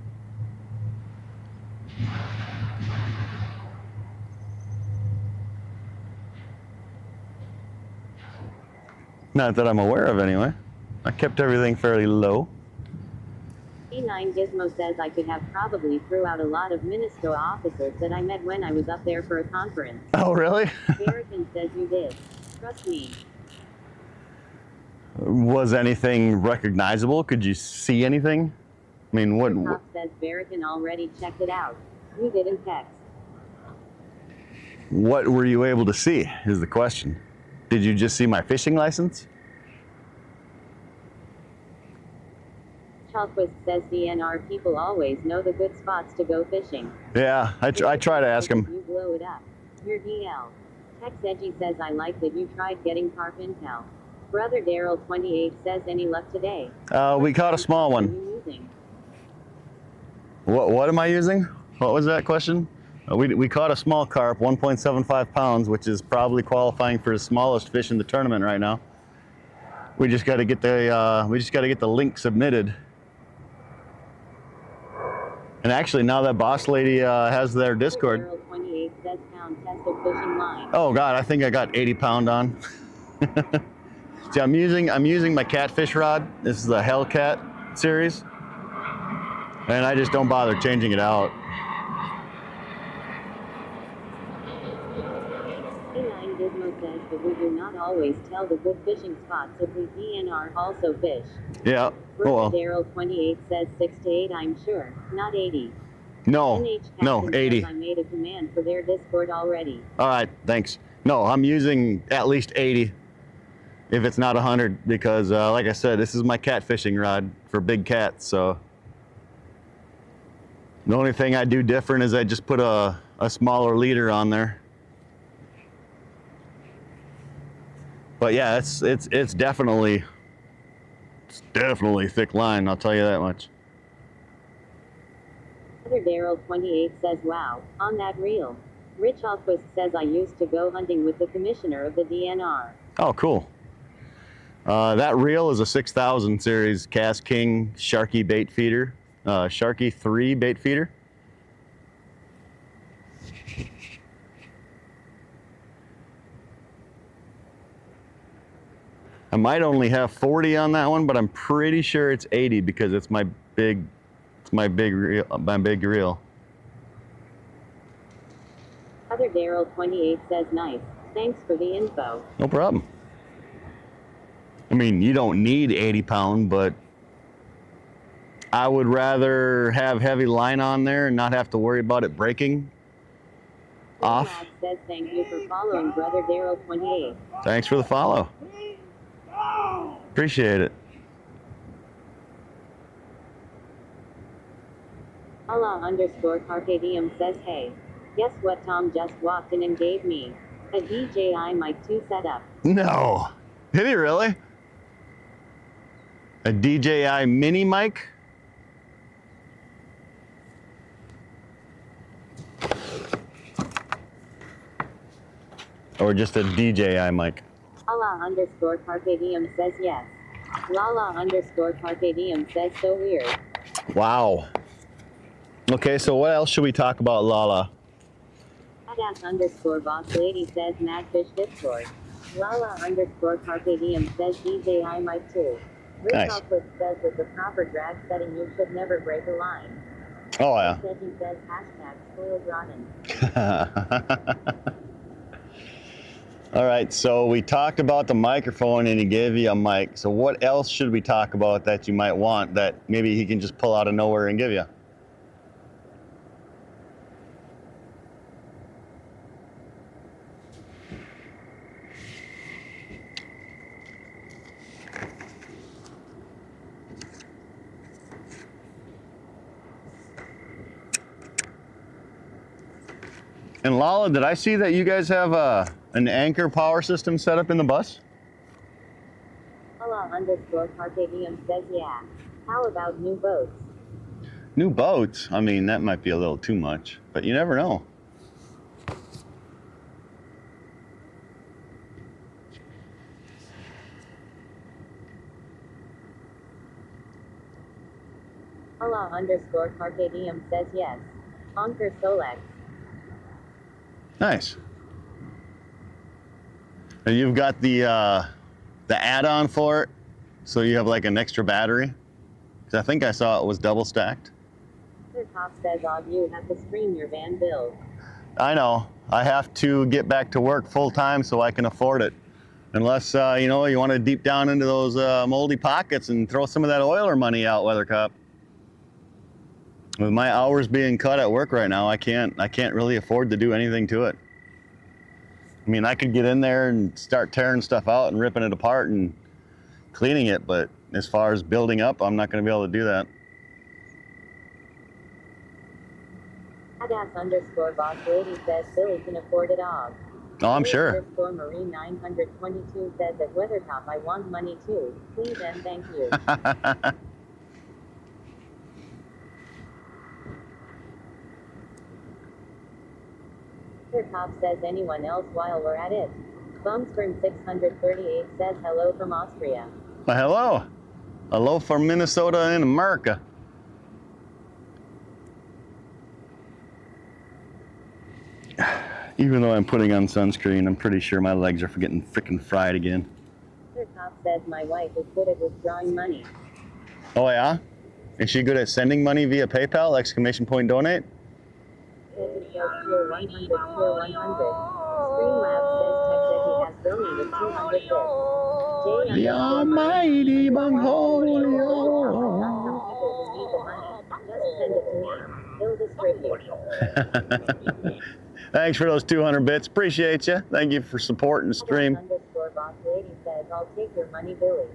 Not that I'm aware of, anyway. I kept everything fairly low. E9 Gizmo says I could have probably threw out a lot of Minnesota officers that I met when I was up there for a conference. Oh, really? Barrican says you did. Trust me. Was anything recognizable? Could you see anything? I mean, what? Cop says Barrican already checked it out. You didn't text. What were you able to see? Is the question. Did you just see my fishing license? Chalquist says DNR people always know the good spots to go fishing. Yeah, I try to ask him. You blow it up. Your DL. Tex Edgy says I like that you tried getting carp intel. Brother Daryl 28 says any luck today. We caught a small What are one. you using? What am I using? What was that question? We caught a small carp, 1.75 pounds, which is probably qualifying for the smallest fish in the tournament right now. We just got to get the link submitted. And actually, now that boss lady has their Discord. Daryl 28 says pound test of fishing line. Oh God, I think I got 80 pound on. See, I'm using my catfish rod. This is the Hellcat series, and I just don't bother changing it out. K9 Gizmo says that we do not always tell the good fishing spots if we DNR also fish. Yeah. Oh Brother well. Daryl 28 says 6 to 8 I'm sure, not 80. No, NH no, Captain 80. says I made a command for their Discord already. All right, thanks. No, I'm using at least 80, if it's not 100, because like I said, this is my catfishing rod for big cats. So the only thing I do different is I just put a smaller leader on there. But yeah, it's definitely thick line. I'll tell you that much. Other Daryl 28 says wow, on that reel. Rich Alquist says I used to go hunting with the commissioner of the DNR. Oh, cool. That reel is a 6000 series Cast King Sharky bait feeder, Sharky 3 bait feeder. I might only have 40 on that one, but I'm pretty sure it's 80 because it's my big reel. Other Daryl 28 says nice, thanks for the info. No problem. I mean, you don't need 80 pound, but I would rather have heavy line on there and not have to worry about it breaking off. Conrad says thank you for following Brother Daryl 28. Thanks for the follow. Appreciate it. Allah_Carcadium says hey. Guess what Tom just walked in and gave me? A DJI Mic 2 setup. No. Did he really? A DJI mini mic? Or just a DJI mic? Allah_Carcadium says yes. Lala_Carcadium says so weird. Wow. Okay, so what else should we talk about, Lala? Badass_boss lady says Madfish Discord. Lala_Carcadium says DJI Mic 2. Rick Nice. Alquist says with the proper drag setting you should never break a line. Oh, yeah. He says hashtag spoiled rotten. All right, so we talked about the microphone and he gave you a mic. So what else should we talk about that you might want that maybe he can just pull out of nowhere and give you? And Lala, did I see that you guys have an Anchor power system set up in the bus? Allah_Carcadium says yeah. How about new boats? New boats? I mean, that might be a little too much, but you never know. Allah_Carcadium says yes. Anchor Solex. Nice. And you've got the add-on for it, so you have like an extra battery. Because I think I saw it was double stacked. Top says you have to stream your van bill. I know. I have to get back to work full time so I can afford it. Unless you know, you want to deep down into those moldy pockets and throw some of that oiler money out, Weathercop. With my hours being cut at work right now, I can't really afford to do anything to it. I mean, I could get in there and start tearing stuff out and ripping it apart and cleaning it, but as far as building up, I'm not going to be able to do that. Badass_boss lady says Billy can afford it all. Oh, I'm sure. Marine 922 says at Weathertop I want money too. Please and thank you. Top says anyone else while we're at it. Bumstern 638 says hello from Austria. Well, hello. Hello from Minnesota in America. Even though I'm putting on sunscreen, I'm pretty sure my legs are getting freaking fried again. Top says my wife is good at withdrawing money. Oh yeah? Is she good at sending money via PayPal? Exclamation point donate? Tier 100, tier 100. Streamlab says Tech has donated 200 bits. The almighty Bungholio. Just send it to me. Ill distribute. Thanks for those 200 bits. Appreciate you. Thank you for supporting the stream. Underscore boss lady says, I'll take your money, Billy.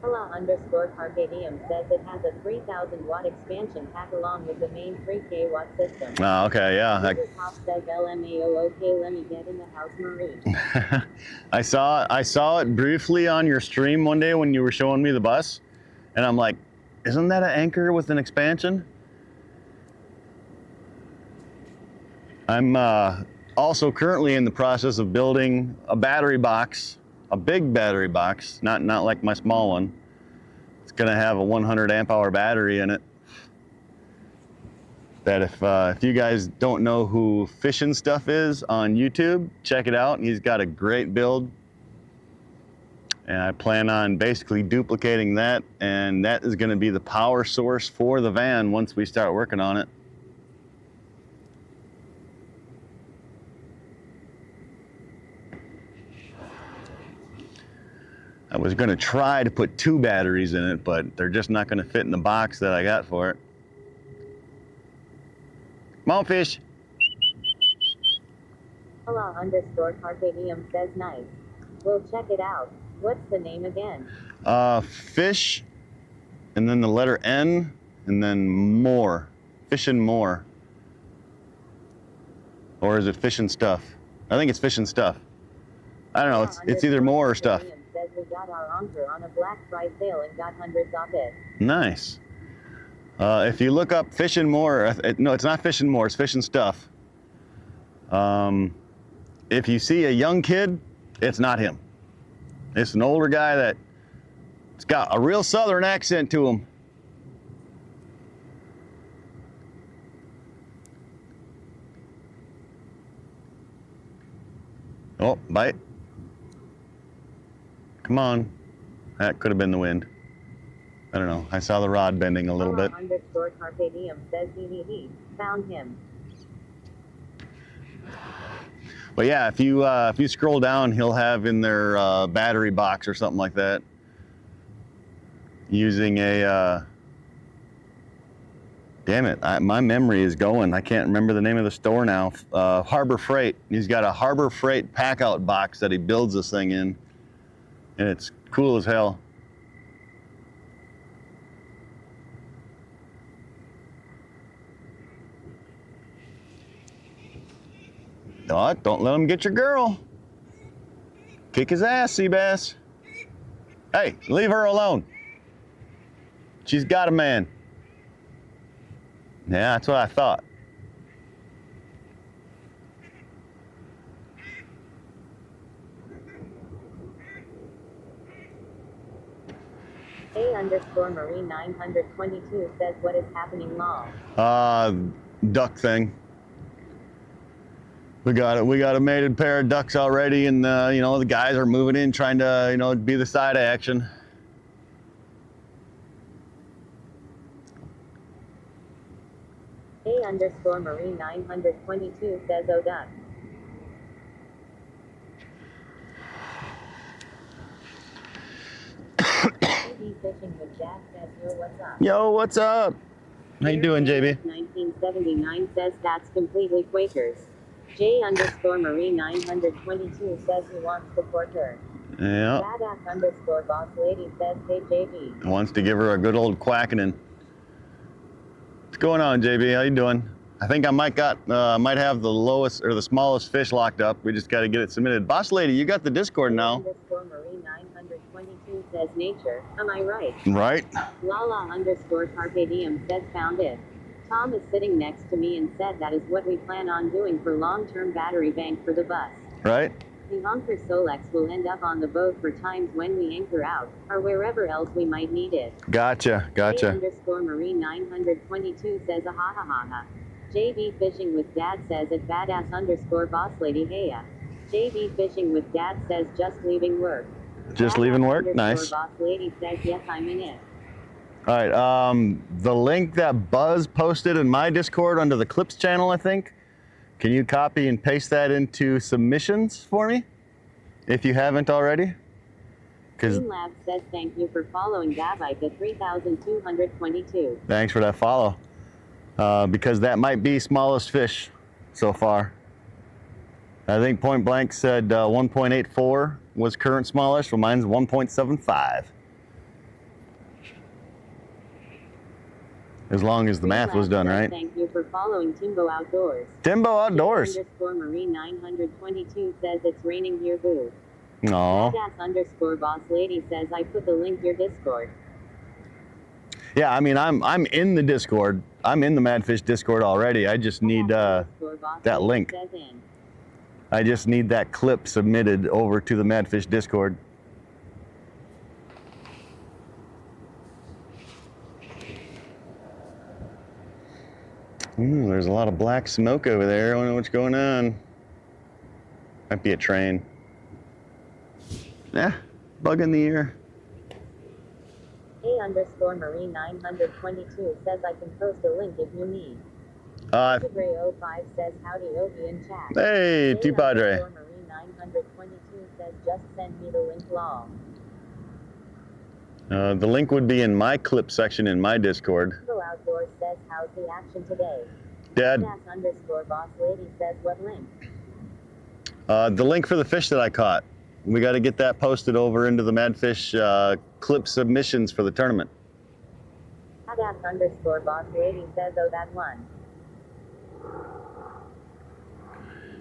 Ella underscore Carpe Diem says it has a 3,000 watt expansion pack along with the main 3K watt system. Oh, okay, yeah. Mr. Pop says LMAO, okay, let me get in the house, Marie. I saw it briefly on your stream one day when you were showing me the bus, and I'm like, isn't that an Anchor with an expansion? I'm also currently in the process of building a battery box, a big battery box, not like my small one. It's gonna have a 100 amp hour battery in it. That if you guys don't know who Fishin' Stuff is on YouTube, check it out. He's got a great build. And I plan on basically duplicating that, and that is gonna be the power source for the van once we start working on it. I was gonna try to put 2 batteries in it, but they're just not gonna fit in the box that I got for it. Come on, fish. Ella underscore Carpe Diem says nice. We'll check it out. What's the name again? Fish, and then the letter N, and then more. Fish and more. Or is it Fish and Stuff? I think it's Fish and Stuff. I don't know, it's either more or stuff. Says we got our Anchor on a Black Friday sale and got hundreds off it. Nice. If you look up Fish and More, no, it's not Fish and More, it's Fish and Stuff. If you see a young kid, it's not him. It's an older guy that's got a real southern accent to him. Oh, bite. Come on. That could have been the wind. I don't know. I saw the rod bending a little bit. Underscore Carpe Diem says he found him. But yeah, if you scroll down, he'll have in their battery box or something like that, using a damn it, my memory is going. I can't remember the name of the store now. Harbor Freight. He's got a Harbor Freight pack out box that he builds this thing in, and it's cool as hell. Don't let him get your girl. Kick his ass, Seabass. Hey, leave her alone. She's got a man. Yeah, that's what I thought. A underscore Marie 922 says what is happening, lol. Duck thing. We got a mated pair of ducks already, and you know, the guys are moving in, trying to, you know, be the side action. A underscore Marie 922 says oh duck. JB Fishing with Dad says yo what's up? Yo, what's up? How you doing, JB? 1979 says that's completely Quakers. J underscore Marie 922 says he wants to court her. Yeah. Badass underscore boss lady says hey JB. Wants to give her a good old quackening. What's going on, JB? How you doing? I think I might have the lowest or the smallest fish locked up. We just got to get it submitted. Boss lady, you got the Discord now. Underscore Marie 922 says nature. Am I right? Right. Lala underscore Carpe Diem says found it. Tom is sitting next to me and said that is what we plan on doing for long-term battery bank for the bus. Right. The Anchor Solex will end up on the boat for times when we anchor out, or wherever else we might need it. Gotcha. A underscore Marie 922 says a ha ha ha ha. JB Fishing with Dad says at badass underscore boss lady heya. JB Fishing with Dad says just leaving work. Just badass leaving work? underscore Nice. Boss lady says yes I'm in it. All right, the link that Buzz posted in my Discord under the Clips channel, I think, can you copy and paste that into submissions for me, if you haven't already? because Lab says thank you for following Gabike at 3,222. thanks for that follow. Because that might be smallest fish so far. I think Point Blank said 1.84 was current smallest, well mine's 1.75. As long as the math was done right. Thank you for following Timbo Outdoors. Timbo Outdoors. _Marine 922 says it's raining here, boo. Aw. Badass _boss lady says I put the link your Discord. Yeah, I mean I'm in the Discord. I'm in the Madfish Discord already. I just need that link. I just need that clip submitted over to the Madfish Discord. There's a lot of black smoke over there. I don't know what's going on. Might be a train. Yeah, bug in the ear. _Marine 922 says I can post a link if you need. Padre 05 says howdy Ogie in chat. Hey, T Padre. Marine 922 says just send me the link lol. The link would be in my clip section in my Discord. Go Outdoors says how's the action today? Dad. _boss lady says what link? The link for the fish that I caught. We got to get that posted over into the Madfish clip submissions for the tournament. _boss lady says oh that one.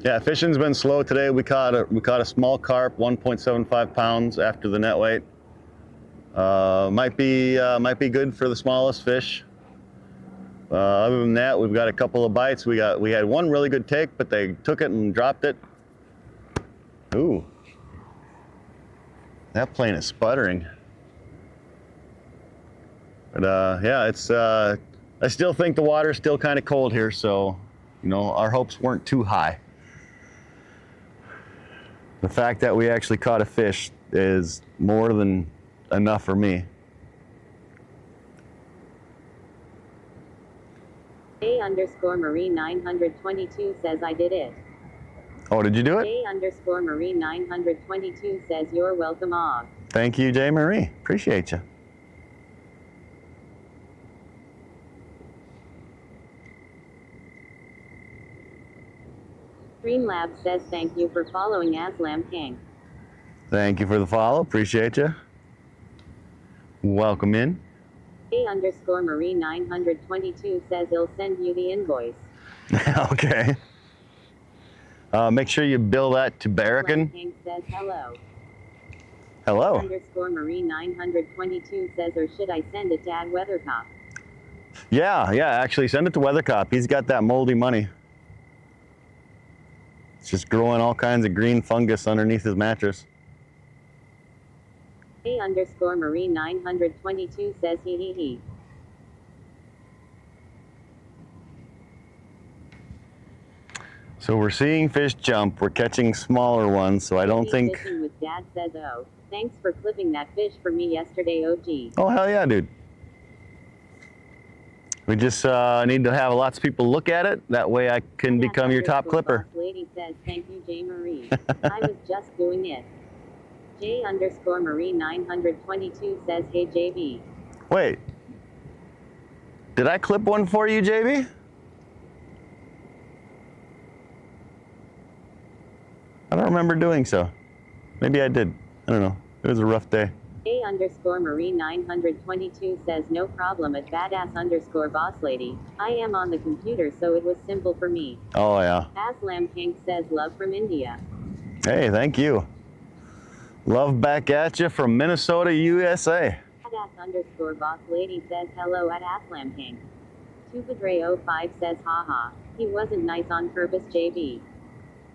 Yeah, fishing's been slow today. We caught a small carp, 1.75 pounds after the net weight. Might be good for the smallest fish. Other than that, we've got a couple of bites. We had one really good take, but they took it and dropped it. Ooh, that plane is sputtering. But yeah, it's. I still think the water's still kind of cold here, so you know our hopes weren't too high. The fact that we actually caught a fish is more than enough for me. _Marine 922 says I did it. Oh, did you do it? _Marine 922 says you're welcome, Og. Thank you, J. Marie. Appreciate you. Streamlabs says thank you for following Aslam King. Thank you for the follow. Appreciate you. Welcome in. _Marine 922 says he'll send you the invoice. Okay. Make sure you bill that to Barracan. King says hello. Hello. _Marine 922 says or should I send it to Ad Weathercop? Yeah, actually send it to Weathercop. He's got that moldy money. It's just growing all kinds of green fungus underneath his mattress. _Marine 922 says he. So we're seeing fish jump. We're catching smaller ones, so I don't think... Fishing with Dad says oh. Thanks for clipping that fish for me yesterday, OG. Oh, hell yeah, dude. We just need to have lots of people look at it. That way I can become your top clipper. Boss lady says thank you, J. Marie. I was just doing it. _Marine 922 says hey, JB. Wait. Did I clip one for you, JB? I don't remember doing so. Maybe I did. I don't know. It was a rough day. _Marine 922 says no problem at badass_boss lady. I am on the computer, so it was simple for me. Oh, yeah. Aslam King says love from India. Hey, thank you. Love back at you from Minnesota, USA. Badass_boss lady says hello at Aslam King. Tupadre05 says haha. He wasn't nice on purpose, JB.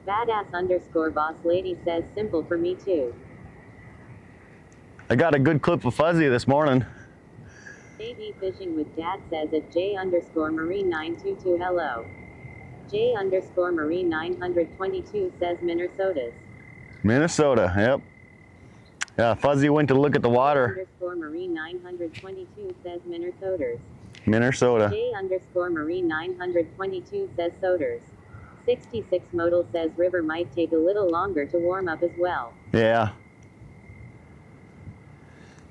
Badass_boss lady says simple for me too. I got a good clip of Fuzzy this morning. JB Fishing with Dad says at J_Marine 922 hello. J_Marine 922 says Minnesota's. Minnesota, yep. Yeah, Fuzzy went to look at the water. _Marine 922 says Minnesota's. Minnesota. J_Marine 922 says Soders. 66 modal says river might take a little longer to warm up as well. Yeah.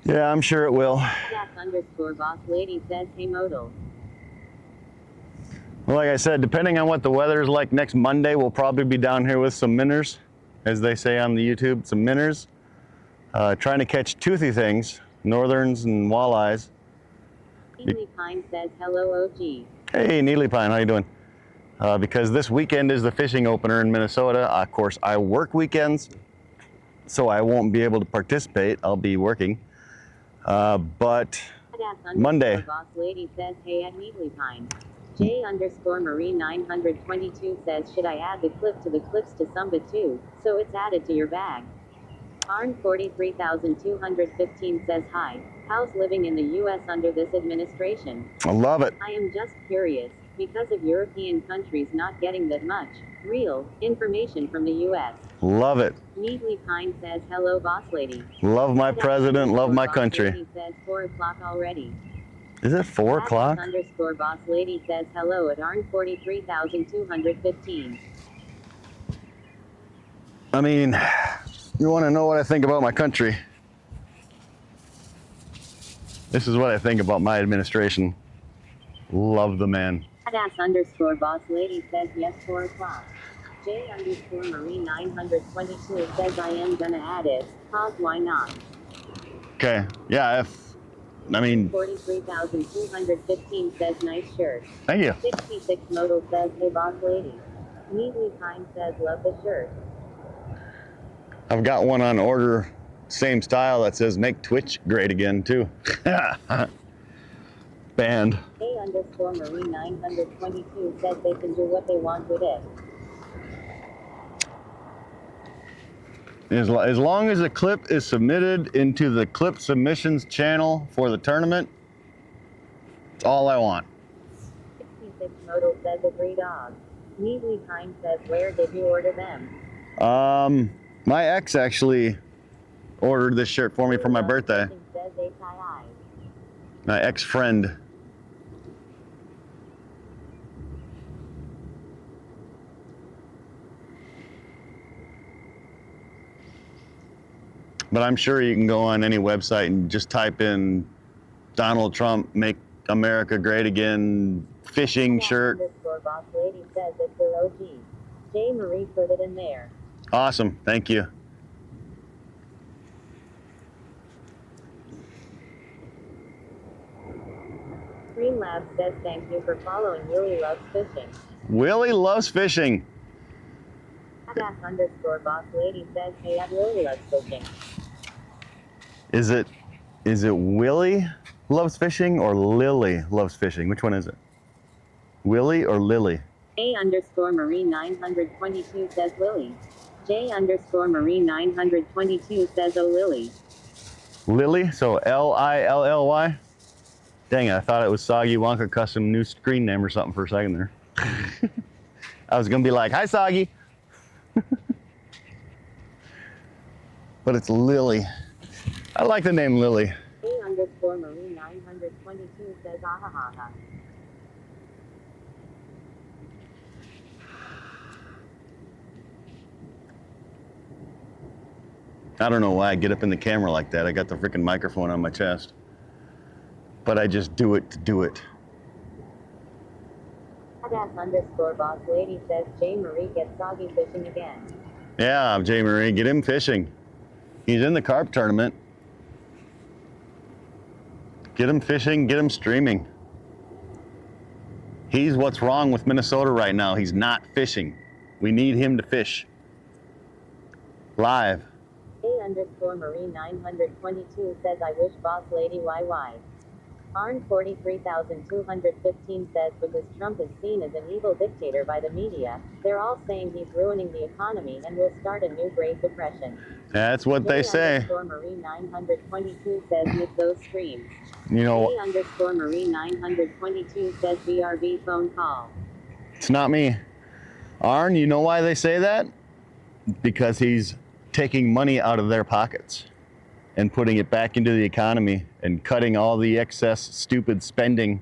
Yeah, I'm sure it will. @_boss lady says, hey modal. Well, like I said, depending on what the weather is like next Monday, we'll probably be down here with some minnows, as they say on the YouTube, some minnows. Trying to catch toothy things, northerns and walleyes. Neely Pine says, hello OG. Hey, Neely Pine, how you doing? Because this weekend is the fishing opener in Minnesota. Of course, I work weekends, so I won't be able to participate. I'll be working. But Monday. Boss lady says, hey at Neely Pine. J_Marie 922 says, should I add the clip to the clips to Sumba too, so it's added to your bag? Arn 43,215 says, hi, how's living in the US under this administration? I love it. I am just curious, because of European countries not getting that much real information from the US. Love it. Neely Pine says, hello boss lady. Love my president, love my Boss country. lady says 4 o'clock already. Is it 4 o'clock? @_boss lady says hello at Arn 43,215. I mean, you want to know what I think about my country? This is what I think about my administration. Love the man. @_boss lady says yes 4 o'clock. J_Marie 922 says I am gonna add it. Pause, why not? Okay, yeah, I mean, 43,215 says nice shirt. thank you. 66 modal says hey boss lady. Neely Pine says love the shirt. I've got one on order, same style, that says make Twitch great again too. Banned. @_Marie 922 says they can do what they want with it. As long as the clip is submitted into the clip submissions channel for the tournament, it's all I want. 66 modal says agree dog. Neely Pine says where did you order them? My ex actually ordered this shirt for me for my birthday. Says HII. My ex-friend. But I'm sure you can go on any website and just type in Donald Trump, make America great again, fishing shirt. @_boss lady says it's her OG. J_Marie put it in there. Awesome, thank you. Streamlabs says thank you for following Willie Loves Fishing. Willie loves fishing. @_boss lady says hey at Willie Loves Fishing. Is it Willie loves fishing or Lily loves fishing? Which one is it? Willie or Lily? @_Marie 922 says Willie. J_Marie 922 says oh Lily. Lily, so Lilly? Dang it, I thought it was Soggy Wonka Custom new screen name or something for a second there. I was gonna be like, hi Soggy. But it's Lily. I like the name Lily. @_Marie 922 says ahahaha. I don't know why I get up in the camera like that. I got the freaking microphone on my chest. But I just do it to do it. @_boss lady says J_Marie gets soggy fishing again. Yeah, J-Marie, get him fishing. He's in the carp tournament. Get him fishing, get him streaming. He's what's wrong with Minnesota right now. He's not fishing. We need him to fish. Live. @_Marie 922 says I wish boss lady YY. Arn 43,215 says because Trump is seen as an evil dictator by the media, they're all saying he's ruining the economy and will start a new Great Depression. That's what they say. @_Marie 922 says with those screams. You know, @_Marie 922 says BRB phone call. it's not me. Arn, you know why they say that? Because he's taking money out of their pockets and putting it back into the economy and cutting all the excess stupid spending,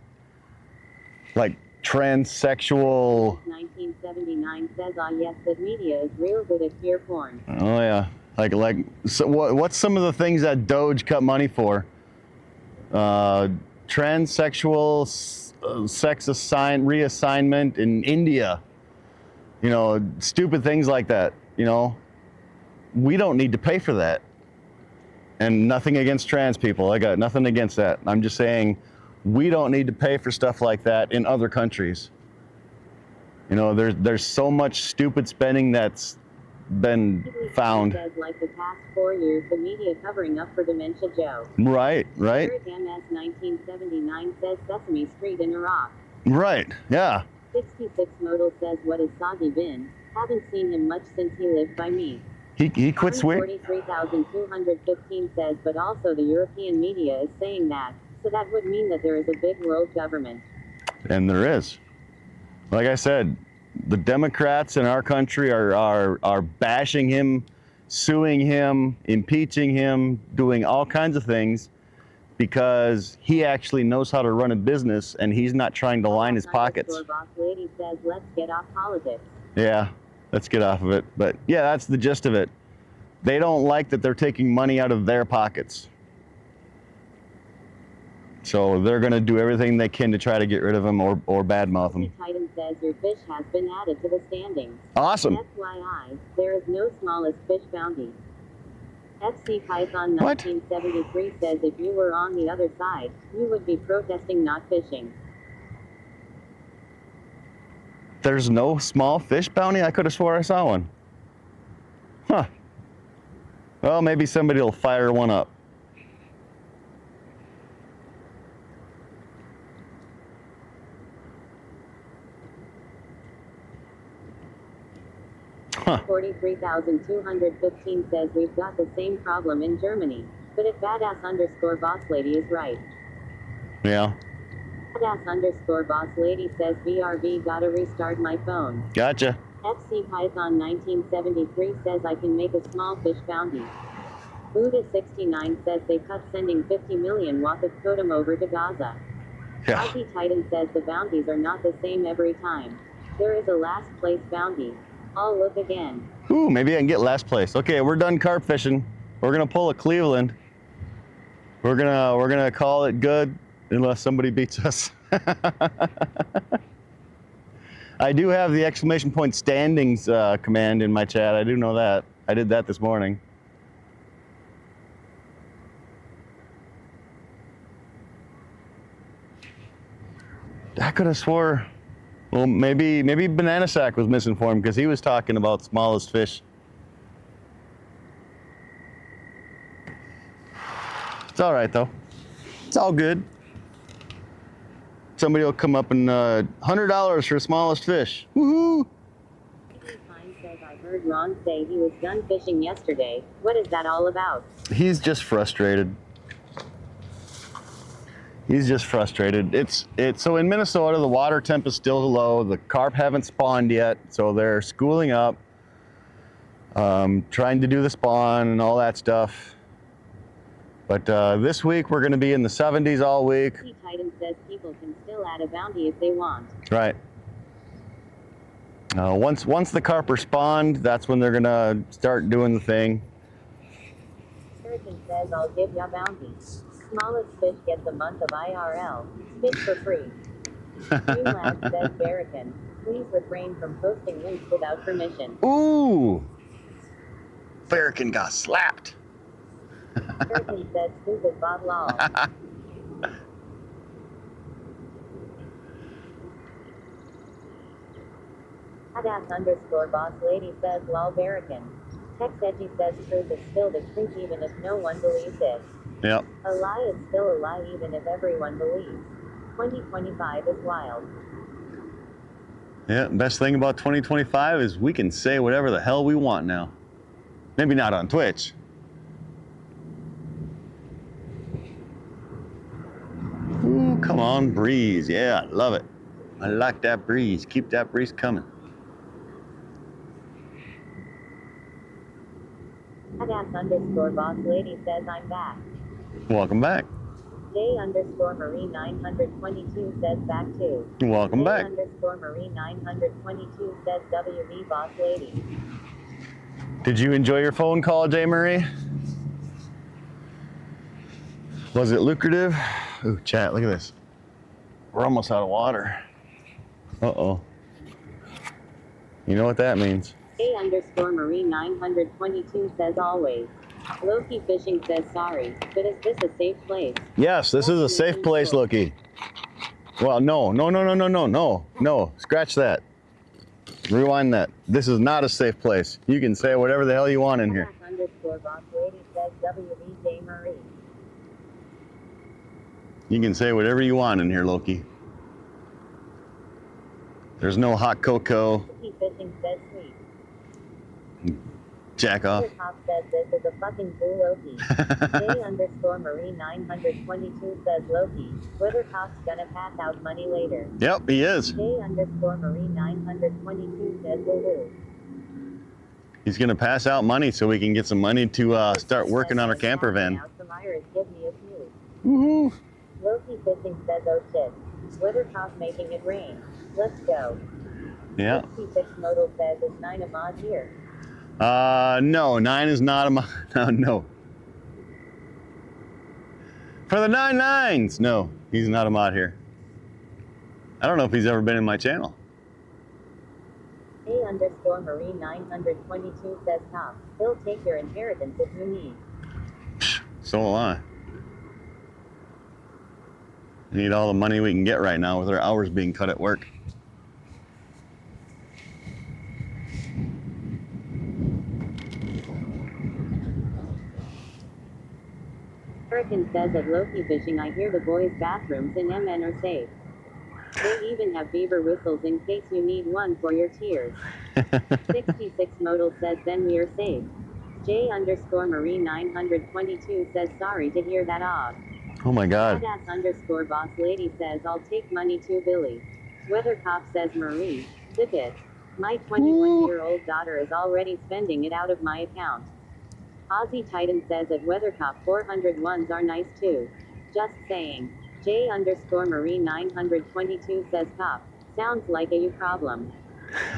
like transsexual. 1979 says yes, the media is real good at fear porn. Oh yeah, like so what's some of the things that Doge cut money for? transsexual sex reassignment in India. You know, stupid things like that. You know, we don't need to pay for that. And nothing against trans people. I got nothing against that. I'm just saying we don't need to pay for stuff like that in other countries. You know, there's so much stupid spending that's been found. Says, like the past 4 years, the media covering up for Dementia Joe. Right. Eric MS 1979 says Sesame Street in Iraq. Right, yeah. 66 Modal says, what is Soggy been? Haven't seen him much since he lived by me. He quit swearing. 43,215 says, but also the European media is saying that, so that would mean that there is a big world government. And there is. Like I said, the Democrats in our country are bashing him, suing him, impeaching him, doing all kinds of things because he actually knows how to run a business and he's not trying to line his pockets. Boss lady says, let's get off politics. Yeah, let's get off of it. But yeah, that's the gist of it. They don't like that they're taking money out of their pockets. So they're going to do everything they can to try to get rid of him or badmouth him. Titan says your fish has been added to the standings. Awesome. FYI, there is no smallest fish bounty. FC Python 1973 says if you were on the other side, you would be protesting not fishing. There's no small fish bounty? I could have swore I saw one. Huh. Well, maybe somebody will fire one up. Huh. 43,215 says we've got the same problem in Germany, but if badass_boss lady is right. Yeah. Badass_boss lady says BRB gotta restart my phone. Gotcha. FC Python 1973 says I can make a small fish bounty. Buddha 69 says they cut sending 50 million worth of totem over to Gaza. Yeah. Aussie Titan says the bounties are not the same every time. There is a last place bounty. I'll look again. Ooh, maybe I can get last place. Okay, we're done carp fishing. We're gonna pull a Cleveland. We're gonna call it good unless somebody beats us. I do have the exclamation point standings command in my chat. I do know that. I did that this morning. I could have swore. Well, maybe Banana Sack was missing for him because he was talking about smallest fish. It's all right though. It's all good. Somebody will come up and $100 for smallest fish. Woohoo! Pine says I heard Ron say he was done fishing yesterday. What is that all about? He's just frustrated. He's just frustrated. It's so in Minnesota the water temp is still low. The carp haven't spawned yet, so they're schooling up, trying to do the spawn and all that stuff. But this week we're going to be in the 70s all week. Titan says people can still add a bounty if they want. Right. Once the carp are spawned, that's when they're going to start doing the thing. Surgeon says I'll give ya bounty. Smallest fish gets a month of IRL. Fish for free. Dreamlab says Barrican. Please refrain from posting links without permission. Ooh! Barrican got slapped. Surgeon says stupid Bob Law. Badass_boss lady says lol Barrican. Tex Edgy says truth is still the truth even if no one believes it. Yep. A lie is still a lie even if everyone believes. 2025 is wild. Yeah, best thing about 2025 is we can say whatever the hell we want now. Maybe not on Twitch. Ooh, come on, breeze. Yeah, I love it. I like that breeze. Keep that breeze coming. Badass_boss lady says I'm back. Welcome back. J_Marie 922 says back too. Welcome back. J_Marie 922 says WB boss lady. Did you enjoy your phone call, J. Marie? Was it lucrative? Ooh, chat, look at this. We're almost out of water. Uh-oh. You know what that means. A_Marie 922 says always. Loki Fishing says sorry, but is this a safe place? Yes, this is a safe place, Loki. Well, no. Scratch that. Rewind that. This is not a safe place. You can say whatever the hell you want in here. _boss lady says WBJ Marie. You can say whatever you want in here, Loki. There's no hot cocoa. Loki Fishing says sweet. Jack off. Top says this is a fucking cool Loki. J_Marie 922 says Loki. Weathercock's gonna pass out money later. Yep, he is. J_Marie 922 says woohoo. He's gonna pass out money so we can get some money to start working on our camper van. Woohoo! Loki Fishing says oh shit. Weathercock making it rain. Let's go. Yeah. 66 Modal says is 9 a mod here. No, 9 is not a no. For the 9-9s! No, he's not a mod here. I don't know if he's ever been in my channel. A_Marie 922 says top. He'll take your inheritance if you need. So will I. We need all the money we can get right now with our hours being cut at work. Hurricane says at Loki Fishing I hear the boys' bathrooms in MN are safe. They even have beaver whistles in case you need one for your tears. 66 Modal says then we're safe. J_Marie 922 says sorry to hear that og. Oh my god. Badass_boss lady says I'll take money to Billy. Weathercock says Marie, zip it. My 21-year-old daughter is already spending it out of my account. Aussie Titan says at Weathercock 401s are nice too. Just saying. J_Marie 922 says cop. Sounds like a you problem.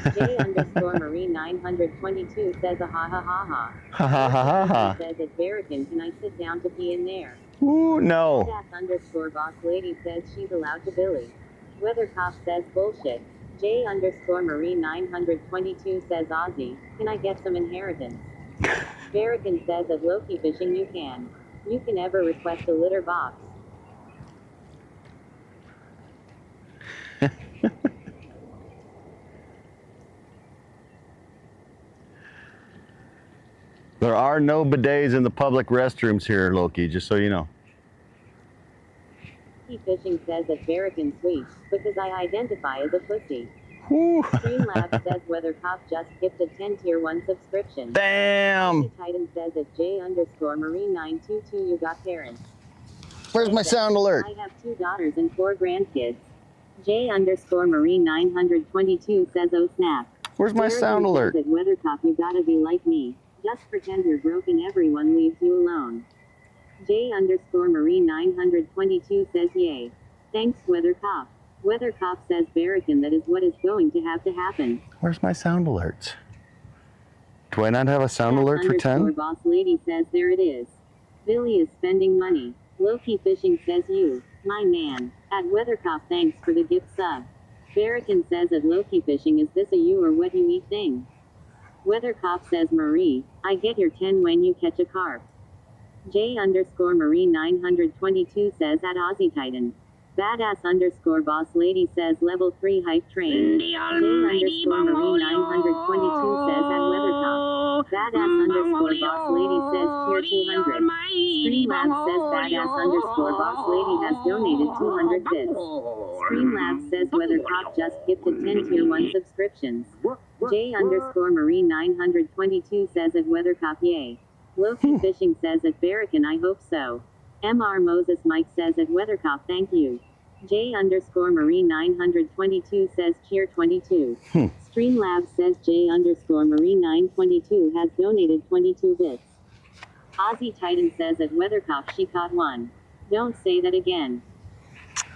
J_Marie 922 says a ha ha ha ha. Ha ha ha ha ha. Says at Barracan can I sit down to pee in there? Ooh, no. Badass_boss lady says she's allowed to Billy. Weathercock says bullshit. J_Marie 922 says Aussie, can I get some inheritance? Barracan says at Loki Fishing you can. You can ever request a litter box. There are no bidets in the public restrooms here, Loki, just so you know. Loki Fishing says at Barracan sweet, because I identify as a pussy. Woo. Streamlabs says Weathercock just gifted 10 tier 1 subscription. Damn! Titan says at J_Marie 922 you got parents. Where's my sound alert? I have 2 daughters and 4 grandkids. J_Marie 922 says oh snap. Where's my sound alert? At Weathercock you gotta be like me. Just pretend you're broke and everyone leaves you alone. J_Marie 922 says yay. Thanks Weathercock. Weathercock says Barracan that is what is going to have to happen. Where's my sound alerts? Do I not have a sound alert for 10? Boss lady says there it is. Billy is spending money. Loki Fishing says you, my man. At Weathercock thanks for the gift sub. Barracan says at Loki Fishing is this a you or what you eat thing? Weathercock says Marie, I get your 10 when you catch a carp. J_Marie 922 says at Aussie Titan. Badass_boss lady says level 3 hype train. J_Marie 922 says at Weathercock. Badass_boss lady says tier 200. Streamlabs says badass_boss lady has donated 200 bits. Streamlabs says Weathercock just gifted 10 tier 1 subscriptions. J_Marie 922 says at Weathercock yay. Loki Fishing says at Barracan I hope so. Mr. Moses Mike says at Weathercock thank you. J_Marie 922 says cheer 22. Streamlabs says J_Marie 922 has donated 22 bits. Aussie Titan says at Weathercock she caught one. Don't say that again.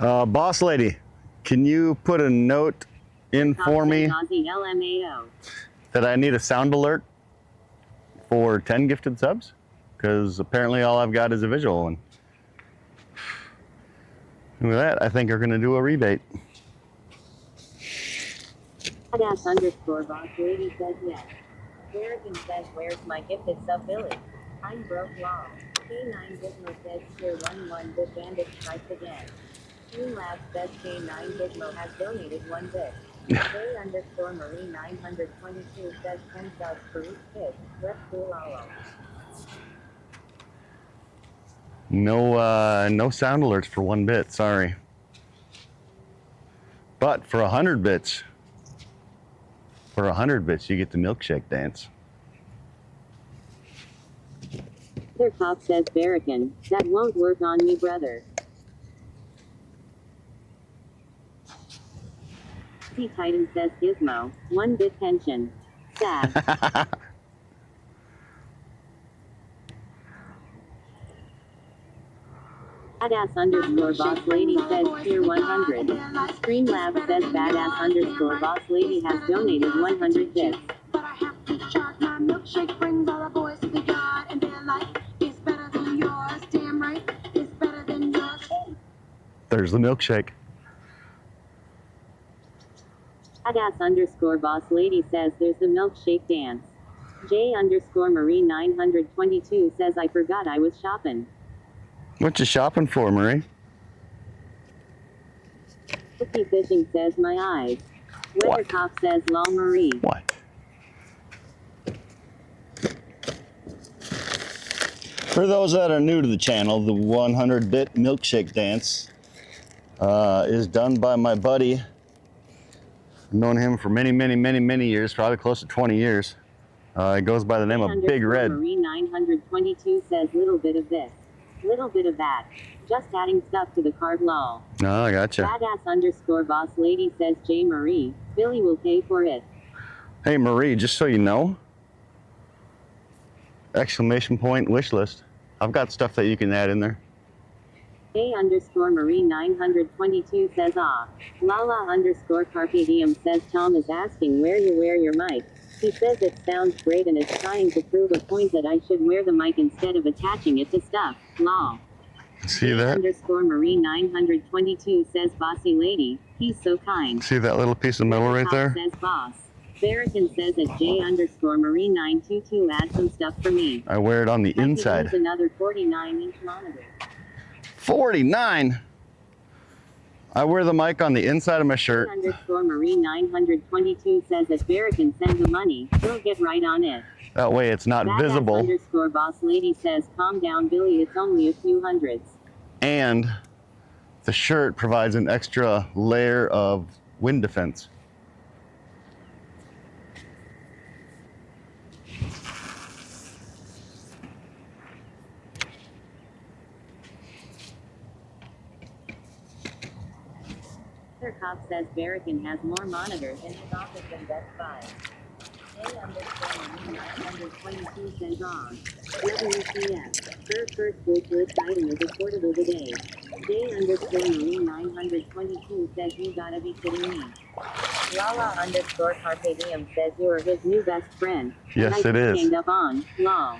Boss lady, can you put a note in for me Aussie LMAO. that I need a sound alert for 10 gifted subs? Because apparently all I've got is a visual one. And with that, I think we're gonna do a rebate. Badass underscore boss lady says yes. American says, where's my gifted sub Billy? I'm broke lol. K9 Gizmo says, tier 1 bit bandit strikes again. Team Labs says K9 Gizmo has donated 1 bit. K underscore Marie 922 says 10 subs for each kid. Let's do lolo. No sound alerts for 1 bit, sorry. But for 100 bits, you get the milkshake dance. Their cop says Barracan, that won't work on me brother. T Titan says Gizmo, 1 bit pension. Sad. Badass underscore boss lady says tier 100. Streamlabs says badass underscore boss lady has donated 100 bits. But I have to charge. My milkshake brings all the boys to the yard, and their life is better than yours. Damn right, it's better than yours. There's the milkshake. Badass underscore boss lady says there's the milkshake dance. J underscore Marie 922 says I forgot I was shopping. What you shopping for, Marie? Cookie Fishing says my eyes. Weather What? Cop says lol Marie. What? For those that are new to the channel, the 100-bit milkshake dance is done by my buddy. I've known him for many years, probably close to 20 years. He goes by the name of Big Red. Marie 922 says little bit of this, little bit of that. Just adding stuff to the card lol. Oh, I gotcha. Badass underscore boss lady says J Marie, Billy will pay for it. Hey Marie, just so you know, exclamation point wish list. I've got stuff that you can add in there. A underscore Marie 922 says Lala underscore Carpe Diem says Tom is asking where you wear your mic. He says it sounds great and is trying to prove a point that I should wear the mic instead of attaching it to stuff. Lol. See that? Underscore Marie 922 says bossy lady. He's so kind. See that little piece of metal right there? Says boss. Barracan says at J underscore Marie 922 add some stuff for me. I wear it on the inside. Another 49-inch monitor. 49? I wear the mic on the inside of my shirt. Underscore Marie 922 says that Barracan sends the money. He'll get right on it. That way it's not Badass visible. Underscore boss lady says calm down Billy, it's only a few hundreds. And the shirt provides an extra layer of wind defense. Their cop says Barracan has more monitors in his office than Best Buy. A underscore Marie 922 says on. WCF. Her first wish list item is a portable bidet. J underscore Marie 922 says you gotta be kidding me. Lala underscore Carpe Diem says you're his new best friend. Yes, it is. Stand up on. Lol.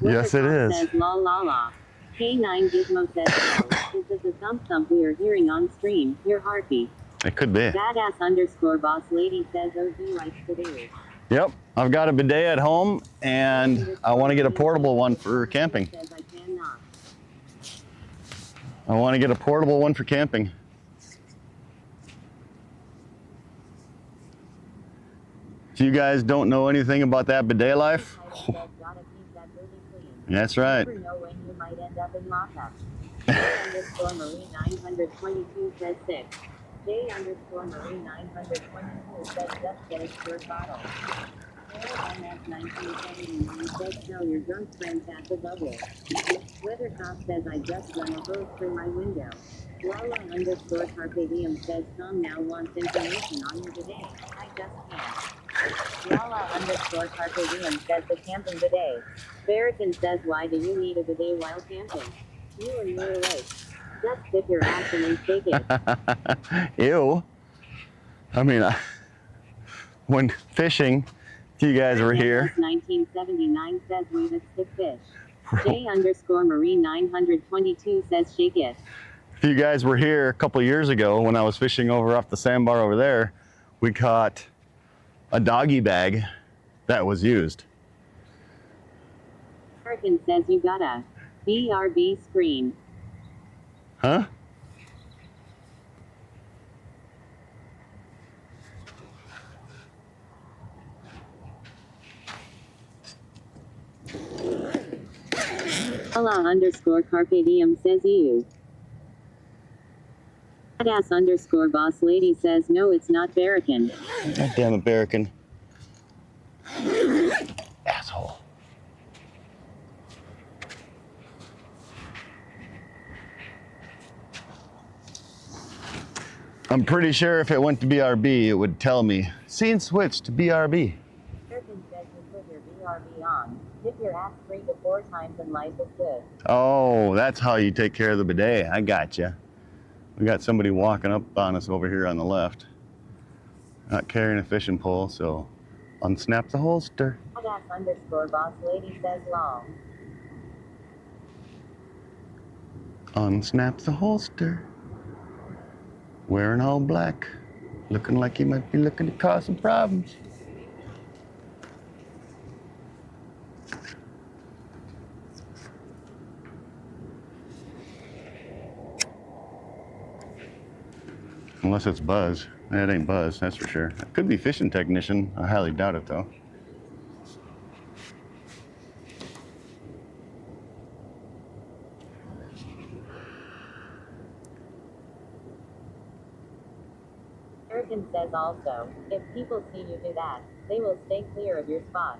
Yes, it is. Says lol la la. K9 Gizmo says, this is the thump thump we are hearing on stream. Your heartbeat. It could be. Badass underscore boss lady says OG likes bidet. Yep, I've got a bidet at home and I want to get a portable one for camping. I want to get a portable one for camping. If you guys don't know anything about that bidet life, that's right. You never know when you might end up in lockup. J underscore Marie 922 says 6. J underscore Marie 922 says just get a short bottle. MS 1979 says tell your drunk friends at the bubble. Weather Cop says I just run a hose through my window. Lala underscore Carpe Diem says Tom now wants information on your bidet. I just can't. Lala underscore Carpe Diem says the camping bidet. Barracan says why do you need a bidet while camping? You and me alike. Just dip your ass in and shake it. Ew. I mean, when fishing, if you guys were here. 1979 says wave at stick fish. J underscore Marie 922 says shake it. If you guys were here a couple years ago when I was fishing over off the sandbar over there, we caught a doggy bag that was used. American says you got a BRB screen. Huh? _Carpe Diem says you. Badass _boss lady says no, it's not Barracan. God damn it, Barracan. Asshole. I'm pretty sure if it went to BRB, it would tell me, scene switch to BRB. American says you put your BRB on. Dip your ass 3 to 4 times and life is good. Oh, that's how you take care of the bidet. I gotcha. We got somebody walking up on us over here on the left. Not carrying a fishing pole, so unsnap the holster. Badass _boss lady says long. Unsnap the holster. Wearing all black. Looking like he might be looking to cause some problems. Unless it's Buzz. That ain't Buzz, that's for sure. It could be fishing technician. I highly doubt it though. American says also, if people see you do that, they will stay clear of your spot.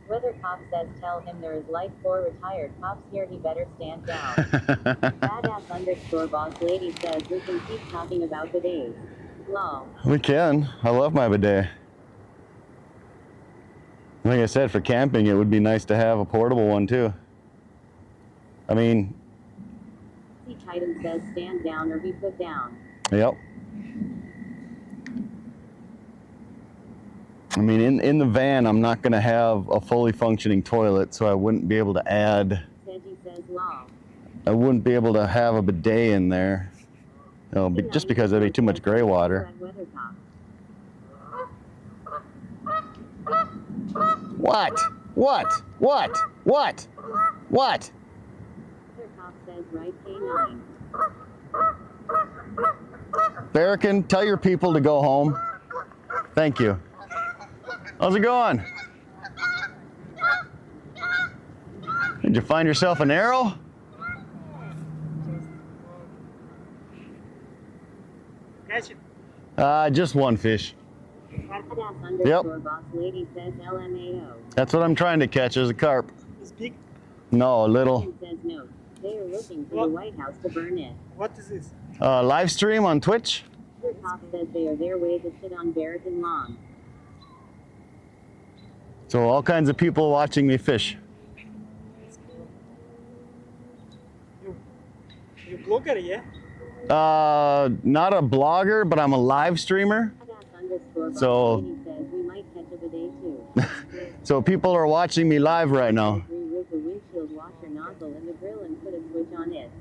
Weather cop says tell him there is like 4 retired cops here, he better stand down. Badass _boss lady says we can keep talking about bidets. Lol. We can. I love my bidet. Like I said, for camping, it would be nice to have a portable one too. I mean... See Titan says stand down or be put down. Yep. I mean, in the van, I'm not going to have a fully functioning toilet, so I wouldn't be able to add... Sedgy says lol. I wouldn't be able to have a bidet in there. No, just because there'd be too much gray water. What? What? What? What? What? Weather cop says right K9. Barracan, tell your people to go home. Thank you. How's it going? Did you find yourself an arrow? Catch it. Just one fish. Yep. Boss lady says LMAO. That's what I'm trying to catch, is a carp. It's big. No, a little. Says no. They are looking for the White House to burn it. What is this? Live stream on Twitch. Their cop says they are their way to shit on Barracan lawn. So all kinds of people watching me fish. You blogger, yeah? Not a blogger, but I'm a live streamer. So, we might catch a bidet too. so people are watching me live right now. Remove the windshield washer nozzle in the grill and put a switch on it.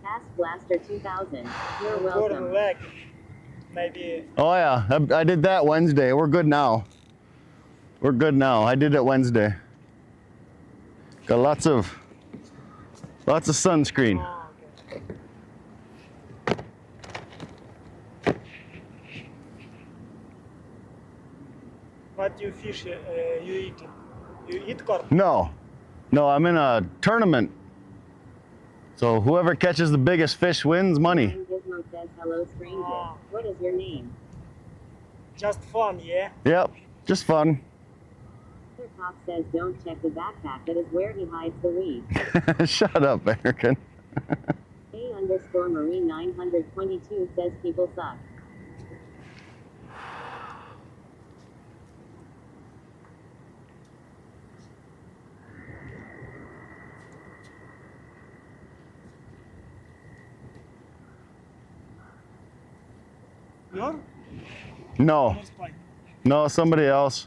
Task Blaster 2000. You're welcome. Leg. Maybe. Oh yeah, I did that Wednesday. We're good now. We're good now. I did it Wednesday. Got lots of sunscreen. Oh, okay. What do you fish? You eat? You eat carp? No, I'm in a tournament. So whoever catches the biggest fish wins money. Gizmo says hello, stranger. Oh. What is your name? Just fun, yeah? Yep, just fun. Their cop says don't check the backpack. That is where he hides the weed. Shut up, American. A_Marine 922 says people suck. Your? No, no, somebody else.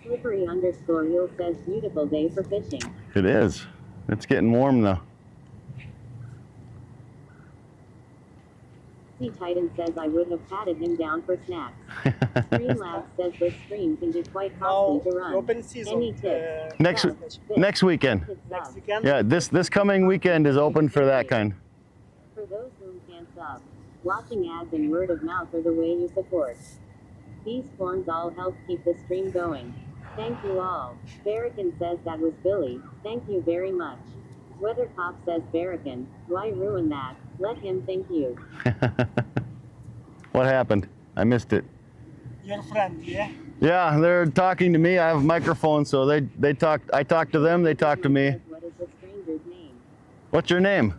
Slippery_Hill says beautiful day for fishing. It is. It's getting warm though. Aussie Titan says I would have patted him down for snacks. Streamlabs says this stream can be quite costly Now to run. open season. Any tips? Next Subs, bits, next weekend. tips, Next subs. weekend. Yeah, this coming weekend is open for that kind. For those whom can't sub, watching ads and word of mouth are the way you support. These forms all help keep the stream going. Thank you all. Barrican says that was Billy. Thank you very much. Weathercock says Barrican, why ruin that? Let him thank you. What happened? I missed it. Your friend, yeah? Yeah, they're talking to me. I have a microphone, so they talk. I talk to them. They talk to me. What is the stranger's name? What's your name?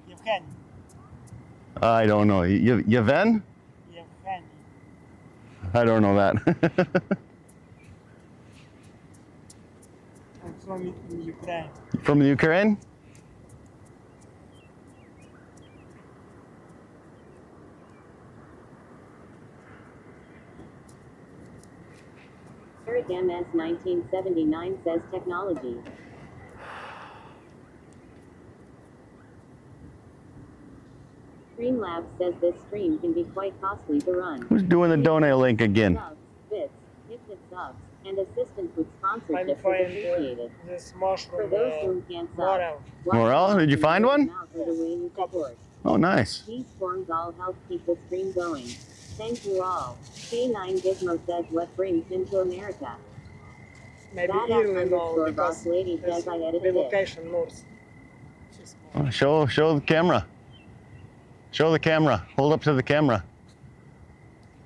Yevgen. I don't know. Yevhen? Yevgen. I don't know that. I'm from Ukraine. From the Ukraine? Eric MS 1979 says technology. Streamlabs says this stream can be quite costly to run. Who's doing the donate link again? Subs, bits, gifted subs, and assistance with I'm sponsorship is find appreciated. this For mushroom. those who can't sub, Morel. Morel? Did you find one? Are the way you support. Oh, nice. These forms all help keep the stream going. Thank you all. K9 Gizmo says what brings him to America. Maybe Badass Ireland underscore all boss because lady there's says I edited it. relocation north. She's small. Show the camera. Show the camera. Hold up to the camera.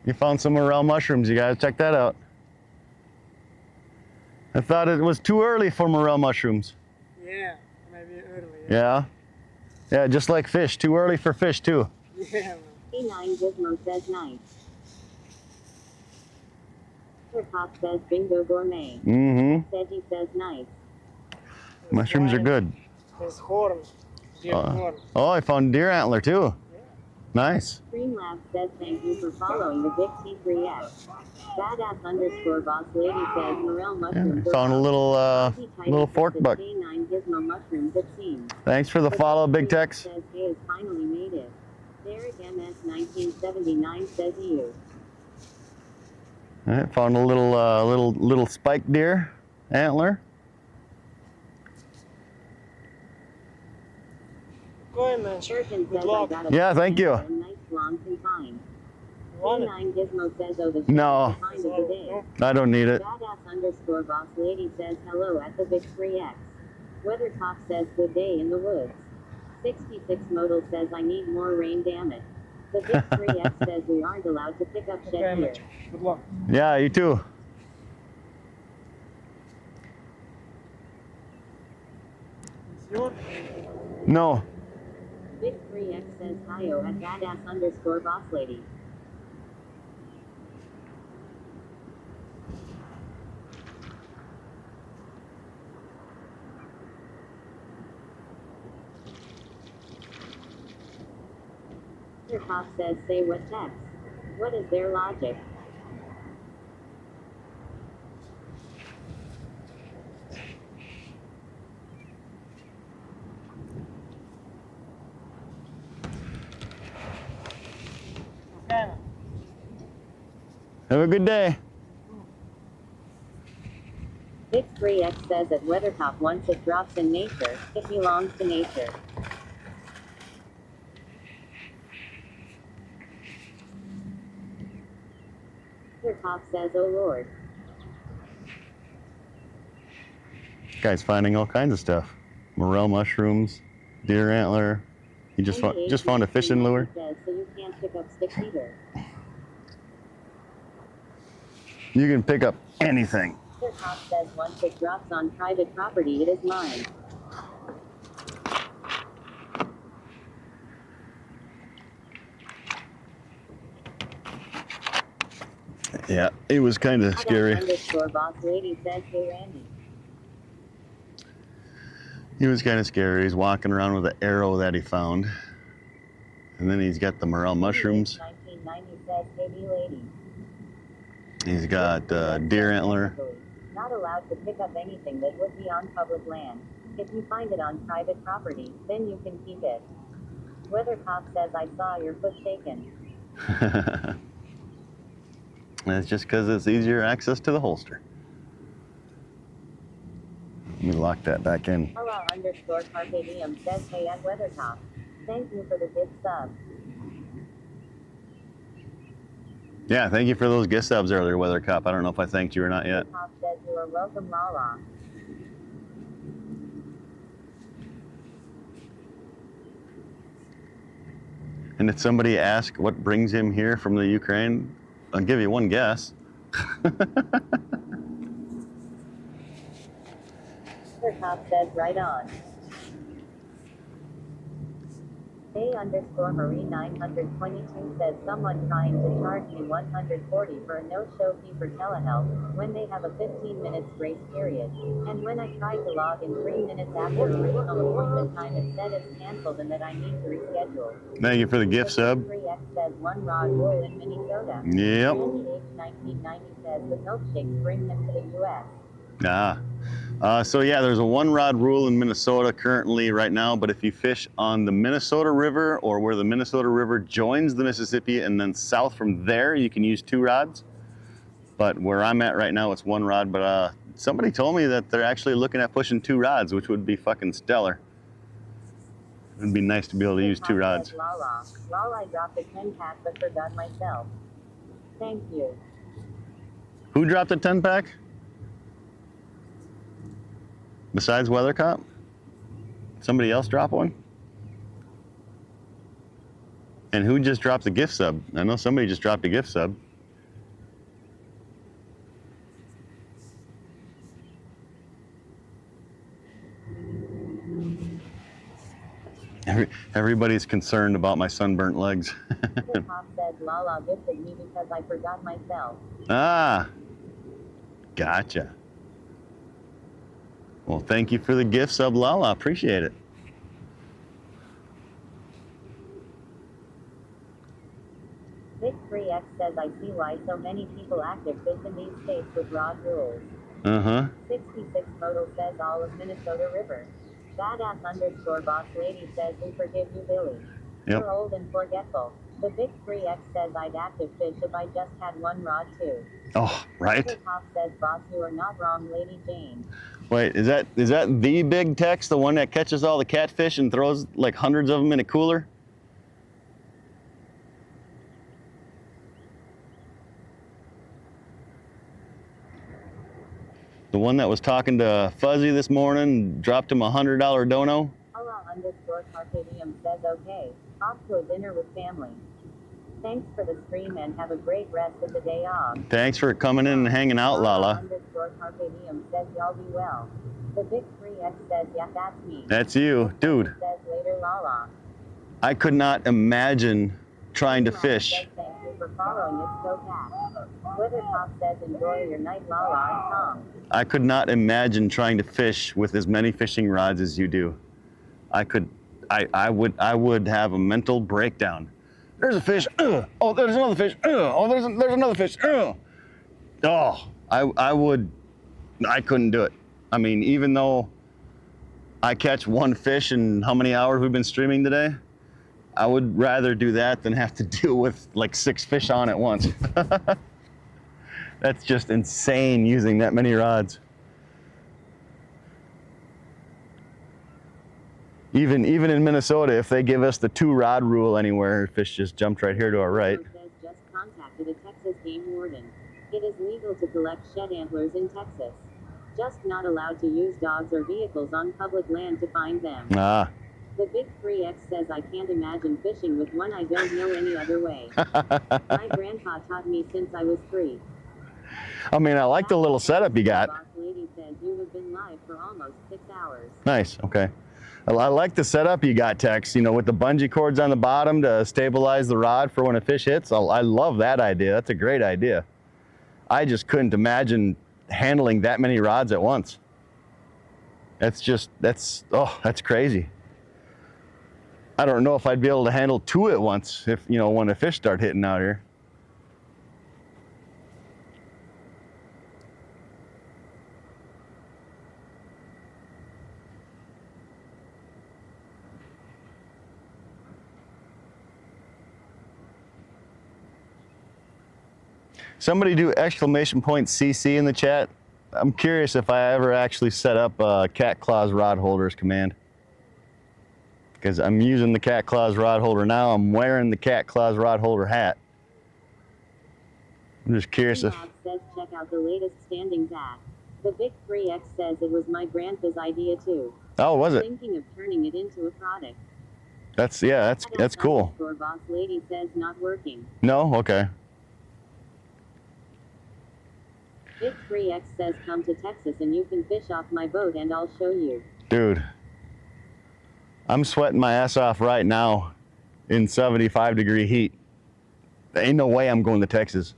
You found some morel mushrooms. You gotta check that out. I thought it was too early for morel mushrooms. Yeah, maybe early. Yeah. Yeah, just like fish. Too early for fish too. Yeah. K9 Gizmo says nice. Pop says bingo gourmet. Mm-hmm. Veggie says nice. Mushrooms are good. There's horn. Deer horn. Oh, I found deer antler too. Nice. Streamlabs says thank you for following the Big T3X. Badass underscore boss lady says morel mushrooms. are Found a top. little Aussie Titan little says fork it's buck. K9 Gizmo mushrooms it seems. Thanks for the follow, Big Tex. Says hey is finally made it. Derek MS 1979 says you. All right, found a little spiked deer antler. Go ahead, man. Shuriken Good says I luck. got a Yeah, thank you. a nice long confine. Want it? K9 Gizmo says oh the No. find of the day. I don't need it. Badass underscore boss lady says hello at the Vic 3X. Weathercock says good day in the woods. 66 Modal says I need more rain, damn it. The Vic 3X says we aren't allowed to pick up Okay, shit here. man. Good luck. Yeah, you too. It's your No. Vic 3X says hi-yo at badass underscore boss lady. Pop says say what text. What is their logic? okay, man. Have a good day. Vic 3X says that Weathertop once it drops in nature, it belongs to nature. Weathertop says, oh lord. Guy's finding all kinds of stuff. Morel mushrooms, deer antler. He just found a fishing lure. Says, so you can't pick up sticks either. You can pick up anything. Weathertop says once it drops on private property, it is mine. Yeah, it was kind of scary. Underscore boss lady says, hey Randy. He was kind of scary. He's walking around with an arrow that he found. And then he's got the morel mushrooms. 1990 says, baby lady. He's got deer antler. Not allowed to pick up anything that would be on public land. If you find it on private property, then you can keep it. Weathercock says I saw your foot taken. That's just because it's easier access to the holster. Let me lock that back in. Carpe Diem says, hey at Weathertop. Thank you for the gift sub. Yeah, thank you for those gift subs earlier, Weather Cop. I don't know if I thanked you or not yet. Weathertop says you are welcome, Lala. And if somebody asks what brings him here from the Ukraine, I'll give you one guess. Weathertop says right on. Marine 922 says someone trying to charge me 140 for a no-show fee for telehealth when they have a 15 minutes grace period. And when I tried to log in 3 minutes after original appointment time, it said it's canceled and that I need to reschedule. Thank you for the gift sub. 3X says one rod rule in Minnesota. Yep. Randy H 1990 says the milkshakes bring him to the U.S. So yeah, there's a one rod rule in Minnesota currently right now, but if you fish on the Minnesota River or where the Minnesota River joins the Mississippi and then south from there, you can use 2 rods. But where I'm at right now, it's 1 rod, but somebody told me that they're actually looking at pushing 2 rods, which would be fucking stellar. It'd be nice to be able to use 2 rods. Lala, I dropped a 10 pack but forgot myself. Thank you. Who dropped a 10 pack? Besides Weather Cop? Somebody else drop one? And who just dropped the gift sub? I know somebody just dropped a gift sub. Everybody's concerned about my sunburnt legs. Pop says Lala gifted me because I forgot myself. Ah, gotcha. Well, thank you for the gift sub, Lala. Appreciate it. Vic 3X says I see why so many people active fish in these states with rod rules. 66 Modal says all of Minnesota River. Badass _boss lady says we forgive you, Billy. Yep. You're old and forgetful. The Vic 3X says I'd active fish if I just had 1 rod too. Oh, right. Pop says boss, you are not wrong, Lady Jane. Wait, is that the big Tex, the one that catches all the catfish and throws like hundreds of them in a cooler? The one that was talking to Fuzzy this morning, dropped him a $100 dono? Carpe Diem says okay. Off to a dinner with family. Thanks for the stream and have a great rest of the day off. Thanks for coming in and hanging out, Lala. Carpe Diem says y'all be well. The Big 3X says yeah, that's me. That's you, dude. Says later, Lala. I could not imagine trying to fish. Thank you for following us, GoT. Weathertop says enjoy your night, Lala and Tom. I could not imagine trying to fish with as many fishing rods as you do. I would have a mental breakdown. There's a fish. Oh, there's another fish. Oh, there's another fish. Oh, I couldn't do it. I mean, even though I catch 1 fish in how many hours we've been streaming today, I would rather do that than have to deal with like 6 fish on at once. That's just insane using that many rods. Even in Minnesota, if they give us the 2 rod rule anywhere, fish just jumped right here to our right. Just contacted a Texas game warden. It is legal to collect shed antlers in Texas. Just not allowed to use dogs or vehicles on public land to find them. Ah. The Big 3X says I can't imagine fishing with one. I don't know any other way. My grandpa taught me since I was 3. I mean, I like the little setup you got. Boss lady says you have been live for almost 6 hours. Nice, okay. I like the setup you got, Tex, you know, with the bungee cords on the bottom to stabilize the rod for when a fish hits. I love that idea. That's a great idea. I just couldn't imagine handling that many rods at once. That's crazy. I don't know if I'd be able to handle 2 at once if, you know, when the fish start hitting out here. Somebody do exclamation point CC in the chat. I'm curious if I ever actually set up cat claws rod holders command. Because I'm using the cat claws rod holder now. I'm wearing the cat claws rod holder hat. I'm just curious if... Bob says check out the latest standings app. The Big 3X says it was my grandpa's idea too. Oh, was it? Thinking of turning it into a product. That's, yeah, that's cool. Boss lady says not working. No? Okay. Big 3X says come to Texas and you can fish off my boat and I'll show you. Dude, I'm sweating my ass off right now in 75-degree heat. There ain't no way I'm going to Texas.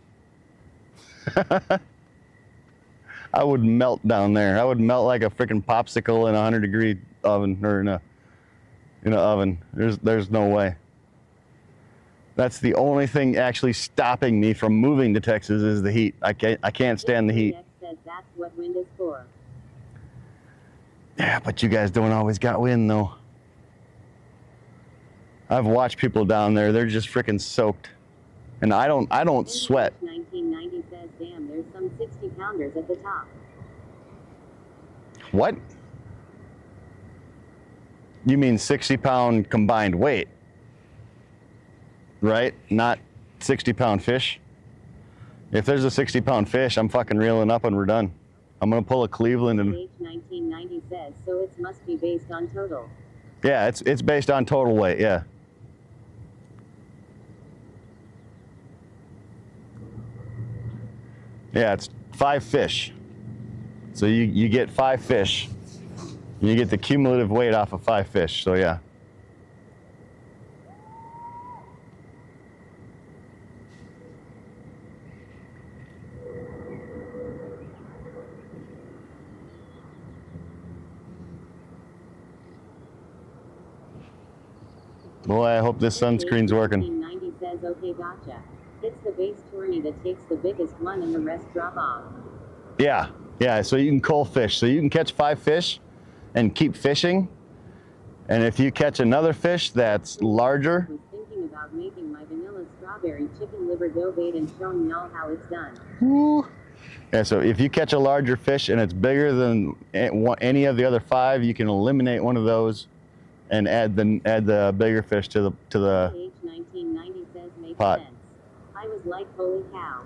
I would melt down there. I would melt like a freaking popsicle in a 100-degree oven, or in an oven. There's no way. That's the only thing actually stopping me from moving to Texas is the heat. I can't stand the heat. Says that's what wind is for. Yeah, but you guys don't always got wind though. I've watched people down there. They're just freaking soaked, and I don't sweat. 1990 says, damn, there's some 60-pounders at the top. What? You mean 60-pound combined weight, right? Not 60-pound fish? If there's a 60-pound fish, I'm fucking reeling up and we're done. I'm gonna pull a Cleveland and... H1990 says, so it must be based on total. Yeah, it's based on total weight, yeah. Yeah, it's 5 fish. So you get 5 fish. You get the cumulative weight off of 5 fish, so yeah. Boy, I hope this sunscreen's working. 1990 says, okay, gotcha. It's the base tourney that takes the biggest one and the rest drop off. Yeah, yeah, so you can cull fish. So you can catch 5 fish and keep fishing. And if you catch another fish that's larger... I was thinking about making my vanilla strawberry chicken liver dough bait and showing y'all how it's done. Woo. Yeah, so if you catch a larger fish and it's bigger than any of the other 5, you can eliminate one of those and add the bigger fish to the H1990 says makes pot. sense. I was like, holy cow.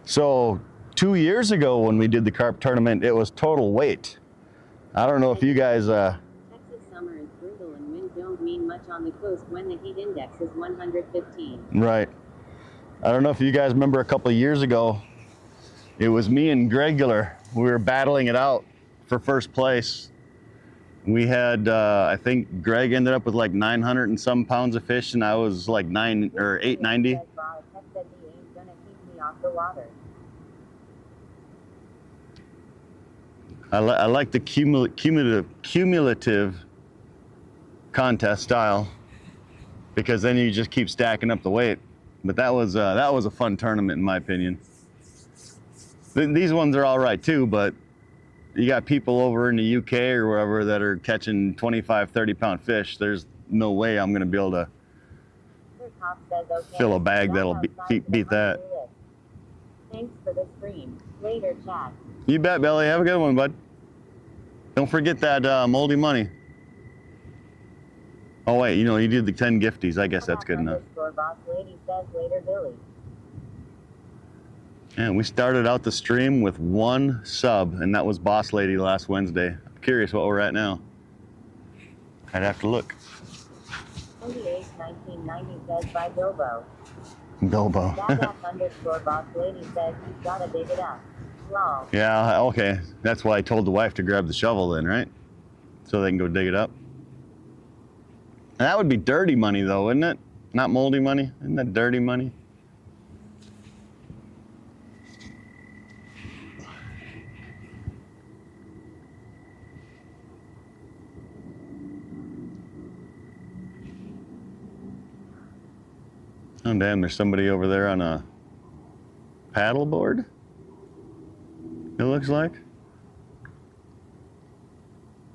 So 2 years ago when we did the carp tournament, it was total weight. I don't know if you guys... Texas summer is brutal and wind don't mean much on the coast when the heat index is 115. Right. I don't know if you guys remember a couple of years ago, it was me and Gregular. We were battling it out for first place. We had, I think Greg ended up with like 900 and some pounds of fish, and I was like 890. Tex said he ain't gonna keep me off the water. I like the cumulative contest style, because then you just keep stacking up the weight. But that was a fun tournament in my opinion. These ones are all right too, but you got people over in the UK or wherever that are catching 25, 30-pound fish. There's no way I'm gonna be able to fill a bag that'll beat that. Thanks for the stream. Later, chat. You bet, Belly. Have a good one, bud. Don't forget that moldy money. Oh wait, you did the 10 gifties. I guess that's good enough. Boss lady says later, Billy. And we started out the stream with 1 sub, and that was Boss Lady last Wednesday. I'm curious what we're at now. I'd have to look. 281990 says by Bilbo. Bilbo. That boss lady says he's gotta dig it up. Lol. Yeah, okay. That's why I told the wife to grab the shovel then, right? So they can go dig it up. And that would be dirty money though, wouldn't it? Not moldy money? Isn't that dirty money? Oh damn, there's somebody over there on a paddle board, it looks like.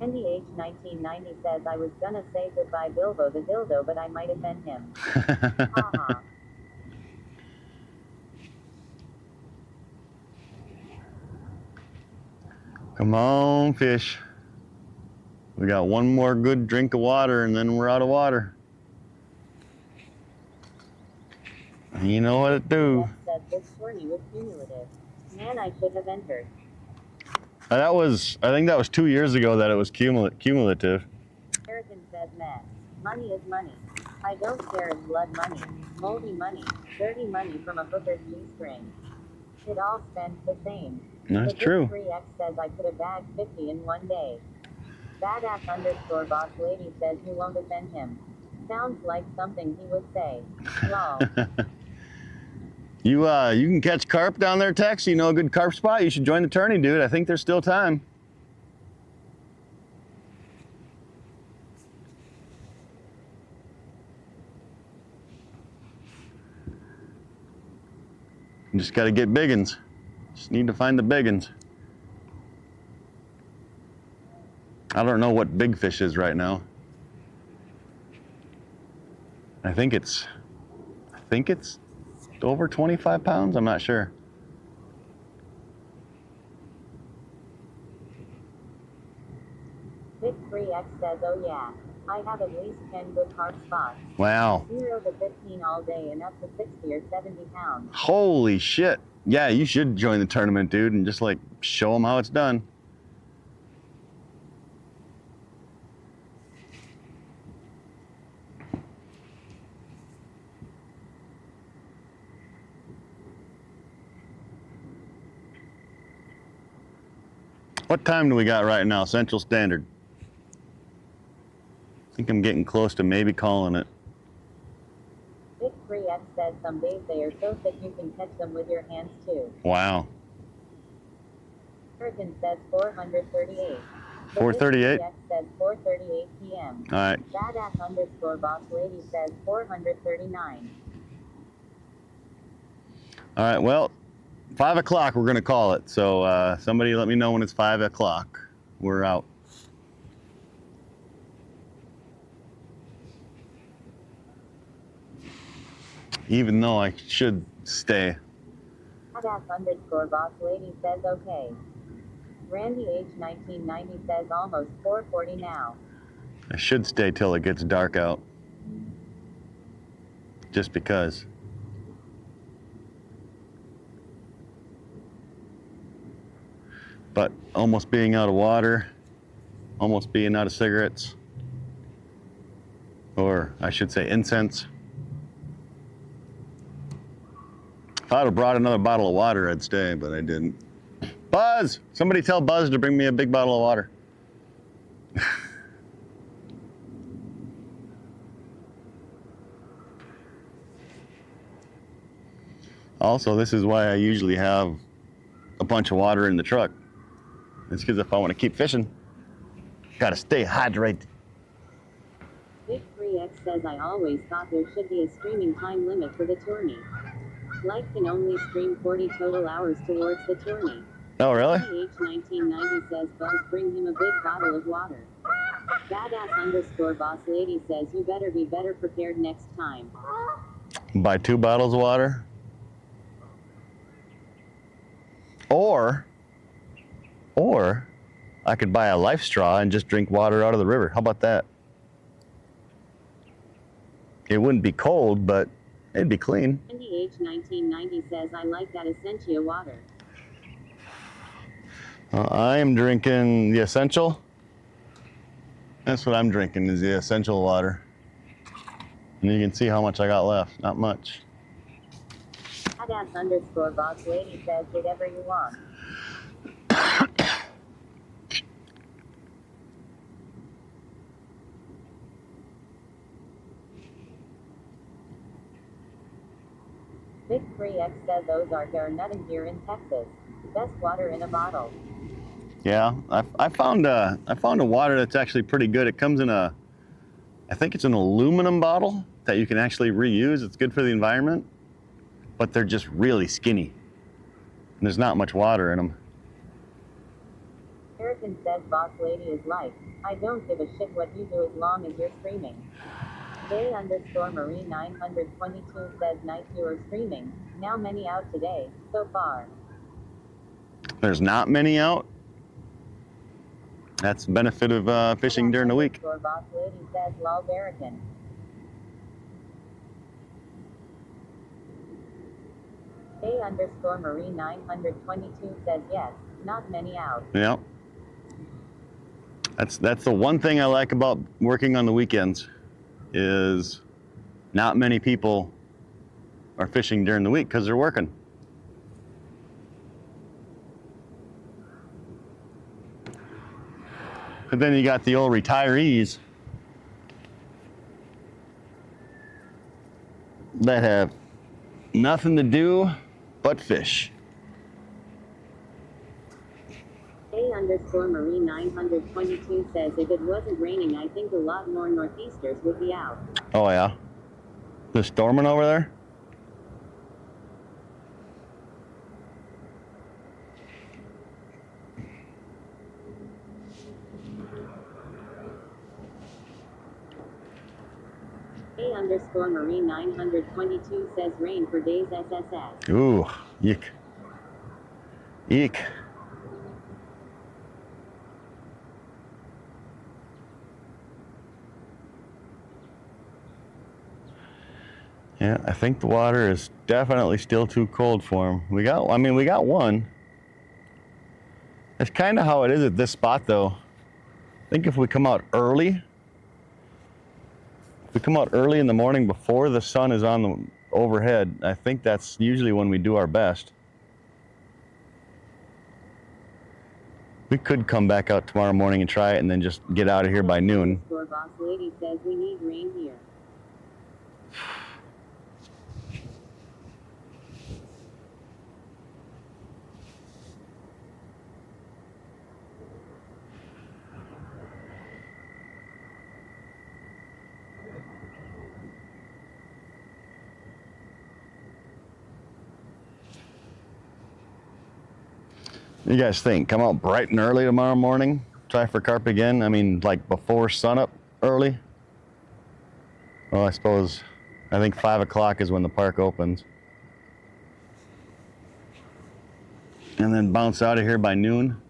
NDH1990 says I was gonna say goodbye Bilbo the dildo, but I might offend him. Come on, fish. We got one more good drink of water and then we're out of water. And you know what it do. Said this tourney was cumulative. Man, I should have entered. I think that was 2 years ago that it was cumulative. American says meh. Money is money. I don't care if blood money, moldy money, dirty money from a hooker's G-string. It all spends the same. That's The true. 3X says I could have bagged 50 in one day. Badass underscore boss lady says you won't offend him. Sounds like something he would say. Lol. You can catch carp down there, Tex. You know a good carp spot? You should join the tourney, dude. I think there's still time. You just got to get biggins. Just need to find the biggins. I don't know what big fish is right now. I think it's over 25 pounds. I'm not sure. Big 3X says, oh yeah, I have at least 10 good carp spots. Wow. 0 to 15 all day and up to 60 or 70 pounds. Holy shit. Yeah, you should join the tournament, dude, and just like show them how it's done. What time do we got right now, Central Standard? I think I'm getting close to maybe calling it. Big 3X says some days they are so thick you can catch them with your hands too. Wow. American says 438. 438? Big 3X says 4:38 p.m. All right. Badass underscore boss lady says 439. All right, well, 5 o'clock we're gonna call it. So somebody let me know when it's 5 o'clock. We're out. Even though I should stay. Badass underscore boss lady says okay. Randy H 1990 says almost 4:40 now. I should stay till it gets dark out. Just because. But almost being out of water, almost being out of cigarettes, or I should say incense. If I'd have brought another bottle of water, I'd stay, but I didn't. Buzz! Somebody tell Buzz to bring me a big bottle of water. Also, this is why I usually have a bunch of water in the truck. It's because if I want to keep fishing, gotta stay hydrated. Big 3X says I always thought there should be a streaming time limit for the tourney. Life can only stream 40 total hours towards the tourney. Oh, really? H 1990 says Buzz bring him a big bottle of water. Badass underscore boss lady says you better be better prepared next time. Buy 2 bottles of water. Or I could buy a life straw and just drink water out of the river. How about that? It wouldn't be cold, but it'd be clean. Andy H 1990 says I like that Essentia water. I am drinking the Essential. That's what I'm drinking, is the Essential water. And you can see how much I got left. Not much. Badass underscore boss lady says whatever you want. Big 3X says Ozark are nutting here in Texas. Best water in a bottle. Yeah, I found a water that's actually pretty good. It comes in I think it's an aluminum bottle that you can actually reuse. It's good for the environment, but they're just really skinny. And there's not much water in them. American says boss lady is like, I don't give a shit what you do as long as you're streaming. Day underscore Marie 922 says nice you are streaming. Now many out today, so far. There's not many out? That's the benefit of fishing during the week. Boss lady says lol Barrican. A_Marie 922 says yes, not many out. Yeah. That's the one thing I like about working on the weekends is not many people are fishing during the week because they're working. But then you got the old retirees that have nothing to do but fish. A_Marie 922 says if it wasn't raining, I think a lot more northeasters would be out. Oh yeah, the storming over there. A_Marie 922 says rain for days SSS. Ooh, eek. Eek. Yeah, I think the water is definitely still too cold for them. We got one. That's kind of how it is at this spot though. I think if we come out early, in the morning before the sun is on the overhead, I think that's usually when we do our best. We could come back out tomorrow morning and try it and then just get out of here by noon. Boss lady says we need rain here. What do you guys think? Come out bright and early tomorrow morning, try for carp again? I mean, like before sunup early? Well, I think 5 o'clock is when the park opens. And then bounce out of here by noon.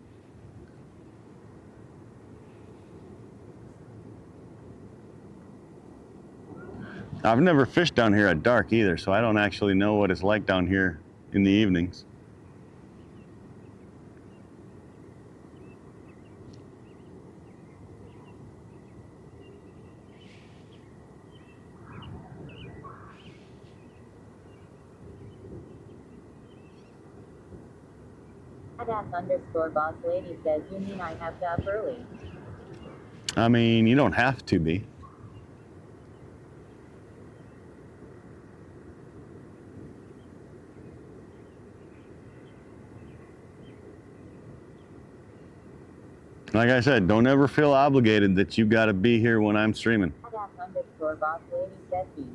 I've never fished down here at dark either, so I don't actually know what it's like down here in the evenings. _boss lady says you mean I have to up early. I mean, you don't have to be. Like I said, don't ever feel obligated that you got to be here when I'm streaming. _boss lady says he.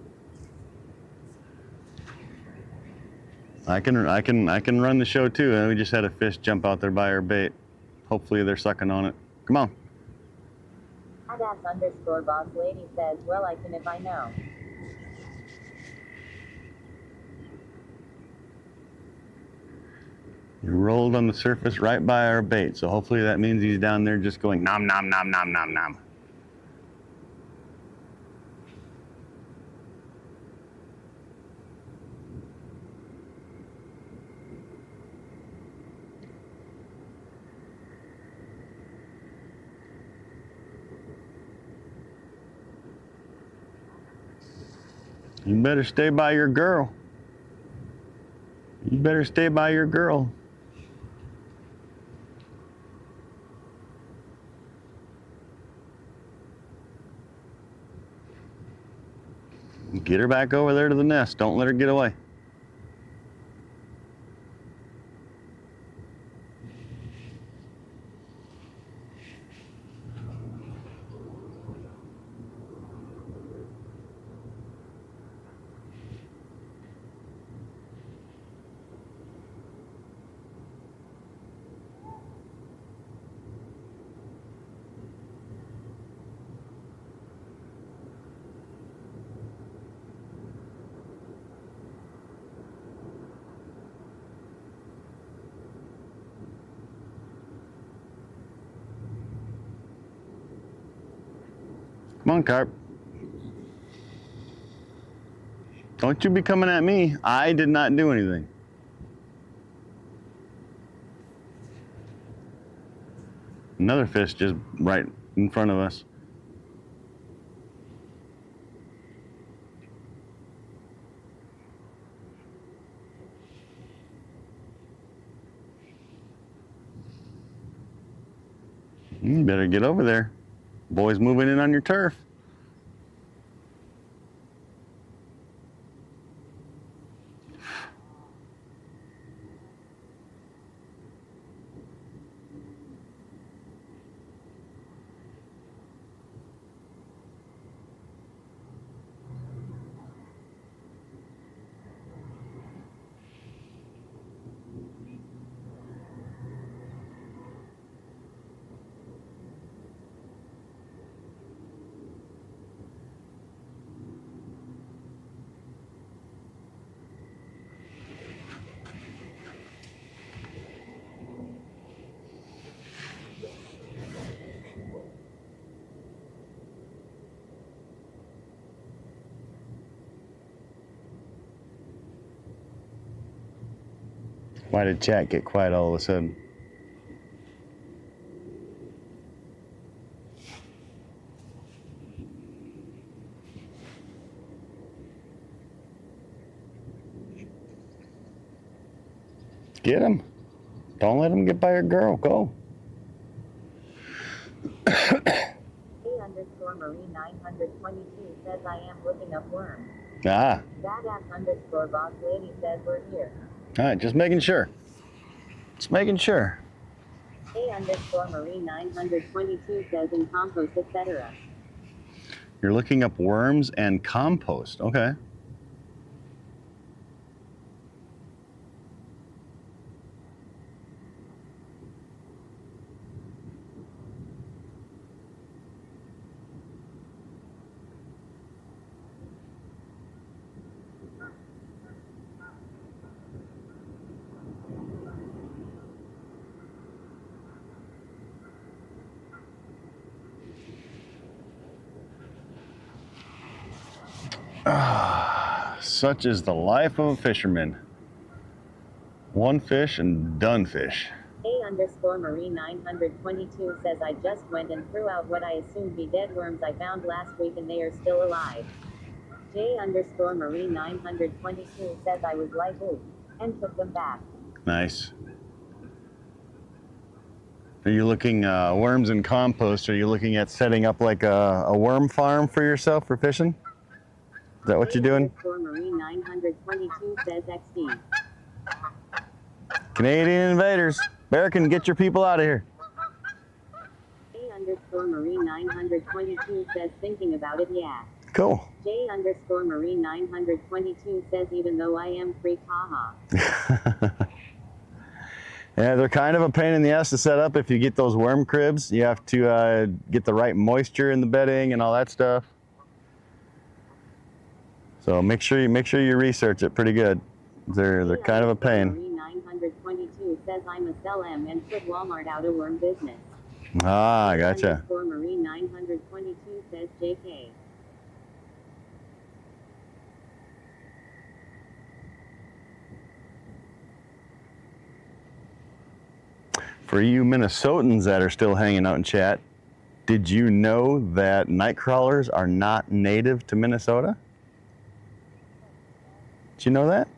I can run the show too. And we just had a fish jump out there by our bait. Hopefully they're sucking on it. Come on. _boss lady says, well, I can if I know. He rolled on the surface right by our bait, so hopefully that means he's down there just going nom nom nom nom nom nom. You better stay by your girl. You better stay by your girl. Get her back over there to the nest. Don't let her get away. Come on, carp. Don't you be coming at me. I did not do anything. Another fish just right in front of us. You better get over there. Boys moving in on your turf. Why did chat get quiet all of a sudden? Get him. Don't let him get by your girl. Go. Marine 922 says I am looking up worms. Ah. Badass boss lady says we're here. All right, just making sure. Just making sure. Marine 922 says in compost, etc. You're looking up worms and compost. Okay. Such is the life of a fisherman. One fish and done fish. Marine 922 says I just went and threw out what I assumed be dead worms I found last week and they are still alive. Marine 922 says I was like ooh, and took them back. Nice. Are you looking worms and compost? Are you looking at setting up like a worm farm for yourself for fishing? Is that what you're doing? Marine 922 says XD. Canadian invaders. American, get your people out of here. Marine 922 says thinking about it, yeah. Cool. Marine 922 says even though I am freak, haha. Yeah, they're kind of a pain in the ass to set up if you get those worm cribs. You have to get the right moisture in the bedding and all that stuff. So make sure you research it pretty good. They're kind of a pain. Marine 922 says I'm a sell M and put Walmart out of worm business. Ah, gotcha. Marine 922 says JK. For you Minnesotans that are still hanging out in chat, did you know that night crawlers are not native to Minnesota? Did you know that?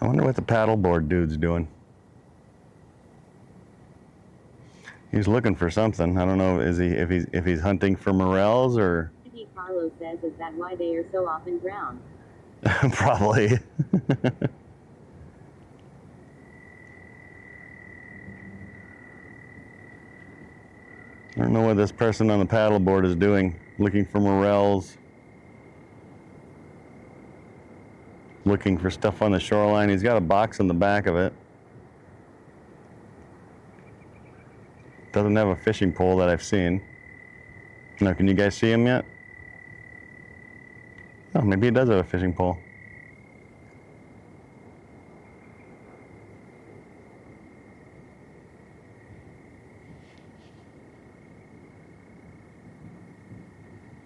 I wonder what the paddleboard dude's doing. He's looking for something. I don't know. If he's hunting for morels or? Carlos says, is that why they are so often drowned? Probably. I don't know what this person on the paddleboard is doing. Looking for morels. Looking for stuff on the shoreline. He's got a box in the back of it. Doesn't have a fishing pole that I've seen. Now, can you guys see him yet? Oh, maybe he does have a fishing pole.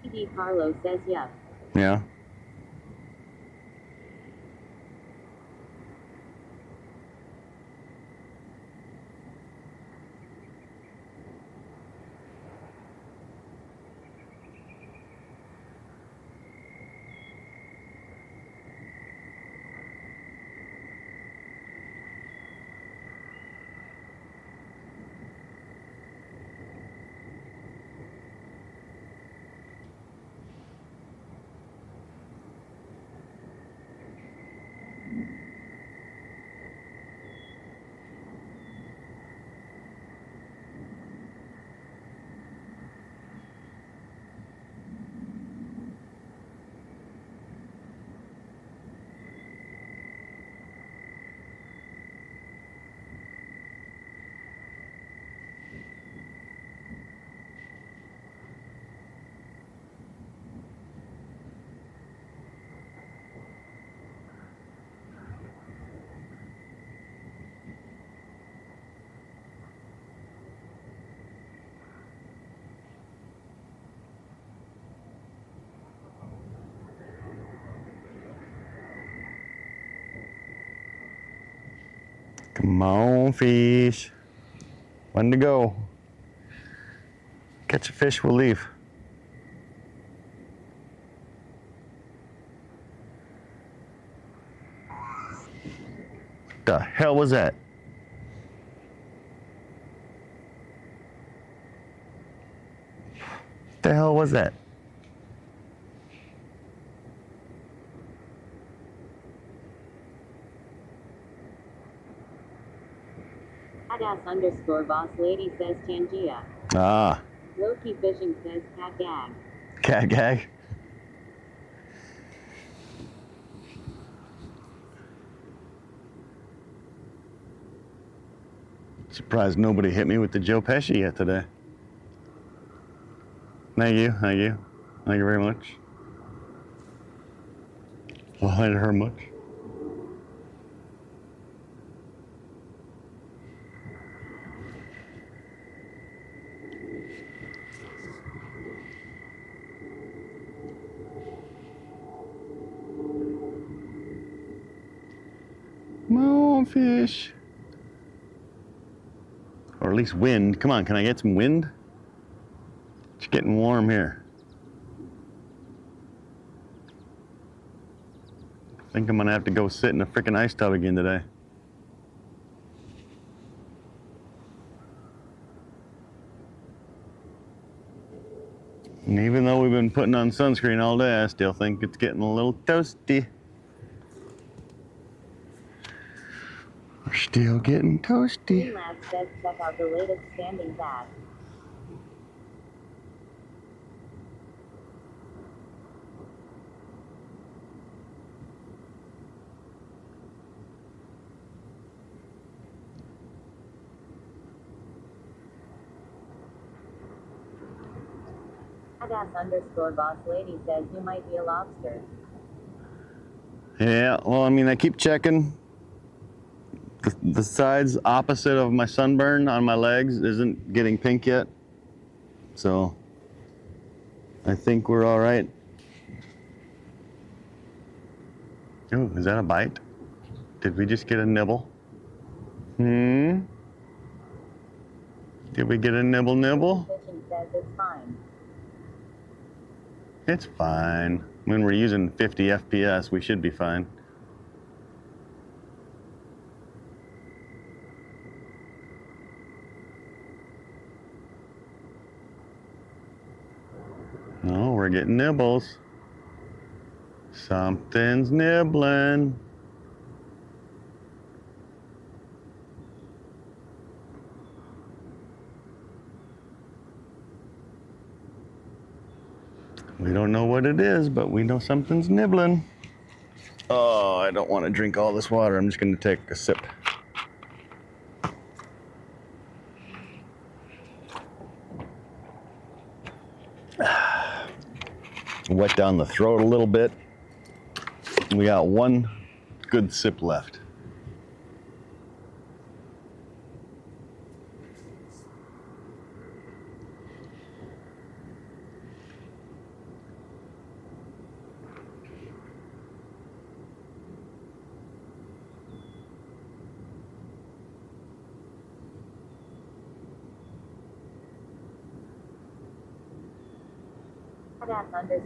P.D. Carlo says yup. Yeah. Come on, fish. When to go? Catch a fish, we'll leave. The hell was that? The hell was that? @boss lady says Tangia. Ah, Low-key fishing says cat gag. cat gag. Surprised nobody hit me with the Joe Pesci yet today. Thank you, thank you. Thank you very much. Well, thank you very much. Come on, fish. Or at least wind. Come on, can I get some wind? It's getting warm here. I think I'm gonna have to go sit in a freaking ice tub again today. And even though we've been putting on sunscreen all day, I still think it's getting a little toasty. We're still getting toasty. Greenlab says check out the latest standings app. @boss lady says you might be a lobster. Yeah, well, I mean, I keep checking. The sides opposite of my sunburn on my legs isn't getting pink yet. So I think we're all right. Oh, is that a bite? Did we just get a nibble? Did we get a nibble? Fishing says it's fine. It's fine. When we're using 50 FPS, we should be fine. No, we're getting nibbles. Something's nibbling. We don't know what it is, but we know something's nibbling. Oh, I don't want to drink all this water. I'm just going to take a sip. Wet down the throat a little bit. We got one good sip left.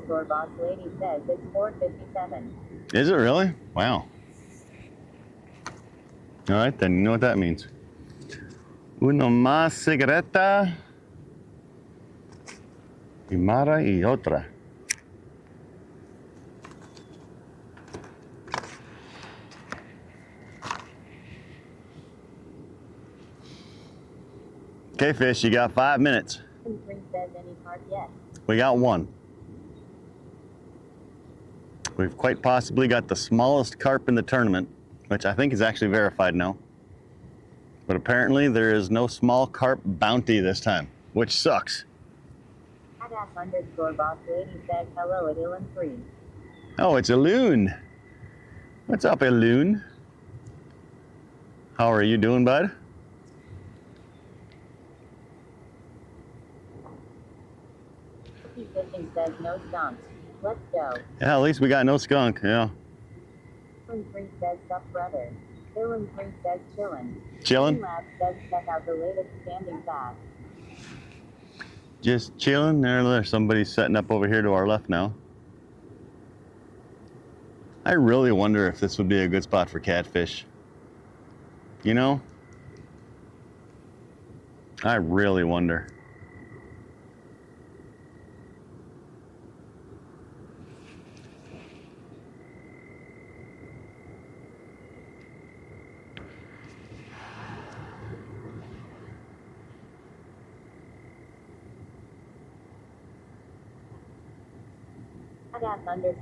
_boss lady says it's 4:57. Is it really? Wow. All right, then you know what that means. Una más cigareta y mara y otra. Okay, fish, you got 5 minutes. Drink says any carp yet. We got one. We've quite possibly got the smallest carp in the tournament, which I think is actually verified now. But apparently there is no small carp bounty this time, which sucks. _boss lady says hello at Ilan 3. Oh, it's a loon. What's up, a loon? How are you doing, bud? Fishing says no skunks. Let's go. Yeah, at least we got no skunk, yeah. Ilan 3 says sup brother. Ilan 3 says chillin'. Chillin'? Lab says check out the latest standing fast. Just chilling. There's somebody setting up over here to our left now. I really wonder if this would be a good spot for catfish. You know? I really wonder.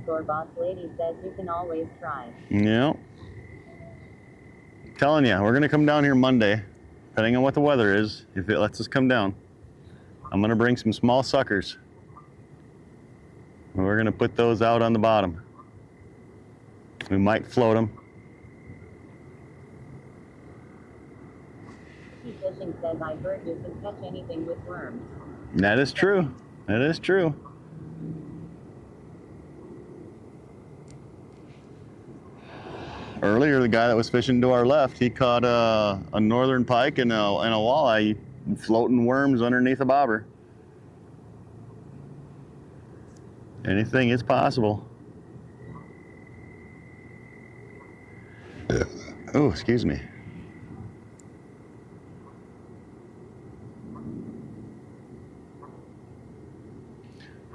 _boss lady says you can always try. Yeah. Telling you, we're gonna come down here Monday, depending on what the weather is. If it lets us come down, I'm gonna bring some small suckers. And we're gonna put those out on the bottom. We might float them. Fishing says I heard you can catch anything with worms. That is true. That is true. Earlier, the guy that was fishing to our left, he caught a northern pike and a walleye floating worms underneath a bobber. Anything is possible. Oh, excuse me.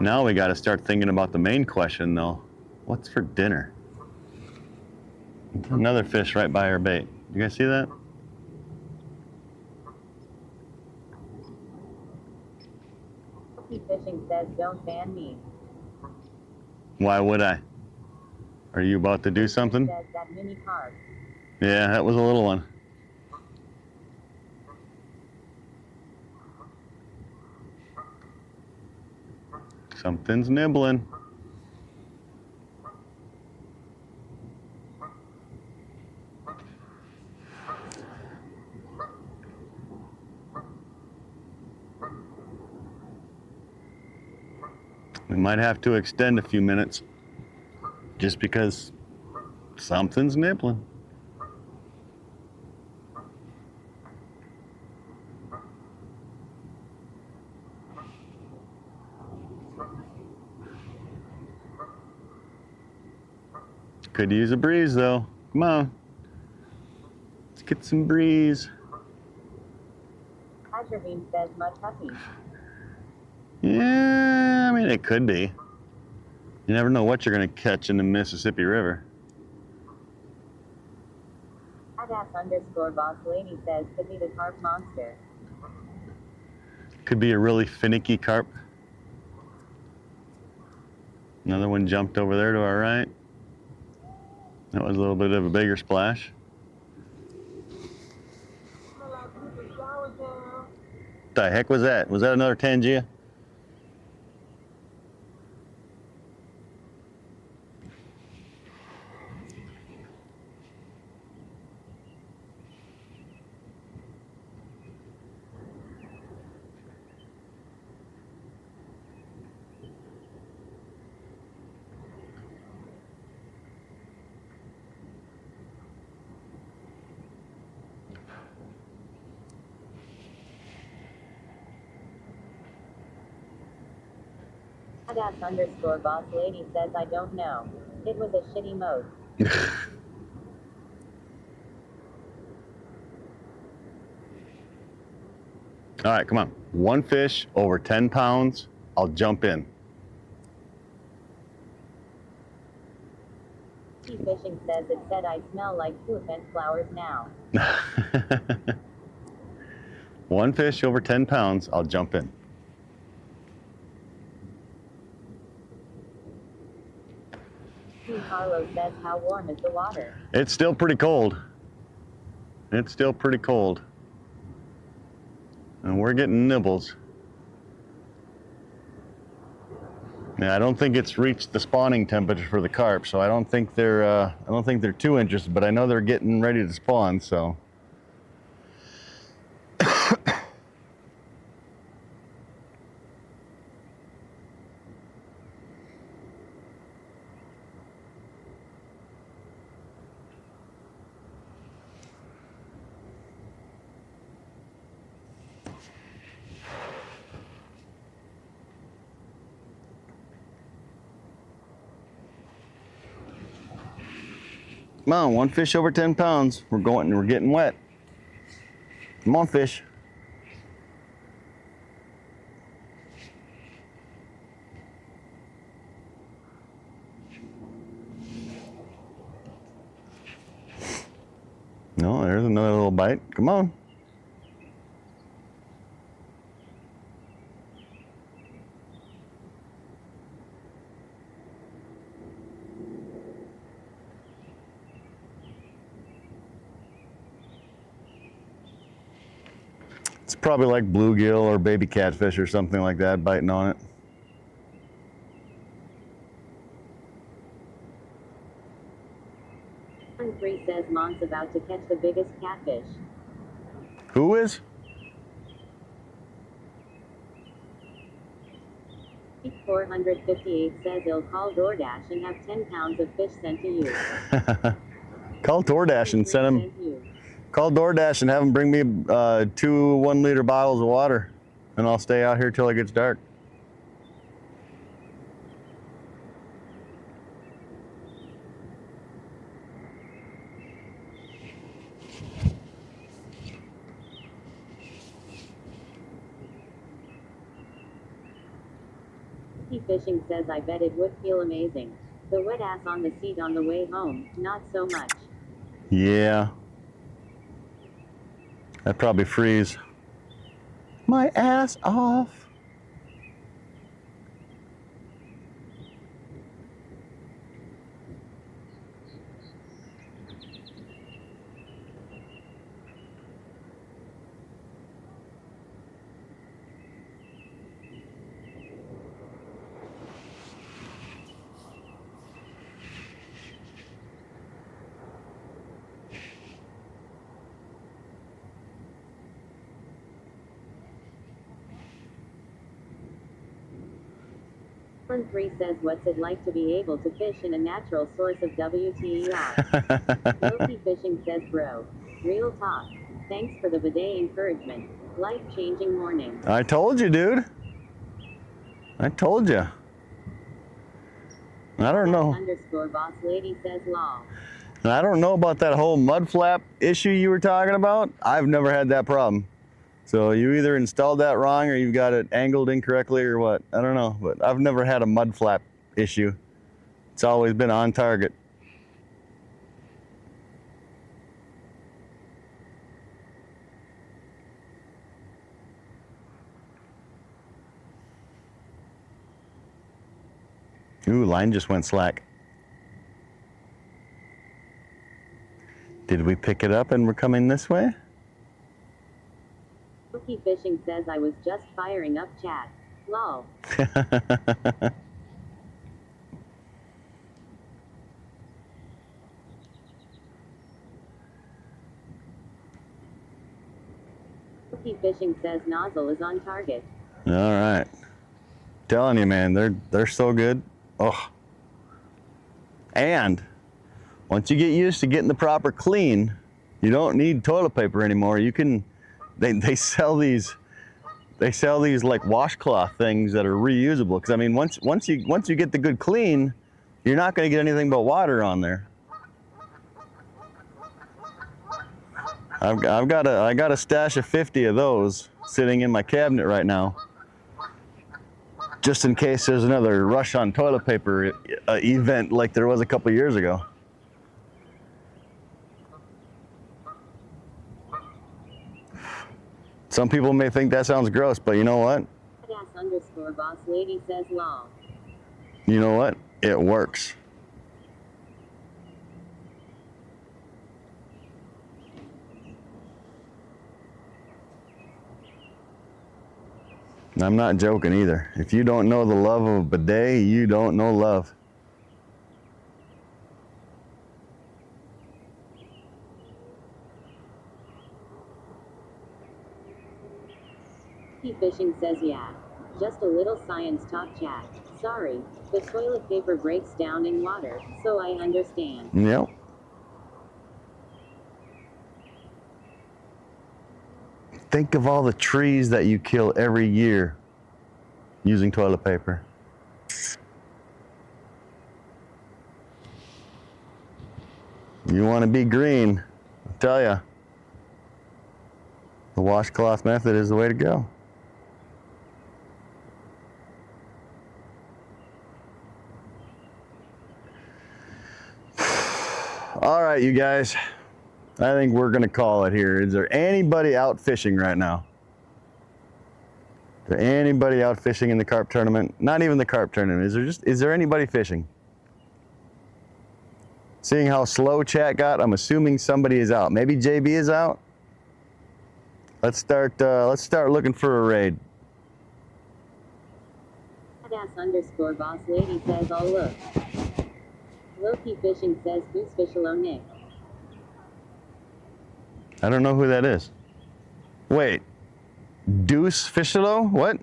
Now we got to start thinking about the main question, though. What's for dinner? Another fish right by our bait. You guys see that? Fishing says don't ban me. Why would I? Are you about to do something? Says that mini carp. Yeah, that was a little one. Something's nibbling. We might have to extend a few minutes just because something's nibbling. Could use a breeze though. Come on. Let's get some breeze. Azure Beam says mud puppy. Yeah, I mean, it could be. You never know what you're going to catch in the Mississippi River. _boss lady says could be the carp monster. Could be a really finicky carp. Another one jumped over there to our right. That was a little bit of a bigger splash. What the heck was that? Was that another Tangia? Badass underscore boss lady says I don't know. It was a shitty mode. All right, come on. One fish over 10 pounds, I'll jump in. Sea Fishing says it said I smell like poop and flowers now. One fish over 10 pounds, I'll jump in. Team Carlos says how warm is the water? It's still pretty cold. It's still pretty cold. And we're getting nibbles. Yeah, I don't think it's reached the spawning temperature for the carp, so I don't think they're too interested, but I know they're getting ready to spawn, so. Come on, one fish over 10 pounds. We're getting wet. Come on, fish. No, there's another little bite. Come on. It's probably like bluegill or baby catfish or something like that biting on it. Three says Mont's about to catch the biggest catfish. Who is? 458 says he'll call DoorDash and have 10 pounds of fish sent to you. Call DoorDash and send him. Call DoorDash and have them bring me 2 1-liter bottles of water, and I'll stay out here till it gets dark. Sea Fishing says I bet it would feel amazing. The wet ass on the seat on the way home, not so much. Yeah. That'd probably freeze my ass off. One 3 says what's it like to be able to fish in a natural source of WTER? GoT Fishing says bro. Real talk. Thanks for the bidet encouragement. Life-changing morning. I told you, dude. I told you. I don't know. Underscore boss lady says lol. I don't know about that whole mud flap issue you were talking about. I've never had that problem. So you either installed that wrong or you've got it angled incorrectly or what. I don't know, but I've never had a mud flap issue. It's always been on target. Ooh, line just went slack. Did we pick it up and we're coming this way? Cookie Fishing says I was just firing up chat. Lol. Cookie Fishing says nozzle is on target. All right. Telling you, man, they're so good. Oh. And once you get used to getting the proper clean, you don't need toilet paper anymore. You can, they sell these they sell these like washcloth things that are reusable. Because I mean, once you get the good clean, you're not going to get anything but water on there. I got a stash of 50 of those sitting in my cabinet right now, just in case there's another rush on toilet paper event like there was a couple years ago. Some people may think that sounds gross, but you know what? _boss lady says lol. You know what? It works. I'm not joking either. If you don't know the love of a bidet, you don't know love. Lucky Fishing says yeah. Just a little science talk chat. Sorry, the toilet paper breaks down in water, so I understand. Yep. Think of all the trees that you kill every year using toilet paper. You want to be green, I'll tell ya. The washcloth method is the way to go. All right, you guys. I think we're gonna call it here. Is there anybody out fishing right now? Is there anybody out fishing in the carp tournament? Not even the carp tournament. Is there anybody fishing? Seeing how slow chat got, I'm assuming somebody is out. Maybe JB is out. Let's start looking for a raid. _boss lady says oh look. Loki Fishing says who's Fishalo Nick? I don't know who that is. Wait, Deuce Fishalo? What?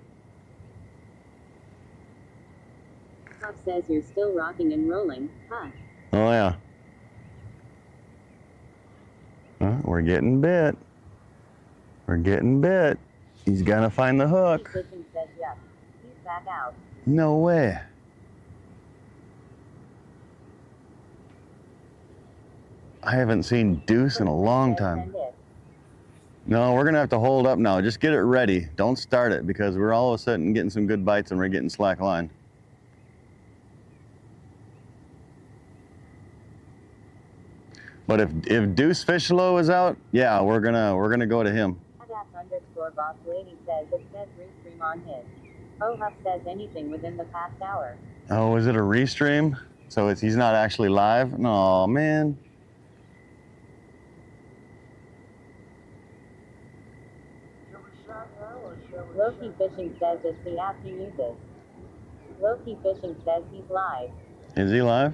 Puff says you're still rocking and rolling, huh? Oh yeah. We're getting bit. We're getting bit. He's gonna find the hook. Loki Fishing says yes. He's back out. No way. I haven't seen Deuce in a long time. No, we're gonna have to hold up now. Just get it ready. Don't start it because we're all of a sudden getting some good bites and we're getting slack line. But if Deuce Fishlow is out, yeah, we're gonna go to him. _boss lady says it says restream on his. Oh, Huff says anything within the past hour. Oh, is it a restream? So he's not actually live? No, man. Loki Fishing says it's the app he uses. Loki Fishing says he's live. Is he live?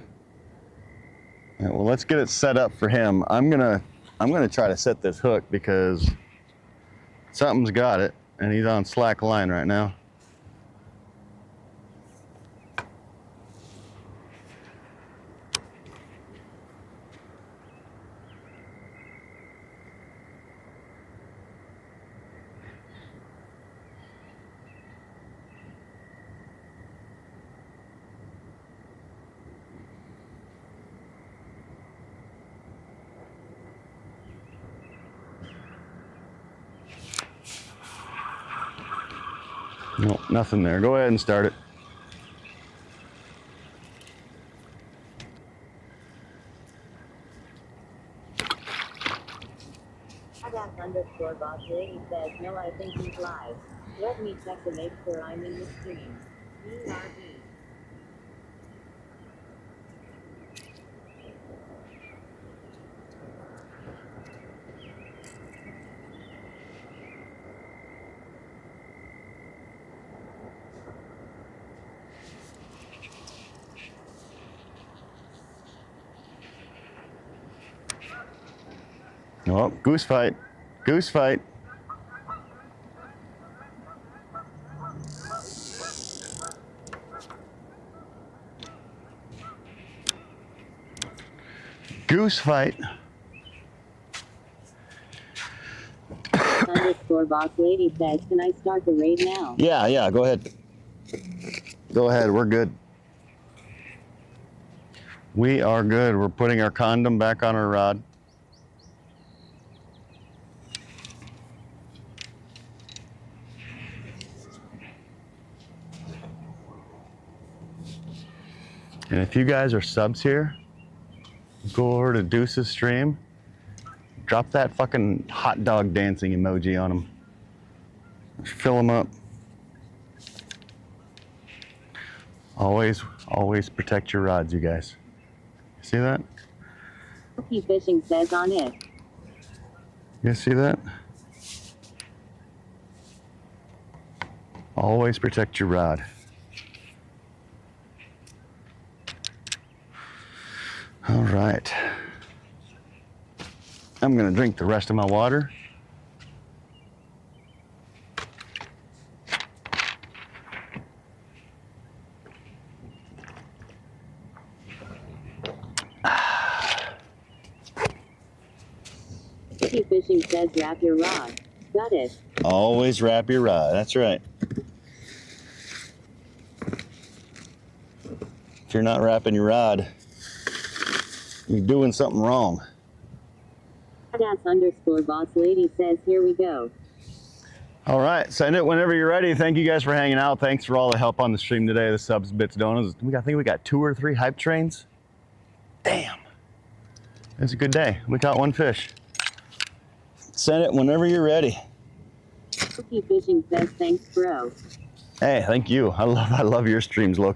All right, well, let's get it set up for him. I'm gonna try to set this hook because something's got it, and he's on slack line right now. Nope, nothing there. Go ahead and start it. _boss lady says no, I think he's live. Let me check to make sure I'm in the stream. BRB. Oh, goose fight. Goose fight. Goose fight. boss lady says, can I start the raid now? Yeah, go ahead. Go ahead, we're good. We are good. We're putting our condom back on our rod. And if you guys are subs here, go over to Deuce's stream, drop that fucking hot dog dancing emoji on them. Fill them up. Always protect your rods, you guys. See that? Cookie Fishing says on it. You guys see that? Always protect your rod. All right. I'm gonna drink the rest of my water. Cookie Fishing says wrap your rod. Got it. Always wrap your rod, that's right. If you're not wrapping your rod, you're doing something wrong. Boss lady says, here we go. All right, send it whenever you're ready. Thank you guys for hanging out. Thanks for all the help on the stream today. The subs, bits, donuts. I think we got 2 or 3 hype trains. Damn, it's a good day. We caught 1 fish. Send it whenever you're ready. Cookie Fishing says, thanks, bro. Hey, thank you. I love your streams, Loki.